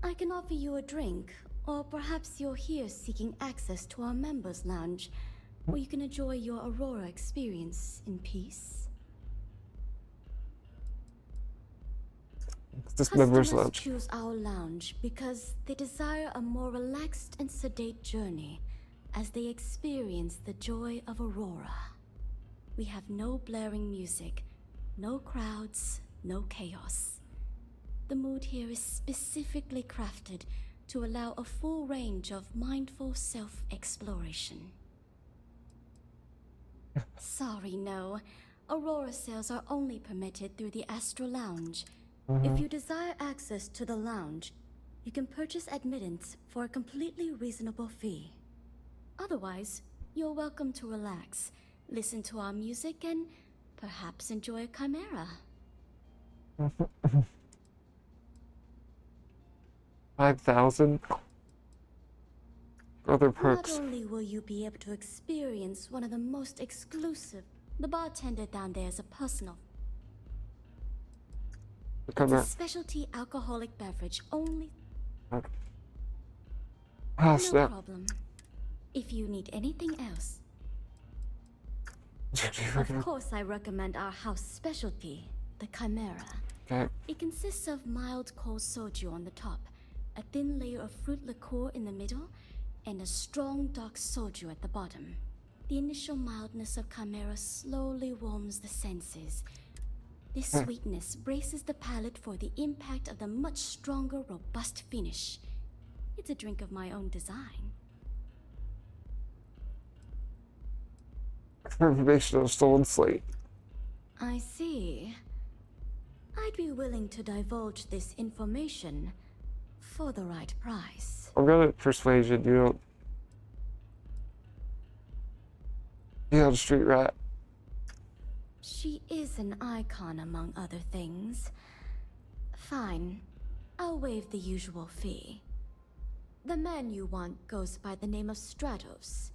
I can offer you a drink, or perhaps you're here seeking access to our members' lounge, where you can enjoy your Aurora experience in peace. This members' Customers lounge. choose our lounge because they desire a more relaxed and sedate journey as they experience the joy of Aurora. We have no blaring music, no crowds, no chaos. The mood here is specifically crafted to allow a full range of mindful self-exploration. Sorry, no. Aurora sales are only permitted through the Astral Lounge. If you desire access to the lounge, you can purchase admittance for a completely reasonable fee. Otherwise, you're welcome to relax, listen to our music, and perhaps enjoy a chimera. 5,000 other perks. Not only will you be able to experience one of the most exclusive, the bartender down there is a personal. It's a specialty alcoholic beverage only. Okay. No Snap. problem. If you need anything else. Of course, I recommend our house specialty, the Chimera. Okay. It consists of mild cold soju on the top, a thin layer of fruit liqueur in the middle, and a strong dark soju at the bottom. The initial mildness of Chimera slowly warms the senses. This sweetness braces the palate for the impact of the much stronger, robust finish. It's a drink of my own design. Information on stolen slate. I see. I'd be willing to divulge this information for the right price. I'm gonna persuasion. You don't. You're not a street rat. She is an icon, among other things. Fine. I'll waive the usual fee. The man you want goes by the name of Stratos.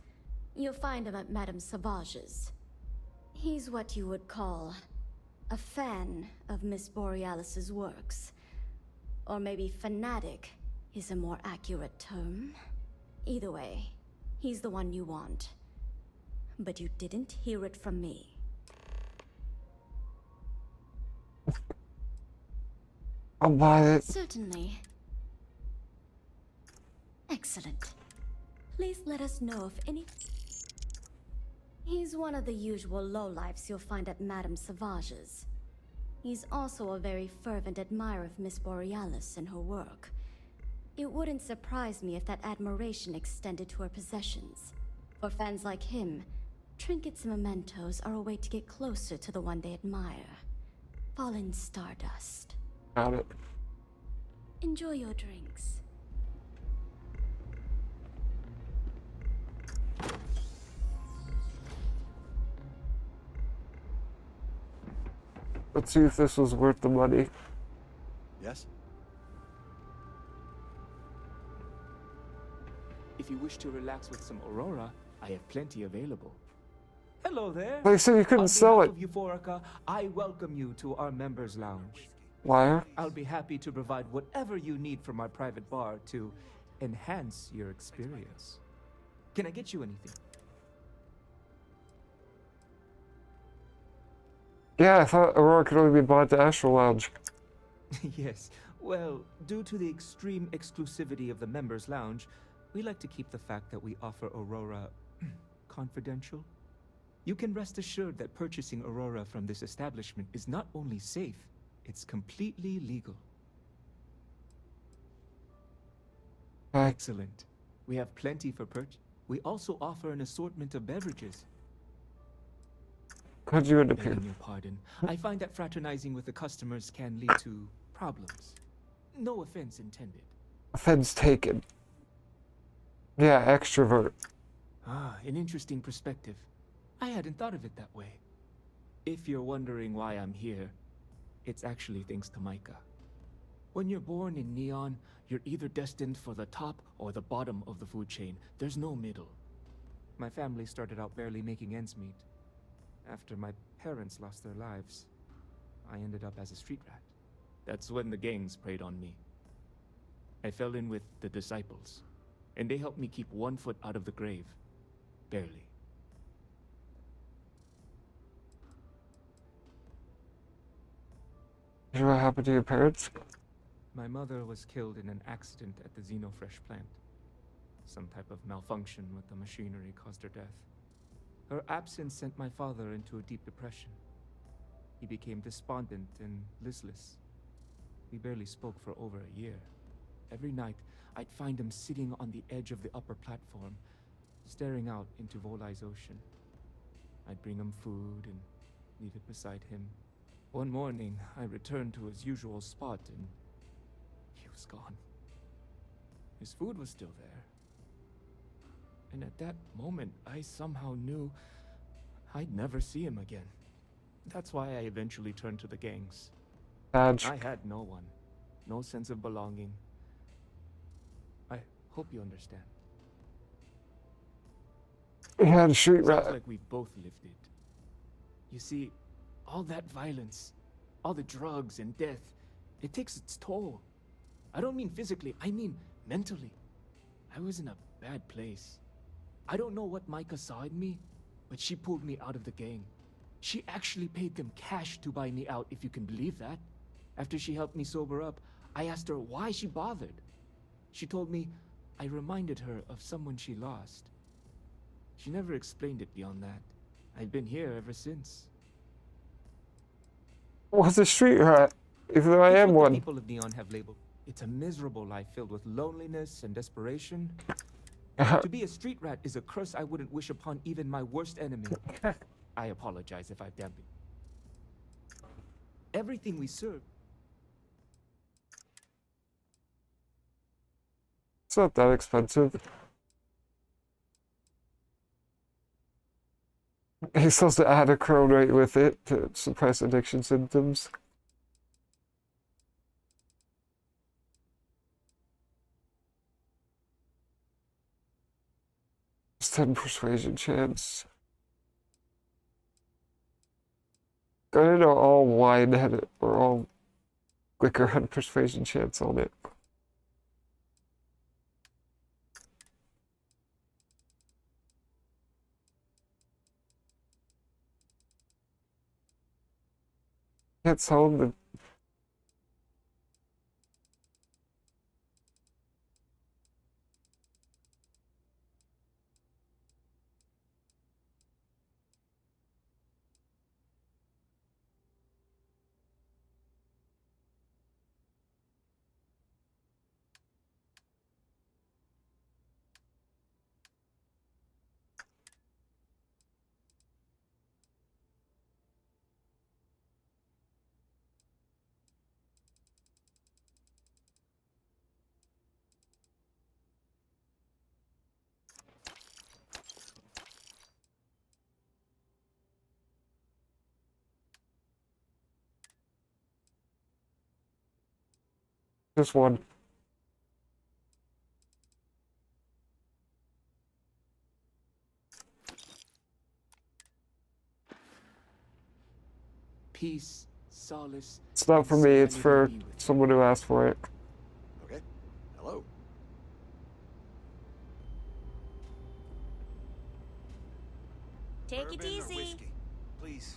You'll find him at Madame Savage's. He's what you would call a fan of Miss Borealis's works. Or maybe fanatic is a more accurate term. Either way, he's the one you want. But you didn't hear it from me. I'll buy it. Certainly. Excellent. Please let us know if any... He's one of the usual lowlifes you'll find at Madame Savage's. He's also a very fervent admirer of Miss Borealis and her work. It wouldn't surprise me if that admiration extended to her possessions. For fans like him, trinkets and mementos are a way to get closer to the one they admire. Fallen stardust. Got it. Enjoy your drinks. Let's see if this was worth the money. Yes? If you wish to relax with some Aurora, I have plenty available. Hello there. They said you couldn't sell it. On behalf of Euphorica, I welcome you to our members' lounge. Liar. I'll be happy to provide whatever you need from my private bar to enhance your experience. Can I get you anything? Yeah, I thought Aurora could only be bought at the Astral Lounge. Yes. Well, due to the extreme exclusivity of the members' lounge, we like to keep the fact that we offer Aurora confidential. You can rest assured that purchasing Aurora from this establishment is not only safe, it's completely legal. Excellent. We have plenty for purchase. We also offer an assortment of beverages. Could you interfere? Begging your pardon. I find that fraternizing with the customers can lead to problems. No offense intended. Offense taken. Yeah, extrovert. Ah, an interesting perspective. I hadn't thought of it that way. If you're wondering why I'm here, it's actually thanks to Micah. When you're born in Neon, you're either destined for the top or the bottom of the food chain. There's no middle. My family started out barely making ends meet. After my parents lost their lives, I ended up as a street rat. That's when the gangs preyed on me. I fell in with the disciples, and they helped me keep one foot out of the grave. Barely. What happened to your parents? My mother was killed in an accident at the Xenofresh plant. Some type of malfunction with the machinery caused her death. Her absence sent my father into a deep depression. He became despondent and listless. We barely spoke for over a year. Every night, I'd find him sitting on the edge of the upper platform, staring out into Volai's ocean. I'd bring him food and leave it beside him. One morning, I returned to his usual spot and he was gone. His food was still there. And at that moment, I somehow knew I'd never see him again. That's why I eventually turned to the gangs. Badge. I had no one. No sense of belonging. I hope you understand. Yeah, the street rat. Sounds like we both lived it. You see, all that violence, all the drugs and death, it takes its toll. I don't mean physically, I mean mentally. I was in a bad place. I don't know what Micah saw in me, but she pulled me out of the gang. She actually paid them cash to buy me out, if you can believe that. After she helped me sober up, I asked her why she bothered. She told me I reminded her of someone she lost. She never explained it beyond that. I've been here ever since. What's a street rat? Even though I It's am what one. the people of Neon have labeled. It's a miserable life filled with loneliness and desperation. To be a street rat is a curse I wouldn't wish upon even my worst enemy. I apologize if I've dampened. Everything we serve. It's not that expensive. He's supposed to add a crone rate with it to suppress addiction symptoms. It's 10 persuasion chance. I don't know, all wine had it, or all liquor had persuasion chance on it. Can't sound the just one. Peace, solace. It's not for me, it's for serenity be with someone who asked for it. Okay. Hello. Take it Bourbon or easy. whiskey? Please,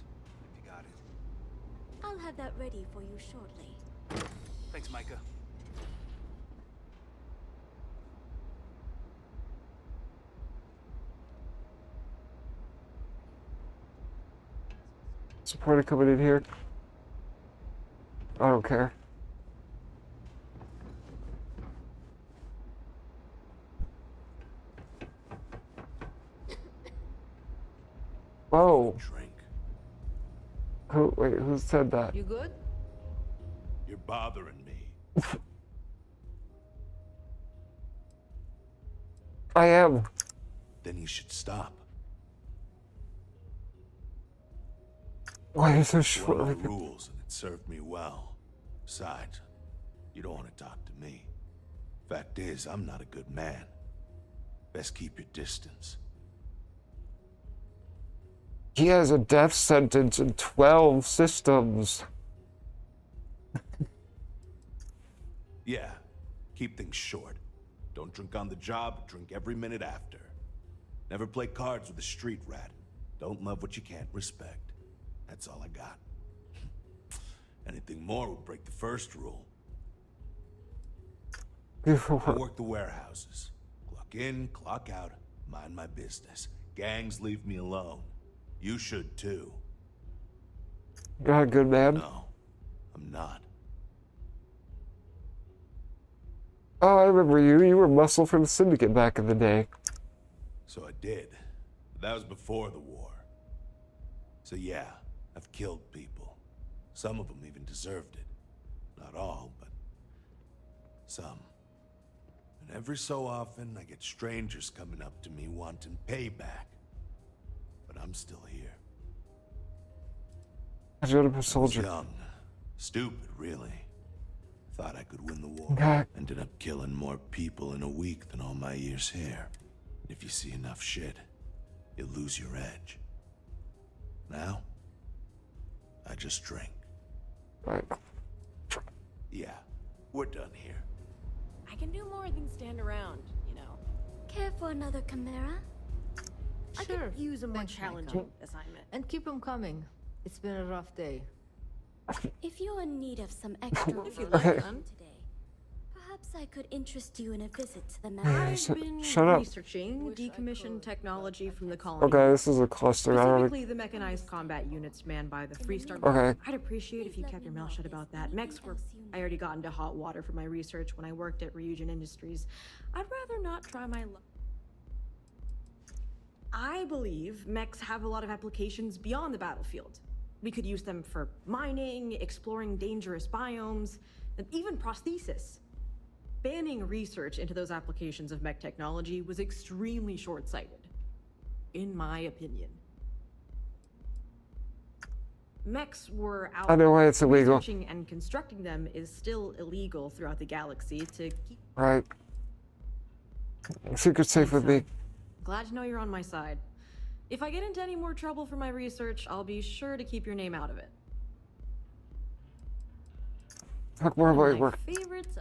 if you got it. I'll have that ready for you shortly. Thanks, Micah. Supporter coming in here. I don't care. Whoa. Drink. Wait, who said that? You good? You're bothering me. I am. Then you should stop. Why is so One short? of the rules, and it served me well. Besides, You don't want to talk to me. Fact is, I'm not a good man. Best keep your distance. He has a death sentence in 12 systems. Yeah, keep things short. Don't drink on the job, drink every minute after. Never play cards with a street rat. Don't love what you can't respect. That's all I got. Anything more would break the first rule. I work the warehouses. Clock in, clock out, mind my business. Gangs leave me alone. You should too. You're a good man. No, I'm not. Oh, I remember you. You were muscle for the Syndicate back in the day. So I did. But that was before the war. So yeah, I've killed people. Some of them even deserved it. Not all, but some. And every so often, I get strangers coming up to me wanting payback. But I'm still here. I was a soldier. Young. Stupid, really. Thought I could win the war. Okay. Ended up killing more people in a week than all my years here. If you see enough shit, you'll lose your edge. Now, I just drink. Right. Yeah, we're done here. I can do more than stand around, you know. Care for another chimera? I could use a more challenging assignment. And keep them coming. It's been a rough day. If you're in need of some extra If you work like, done today, perhaps I could interest you in a visit to the I've mountain. been shut up. researching decommissioned technology from the colony. Okay, this is a cluster. I don't. Specifically, the mechanized combat units manned by the Freestar. Okay. I'd appreciate if you kept your mouth shut about that. Mechs were. I already got into hot water for my research when I worked at Ryujin Industries. I'd rather not try my luck. I believe mechs have a lot of applications beyond the battlefield. We could use them for mining, exploring dangerous biomes, and even prosthesis. Banning research into those applications of mech technology was extremely short-sighted, in my opinion. Mechs were out. I know why it's illegal. Researching and constructing them is still illegal throughout the galaxy to keep. Right. Secret safe with me. Glad to know you're on my side. If I get into any more trouble for my research, I'll be sure to keep your name out of it. Talk more about your My work. favorites.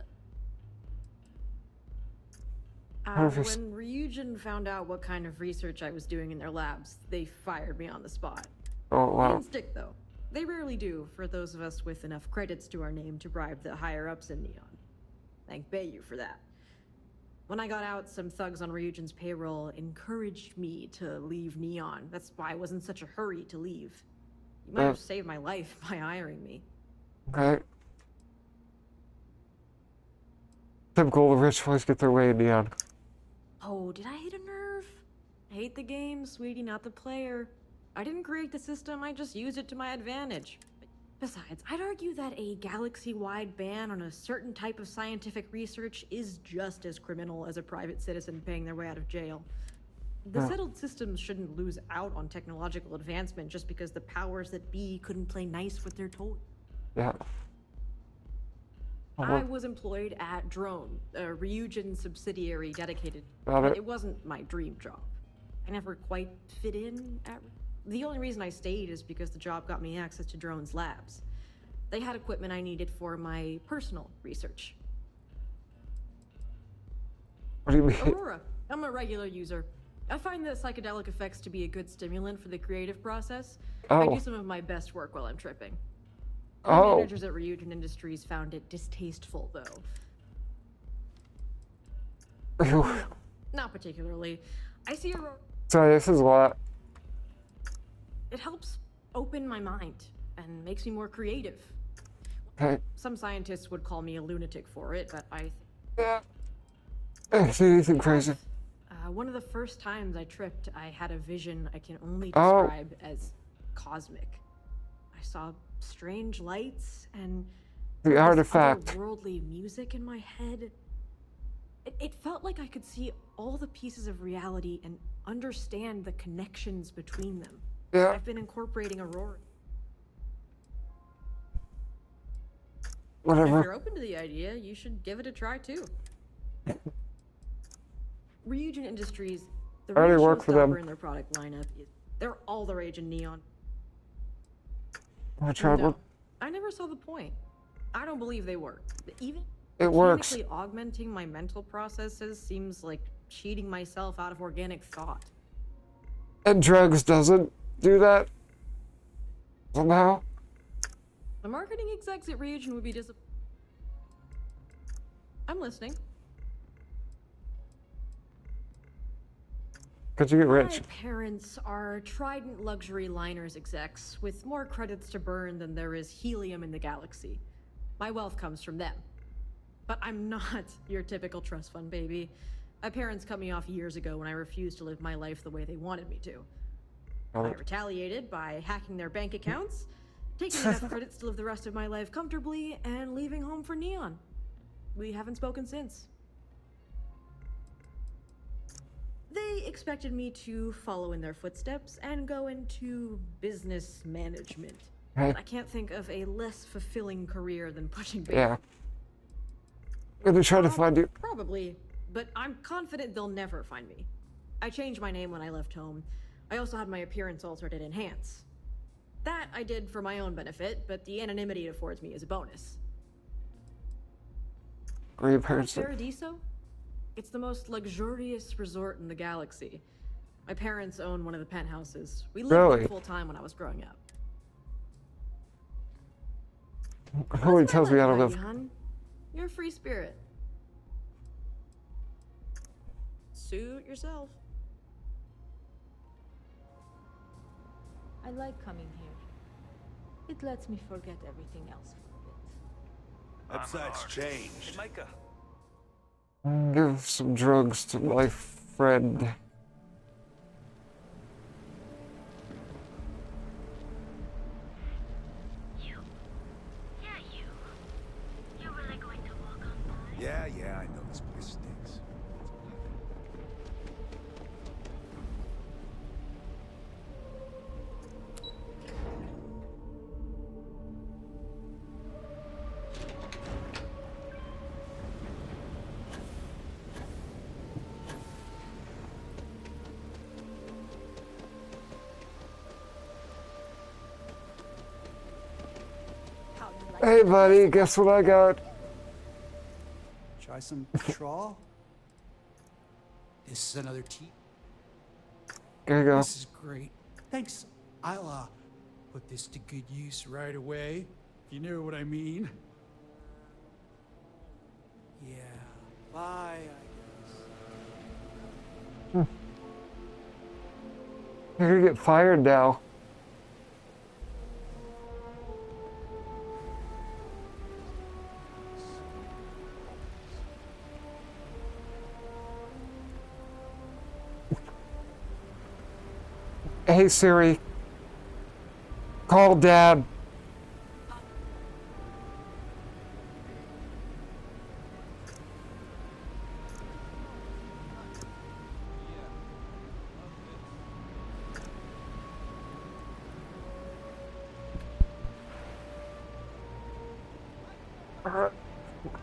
Harvest. When Ryujin found out what kind of research I was doing in their labs, they fired me on the spot. Oh, wow. Didn't stick though. They rarely do for those of us with enough credits to our name to bribe the higher ups in Neon. Thank Bayou for that. When I got out, some thugs on Ryujin's payroll encouraged me to leave Neon. That's why I was in such a hurry to leave. You might have saved my life by hiring me. Okay. Typical, the rich boys get their way in Neon. Oh, did I hit a nerve? I hate the game, sweetie, not the player. I didn't create the system, I just used it to my advantage. Besides, I'd argue that a galaxy-wide ban on a certain type of scientific research is just as criminal as a private citizen paying their way out of jail. The settled systems shouldn't lose out on technological advancement just because the powers that be couldn't play nice with their toys. Yeah. I was employed at Drone, a Ryujin subsidiary dedicated. Got it. It wasn't my dream job. I never quite fit in at. The only reason I stayed is because the job got me access to Drone's labs. They had equipment I needed for my personal research. What do you mean? Aurora. I'm a regular user. I find the psychedelic effects to be a good stimulant for the creative process. I Oh. do some of my best work while I'm tripping. The Oh. managers at Ryujin Industries found it distasteful, though. Not particularly. I see Aurora. Sorry, this is a lot. It helps open my mind and makes me more creative. Okay. Some scientists would call me a lunatic for it, but I. See anything crazy? One of the first times I tripped, I had a vision I can only Oh. describe as cosmic. I saw strange lights and The this artifact. otherworldly music in my head. It felt like I could see all the pieces of reality and understand the connections between them. Yeah. I've been incorporating Aurora. Whatever. If you're open to the idea, you should give it a try too. Ryujin Industries, the I already real work for them. showstopper in their product lineup is they're all the rage in neon. I tried. No, I never saw the point. I don't believe they work. Even It works. mechanically augmenting my mental processes seems like cheating myself out of organic thought. And drugs doesn't do that somehow. The marketing execs at Ryujin would be disappointed. I'm listening. Could you get rich? My parents are Trident luxury liners execs with more credits to burn than there is helium in the galaxy. My wealth comes from them. But I'm not your typical trust fund baby. My parents cut me off years ago when I refused to live my life the way they wanted me to. I retaliated by hacking their bank accounts, taking enough credits to live the rest of my life comfortably, and leaving home for Neon. We haven't spoken since. They expected me to follow in their footsteps and go into business management. Hey. But I can't think of a less fulfilling career than pushing baby. Yeah. I'm gonna try to find you. Probably, but I'm confident they'll never find me. I changed my name when I left home. I also had my appearance altered at Enhance. That I did for my own benefit, but the anonymity it affords me is a bonus. Are your parents? Paradiso? It's the most luxurious resort in the galaxy. My parents own one of the penthouses. We lived Really? there full time when I was growing up. Nobody tells me how to About live. you, hun. You're a free spirit. Suit yourself. I like coming here. It lets me forget everything else for a bit. Website's changed. Hey, Micah. Give some drugs to my friend. Yeah, I know this place stinks. Hey, buddy, guess what I got? Try some patrol. This is another tea. There you go. This is great. Thanks. I'll put this to good use right away. If you know what I mean. Yeah. Bye, I guess. You're gonna get fired now. Hey Siri, call Dad.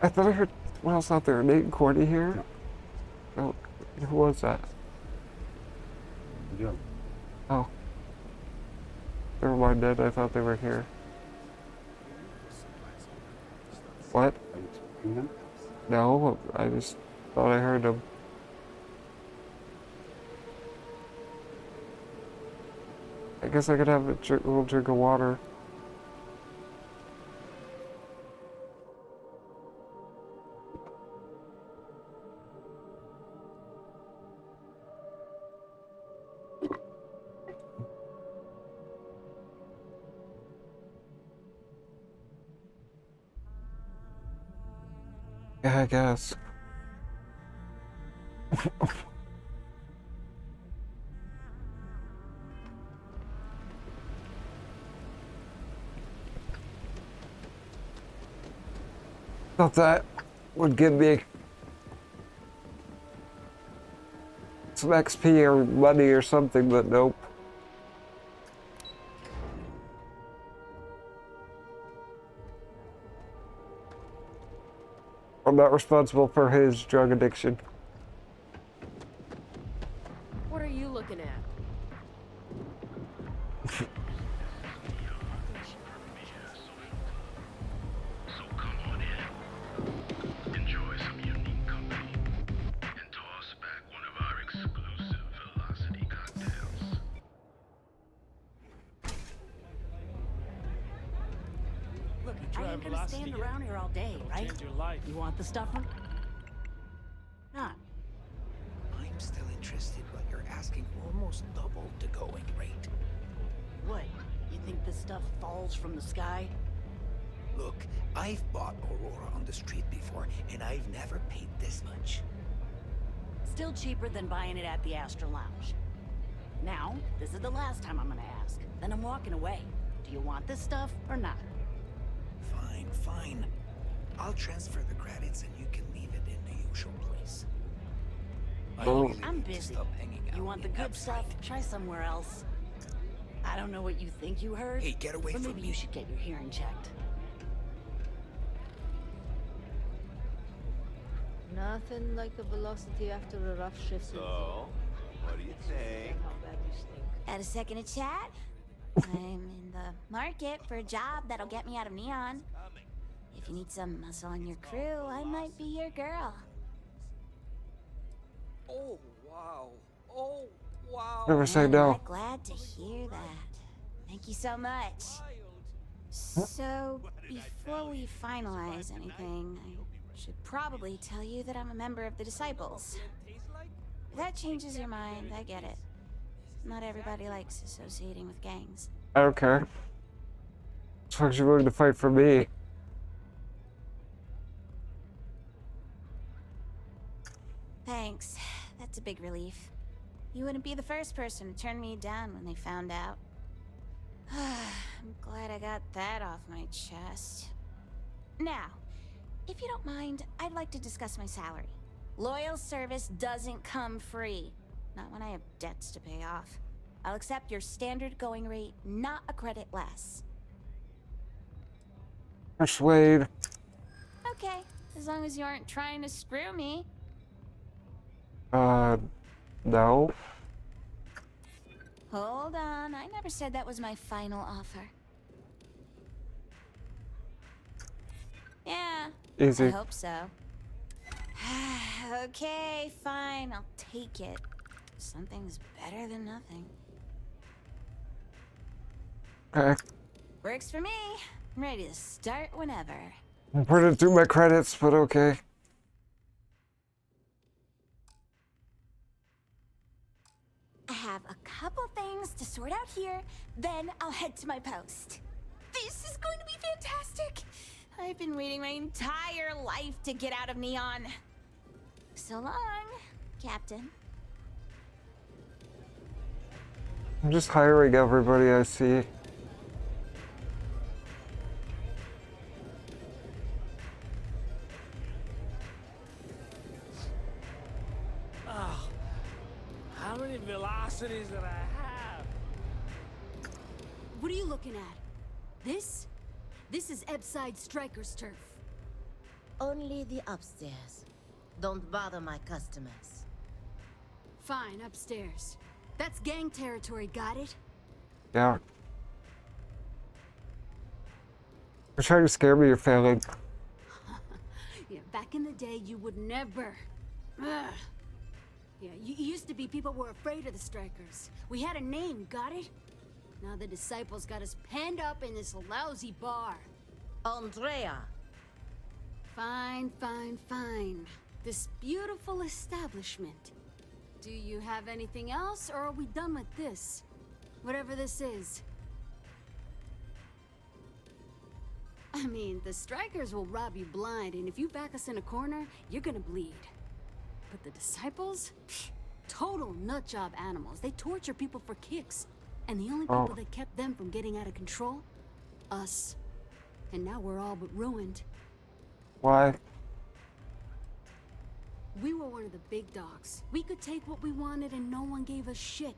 I thought I heard, what else out there? Nate and Courtney here? Oh, who was that? Yeah. Oh. Never mind, Dad. I thought they were here. What? No, I just thought I heard them. I guess I could have a little drink of water. Yeah, I guess. Thought that would give me some XP or money or something, but nope. I'm not responsible for his drug addiction. What are you looking at? Enjoy some unique company and toss back one of our exclusive velocity cocktails. Look, I ain't gonna stand around here all day, right? Change your life. You want the stuffer? Not. I'm still interested, but you're asking almost double the going rate. What? You think this stuff falls from the sky? Look, I've bought Aurora on the street before, and I've never paid this much. Still cheaper than buying it at the Astra Lounge. Now, this is the last time I'm gonna ask. Then I'm walking away. Do you want this stuff or not? Fine, fine. I'll transfer the credits and you can leave it in the usual place. I really I'm need to busy. stop hanging out You want the in good Upside. stuff? Try somewhere else. I don't know what you think you heard. Hey, get away but from maybe me. you should get your hearing checked. Nothing like a velocity after a rough shift. So, what do you think? How bad you stink. Had a second to chat? I'm in the market for a job that'll get me out of Neon. If you need some muscle on your crew, I might be your girl. Oh, wow. Oh, wow. Never say I'm no. glad to hear that. Thank you so much. So, before we finalize anything, I should probably tell you that I'm a member of the Disciples. If that changes your mind, I get it. Not everybody likes associating with gangs. I don't care. As long as you're willing to fight for me. Thanks. That's a big relief. You wouldn't be the first person to turn me down when they found out. I'm glad I got that off my chest. Now, if you don't mind, I'd like to discuss my salary. Loyal service doesn't come free. Not when I have debts to pay off. I'll accept your standard going rate, not a credit less. Persuade. Okay, as long as you aren't trying to screw me. No. Hold on, I never said that was my final offer. Yeah, Easy. I hope so. Okay, fine, I'll take it. Something's better than nothing. Okay. Works for me. I'm ready to start whenever. I'm putting through my credits, but okay. I have a couple things to sort out here, then I'll head to my post. This is going to be fantastic! I've been waiting my entire life to get out of Neon. So long, Captain. I'm just hiring everybody I see. Oh, how many velocities did I have? What are you looking at? This? This is Ebside Striker's turf. Only the upstairs. Don't bother my customers. Fine, upstairs. That's gang territory, got it? Yeah. You're trying to scare me, you're failing. Yeah, back in the day, you would never. Ugh. Yeah, you used to be people were afraid of the Strikers. We had a name, got it? Now the Disciples got us penned up in this lousy bar. Andrea! Fine, fine, fine. This beautiful establishment. Do you have anything else, or are we done with this? Whatever this is. I mean, the Strikers will rob you blind, and if you back us in a corner, you're gonna bleed. But the Disciples? Pfft, total nutjob animals. They torture people for kicks. And the only people that kept them from getting out of control? Us. And now we're all but ruined. Why? We were one of the big dogs. We could take what we wanted and no one gave us shit.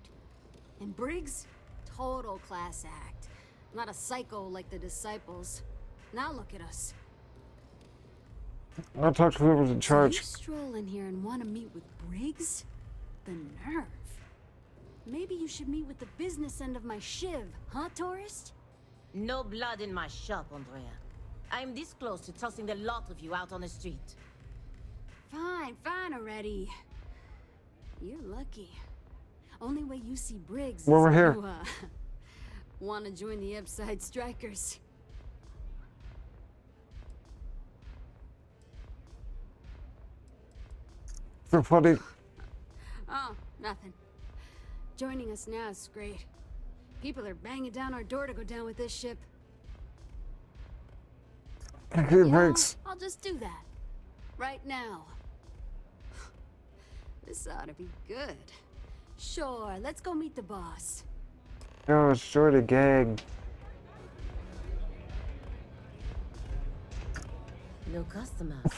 And Briggs? Total class act. Not a psycho like the Disciples. Now look at us. I'll talk to whoever's in So you charge. stroll in here and want to meet with Briggs? The nerve. Maybe you should meet with the business end of my shiv, huh, tourist? No blood in my shop, Andrea. I'm this close to tossing the lot of you out on the street. Fine already. You're lucky. Only way you see Briggs is Over if here. you, want to join the Upside Strikers. So funny. Oh, nothing. Joining us now is great. People are banging down our door to go down with this ship. Give You know, breaks. I'll just do that. Right now. This ought to be good. Sure, let's go meet the boss. Yo, it's Jordy gang. No customers.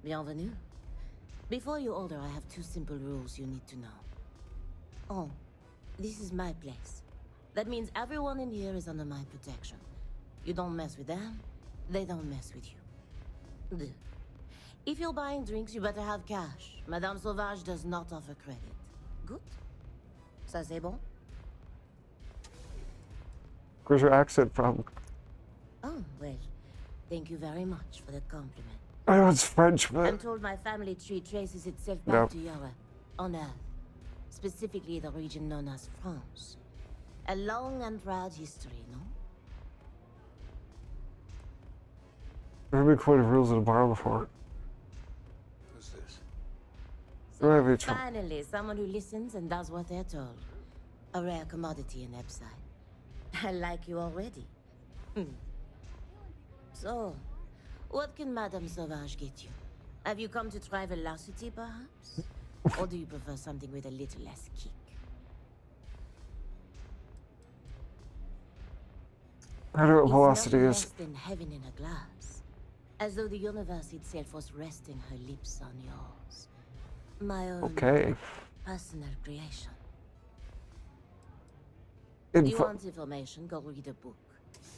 Bienvenue. Before you order, I have 2 simple rules you need to know. Oh, this is my place. That means everyone in here is under my protection. You don't mess with them, they don't mess with you. Deux. If you're buying drinks, you better have cash. Madame Sauvage does not offer credit. Good? Ça c'est bon? Where's your accent from? Oh, well, thank you very much for the compliment. I know it's French, I'm but told my family tree traces itself back Nope. to Europe, on Earth. Specifically the region known as France. A long and proud history, no? never been quoted rules in a bar before. Who's this? Do I have any trouble? Finally, someone who listens and does what they're told. A rare commodity in Epside. I like you already. So, what can Madame Sauvage get you? Have you come to try velocity, perhaps? Or do you prefer something with a little less kick? I don't know what It's velocity nothing is. less than heaven in a glass. As though the universe itself was resting her lips on yours. My own Okay. personal creation. In You fu- want information? Go read a book.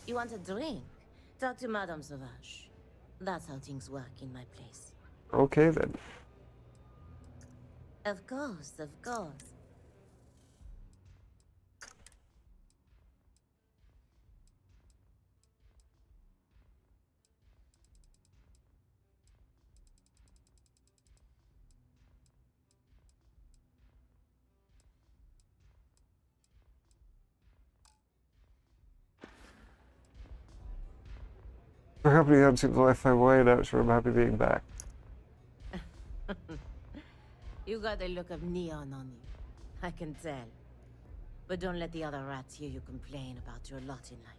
You want a drink? Talk to Madame Sauvage. That's how things work in my place. Okay then. Of course, of course. The company had seems to life my way, and I'm sure I'm happy being back. You got a look of neon on you. I can tell. But don't let the other rats hear you complain about your lot in life.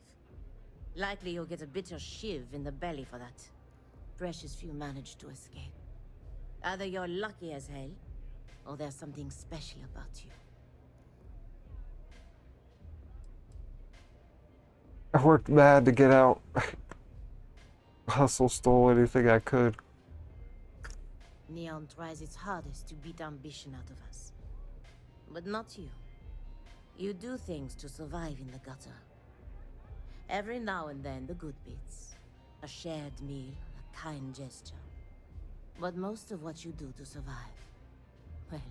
Likely you'll get a bitter shiv in the belly for that. Precious few manage to escape. Either you're lucky as hell, or there's something special about you. I worked mad to get out. Hustle, stole anything I could. Neon tries its hardest to beat ambition out of us. But not you. You do things to survive in the gutter. Every now and then, the good bits. A shared meal, a kind gesture. But most of what you do to survive, well,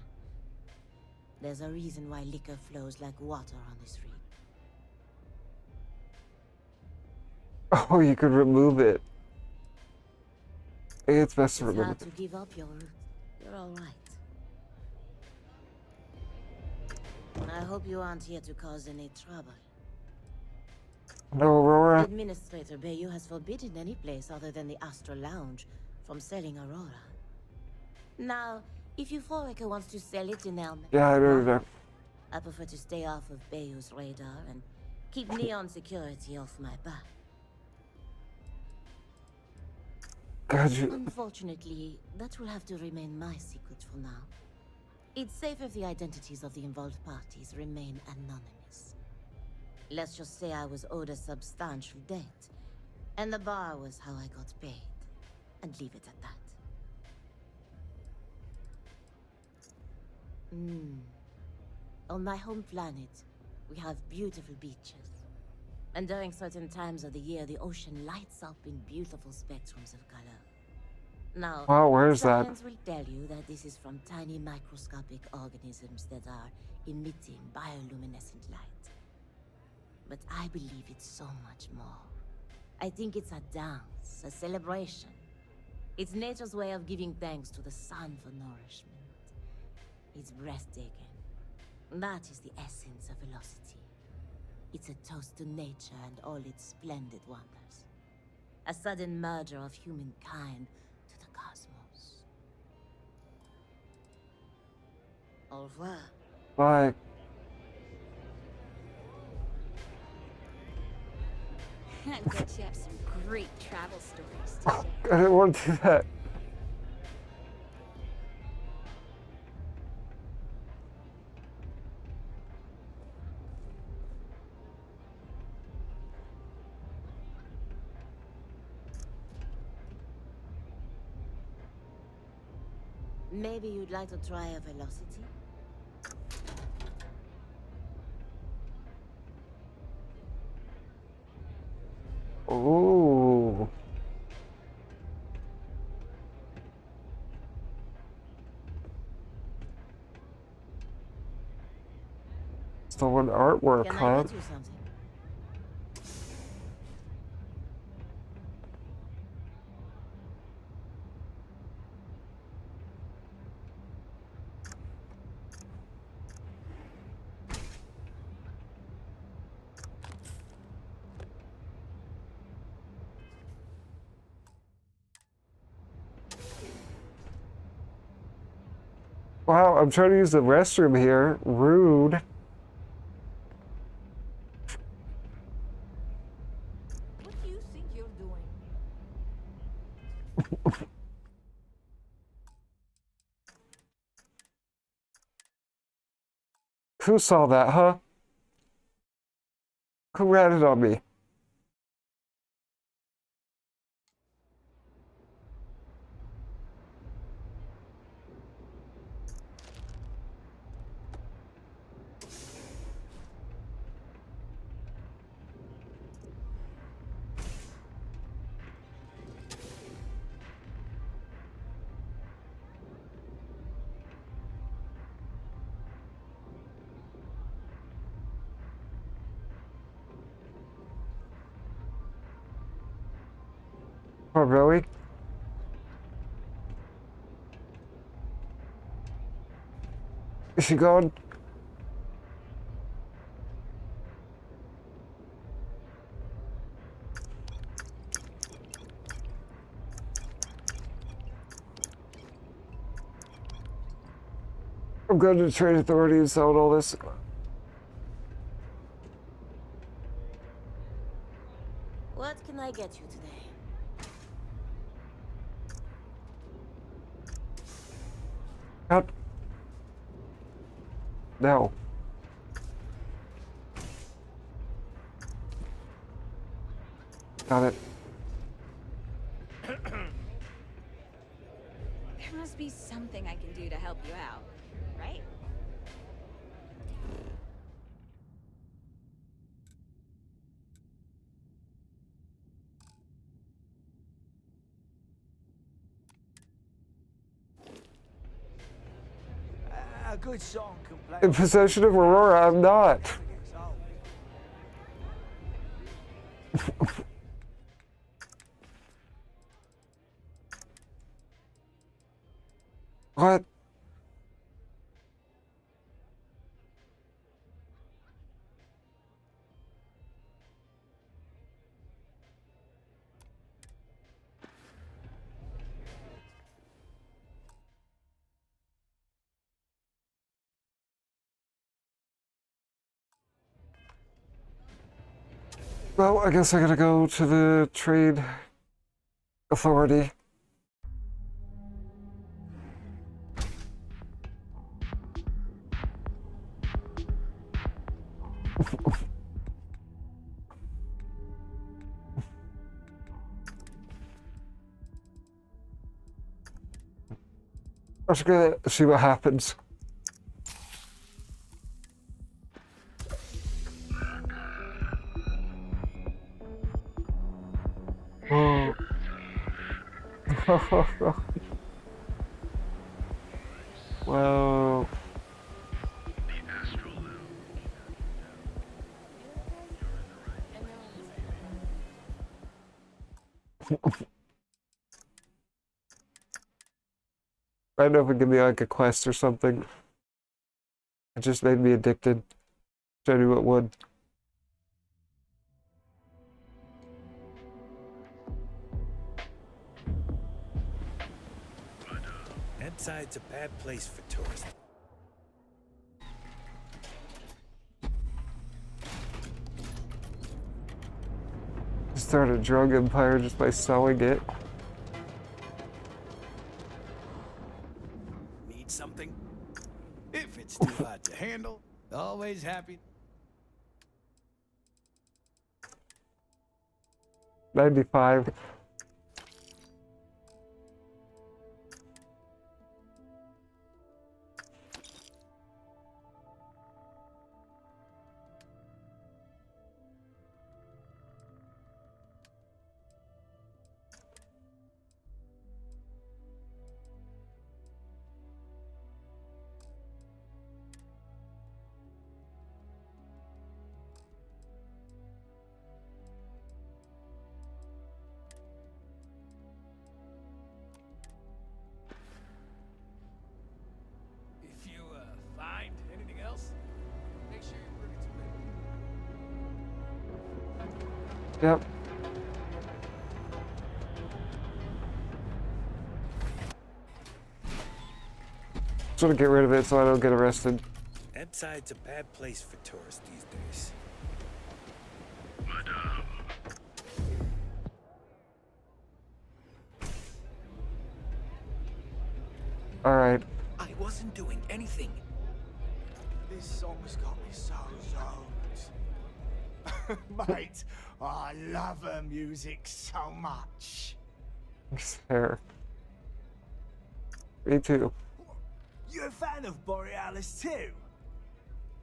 there's a reason why liquor flows like water on the street. Oh, you could remove it. It's best to It's remove hard it. to give up your route. You're all right. I hope you aren't here to cause any trouble. No, Aurora. Administrator Bayou has forbidden any place other than the Astral Lounge from selling Aurora. Now, if Euphorica wants to sell it in Elm, Yeah, I know that. I prefer to stay off of Bayou's radar and keep Neon security off my back. God, you. Unfortunately, that will have to remain my secret for now. It's safe if the identities of the involved parties remain anonymous. Let's just say I was owed a substantial debt, and the bar was how I got paid, and leave it at that. On my home planet, we have beautiful beaches. And during certain times of the year, the ocean lights up in beautiful spectrums of color. Now, Wow, where is that? science will tell you that this is from tiny microscopic organisms that are emitting bioluminescent light. But I believe it's so much more. I think it's a dance, a celebration. It's nature's way of giving thanks to the sun for nourishment. It's breathtaking. That is the essence of velocity. It's a toast to nature and all its splendid wonders. A sudden merger of humankind to the cosmos. Au revoir. Bye. I bet you have some great travel stories to I share. didn't want to do that. Maybe you'd like to try a velocity? Ooh. Stolen artwork, Can I huh? get you something? Wow, I'm trying to use the restroom here. Rude. What do you think you're doing? Who saw that, huh? Who ratted on me? Oh, really? Is she gone? I'm going to the trade authority and sell all this. What can I get you today? Cut. No. Got it. There must be something I can do to help you out, right? A good song can play. In possession of Aurora, I'm not. What? Well, I guess I gotta go to the trade authority. I'm just gonna see what happens. Oh. Whoa. I don't know if it give me like a quest or something. It just made me addicted. I knew it would. That side's a bad place for tourists. Start a drug empire just by selling it. Need something? If it's too hard to handle, always happy. 95. If you find anything else, make sure you bring it to me. Yep. Just want to get rid of it so I don't get arrested. That side's a bad place for tourists these days. All right. I wasn't doing anything. This song's got me so zoned. Mate, I love her music so much. Fair. Me too. You a fan of Borealis too?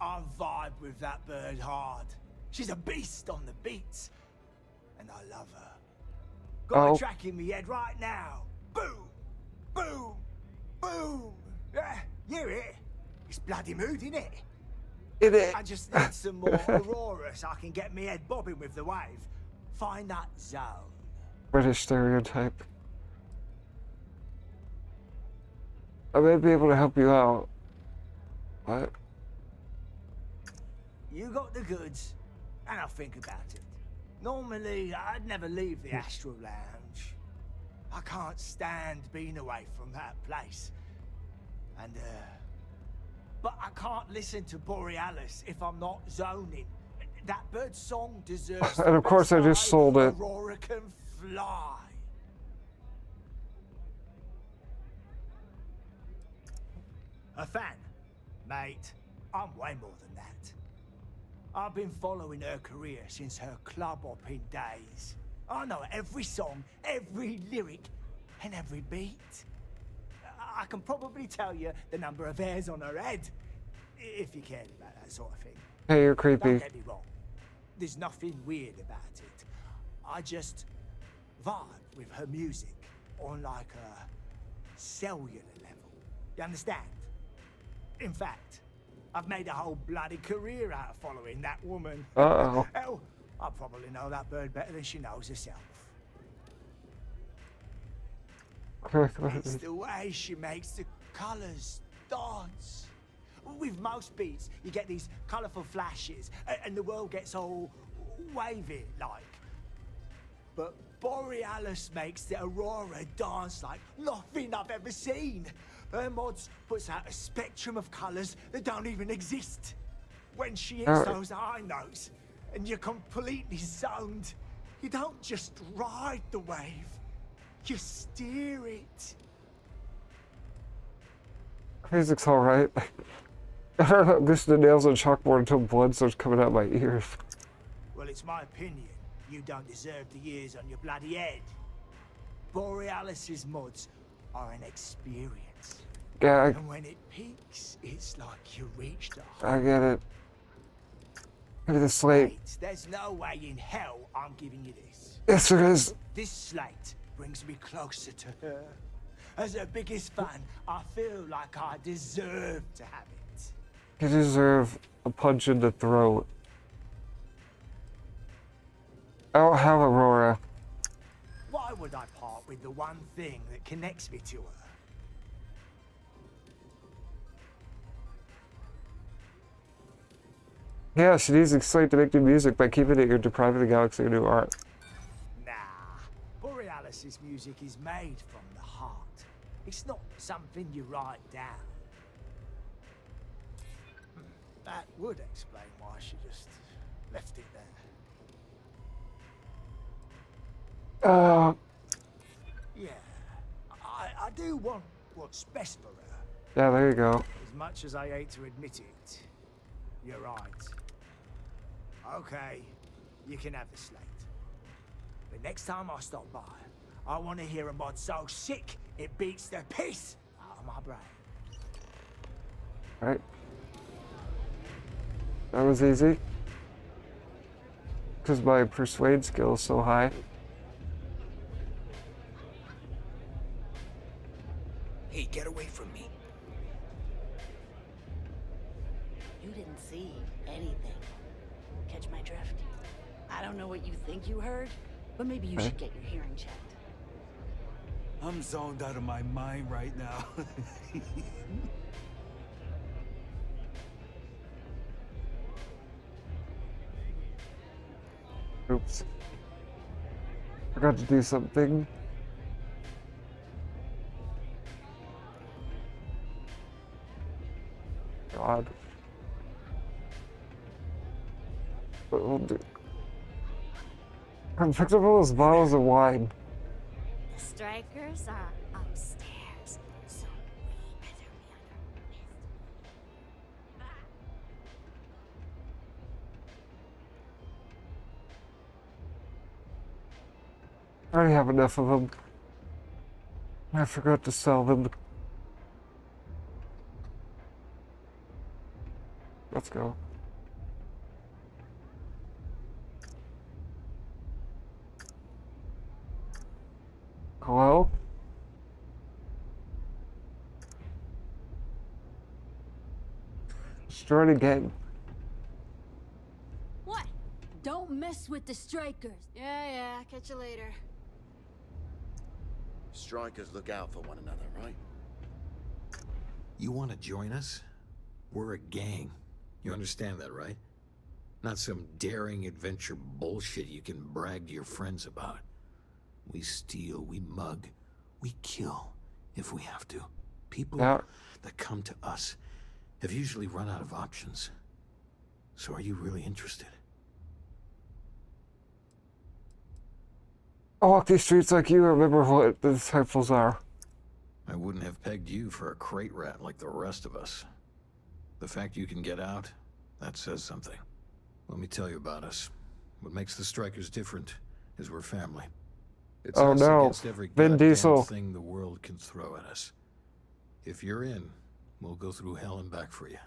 I vibe with that bird hard. She's a beast on the beats. And I love her. Got a track in me head right now. Boom! Boom! Boom! Yeah, you it? It's bloody mood, innit? I just need some more Aurora so I can get me head bobbing with the wave. Find that zone. British stereotype. I may be able to help you out. What? You got the goods, and I'll think about it. Normally, I'd never leave the Astral Lounge. I can't stand being away from that place. And, but I can't listen to Borealis if I'm not zoning. That bird's song deserves And of course I just sold it. Aurora can fly. A fan? Mate, I'm way more than that. I've been following her career since her club hopping days. I know every song, every lyric, and every beat. I can probably tell you the number of hairs on her head, if you cared about that sort of thing. Hey, you're creepy. Don't get me wrong. There's nothing weird about it. I just vibe with her music on like a cellular level. You understand? In fact, I've made a whole bloody career out of following that woman. Uh-oh. Hell, I probably know that bird better than she knows herself. It's the way she makes the colors dance. With most beats, you get these colorful flashes, and the world gets all wavy like. But Borealis makes the Aurora dance like nothing I've ever seen. Her mods puts out a spectrum of colors that don't even exist. When she hits those high notes, and you're completely zoned, you don't just ride the wave, you steer it. Music's alright. I don't know, this the nails on chalkboard until blood starts coming out my ears. Well, it's my opinion. You don't deserve the years on your bloody head. Borealis's mods are an experience. Yeah, And when it peaks, it's like you reached a I get it. Maybe the slate. There's no way in hell I'm giving you this. Yes, there is. This slate brings me closer to her. As her biggest fan, I feel like I deserve to have it. You deserve a punch in the throat. I don't have Aurora. Why would I part with the one thing that connects me to her? Yeah, she needs excitement to make new music. By keeping it, you're depriving the galaxy of new art. Nah, Borealis's music is made from the heart. It's not something you write down. That would explain why she just left it there. Yeah, I do want what's best for her. Yeah, there you go. As much as I hate to admit it, you're right. Okay, you can have the slate. But next time I stop by, I want to hear a mod so sick it beats the piss out of my brain. Right. That was easy. Because my persuade skill is so high. Hey, get away from me. You didn't see anything. Catch my drift? I don't know what you think you heard, but maybe you should get your hearing checked. I'm zoned out of my mind right now. Oops. Forgot to do something. God. But we'll do. I picked up all those bottles of wine. The strikers are upstairs, so we better be on our best. I already have enough of them. I forgot to sell them. Let's go. Hello? Start again. What? Don't mess with the strikers. Yeah, catch you later. Strikers look out for one another, right? You want to join us? We're a gang. You understand that, right? Not some daring adventure bullshit you can brag to your friends about. We steal, we mug, we kill if we have to. People that come to us have usually run out of options. So are you really interested? I walk these streets like you, remember what the disciples are. I wouldn't have pegged you for a crate rat like the rest of us. The fact you can get out, that says something. Let me tell you about us. What makes the Strikers different is we're family. It's us against every Vin goddamn Diesel. thing the world can throw at us. If you're in, we'll go through hell and back for you.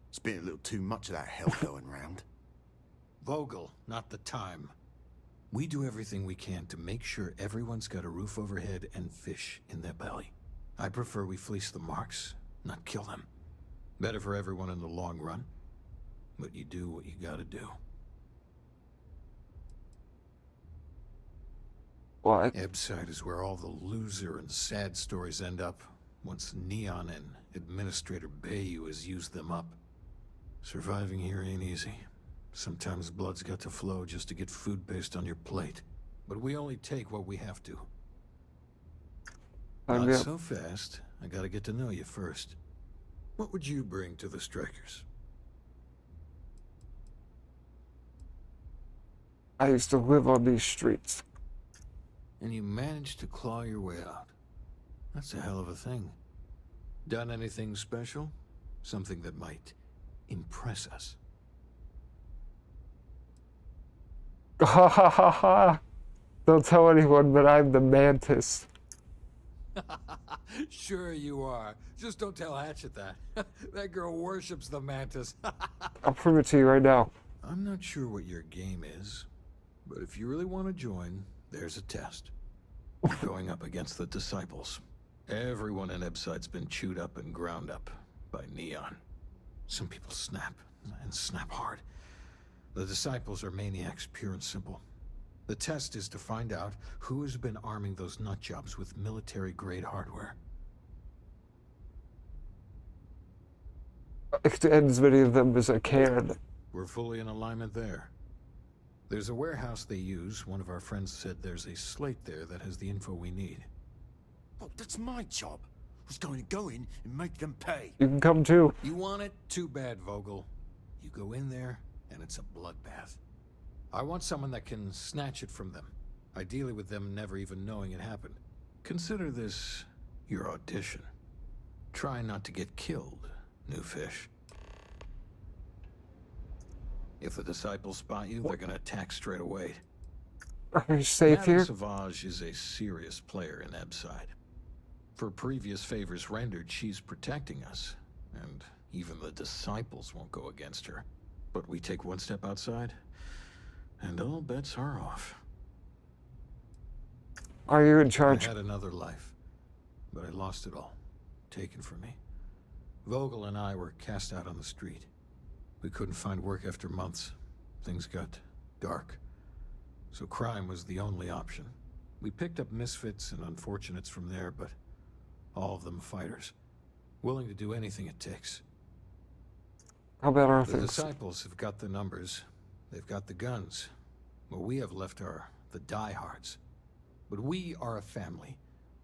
It's been a little too much of that hell going round. Vogel, not the time. We do everything we can to make sure everyone's got a roof overhead and fish in their belly. I prefer we fleece the marks, not kill them. Better for everyone in the long run. But you do what you gotta do. What? Ebside is where all the loser and sad stories end up once Neon and Administrator Bayou has used them up. Surviving here ain't easy. Sometimes blood's got to flow just to get food based on your plate. But we only take what we have to. Not so fast. I gotta get to know you first. What would you bring to the Strikers? I used to live on these streets. And you managed to claw your way out. That's a hell of a thing. Done anything special? Something that might impress us? Ha ha ha ha! Don't tell anyone, but I'm the Mantis. Sure you are. Just don't tell Hatchet that. That girl worships the Mantis. I'll prove it to you right now. I'm not sure what your game is, but if you really want to join, there's a test. We're going up against the Disciples. Everyone in Ebside's been chewed up and ground up by Neon. Some people snap, and snap hard. The Disciples are maniacs, pure and simple. The test is to find out who has been arming those nutjobs with military-grade hardware. As many of them as I can. We're fully in alignment there. There's a warehouse they use. One of our friends said there's a slate there that has the info we need. Oh, that's my job. I was going to go in and make them pay. You can come too. You want it? Too bad, Vogel. You go in there, and it's a bloodbath. I want someone that can snatch it from them. Ideally with them never even knowing it happened. Consider this your audition. Try not to get killed, new fish. If the Disciples spot you, they're gonna attack straight away. Are you safe here? Savage is a serious player in Ebside. For previous favors rendered, she's protecting us. And even the Disciples won't go against her. But we take one step outside, and all bets are off. Are you in charge? I had another life, but I lost it all. Taken from me. Vogel and I were cast out on the street. We couldn't find work after months. Things got dark. So crime was the only option. We picked up misfits and unfortunates from there, but all of them fighters. Willing to do anything it takes. How about our The things? Disciples have got the numbers. They've got the guns. What we have left are the diehards. But we are a family.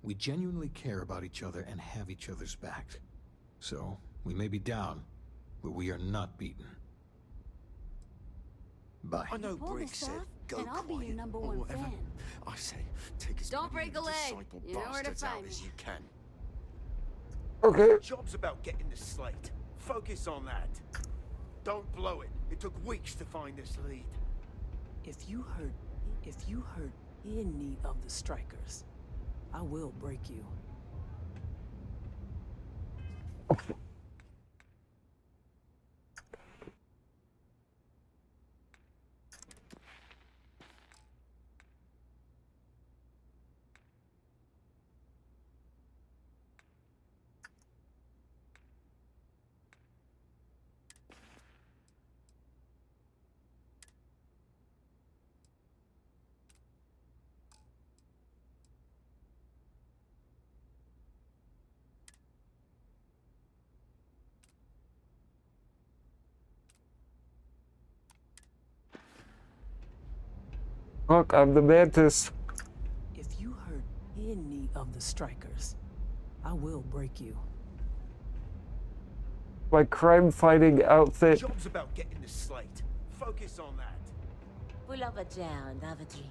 We genuinely care about each other and have each other's back. So, we may be down, but we are not beaten. Bye. I know Pull Briggs this said off, go and I'll be quiet your number or one whatever. fan. I say take as Don't many break a leg. disciple You know where to bastards out find as me. you can. Okay. Job's about getting the slate. Focus on that. Don't blow it. It took weeks to find this lead. If you hurt any of the strikers, I will break you. Look, I'm the mantis. If you hurt any of the strikers, I will break you. My crime-fighting outfit. Job's about getting the slate. Focus on that. Pull up a chair and have a drink.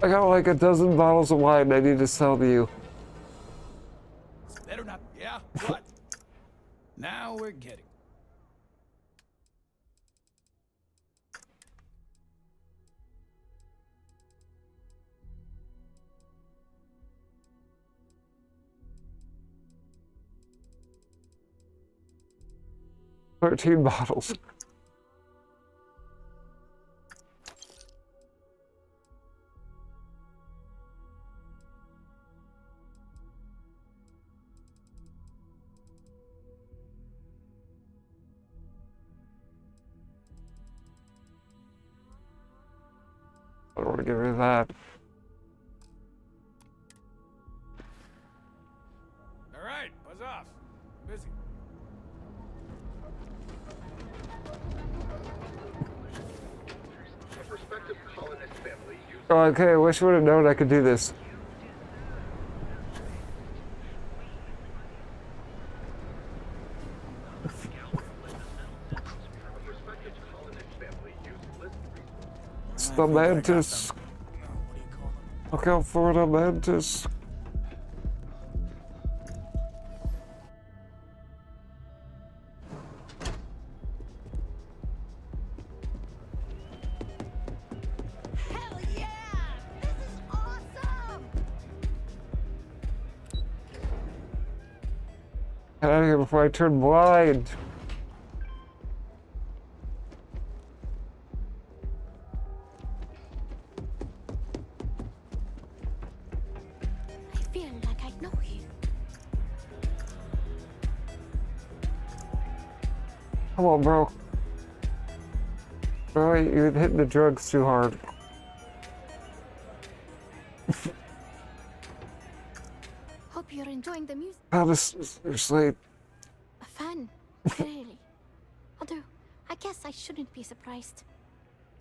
I got like a dozen bottles of wine I need to sell to you. Better not. Yeah? What? Now we're getting. $13 bottles. I don't want to get rid of that. All right, buzz off. Busy. Oh, okay, I wish I would have known I could do this. the mantis. Look out for the mantis. Hell yeah! This is awesome! Get out of here before I turn blind. I feel like I know you. Come on, bro. Bro, you're hitting the drugs too hard. Hope you're enjoying the music. How does your sleep? A fan, really. Although, I guess I shouldn't be surprised.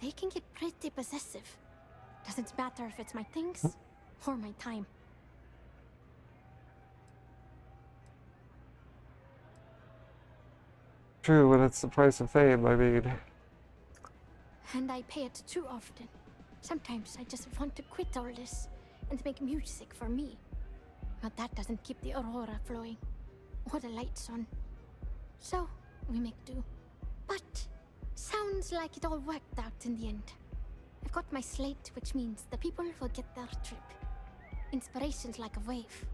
They can get pretty possessive. Doesn't matter if it's my things or my time. True, but it's the price of fame, I mean. And I pay it too often. Sometimes I just want to quit all this and make music for me. But that doesn't keep the aurora flowing or the lights on. So, we make do. But, sounds like it all worked out in the end. I've got my slate, which means the people will get their trip. Inspiration's like a wave.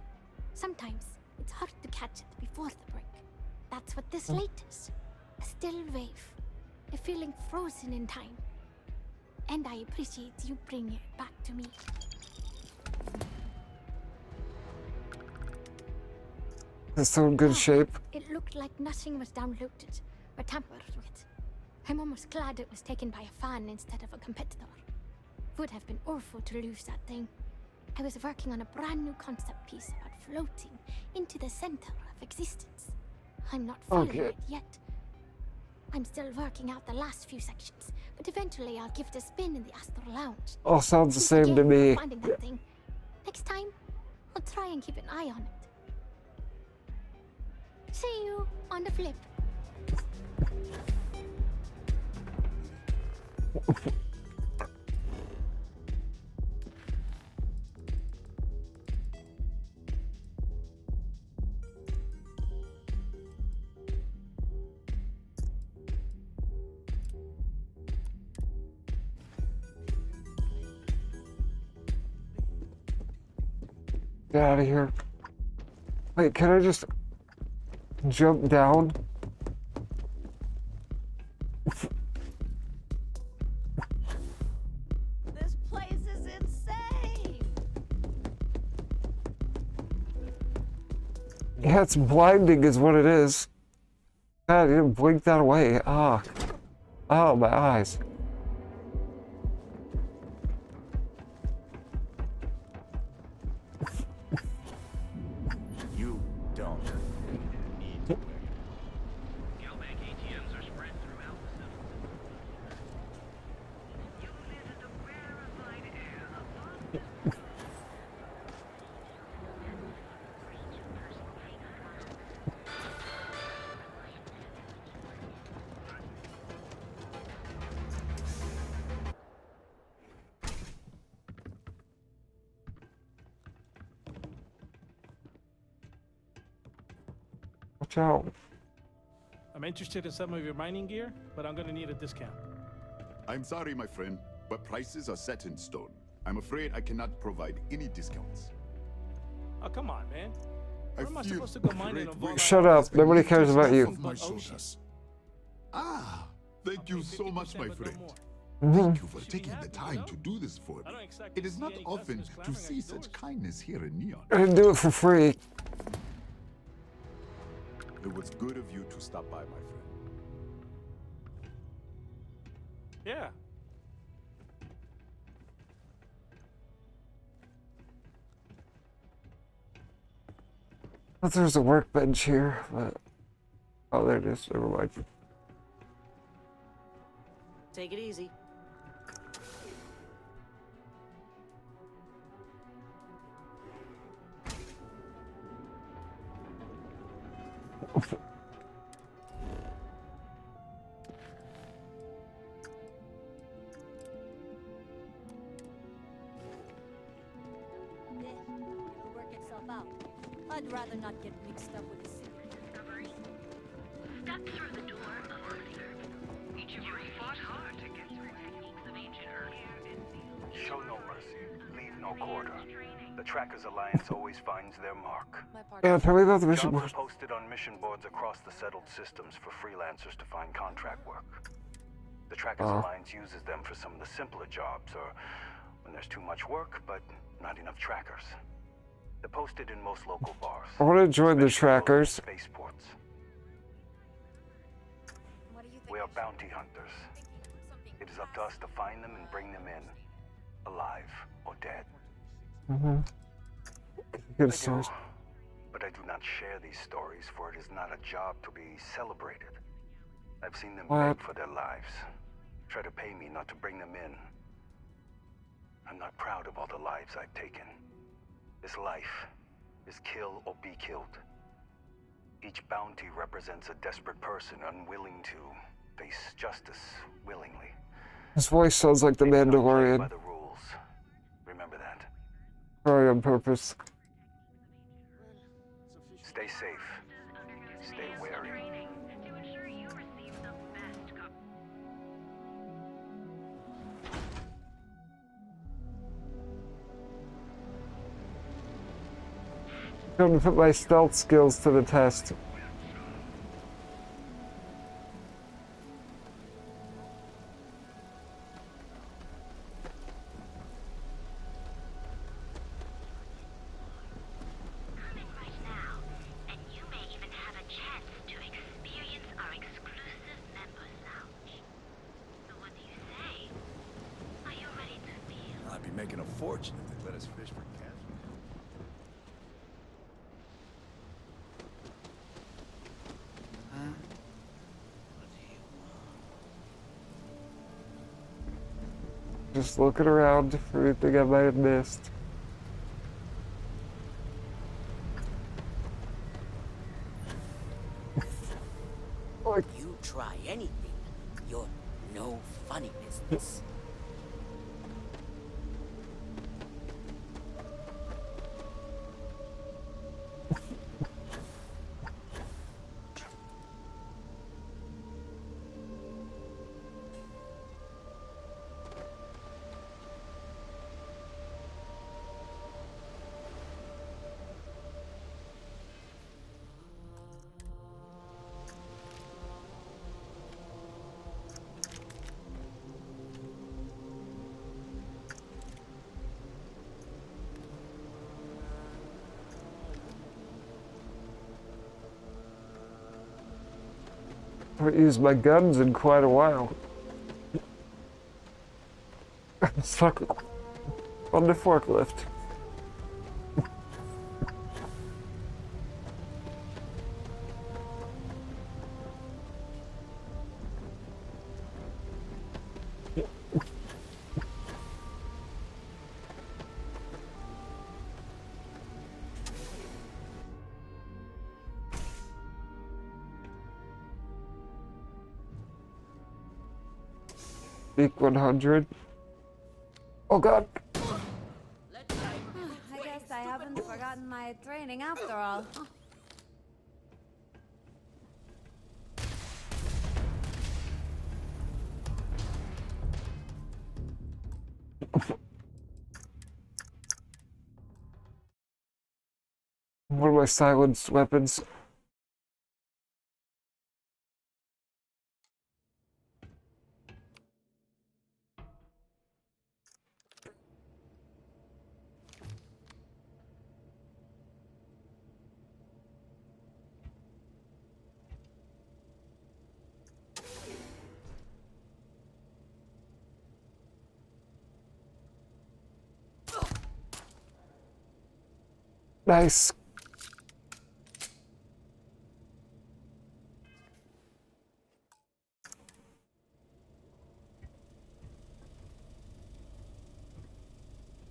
Sometimes, it's hard to catch it before the break. That's what this slate is. A still wave. A feeling frozen in time. And I appreciate you bringing it back to me. It's still in good shape. It looked like nothing was downloaded or tampered with. I'm almost glad it was taken by a fan instead of a competitor. Would have been awful to lose that thing. I was working on a brand new concept piece about floating into the center of existence. I'm not feeling it yet. I'm still working out the last few sections, but eventually I'll give it a spin in the Astral Lounge. All sounds the Thanks same to again me. for finding that thing. Next time, I'll try and keep an eye on it. See you on the flip. Get out of here. Wait, can I just jump down? This place is insane! Yeah, it's blinding is what it is. God, you didn't blink that away. Ah. Oh, my eyes. You don't need to wear Galbank ATMs are spread throughout the city. You live in the rarefied air above. Watch out. I'm interested in some of your mining gear, but I'm gonna need a discount. I'm sorry, my friend, but prices are set in stone. I'm afraid I cannot provide any discounts. Oh, come on, man. Where am I supposed to go mining on Volga? Shut up. Nobody cares about you. Of my shoulders. Ah, thank you so much, my friend. Mhm. Thank you for taking the time to do this for me. It is not often to see such kindness here in Neon. I didn't do it for free. It was good of you to stop by, my friend. Yeah. I thought there was a workbench here, but... Oh, there it is. Never mind. Take it easy. I'd rather not get mixed up with the city. Step through the door, officer. Each of you fought hard to get through techniques of ancient earth. Show no mercy. Leave no quarter. The Trackers Alliance always finds their mark. Yeah, tell me about the mission Jobs board. are posted on mission boards across the settled systems for freelancers to find contract work. The Trackers Alliance uses them for some of the simpler jobs, or when there's too much work, but not enough trackers. They're posted in most local bars. I want to join the Trackers. Spaceports. We are bounty hunters. It is up to us to find them and bring them in, alive or dead. Good I stories. do, but I do not share these stories, for it is not a job to be celebrated. I've seen them What? beg for their lives, try to pay me not to bring them in. I'm not proud of all the lives I've taken. This life is kill or be killed. Each bounty represents a desperate person unwilling to face justice willingly. His voice sounds like the By Mandalorian. the rules. Remember that. Probably on purpose. Stay safe. Stay wary. I'm gonna put my stealth skills to the test. I'd be making a fortune if they let us fish for cash. Just looking around for anything I might have missed. You try anything, you're no funny business. I haven't used my guns in quite a while. I'm stuck on the forklift. Speak 100. Oh god. I guess I haven't forgotten my training after all. One of my silenced weapons. Nice.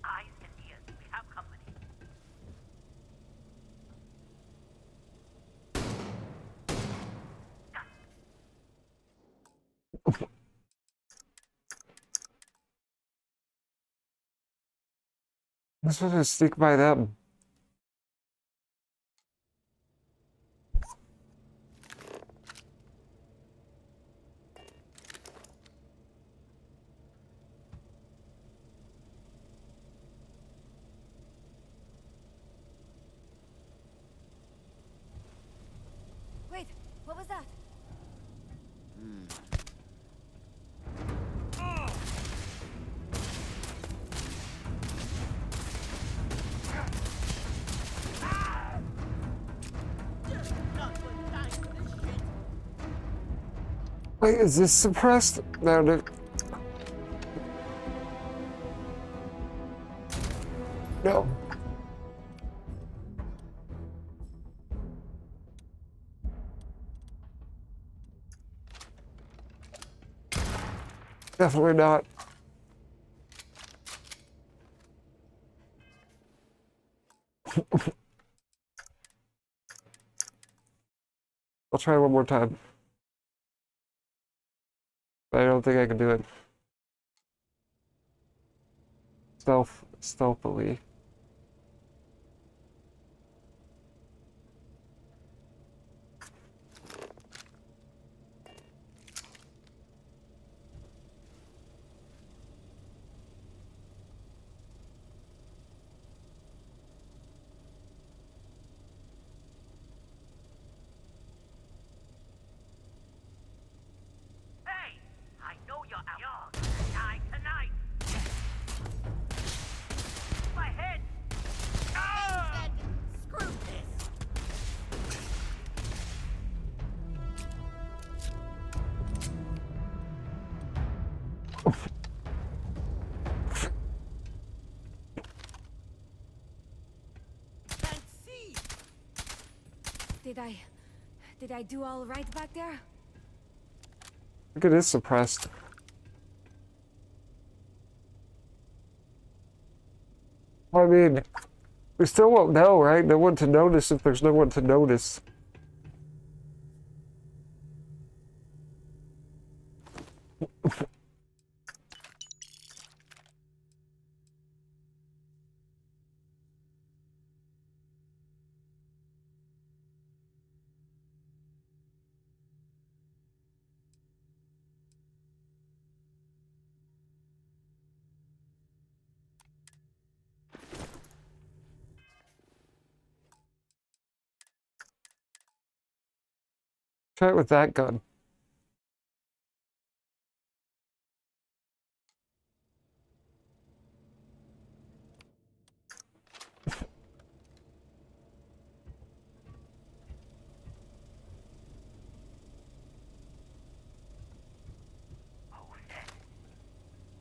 Eyes and ears, we have company. I'm supposed to sneak by them. Wait, is this suppressed? No, no. No. Definitely not. I'll try one more time. But I don't think I can do it. Stealthily. Hey, I know you're out. You're die tonight. My head. Ah! Screw this. Did I do all right back there? I think it is suppressed. Well, I mean, we still won't know, right? No one to notice if there's no one to notice. Try it with that gun.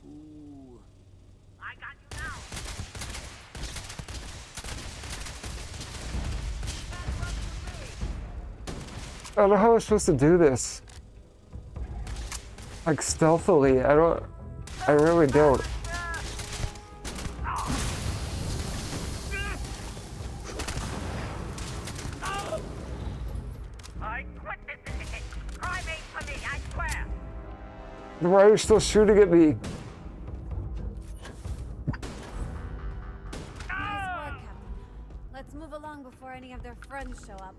Ooh. I got you now. I don't know how I'm supposed to do this. Like stealthily. I really don't. I quit this syndicate. Crime ain't for me, I swear. Why are you still shooting at me? Nice work, Captain. Let's move along before any of their friends show up.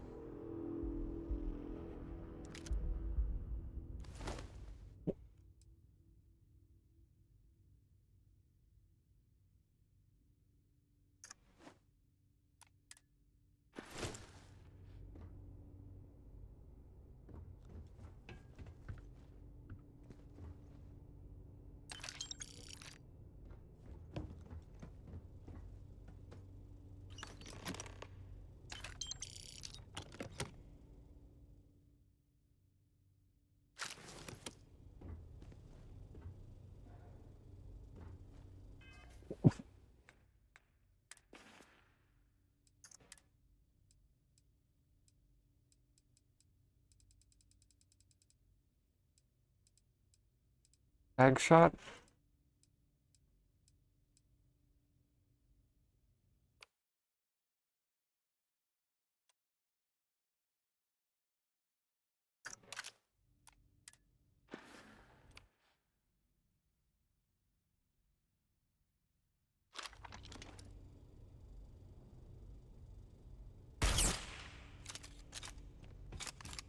Bag shot?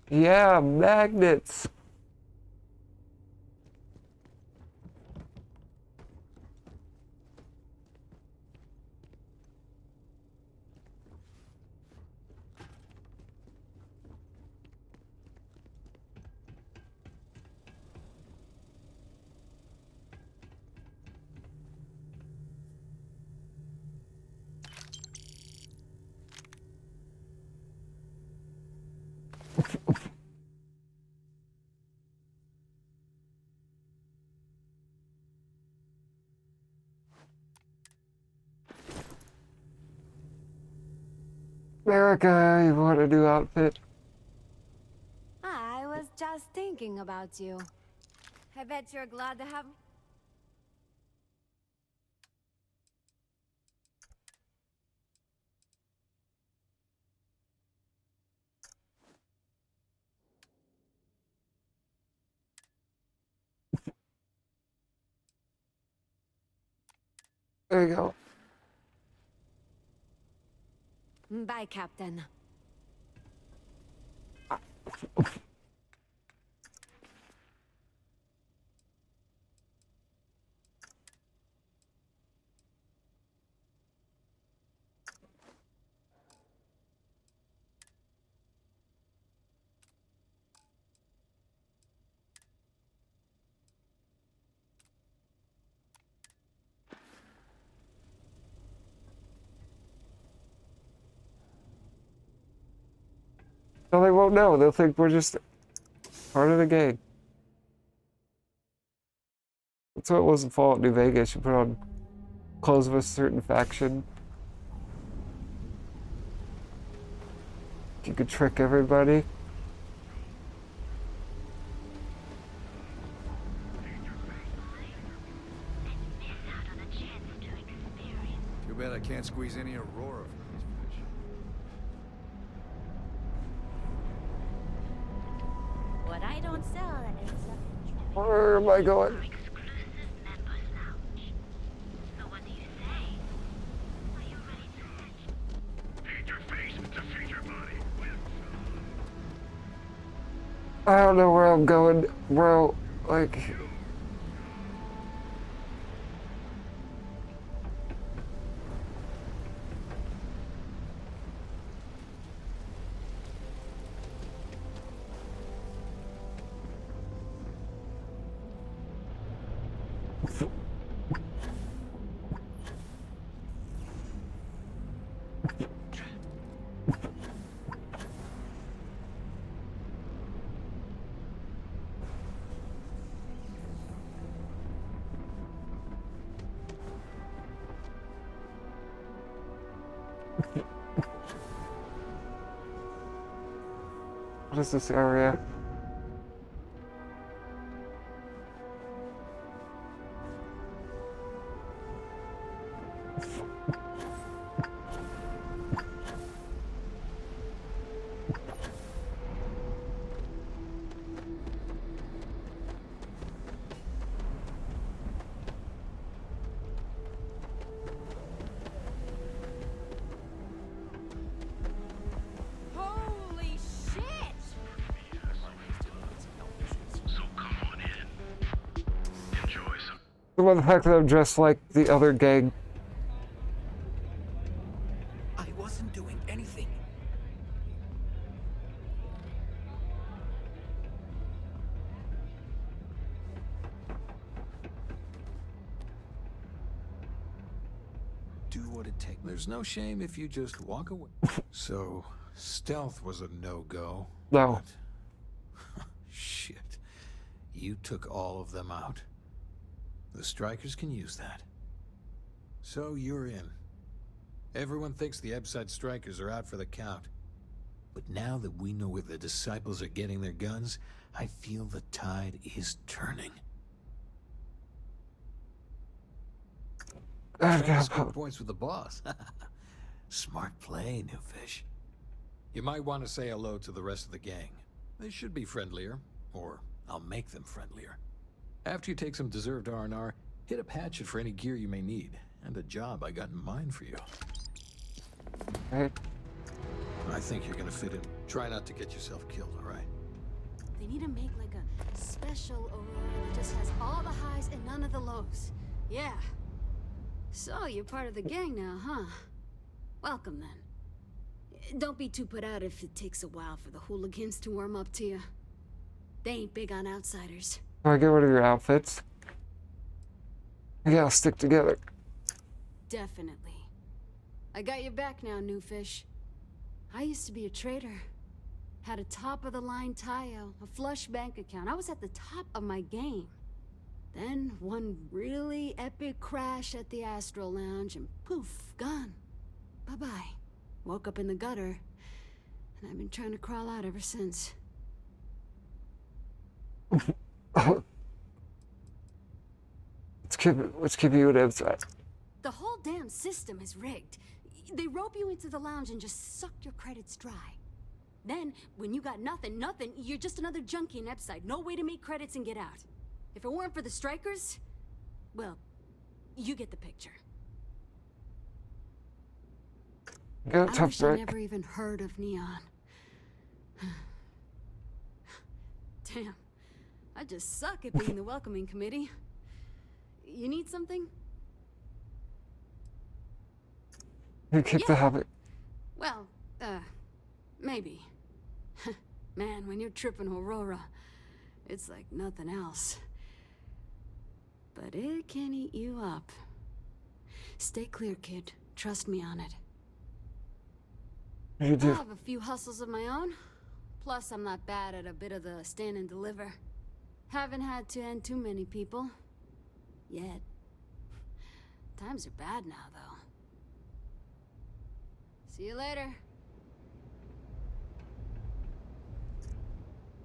Yeah, magnets. America, you want a new outfit? I was just thinking about you. I bet you're glad to have... There you go. Bye, Captain. No, they won't know. They'll think we're just part of the gang. That's what it wasn't Fallout New Vegas. You put on clothes of a certain faction. You could trick everybody. Too bad I can't squeeze any Aurora from these fish. What I don't sell is... Where am I going? I don't know where I'm going, bro. Like... What is this area? Holy shit! The fact that I'm dressed like the other gang. I wasn't doing anything. Do what it takes. There's no shame if you just walk away. So, stealth was a no-go. No. Shit. You took all of them out. The strikers can use that. So you're in. Everyone thinks the Ebside strikers are out for the count. But now that we know where the disciples are getting their guns, I feel the tide is turning. Trying to score points with the boss. Smart play, new fish. You might want to say hello to the rest of the gang. They should be friendlier, or I'll make them friendlier. After you take some deserved R&R, hit up Hatchet for any gear you may need, and a job I got in mind for you. Hey. I think you're gonna fit in. Try not to get yourself killed, all right? They need to make like a special Aurora that just has all the highs and none of the lows. Yeah. So you're part of the gang now, huh? Welcome then. Don't be too put out if it takes a while for the hooligans to warm up to you. They ain't big on outsiders. Can I get rid of your outfits? Yeah, I'll stick together. Definitely. I got your back now, new fish. I used to be a trader. Had a top-of-the-line tie-out, a flush bank account. I was at the top of my game. Then one really epic crash at the Astro Lounge and poof, gone. Bye-bye. Woke up in the gutter, and I've been trying to crawl out ever since. Let's keep you outside. The whole damn system is rigged. They rope you into the lounge and just suck your credits dry. Then, when you got nothing, you're just another junkie in Epside. No way to make credits and get out. If it weren't for the strikers, well, you get the picture. I wish I never even heard of Neon. Damn, I just suck at being the welcoming committee. You need something? You kick the habit. Well, maybe. Man, when you're tripping Aurora, it's like nothing else. But it can eat you up. Stay clear, kid. Trust me on it. You do. I have a few hustles of my own. Plus, I'm not bad at a bit of the stand and deliver. Haven't had to end too many people. Yet. Times are bad now, though. See you later.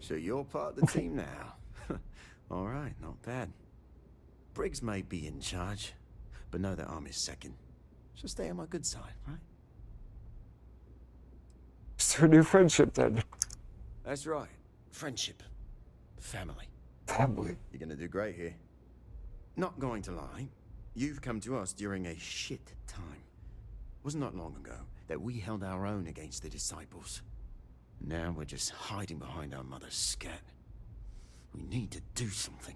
So you're part of the team now. All right, not bad. Briggs may be in charge, but know that I'm his second. So stay on my good side, right? It's her new friendship then. That's right. Friendship. Family. Family. You're gonna do great here. Not going to lie, you've come to us during a shit time. Wasn't that long ago that we held our own against the disciples. Now we're just hiding behind our mother's scat. We need to do something.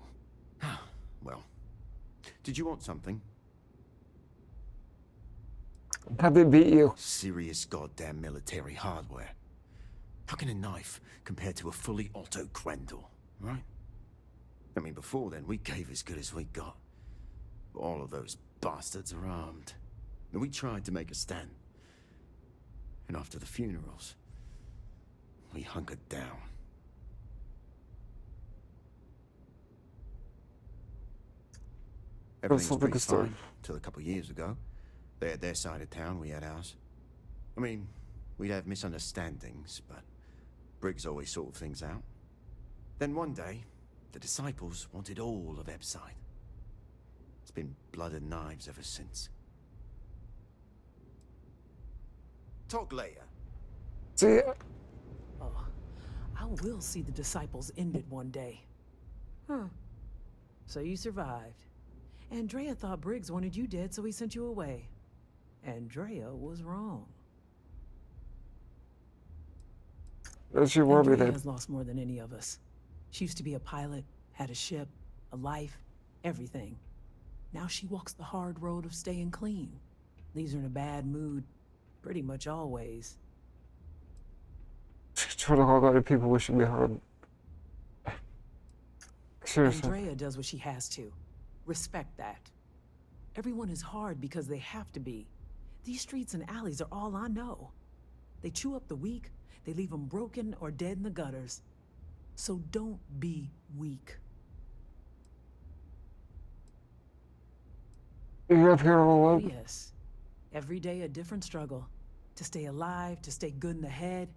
Well, did you want something? How'd they beat you? Serious goddamn military hardware. How can a knife compare to a fully auto Grendel, right? I mean, before then, we gave as good as we got. But all of those bastards are armed. And we tried to make a stand. And after the funerals, we hunkered down. Everything was pretty fine until a couple of years ago. They had their side of town, we had ours. I mean, we'd have misunderstandings, but Briggs always sorted things out. Then one day, the disciples wanted all of Epside. It's been blood and knives ever since. Talk later. See ya. Oh, I will see the disciples ended one day. Huh. So you survived. Andrea thought Briggs wanted you dead, so he sent you away. Andrea was wrong. That's your word with Andrea it. has lost more than any of us. She used to be a pilot, had a ship, a life, everything. Now she walks the hard road of staying clean. Leaves her in a bad mood, pretty much always. Trying to hog other people wishing me harm. Seriously. Andrea does what she has to. Respect that. Everyone is hard because they have to be. These streets and alleys are all I know. They chew up the weak, they leave them broken or dead in the gutters. So don't be weak. You're up here all Oh, alone? yes. Every day a different struggle. To stay alive, to stay good in the head.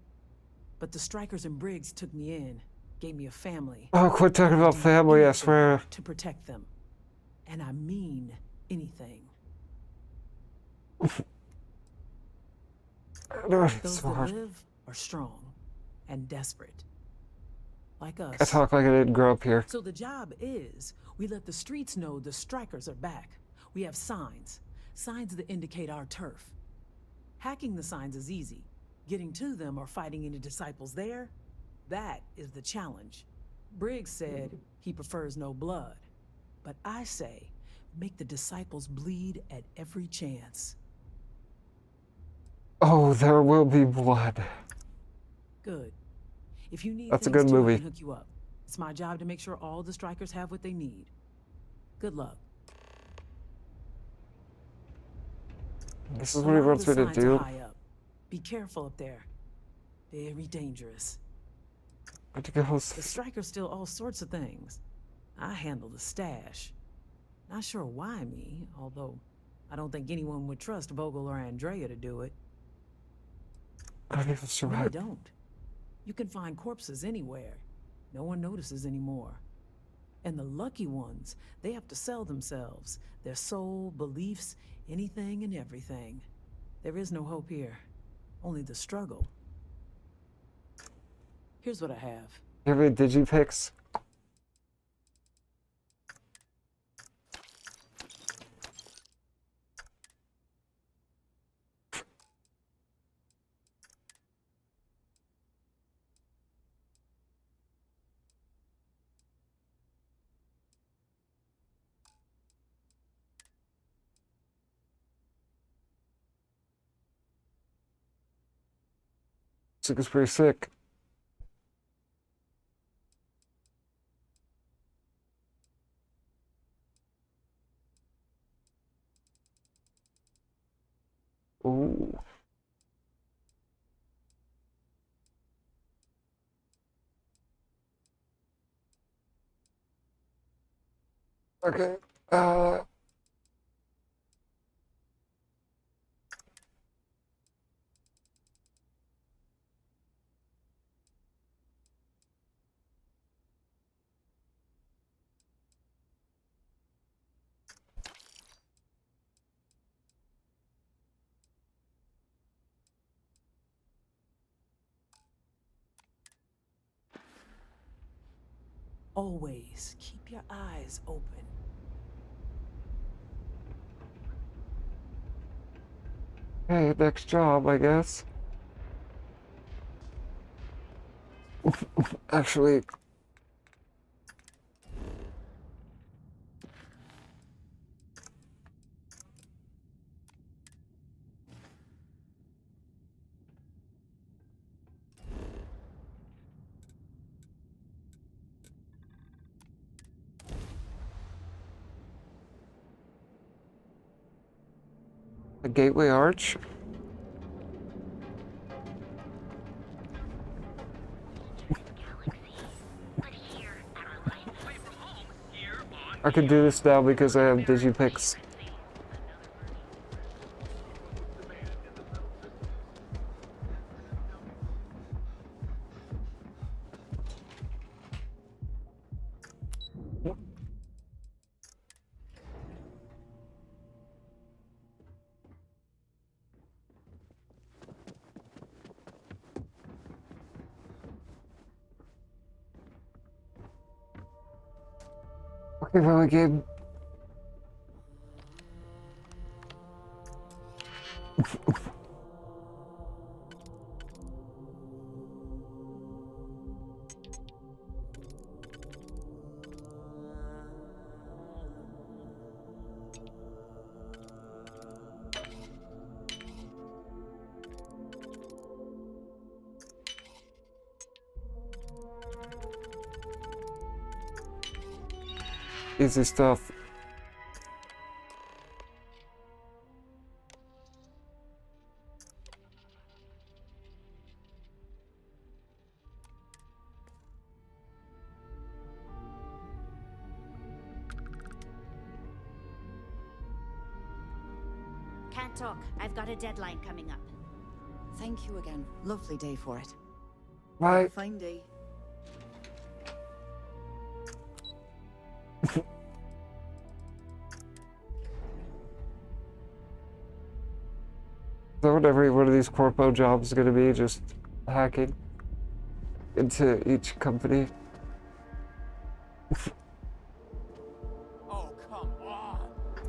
But the strikers and Briggs took me in, gave me a family. Oh, quit talking about family, I swear. To protect them. And I mean anything. Those Those that live are strong and desperate. Like us. I talk like I didn't grow up here. So the job is, we let the streets know the strikers are back. We have signs. Signs that indicate our turf. Hacking the signs is easy. Getting to them or fighting any disciples there, that is the challenge. Briggs said he prefers no blood. But I say, make the disciples bleed at every chance. Oh, there will be blood. Good. If you need That's a things good too, I movie. can hook you up. It's my job to make sure all the strikers have what they need. Good luck. This is what he wants me to do. High up. Be careful up there. Very dangerous. I think it was... The strikers steal all sorts of things. I handle the stash. Not sure why me, although I don't think anyone would trust Vogel or Andrea to do it. How do you No, they survive? don't. You can find corpses anywhere. No one notices anymore. And the lucky ones, they have to sell themselves, their soul, beliefs, anything and everything. There is no hope here, only the struggle. Here's what I have. You have any digipics? It's pretty sick. Ooh. Okay. Always keep your eyes open. Hey, next job, I guess. Actually, a gateway arch. I can do this now because I have digipics. Okay, really good. Easy stuff. Can't talk. I've got a deadline coming up. Thank you again. Lovely day for it. Bye. Fine day. So what every one of these corpo jobs is gonna be, just hacking into each company. Oh, come on.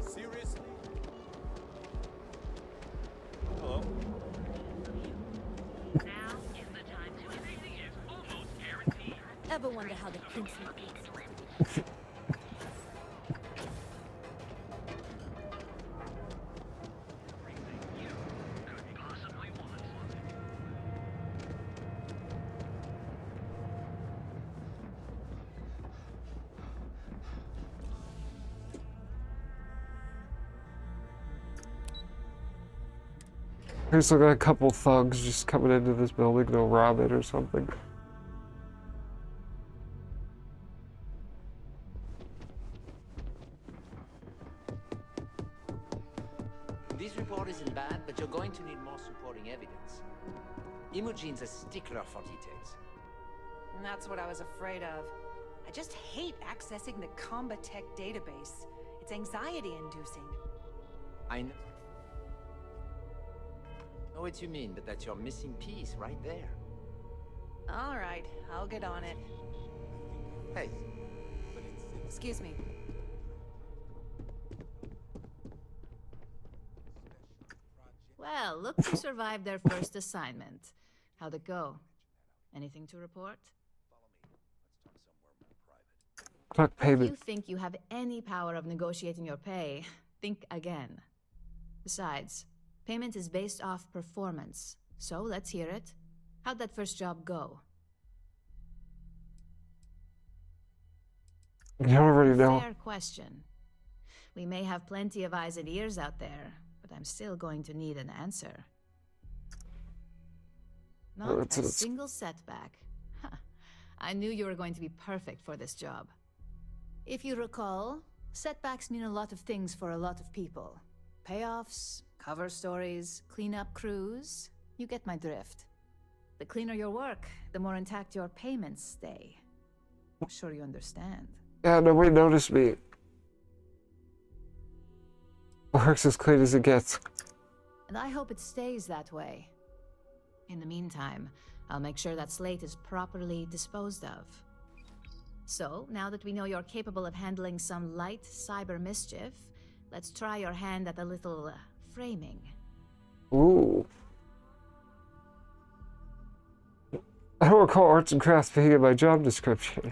Seriously? Hello. Now is the time to everything is almost guaranteed. Ever wonder how the princely beast Possibly once. We still got a couple thugs just coming into this building, they'll rob it or something. This report isn't bad, but you're going to need more supporting evidence. Imogene's a stickler for details. And that's what I was afraid of. I just hate accessing the Combatech database. It's anxiety-inducing. I know what you mean, but that's your missing piece right there. All right, I'll get on it. Hey. Excuse me. Well, look who survived their first assignment. How'd it go? Anything to report? Collect If payment. you think you have any power of negotiating your pay, think again. Besides, payment is based off performance. So let's hear it. How'd that first job go? You already know. Fair question. We may have plenty of eyes and ears out there, but I'm still going to need an answer. Not a single setback. Huh. I knew you were going to be perfect for this job. If you recall, setbacks mean a lot of things for a lot of people. Payoffs, cover stories, cleanup crews. You get my drift. The cleaner your work, the more intact your payments stay. I'm sure you understand. Yeah, nobody noticed me. Works as clean as it gets. And I hope it stays that way. In the meantime, I'll make sure that slate is properly disposed of. So, now that we know you're capable of handling some light cyber mischief, let's try your hand at a little framing. Ooh. I don't recall arts and crafts being in my job description.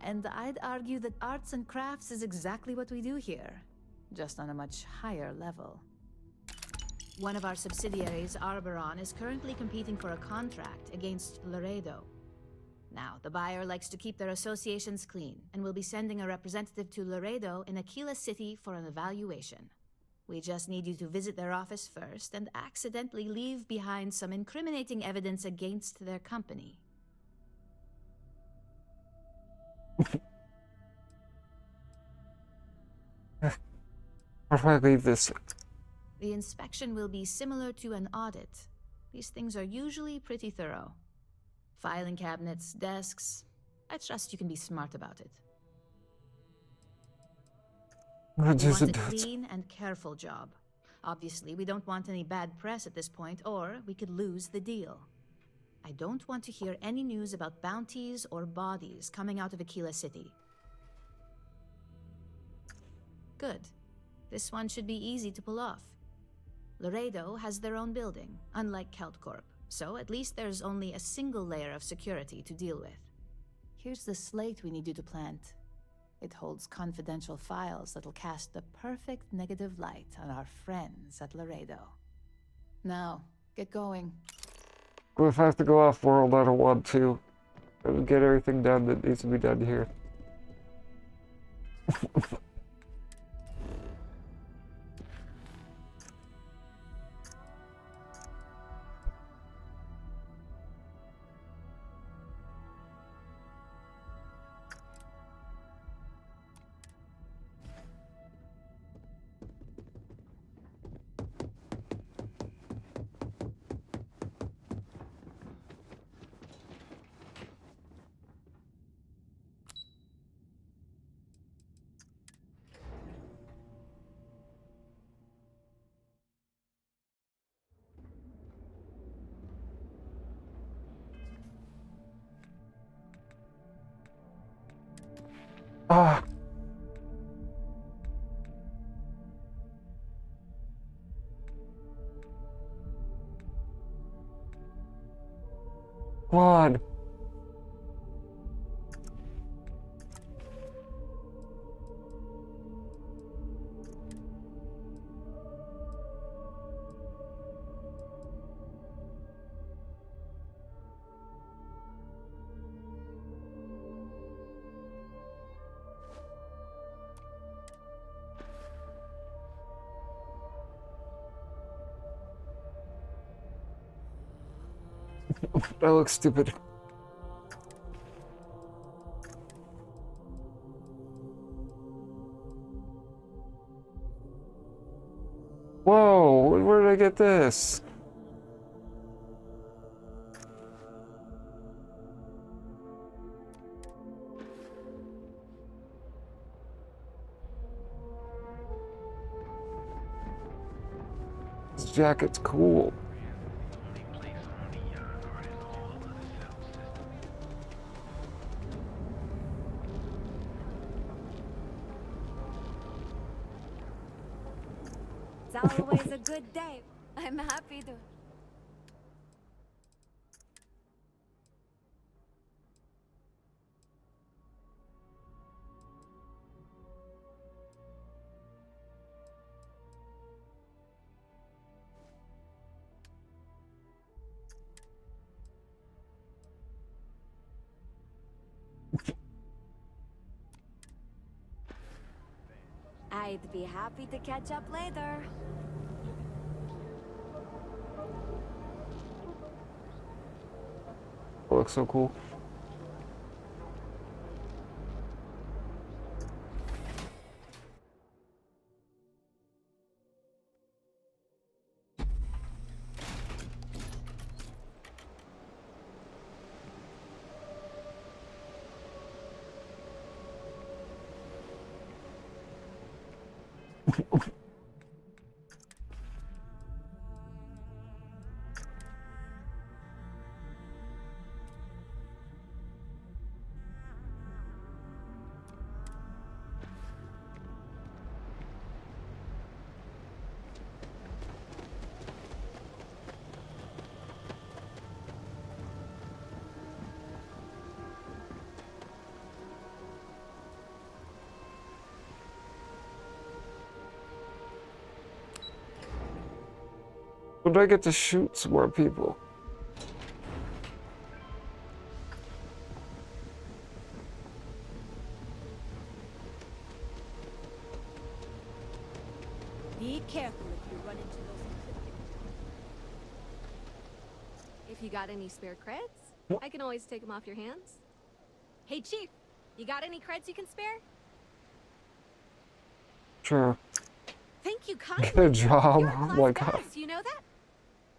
And I'd argue that arts and crafts is exactly what we do here, just on a much higher level. One of our subsidiaries, Arboron, is currently competing for a contract against Laredo. Now, the buyer likes to keep their associations clean, and will be sending a representative to Laredo in Aquila City for an evaluation. We just need you to visit their office first and accidentally leave behind some incriminating evidence against their company. Where do I leave this? The inspection will be similar to an audit. These things are usually pretty thorough. Filing cabinets, desks. I trust you can be smart about it. We want a clean and careful job. Obviously, we don't want any bad press at this point, or we could lose the deal. I don't want to hear any news about bounties or bodies coming out of Aquila City. Good. This one should be easy to pull off. Laredo has their own building, unlike Keltcorp, so at least there's only a single layer of security to deal with. Here's the slate we need you to plant. It holds confidential files that'll cast the perfect negative light on our friends at Laredo. Now, get going. Well, if I have to go off world, I don't want to. I'll get everything done that needs to be done here. Ah. Come on. That looks stupid. Whoa, where did I get this? jacket's cool. It's always a good day. I'm happy to. I'd be happy to catch up later. It looks so cool. Would I get to shoot some more people? Be careful if you run into those encrypted. If you got any spare creds, I can always take them off your hands. Hey, Chief, you got any creds you can spare? Sure. Thank you kindly. Get a job. You're a Oh class my god. boss, you know that?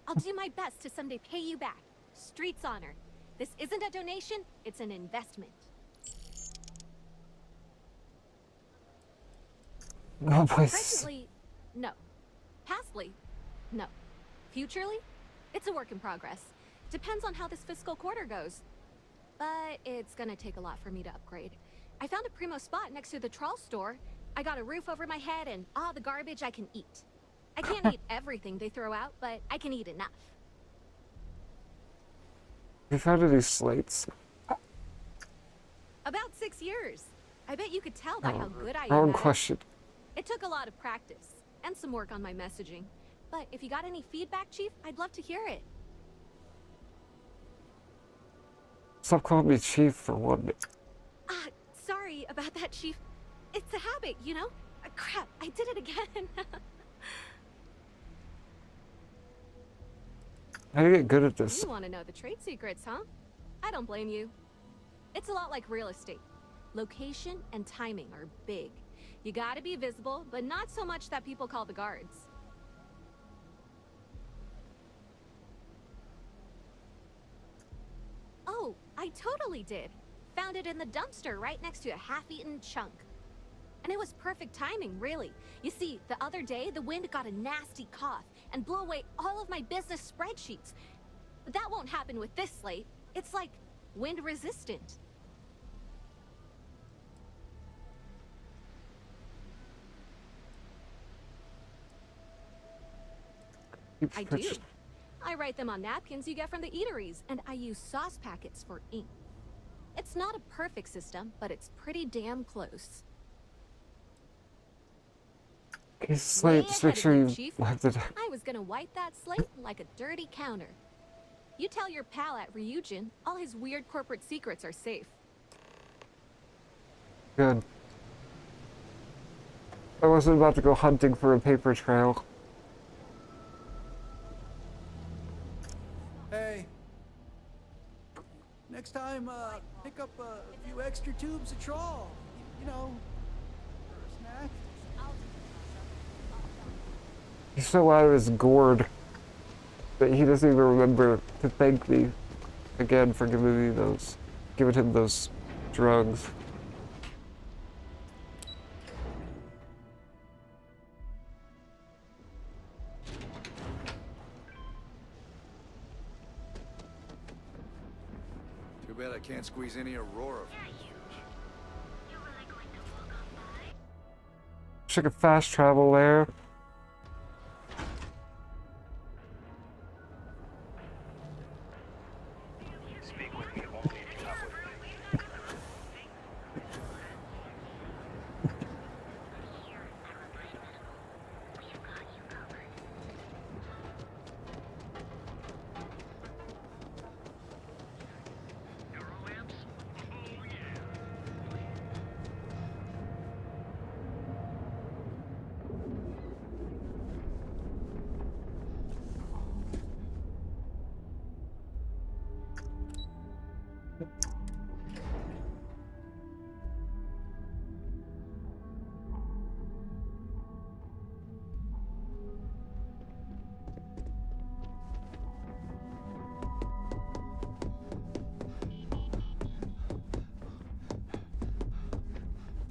I'll do my best to someday pay you back. Street's honor. This isn't a donation, it's an investment. No, please. Presently, no. Pastly, no. Futurely, it's a work in progress. Depends on how this fiscal quarter goes. But it's gonna take a lot for me to upgrade. I found a primo spot next to the trawl store. I got a roof over my head and all the garbage I can eat. I can't eat everything they throw out, but I can eat enough. You found any slates? About 6 years. I bet you could tell by how good I am Wrong at it. question. It took a lot of practice and some work on my messaging. But if you got any feedback, Chief, I'd love to hear it. Stop calling me Chief for one. Sorry about that, Chief. It's a habit, you know? Crap, I did it again. How do you get good at this? You want to know the trade secrets, huh? I don't blame you. It's a lot like real estate. Location and timing are big. You gotta be visible, but not so much that people call the guards. Oh, I totally did. Found it in the dumpster right next to a half-eaten chunk. And it was perfect timing, really. You see, the other day, the wind got a nasty cough and blew away all of my business spreadsheets. But that won't happen with this slate. It's like wind resistant. I do. I write them on napkins you get from the eateries, and I use sauce packets for ink. It's not a perfect system, but it's pretty damn close. Okay, slate, just make sure you left it. I was gonna wipe that slate like a dirty counter. You tell your pal at Ryujin, all his weird corporate secrets are safe. Good. I wasn't about to go hunting for a paper trail. Hey. Next time, pick up a few extra tubes of trawl. You know, for a snack. He's so out of his gourd that he doesn't even remember to thank me again for giving him those drugs. Too bad I can't squeeze any Aurora. Wish I could fast travel there. Speak with me only if you come with me.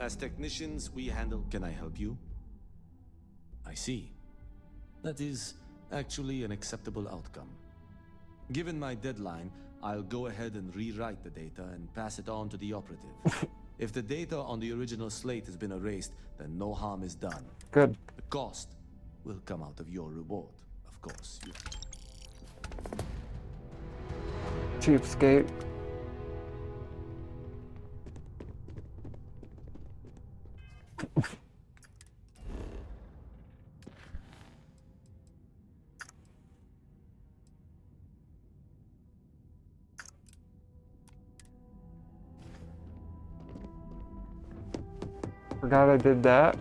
As technicians, we handle... Can I help you? I see. That is actually an acceptable outcome. Given my deadline, I'll go ahead and rewrite the data and pass it on to the operative. If the data on the original slate has been erased, then no harm is done. Good. The cost will come out of your reward, of course. Cheapskate. Forgot I did that.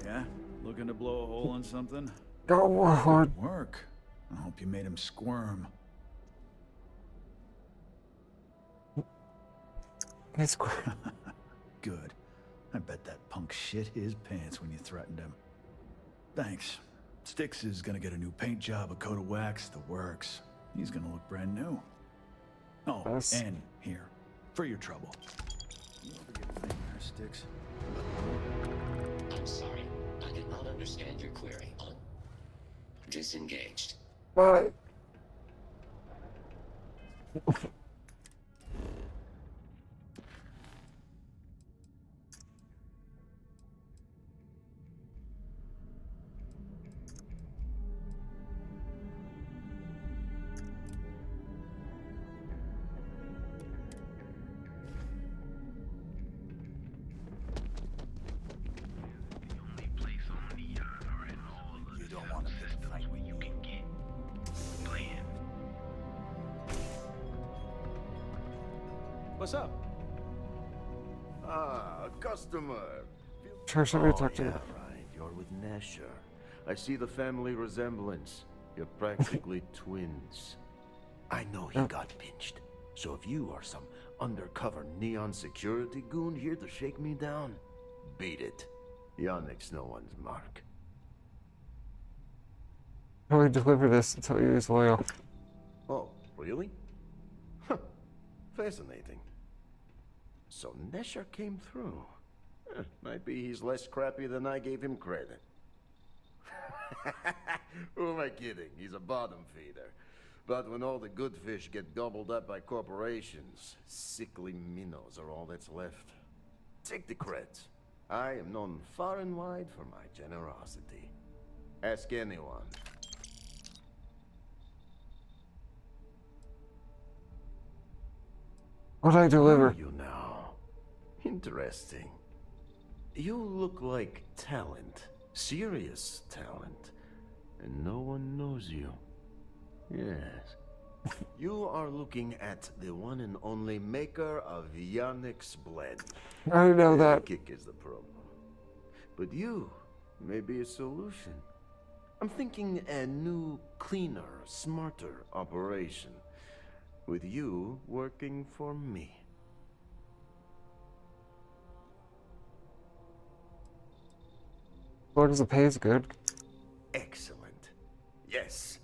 Yeah? Looking to blow a hole in something? Go on. Good work. I hope you made him squirm. He squirm. Good. I bet that punk shit his pants when you threatened him. Thanks. Styx is gonna get a new paint job, a coat of wax, the works. He's gonna look brand new. Oh, Yes. and here, for your trouble. You ever get nightmares, Styx? I'm sorry. I did not understand your query. Disengaged. Bye. You don't want to pick a fight with you. What's up? Ah, a customer. Sure, somebody talk to yeah, me. right. You're with Nesher. I see the family resemblance. You're practically twins. I know he got pinched. So if you are some undercover neon security goon here to shake me down, beat it. Yannick's no one's mark. How do we deliver this until he's loyal? Oh, really? Huh. Fascinating. So Nesher came through. Might be he's less crappy than I gave him credit. Who am I kidding? He's a bottom feeder. But when all the good fish get gobbled up by corporations, sickly minnows are all that's left. Take the creds. I am known far and wide for my generosity. Ask anyone. What'd I deliver? You now. Interesting. You look like talent. Serious talent. And no one knows you. Yes. You are looking at the one and only maker of Yannick's blend. I know that. The kick is the problem. But you may be a solution. I'm thinking a new, cleaner, smarter operation. with you working for me. As long as the pay is good. Excellent. Yes.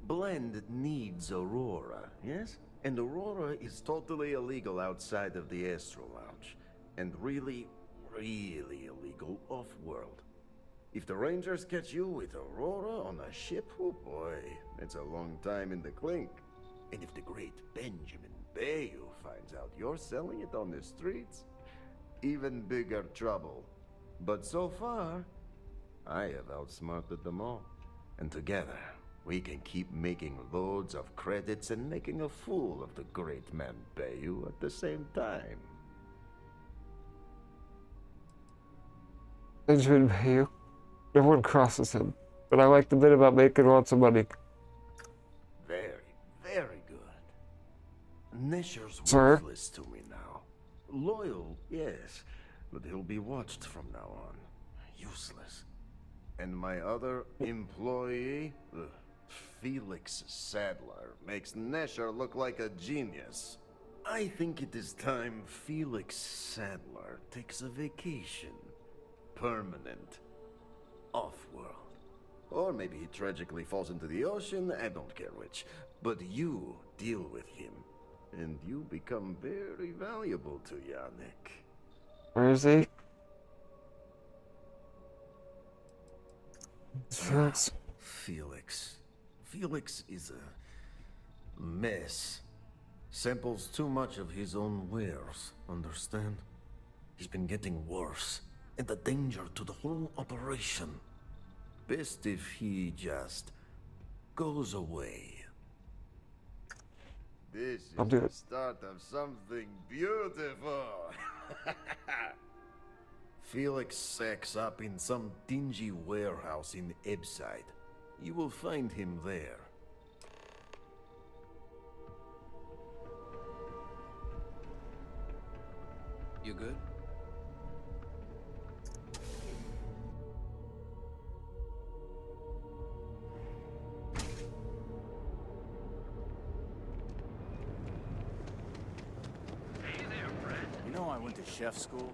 Blend needs Aurora, yes? And Aurora is totally illegal outside of the Astro Lounge. And really, really illegal off-world. If the Rangers catch you with Aurora on a ship, oh boy, it's a long time in the clink. And if the great Benjamin Bayou finds out you're selling it on the streets, even bigger trouble. But so far, I have outsmarted them all. And together, we can keep making loads of credits and making a fool of the great man Bayou at the same time. Benjamin Bayou. Everyone crosses him. But I like the bit about making lots of money. Very, very good. Nesher's Sir? worthless to me now. Loyal, yes, but he'll be watched from now on. Useless. And my other employee, Felix Sadler, makes Nesher look like a genius. I think it is time Felix Sadler takes a vacation. Permanent. Off-world. Or maybe he tragically falls into the ocean, I don't care which. But you deal with him, and you become very valuable to Yannick. Where is he? Felix. Felix. Felix is a mess. Samples too much of his own wares, understand? He's been getting worse, and a danger to the whole operation. Best if he just goes away. This is I'll do the it. start of something beautiful. Felix sacks up in some dingy warehouse in Ebside. You will find him there. You good? You know I went to chef school?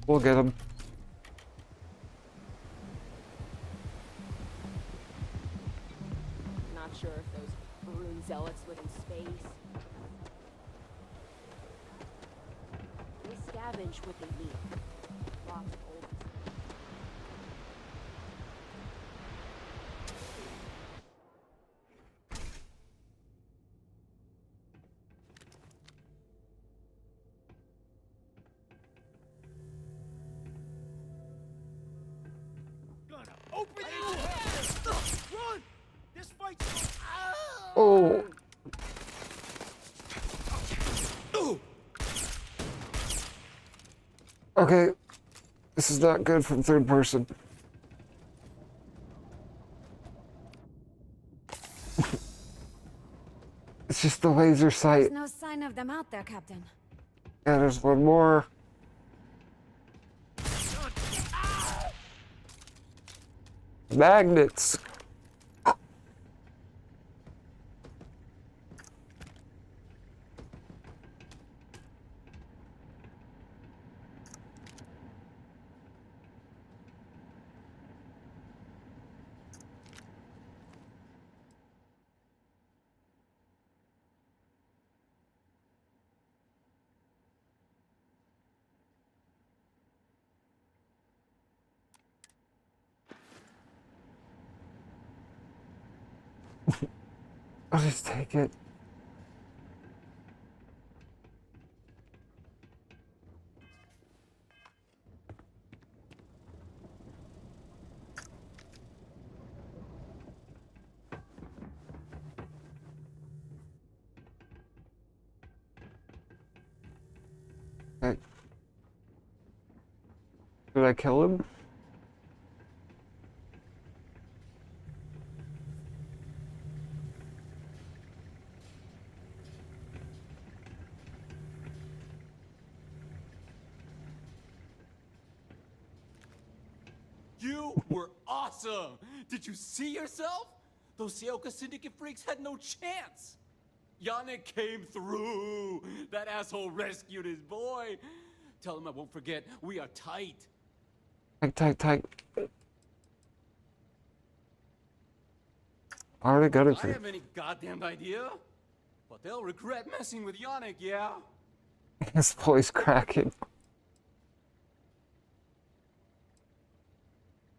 We'll get him. Not sure if those Brune zealots live in space. They scavenge what they need. Lots of old. Open it! Run! This fight's... Oh. Okay. This is not good from third person. It's just the laser sight. There's no sign of them out there, Captain. Yeah, there's one more. Magnets. I'll just take it. Okay. Did I kill him? were awesome! Did you see yourself? Those Seoka Syndicate freaks had no chance! Yannick came through! That asshole rescued his boy! Tell him I won't forget, we are tight! Tight. Already got it. I have any goddamn idea? But they'll regret messing with Yannick, yeah? His voice cracking.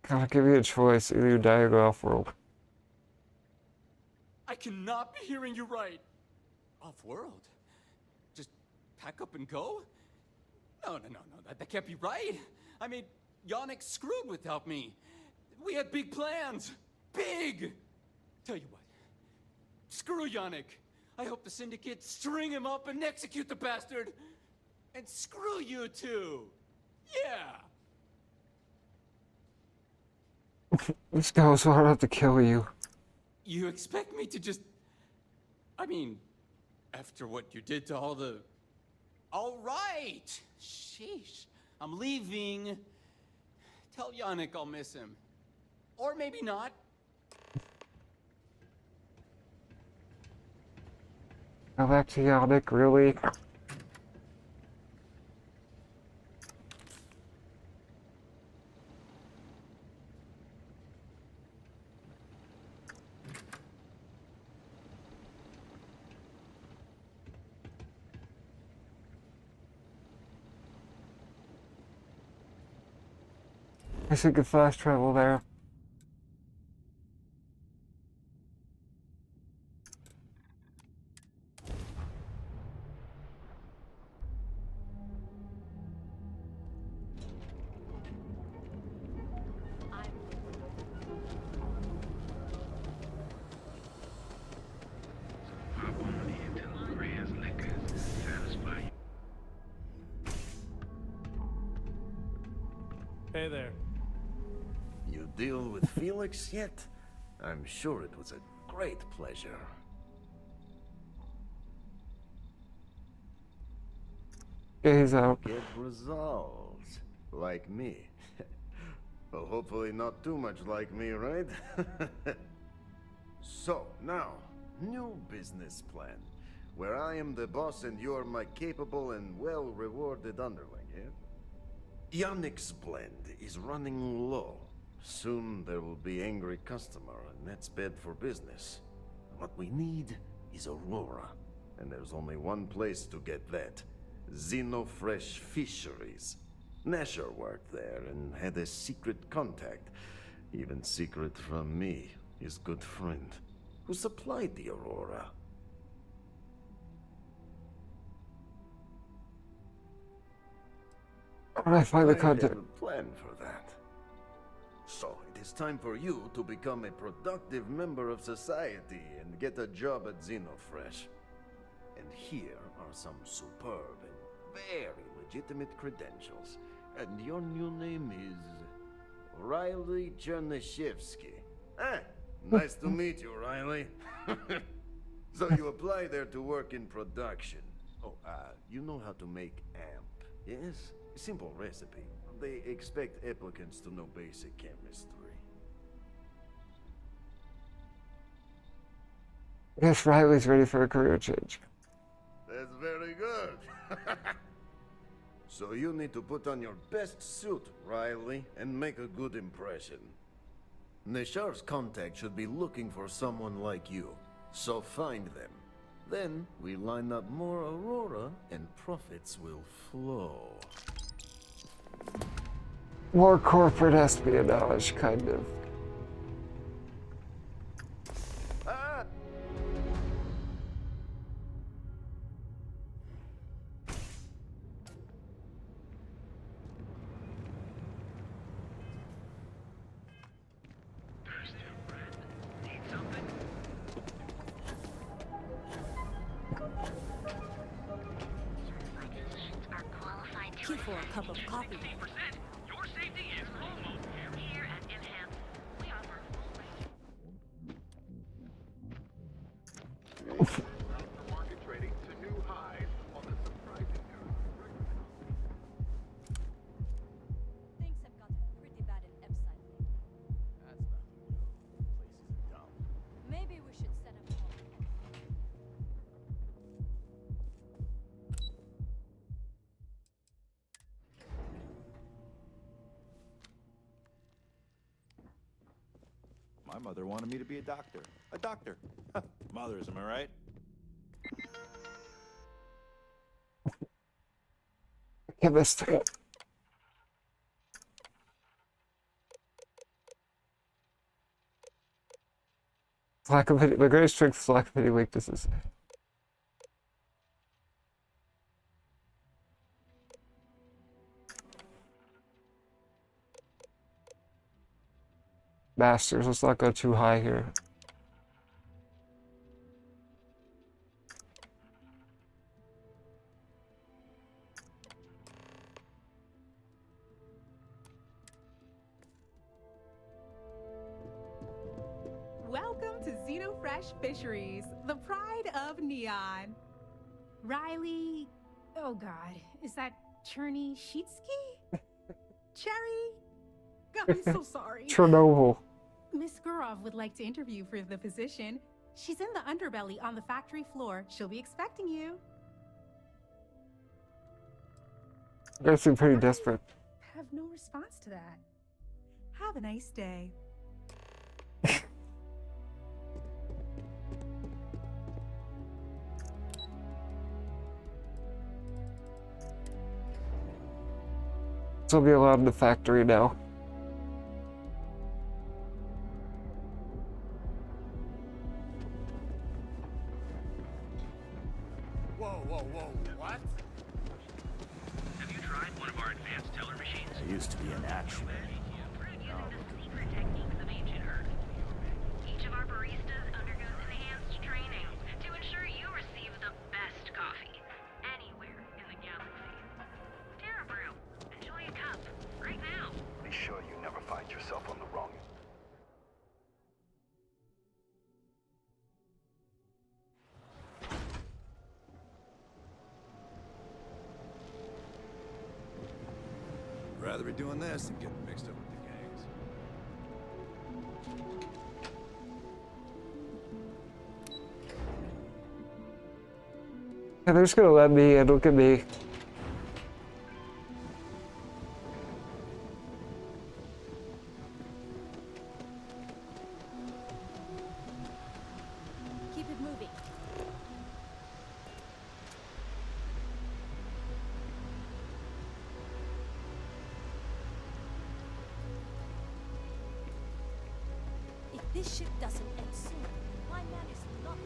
Gotta give you a choice. Either you die or go off-world. I cannot be hearing you right. Off-world? Just pack up and go? No, that can't be right. I mean, Yannick screwed without me. We had big plans. Big! Tell you what. Screw Yannick. I hope the Syndicate string him up and execute the bastard. And screw you too. Yeah. This guy was hard enough to kill you. You expect me to just... I mean, after what you did to all the... All right. Sheesh. I'm leaving. Tell Yannick I'll miss him. Or maybe not. Go back to Yannick, really? I guess you could fast travel there. Hey there. You deal with Felix yet? I'm sure it was a great pleasure. Gaze out. Get results. Like me. Well, hopefully not too much like me, right? So, now, new business plan. Where I am the boss and you're my capable and well-rewarded underling, yeah? Yannick's blend is running low. Soon there will be angry customer, and that's bad for business. What we need is Aurora, and there's only one place to get that. Xenofresh Fisheries. Nasher worked there and had a secret contact, even secret from me, his good friend, who supplied the Aurora. I find the I content. have a plan for that. So, it is time for you to become a productive member of society and get a job at Xenofresh. And here are some superb and very legitimate credentials. And your new name is... Riley Chernyshevsky. Ah, nice to meet you, Riley. So you apply there to work in production. Oh, you know how to make amp, yes? Simple recipe. They expect applicants to know basic chemistry. I guess Riley's ready for a career change. That's very good. So you need to put on your best suit, Riley, and make a good impression. Neshar's contact should be looking for someone like you. So find them. Then we line up more Aurora and profits will flow. More corporate espionage, kind of. Here for a cup of coffee. Your safety is almost here at Enhance. We offer market trading to new highs on the surprising Things have gotten pretty bad in Epsilon lately. My mother wanted me to be a doctor. A doctor. Mothers, am I right? Chemist. Lack of any, my greatest strength is lack of any weaknesses. Masters, let's not go too high here. Welcome to Xenofresh Fisheries, the pride of Neon. Riley, oh God, is that Cherny Sheetsky? Cherry? I'm so sorry. Chernobyl. Miss Gurov would like to interview for the position. She's in the underbelly on the factory floor. She'll be expecting you. You guys seem pretty desperate. Have no response to that. Have a nice day. So I'll be allowed in the factory now. Whoa, whoa, whoa, what? Have you tried one of our advanced teller machines? I used to be an action. Secret techniques of ancient Earth. Each of our baristas undergoes enhanced training to ensure you receive the best coffee anywhere in the galaxy. Terra Brew, enjoy a cup right now. Be sure you never find yourself on the wrong. Rather be doing this than getting mixed up with the gangs. Yeah, they're just gonna let me in, look at me. Keep it moving. If this ship doesn't end soon, my man is not.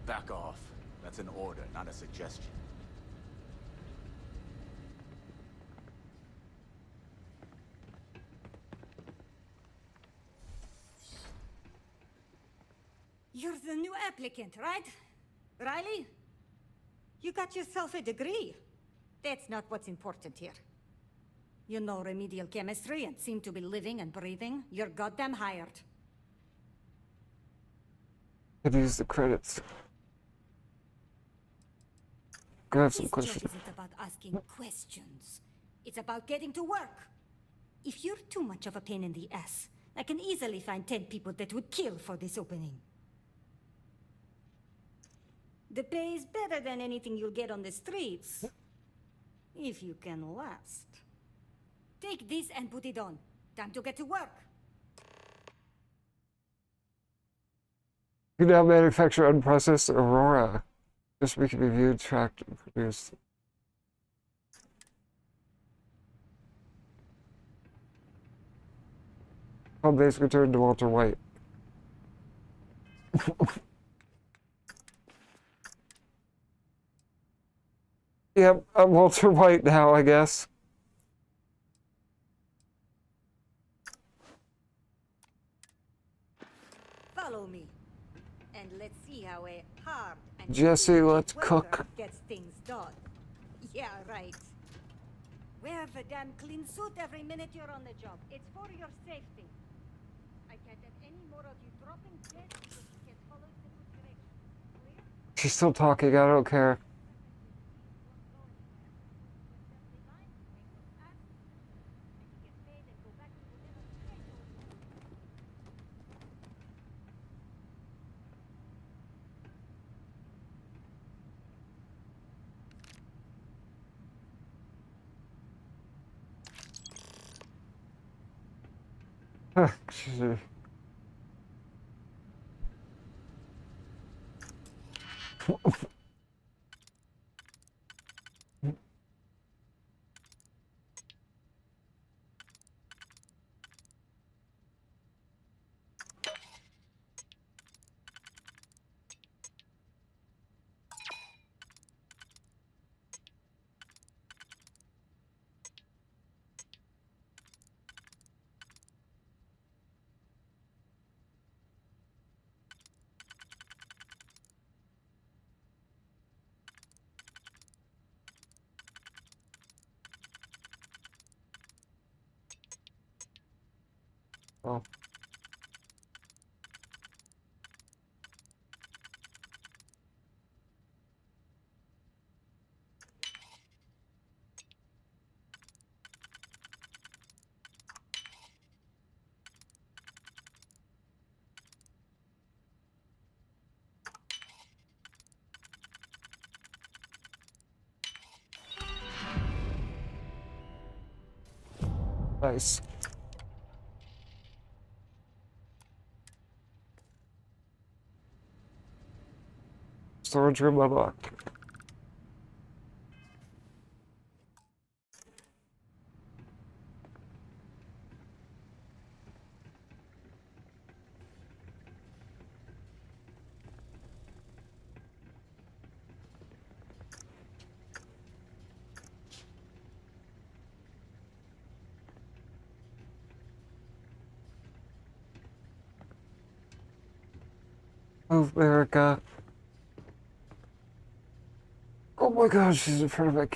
Back off. That's an order, not a suggestion. You're the new applicant, right? Riley? You got yourself a degree. That's not what's important here. You know remedial chemistry and seem to be living and breathing. You're goddamn hired. Could use the credits. Could have some This questions. job isn't about asking questions. It's about getting to work. If you're too much of a pain in the ass, I can easily find 10 people that would kill for this opening. The pay is better than anything you'll get on the streets. If you can last. Take this and put it on. Time to get to work. You can now manufacture unprocessed Aurora. This we can be viewed, tracked, and produced. I'll basically turn to Walter White. Yep, I'm Walter White now, I guess. Follow me. And let's see how a hard and Jesse, let's worker cook. gets things done. Yeah, right. Wear the damn clean suit every minute you're on the job. It's for your safety. I can't have any more of you dropping dead because you can't follow the good directions. Clear? She's still talking, I don't care. Jeez. Oh. Nice. Storage room unlocked. Move, America. Oh my gosh, she's in front of my.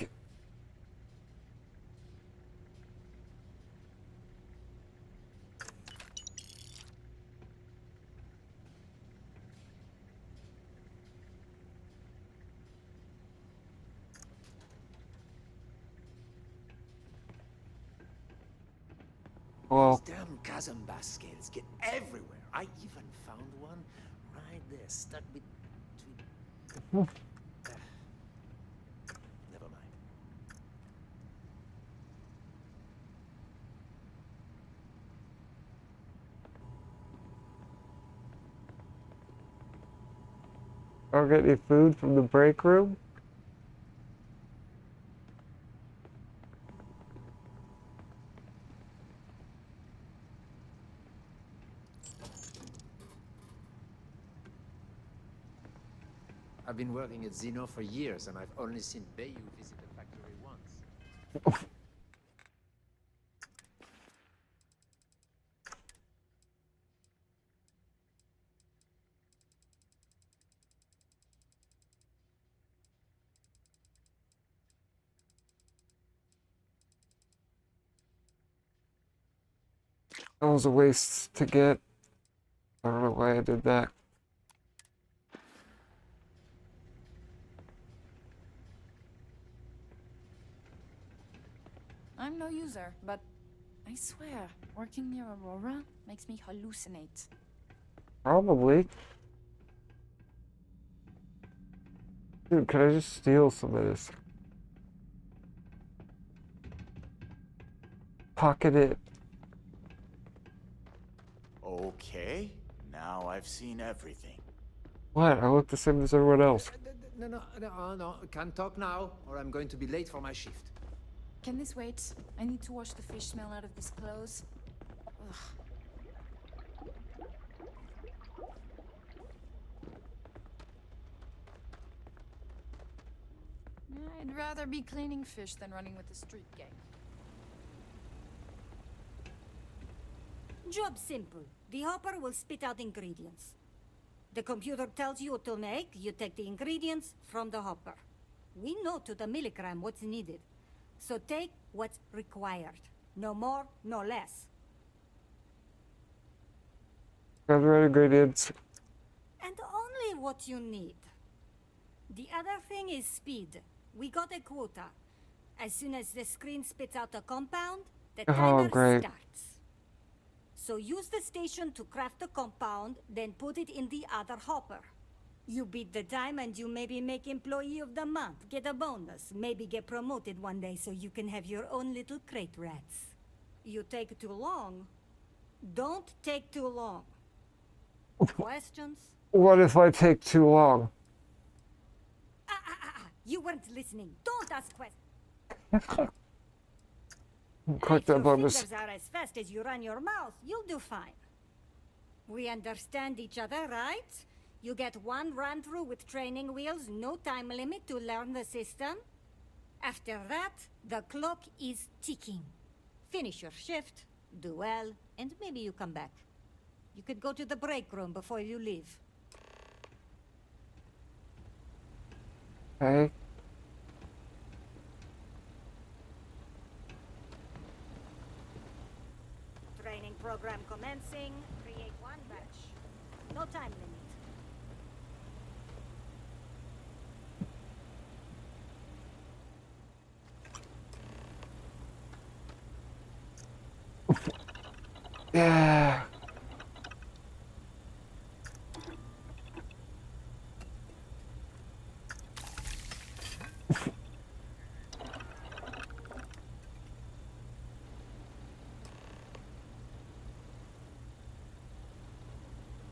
Well, These damn Kazamba scales get everywhere. I even found one right there, stuck between... Never mind. I'll get any food from the break room. I've been working at Xeno for years, and I've only seen Bayou visit the factory once. That was a waste to get. I don't know why I did that. I'm no user, but I swear, working near Aurora makes me hallucinate. Probably. Dude, could I just steal some of this? Pocket it. Okay, now I've seen everything. What? I look the same as everyone else. No. Can't talk now, or I'm going to be late for my shift. Can this wait? I need to wash the fish smell out of these clothes. Ugh. I'd rather be cleaning fish than running with the street gang. Job simple. The hopper will spit out ingredients. The computer tells you what to make, you take the ingredients from the hopper. We know to the milligram what's needed. So take what's required. No more, no less. Got the right ingredients. And only what you need. The other thing is speed. We got a quota. As soon as the screen spits out a compound, the timer starts. So use the station to craft the compound, then put it in the other hopper. You beat the time and you maybe make Employee of the Month, get a bonus, maybe get promoted one day so you can have your own little crate rats. You take too long, Don't take too long. Questions? What if I take too long? You weren't listening. Don't ask questions. Click If that your bonus. fingers are as fast as you run your mouth, you'll do fine. We understand each other, right? You get one run-through with training wheels, no time limit to learn the system. After that, the clock is ticking. Finish your shift, do well, and maybe you come back. You could go to the break room before you leave. Okay. Training program commencing. Create one batch. No time limit. Yeah.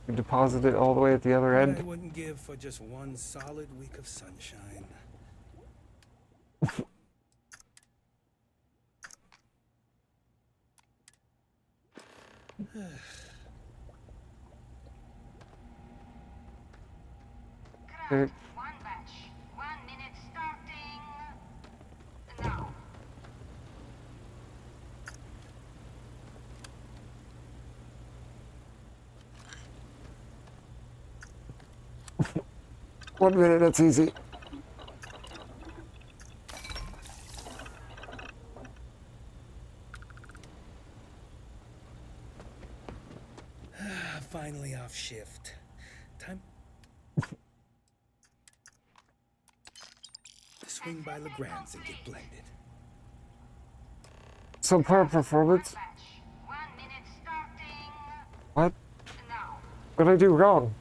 You deposit it all the way at the other What end. I wouldn't give for just one solid week of sunshine. Okay. One batch. 1 minute starting now. One minute, that's easy. Finally off shift. Time to swing by Legrand's and get blended. Subpar performance? 1 minute starting What? now. What did I do wrong?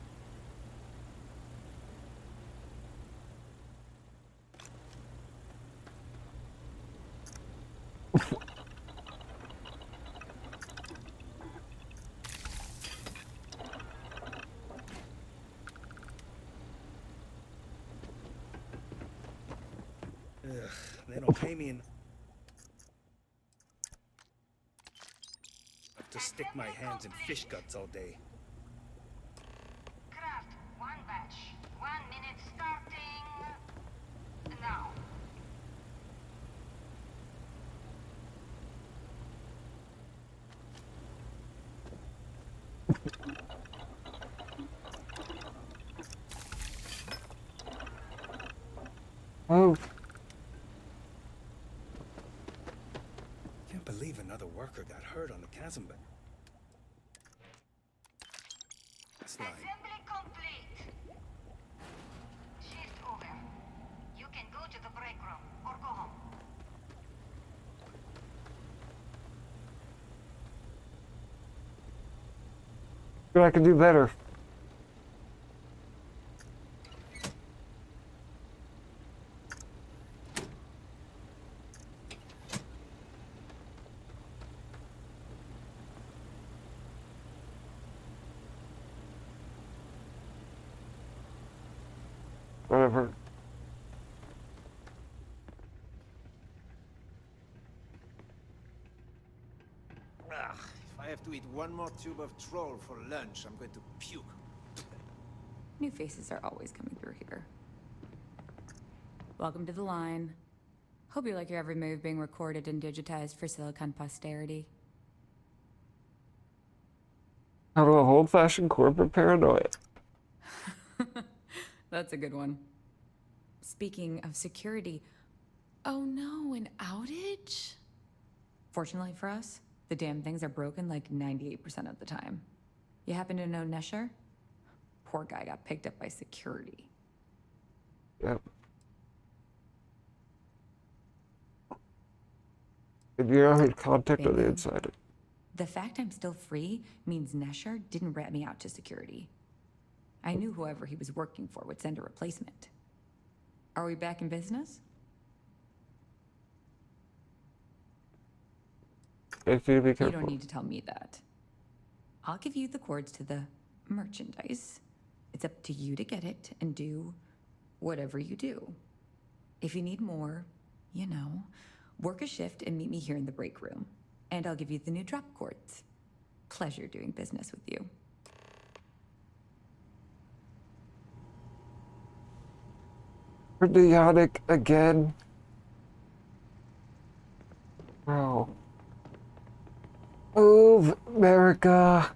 Ugh, they don't pay me enough to stick my hands in fish guts all day. Craft. One batch. 1 minute starting now. Oh. Can't believe another worker got hurt on the chasm, but that's line. Assembly complete. Shift over. You can go to the break room or go home. But I can do better. Whatever. Ugh, if I have to eat one more tube of troll for lunch, I'm going to puke. New faces are always coming through here. Welcome to the line. Hope you like your every move being recorded and digitized for Silicon posterity. Out of old-fashioned corporate paranoia. That's a good one. Speaking of security, oh no, an outage? Fortunately for us, the damn things are broken like 98% of the time. You happen to know Nesher? Poor guy got picked up by security. Yep. And you know who'd contact on the Bingo. inside? The fact I'm still free means Nesher didn't rat me out to security. I knew whoever he was working for would send a replacement. Are we back in business? If you be You careful. don't need to tell me that. I'll give you the cords to the merchandise. It's up to you to get it and do whatever you do. If you need more, you know, work a shift and meet me here in the break room. And I'll give you the new drop cords. Pleasure doing business with you. Idiotic again. Bro. Move, America.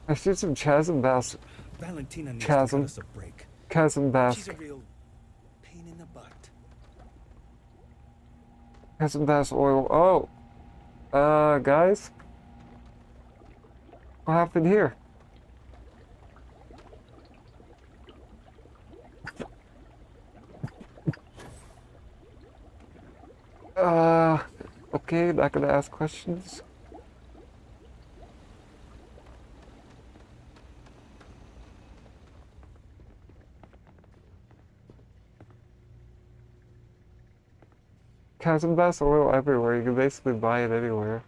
I see some chasm bass. Valentina needs to Chasm. cut us a break. Chasm bass. She's a real pain in the butt. Chasm bass oil. Oh. Guys? What happened here? Okay, not gonna ask questions. Chasm bass oil everywhere. You can basically buy it anywhere.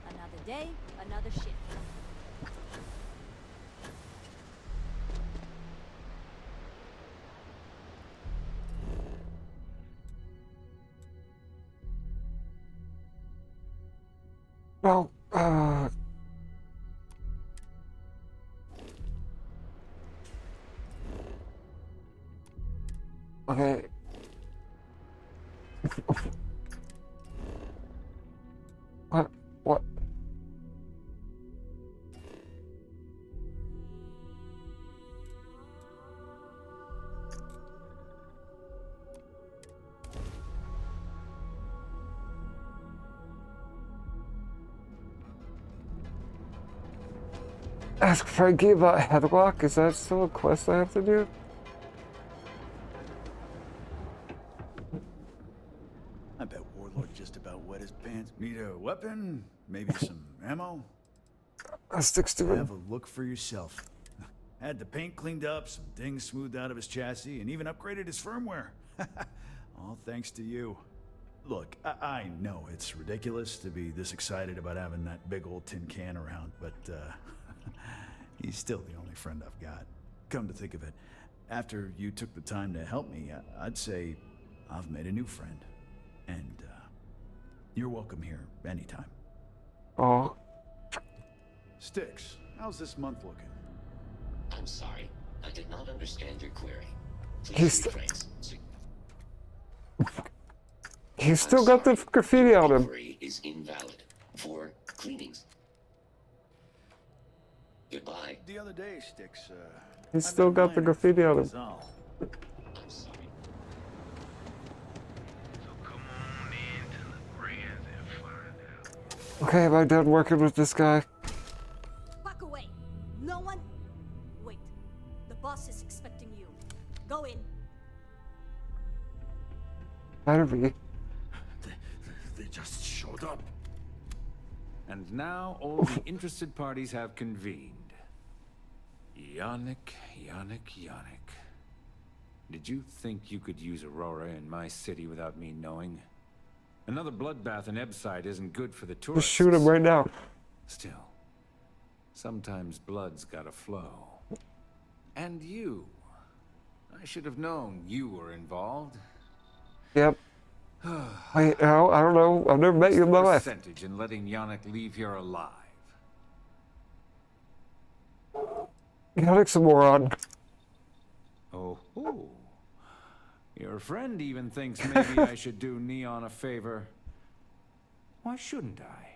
Another day, another shift. Well, okay. What? Ask Frankie about headlock? Is that still a quest I have to do? I bet Warlord just about wet his pants. Need a weapon? Maybe some ammo? Sticks to it. Have a look for yourself. Had the paint cleaned up, some things smoothed out of his chassis, and even upgraded his firmware. All thanks to you. Look, I know it's ridiculous to be this excited about having that big old tin can around, but he's still the only friend I've got. Come to think of it, after you took the time to help me, I'd say I've made a new friend. And you're welcome here anytime. Oh. Sticks, how's this month looking? I'm sorry. I did not understand your query. He's Please rephrase. He's still got the graffiti on him. Query is invalid for cleanings. Goodbye. The other day, Sticks, He's still got the graffiti on him. I'm sorry. Okay, am I done working with this guy? Back away. No one. Wait. The boss is expecting you. Go in. Better be. They just showed up. And now all the interested parties have convened. Yannick. Did you think you could use Aurora in my city without me knowing? Another bloodbath in Ebside isn't good for the tourists. Just shoot him right now. Still, sometimes blood's gotta flow. And you. I should have known you were involved. Yep. I don't know. I've never met you in my life. Percentage in letting Yannick leave here alive. Yannick's a moron. Oh. Your friend even thinks maybe I should do Neon a favor. Why shouldn't I?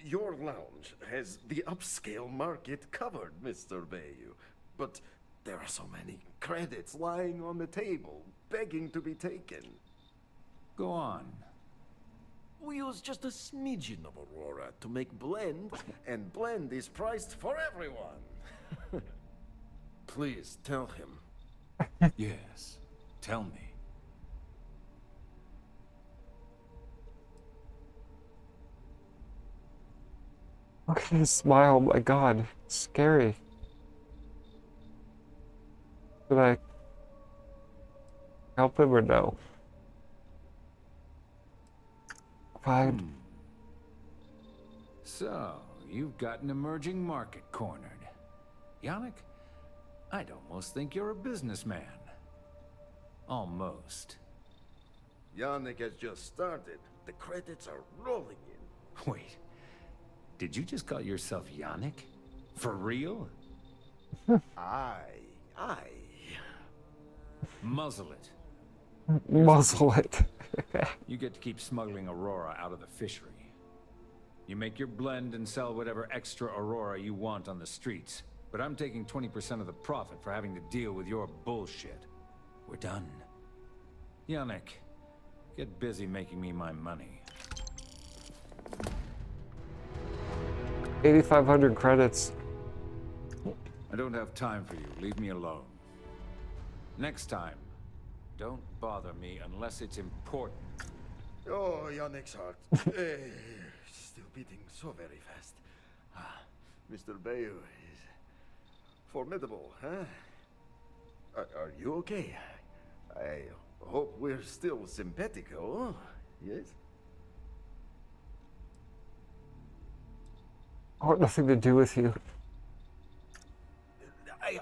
Your lounge has the upscale market covered, Mr. Bayou. But there are so many credits lying on the table, begging to be taken. Go on. We use just a smidgen of Aurora to make blend, and blend is priced for everyone. Please tell him. Yes, tell me. Look at his smile, my god. It's scary. Should I help him or no? Fine. So, you've got an emerging market cornered. Yannick, I'd almost think you're a businessman. Almost. Yannick has just started. The credits are rolling in. Wait. Did you just call yourself Yannick? For real? Aye. Muzzle it. Muzzle it. You get to keep smuggling Aurora out of the fishery. You make your blend and sell whatever extra Aurora you want on the streets. But I'm taking 20% of the profit for having to deal with your bullshit. We're done. Yannick, get busy making me my money. 8,500 credits. I don't have time for you. Leave me alone. Next time, don't bother me unless it's important. Oh, Yannick's heart. Still beating so very fast. Mr. Bayou is formidable, huh? Are you okay? I hope we're still simpatico, yes? I want nothing to do with you.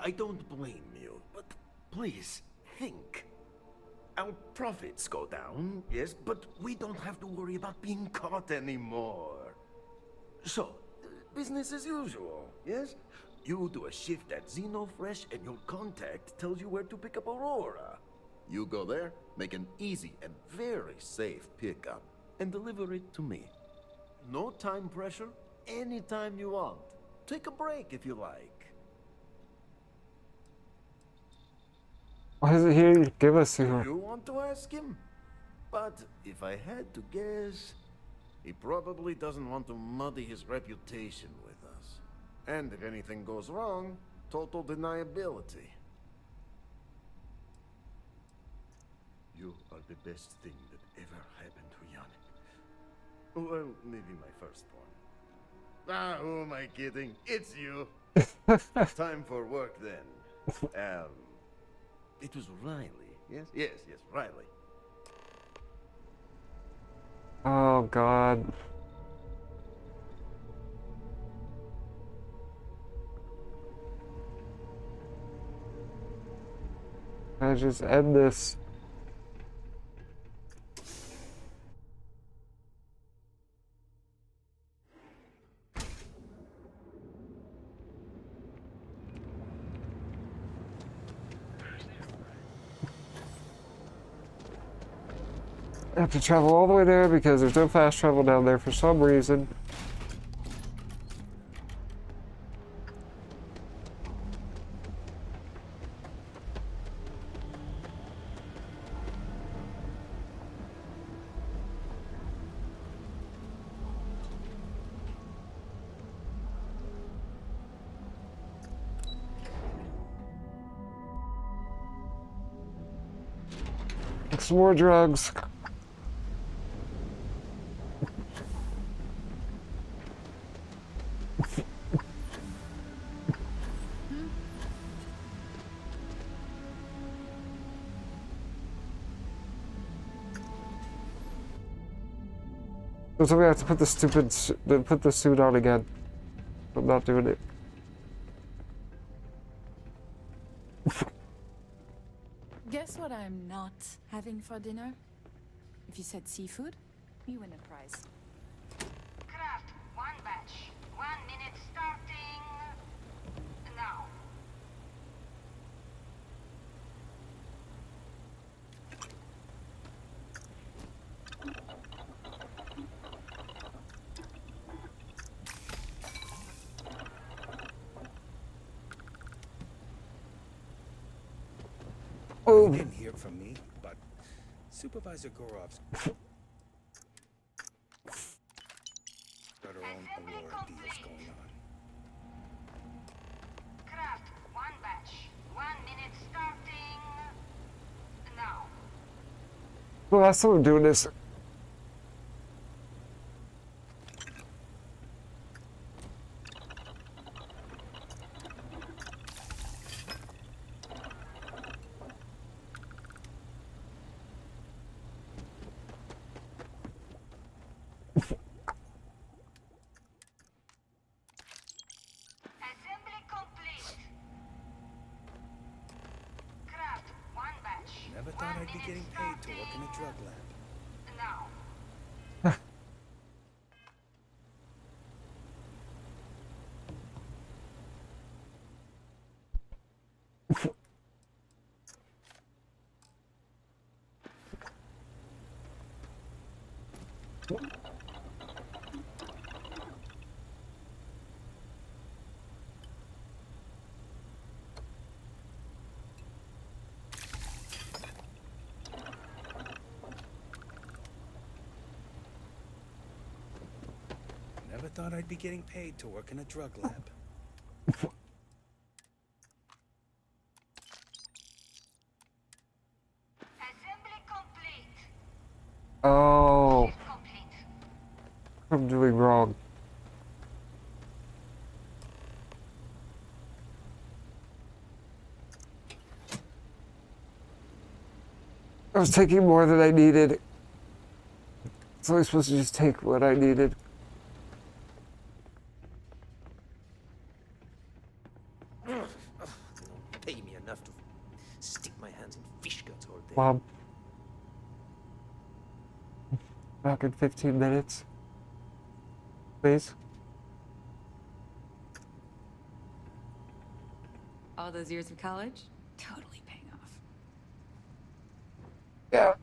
I don't blame you, but please, think. Our profits go down, yes, but we don't have to worry about being caught anymore. So, business as usual, yes? You do a shift at Xenofresh and your contact tells you where to pick up Aurora. You go there, make an easy and very safe pickup, and deliver it to me. No time pressure, anytime you want. Take a break if you like. Why is it here to give us here? You want to ask him? But if I had to guess, he probably doesn't want to muddy his reputation with us. And if anything goes wrong, total deniability. You are the best thing that ever happened to Yannick. Well, maybe my firstborn. Ah, who am I kidding? It's you. Time for work then. It was Riley, yes? Yes, Riley. Oh god. Can I just end this? I have to travel all the way there because there's no fast travel down there for some reason. Some more drugs. So we have to put the suit on again. I'm not doing it. I'm not having for dinner? If you said seafood, you win a prize. Craft one batch. 1 minute starting now. Oh. You didn't hear from me, but Supervisor Gorov's got her own Aurora deals going on. Craft one batch. 1 minute starting now. Well, I saw him doing this. Assembly complete. Craft one batch. Never thought I'd be getting paid to work in a drug lab. Now. Never thought I'd be getting paid to work in a drug lab. Assembly complete. Oh. Complete. I'm doing wrong. I was taking more than I needed. So I was supposed to just take what I needed. Pay me enough to stick my hands in fish guts all day. Mom. Back in 15 minutes. Please. All those years of college, totally paying off. Yeah.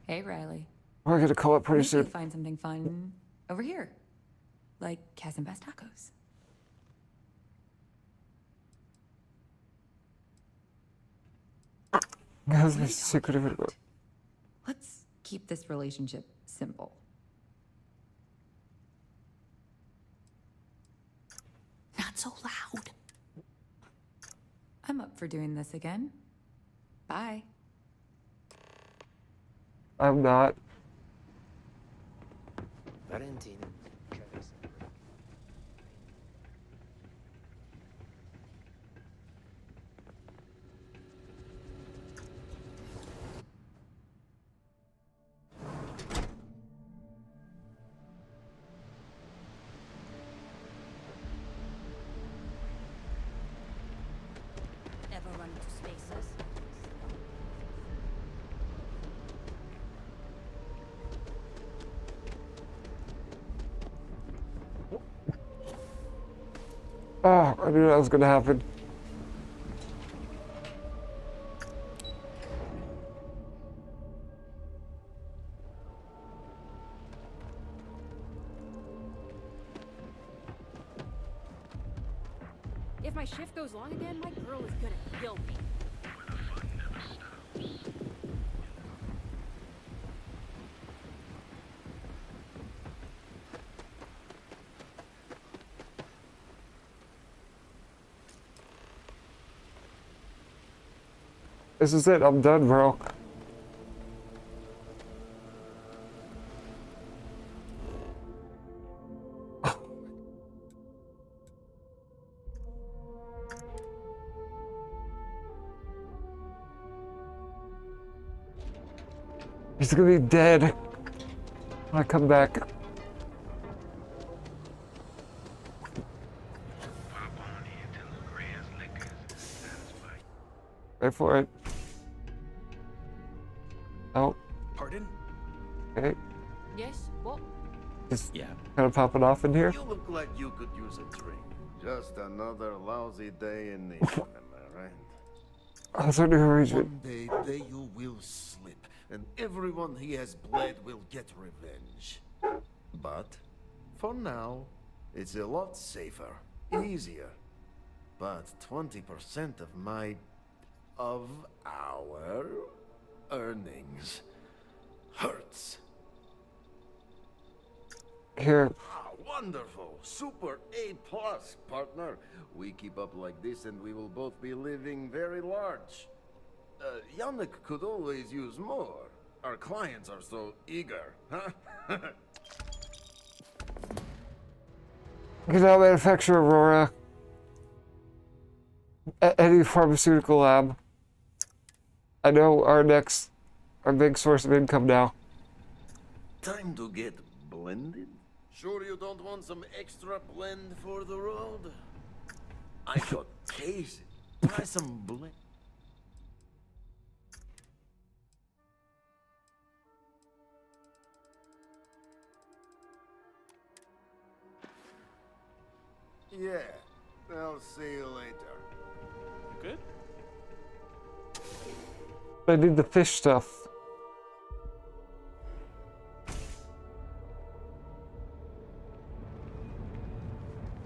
Hey, Riley. We're gonna call it pretty Maybe you'll soon. find something fun over here, like Cas and Bass tacos. That's my secret of it. Let's keep this relationship simple. Not so loud. I'm up for doing this again. Bye. I'm not. Valentin. Ever run into spaces? Oh, I knew that was gonna happen. If my shift goes long again, my girl is gonna kill me. This is it. I'm done, bro. He's gonna be dead when I come back. Wait for it. Okay. Yes, what? Just kind of popping off in here. You look like you could use a drink. Just another lousy day in the am I right? I was under arrangement. One day Bayu will slip, and everyone he has bled will get revenge. But for now, it's a lot safer, easier. But 20% of our earnings hurts. Here. Ah, wonderful. Super A+, partner. We keep up like this and we will both be living very large. Yannick could always use more. Our clients are so eager, huh? You can now manufacture Aurora at any pharmaceutical lab. I know our big source of income now. Time to get blended? Sure you don't want some extra blend for the road? I got cases. Try some blend. Yeah, I'll see you later. Good? I need the fish stuff.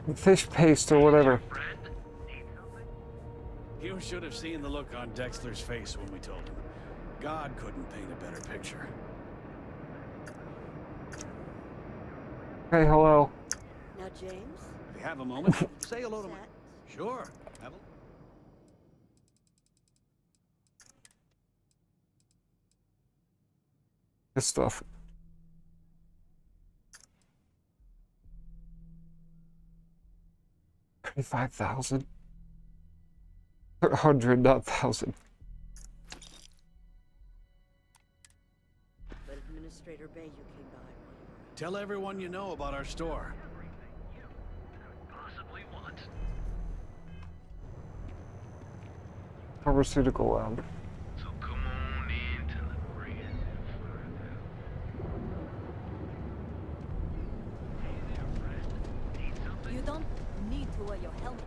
The fish paste or whatever. You should have seen the look on Dexter's face when we told him. God couldn't paint a better picture. Hey, hello. Now, James? If you have a moment, say hello to me. Sure. Have a... This stuff. $25,000? 100, not 1,000. But Administrator Bayu came by. Tell everyone you know about our store. Pharmaceutical lab. You don't need to wear your helmet.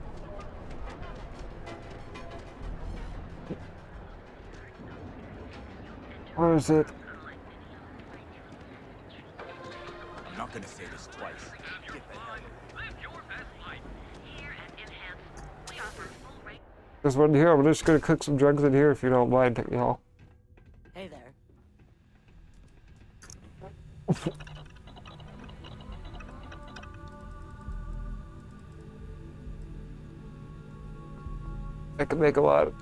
Where is it? I'm not gonna say this twice. Get the hell There's one here. I'm just gonna cook some drugs in here if you don't mind, y'all. Hey there. I can make a lot.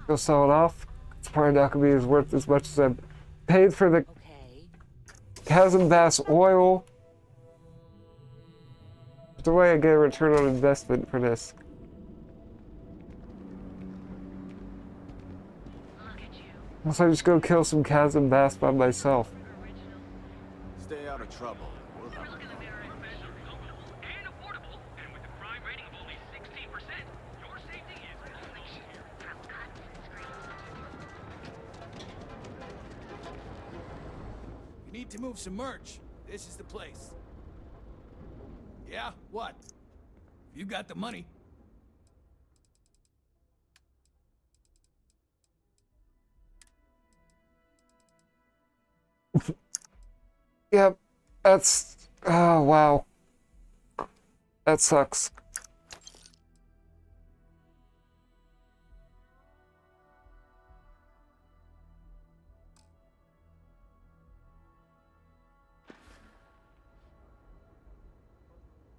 Go sell it off. It's probably not gonna be as worth as much as I paid for the chasm bass oil. There's the way I get a return on investment for this. Unless I just go kill some chasm bass by myself. Stay out of trouble. We'll have it. You need to move some merch. This is the place. Yeah? What? You got the money. Yep, that's... oh, wow. That sucks.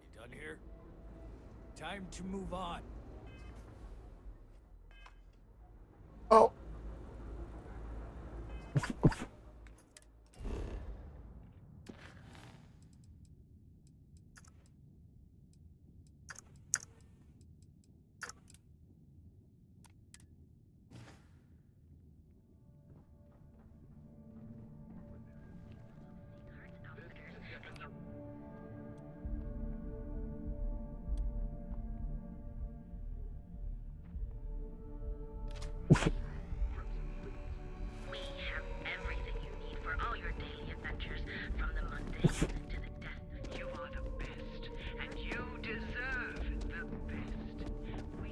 You done here? Time Time to move on. Oh. We have everything you need for all your daily adventures, from the mundane to the death. You are the best, and you deserve the best. We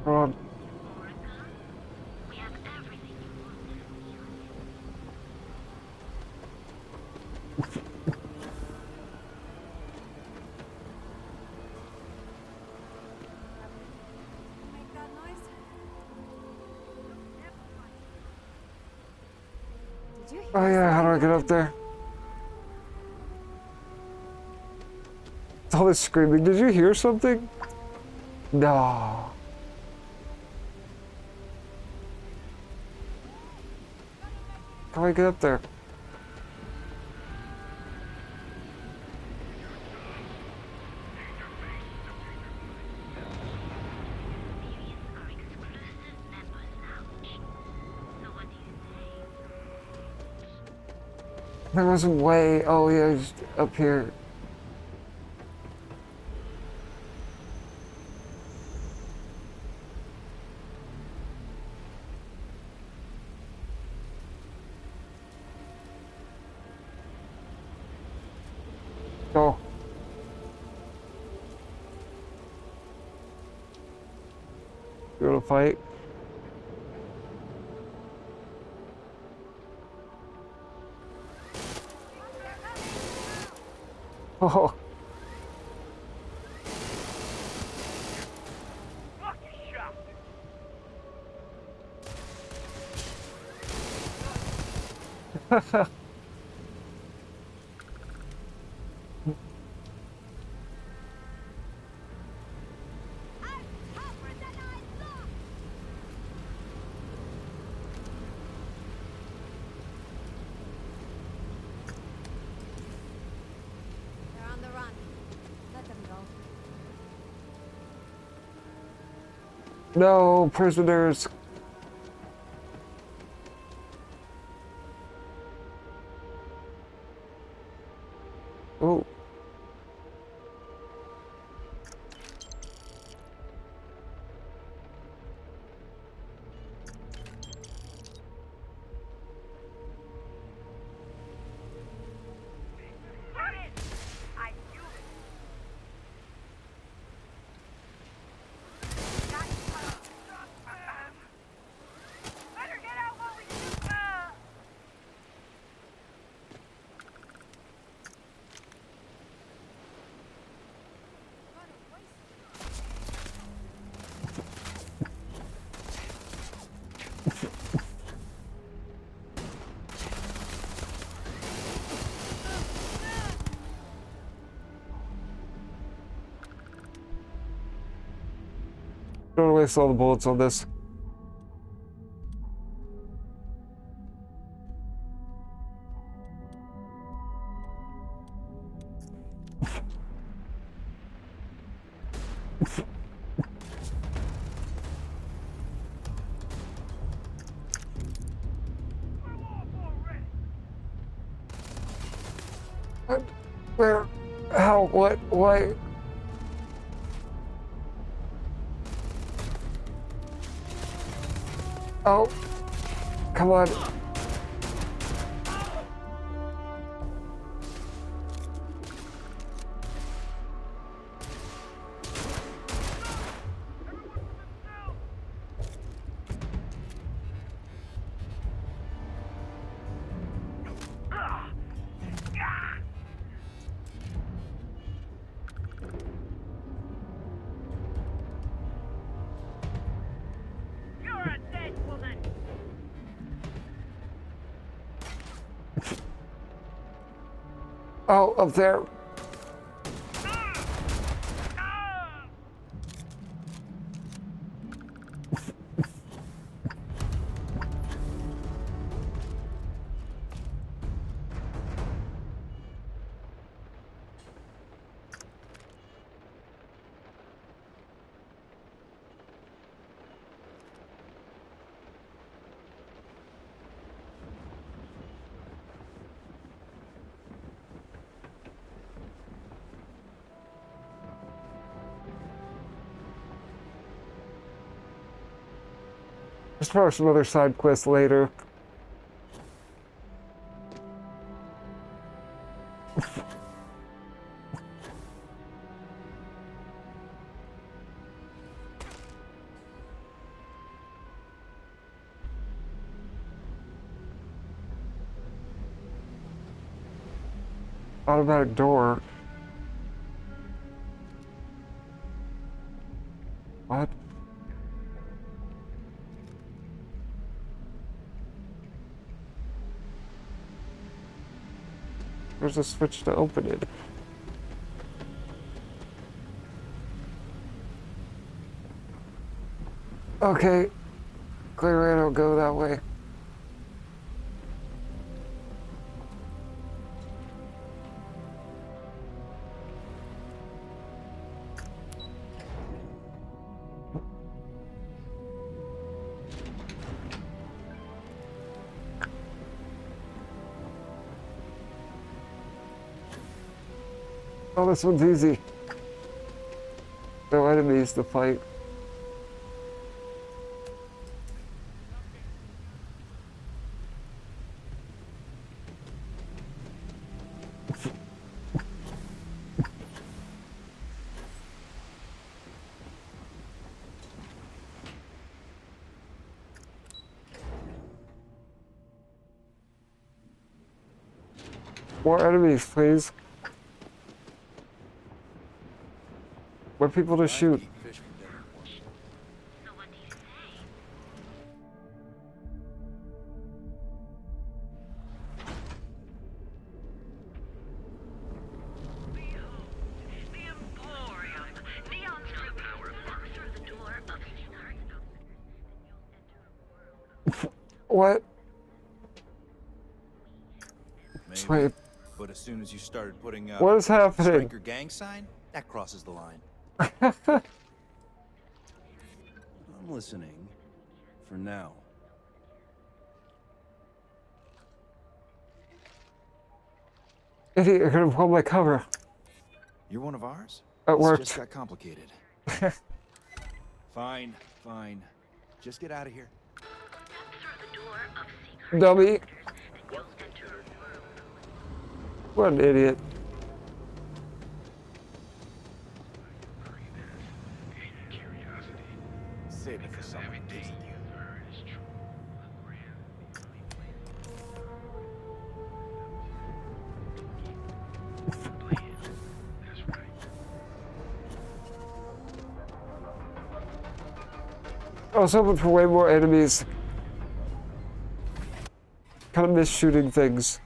God. Make that noise? Did you hear Oh yeah, how do I something? get up there? It's all this screaming. Did you hear something? No. How do I get up there? There was a way. Oh yeah, just up here. Go. You wanna fight? Oh. They're on the run. Let them go. No, prisoners. Oh. Don't waste all the bullets on this. What? Where? How? What? Why? Oh. Come on. Oh, up there. There's probably some other side quests later. Automatic door. What? There's a switch to open it. Okay. Clearly I don't go that way. Oh, this one's easy. No enemies to fight. More enemies, please. More people to shoot. What? Maybe. Wait. But as soon as you started putting up What is happening? Striker gang sign, that crosses the line. I'm listening. For now. Idiot, you're gonna pull my cover. You're one of ours? That This worked. just got complicated. Fine, fine. Just get out of here. Dummy. What an idiot. Save it for someone who gives it you. I was hoping for way more enemies. Kind of miss shooting things.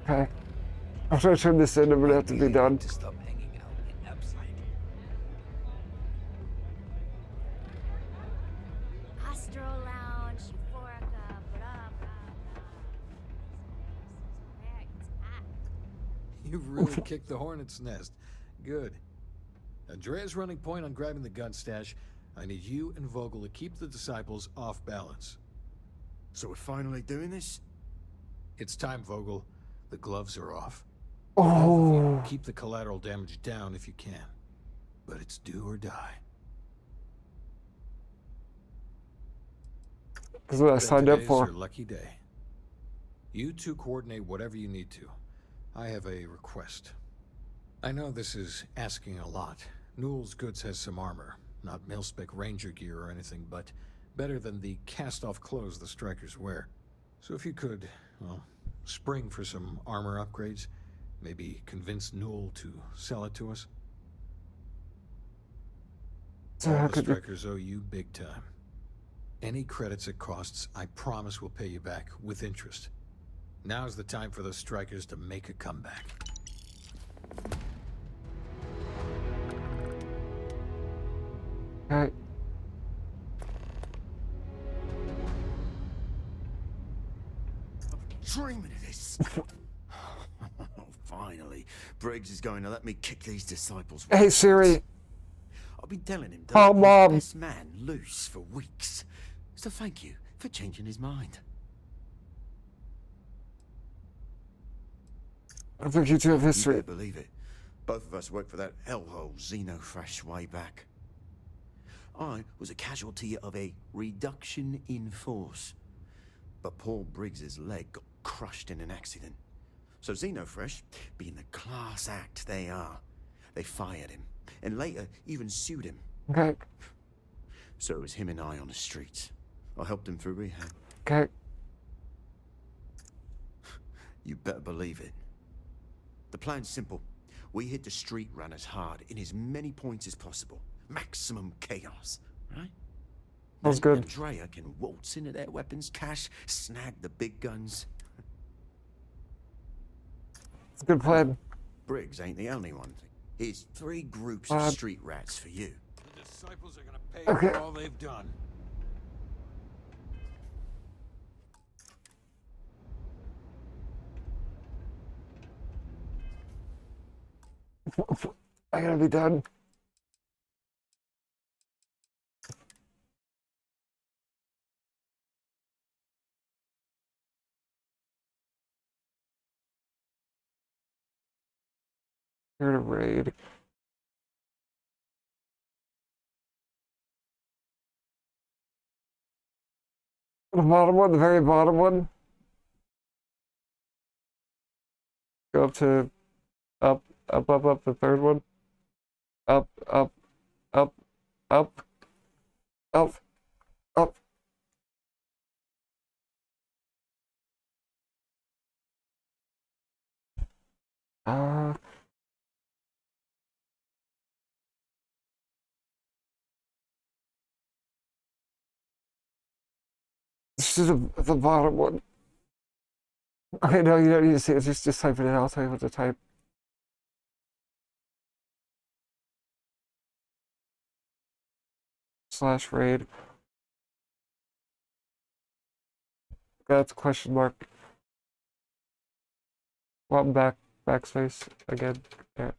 Okay. After I turn this in, I'm gonna have to be done. Astro Lounge, Euphorica, blah, blah, blah. Where it's at. You really kicked the hornet's nest. Good. Andrea's running point on grabbing the gun stash. I need you and Vogel to keep the disciples off balance. So we're finally doing this? It's time, Vogel. The gloves are off. Oh. Keep the collateral damage down if you can. But it's do or die. This is what I signed up for. Today's your lucky day. You two coordinate whatever you need to. I have a request. I know this is asking a lot. Newell's Goods has some armor. Not mil-spec ranger gear or anything, but better than the cast-off clothes the strikers wear. So if you could, well, spring for some armor upgrades, Maybe convince Newell to sell it to us? So All how the could you... strikers owe you big time. Any credits it costs, I promise we'll pay you back with interest. Now's the time for those strikers to make a comeback. Okay. Dreaming of this. Finally, Briggs is going to let me kick these disciples. Hey Siri. I've been telling him to Oh, let his Mom. best man loose for weeks. So thank you for changing his mind. I think you two have You history. better believe it. Both of us worked for that hellhole Xenofresh way back. I was a casualty of a reduction in force. But Paul Briggs's leg got crushed in an accident. So Xenofresh, being the class act they are, they fired him. And later even sued him. Okay. So it was him and I on the streets. I helped him through rehab. Okay. You better believe it. The plan's simple. We hit the street runners hard in as many points as possible. Maximum chaos, right? That's Then good. Andrea can waltz into their weapons cache, snag the big guns. It's a good plan. Briggs ain't the only one. Here's 3 groups of street rats for you. The disciples are gonna pay for all they've done. I gotta be done. Here to raid. The bottom one, the very bottom one. Go up to up, the third one. Up, up, up, up, up, up. This is the bottom one. Okay, no, you don't need to see it. Just type it in. I'll tell you what to type. / raid. That's a question mark. Well, backspace again. Yeah.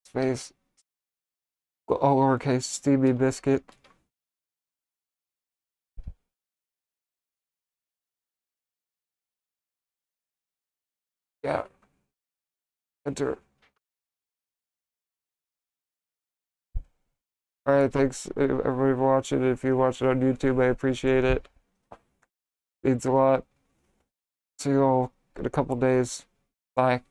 Space. All lowercase steamy biscuit. Yeah. Enter. Alright, thanks everybody for watching. If you watch it on YouTube, I appreciate it. Means a lot. See you all in a couple days. Bye.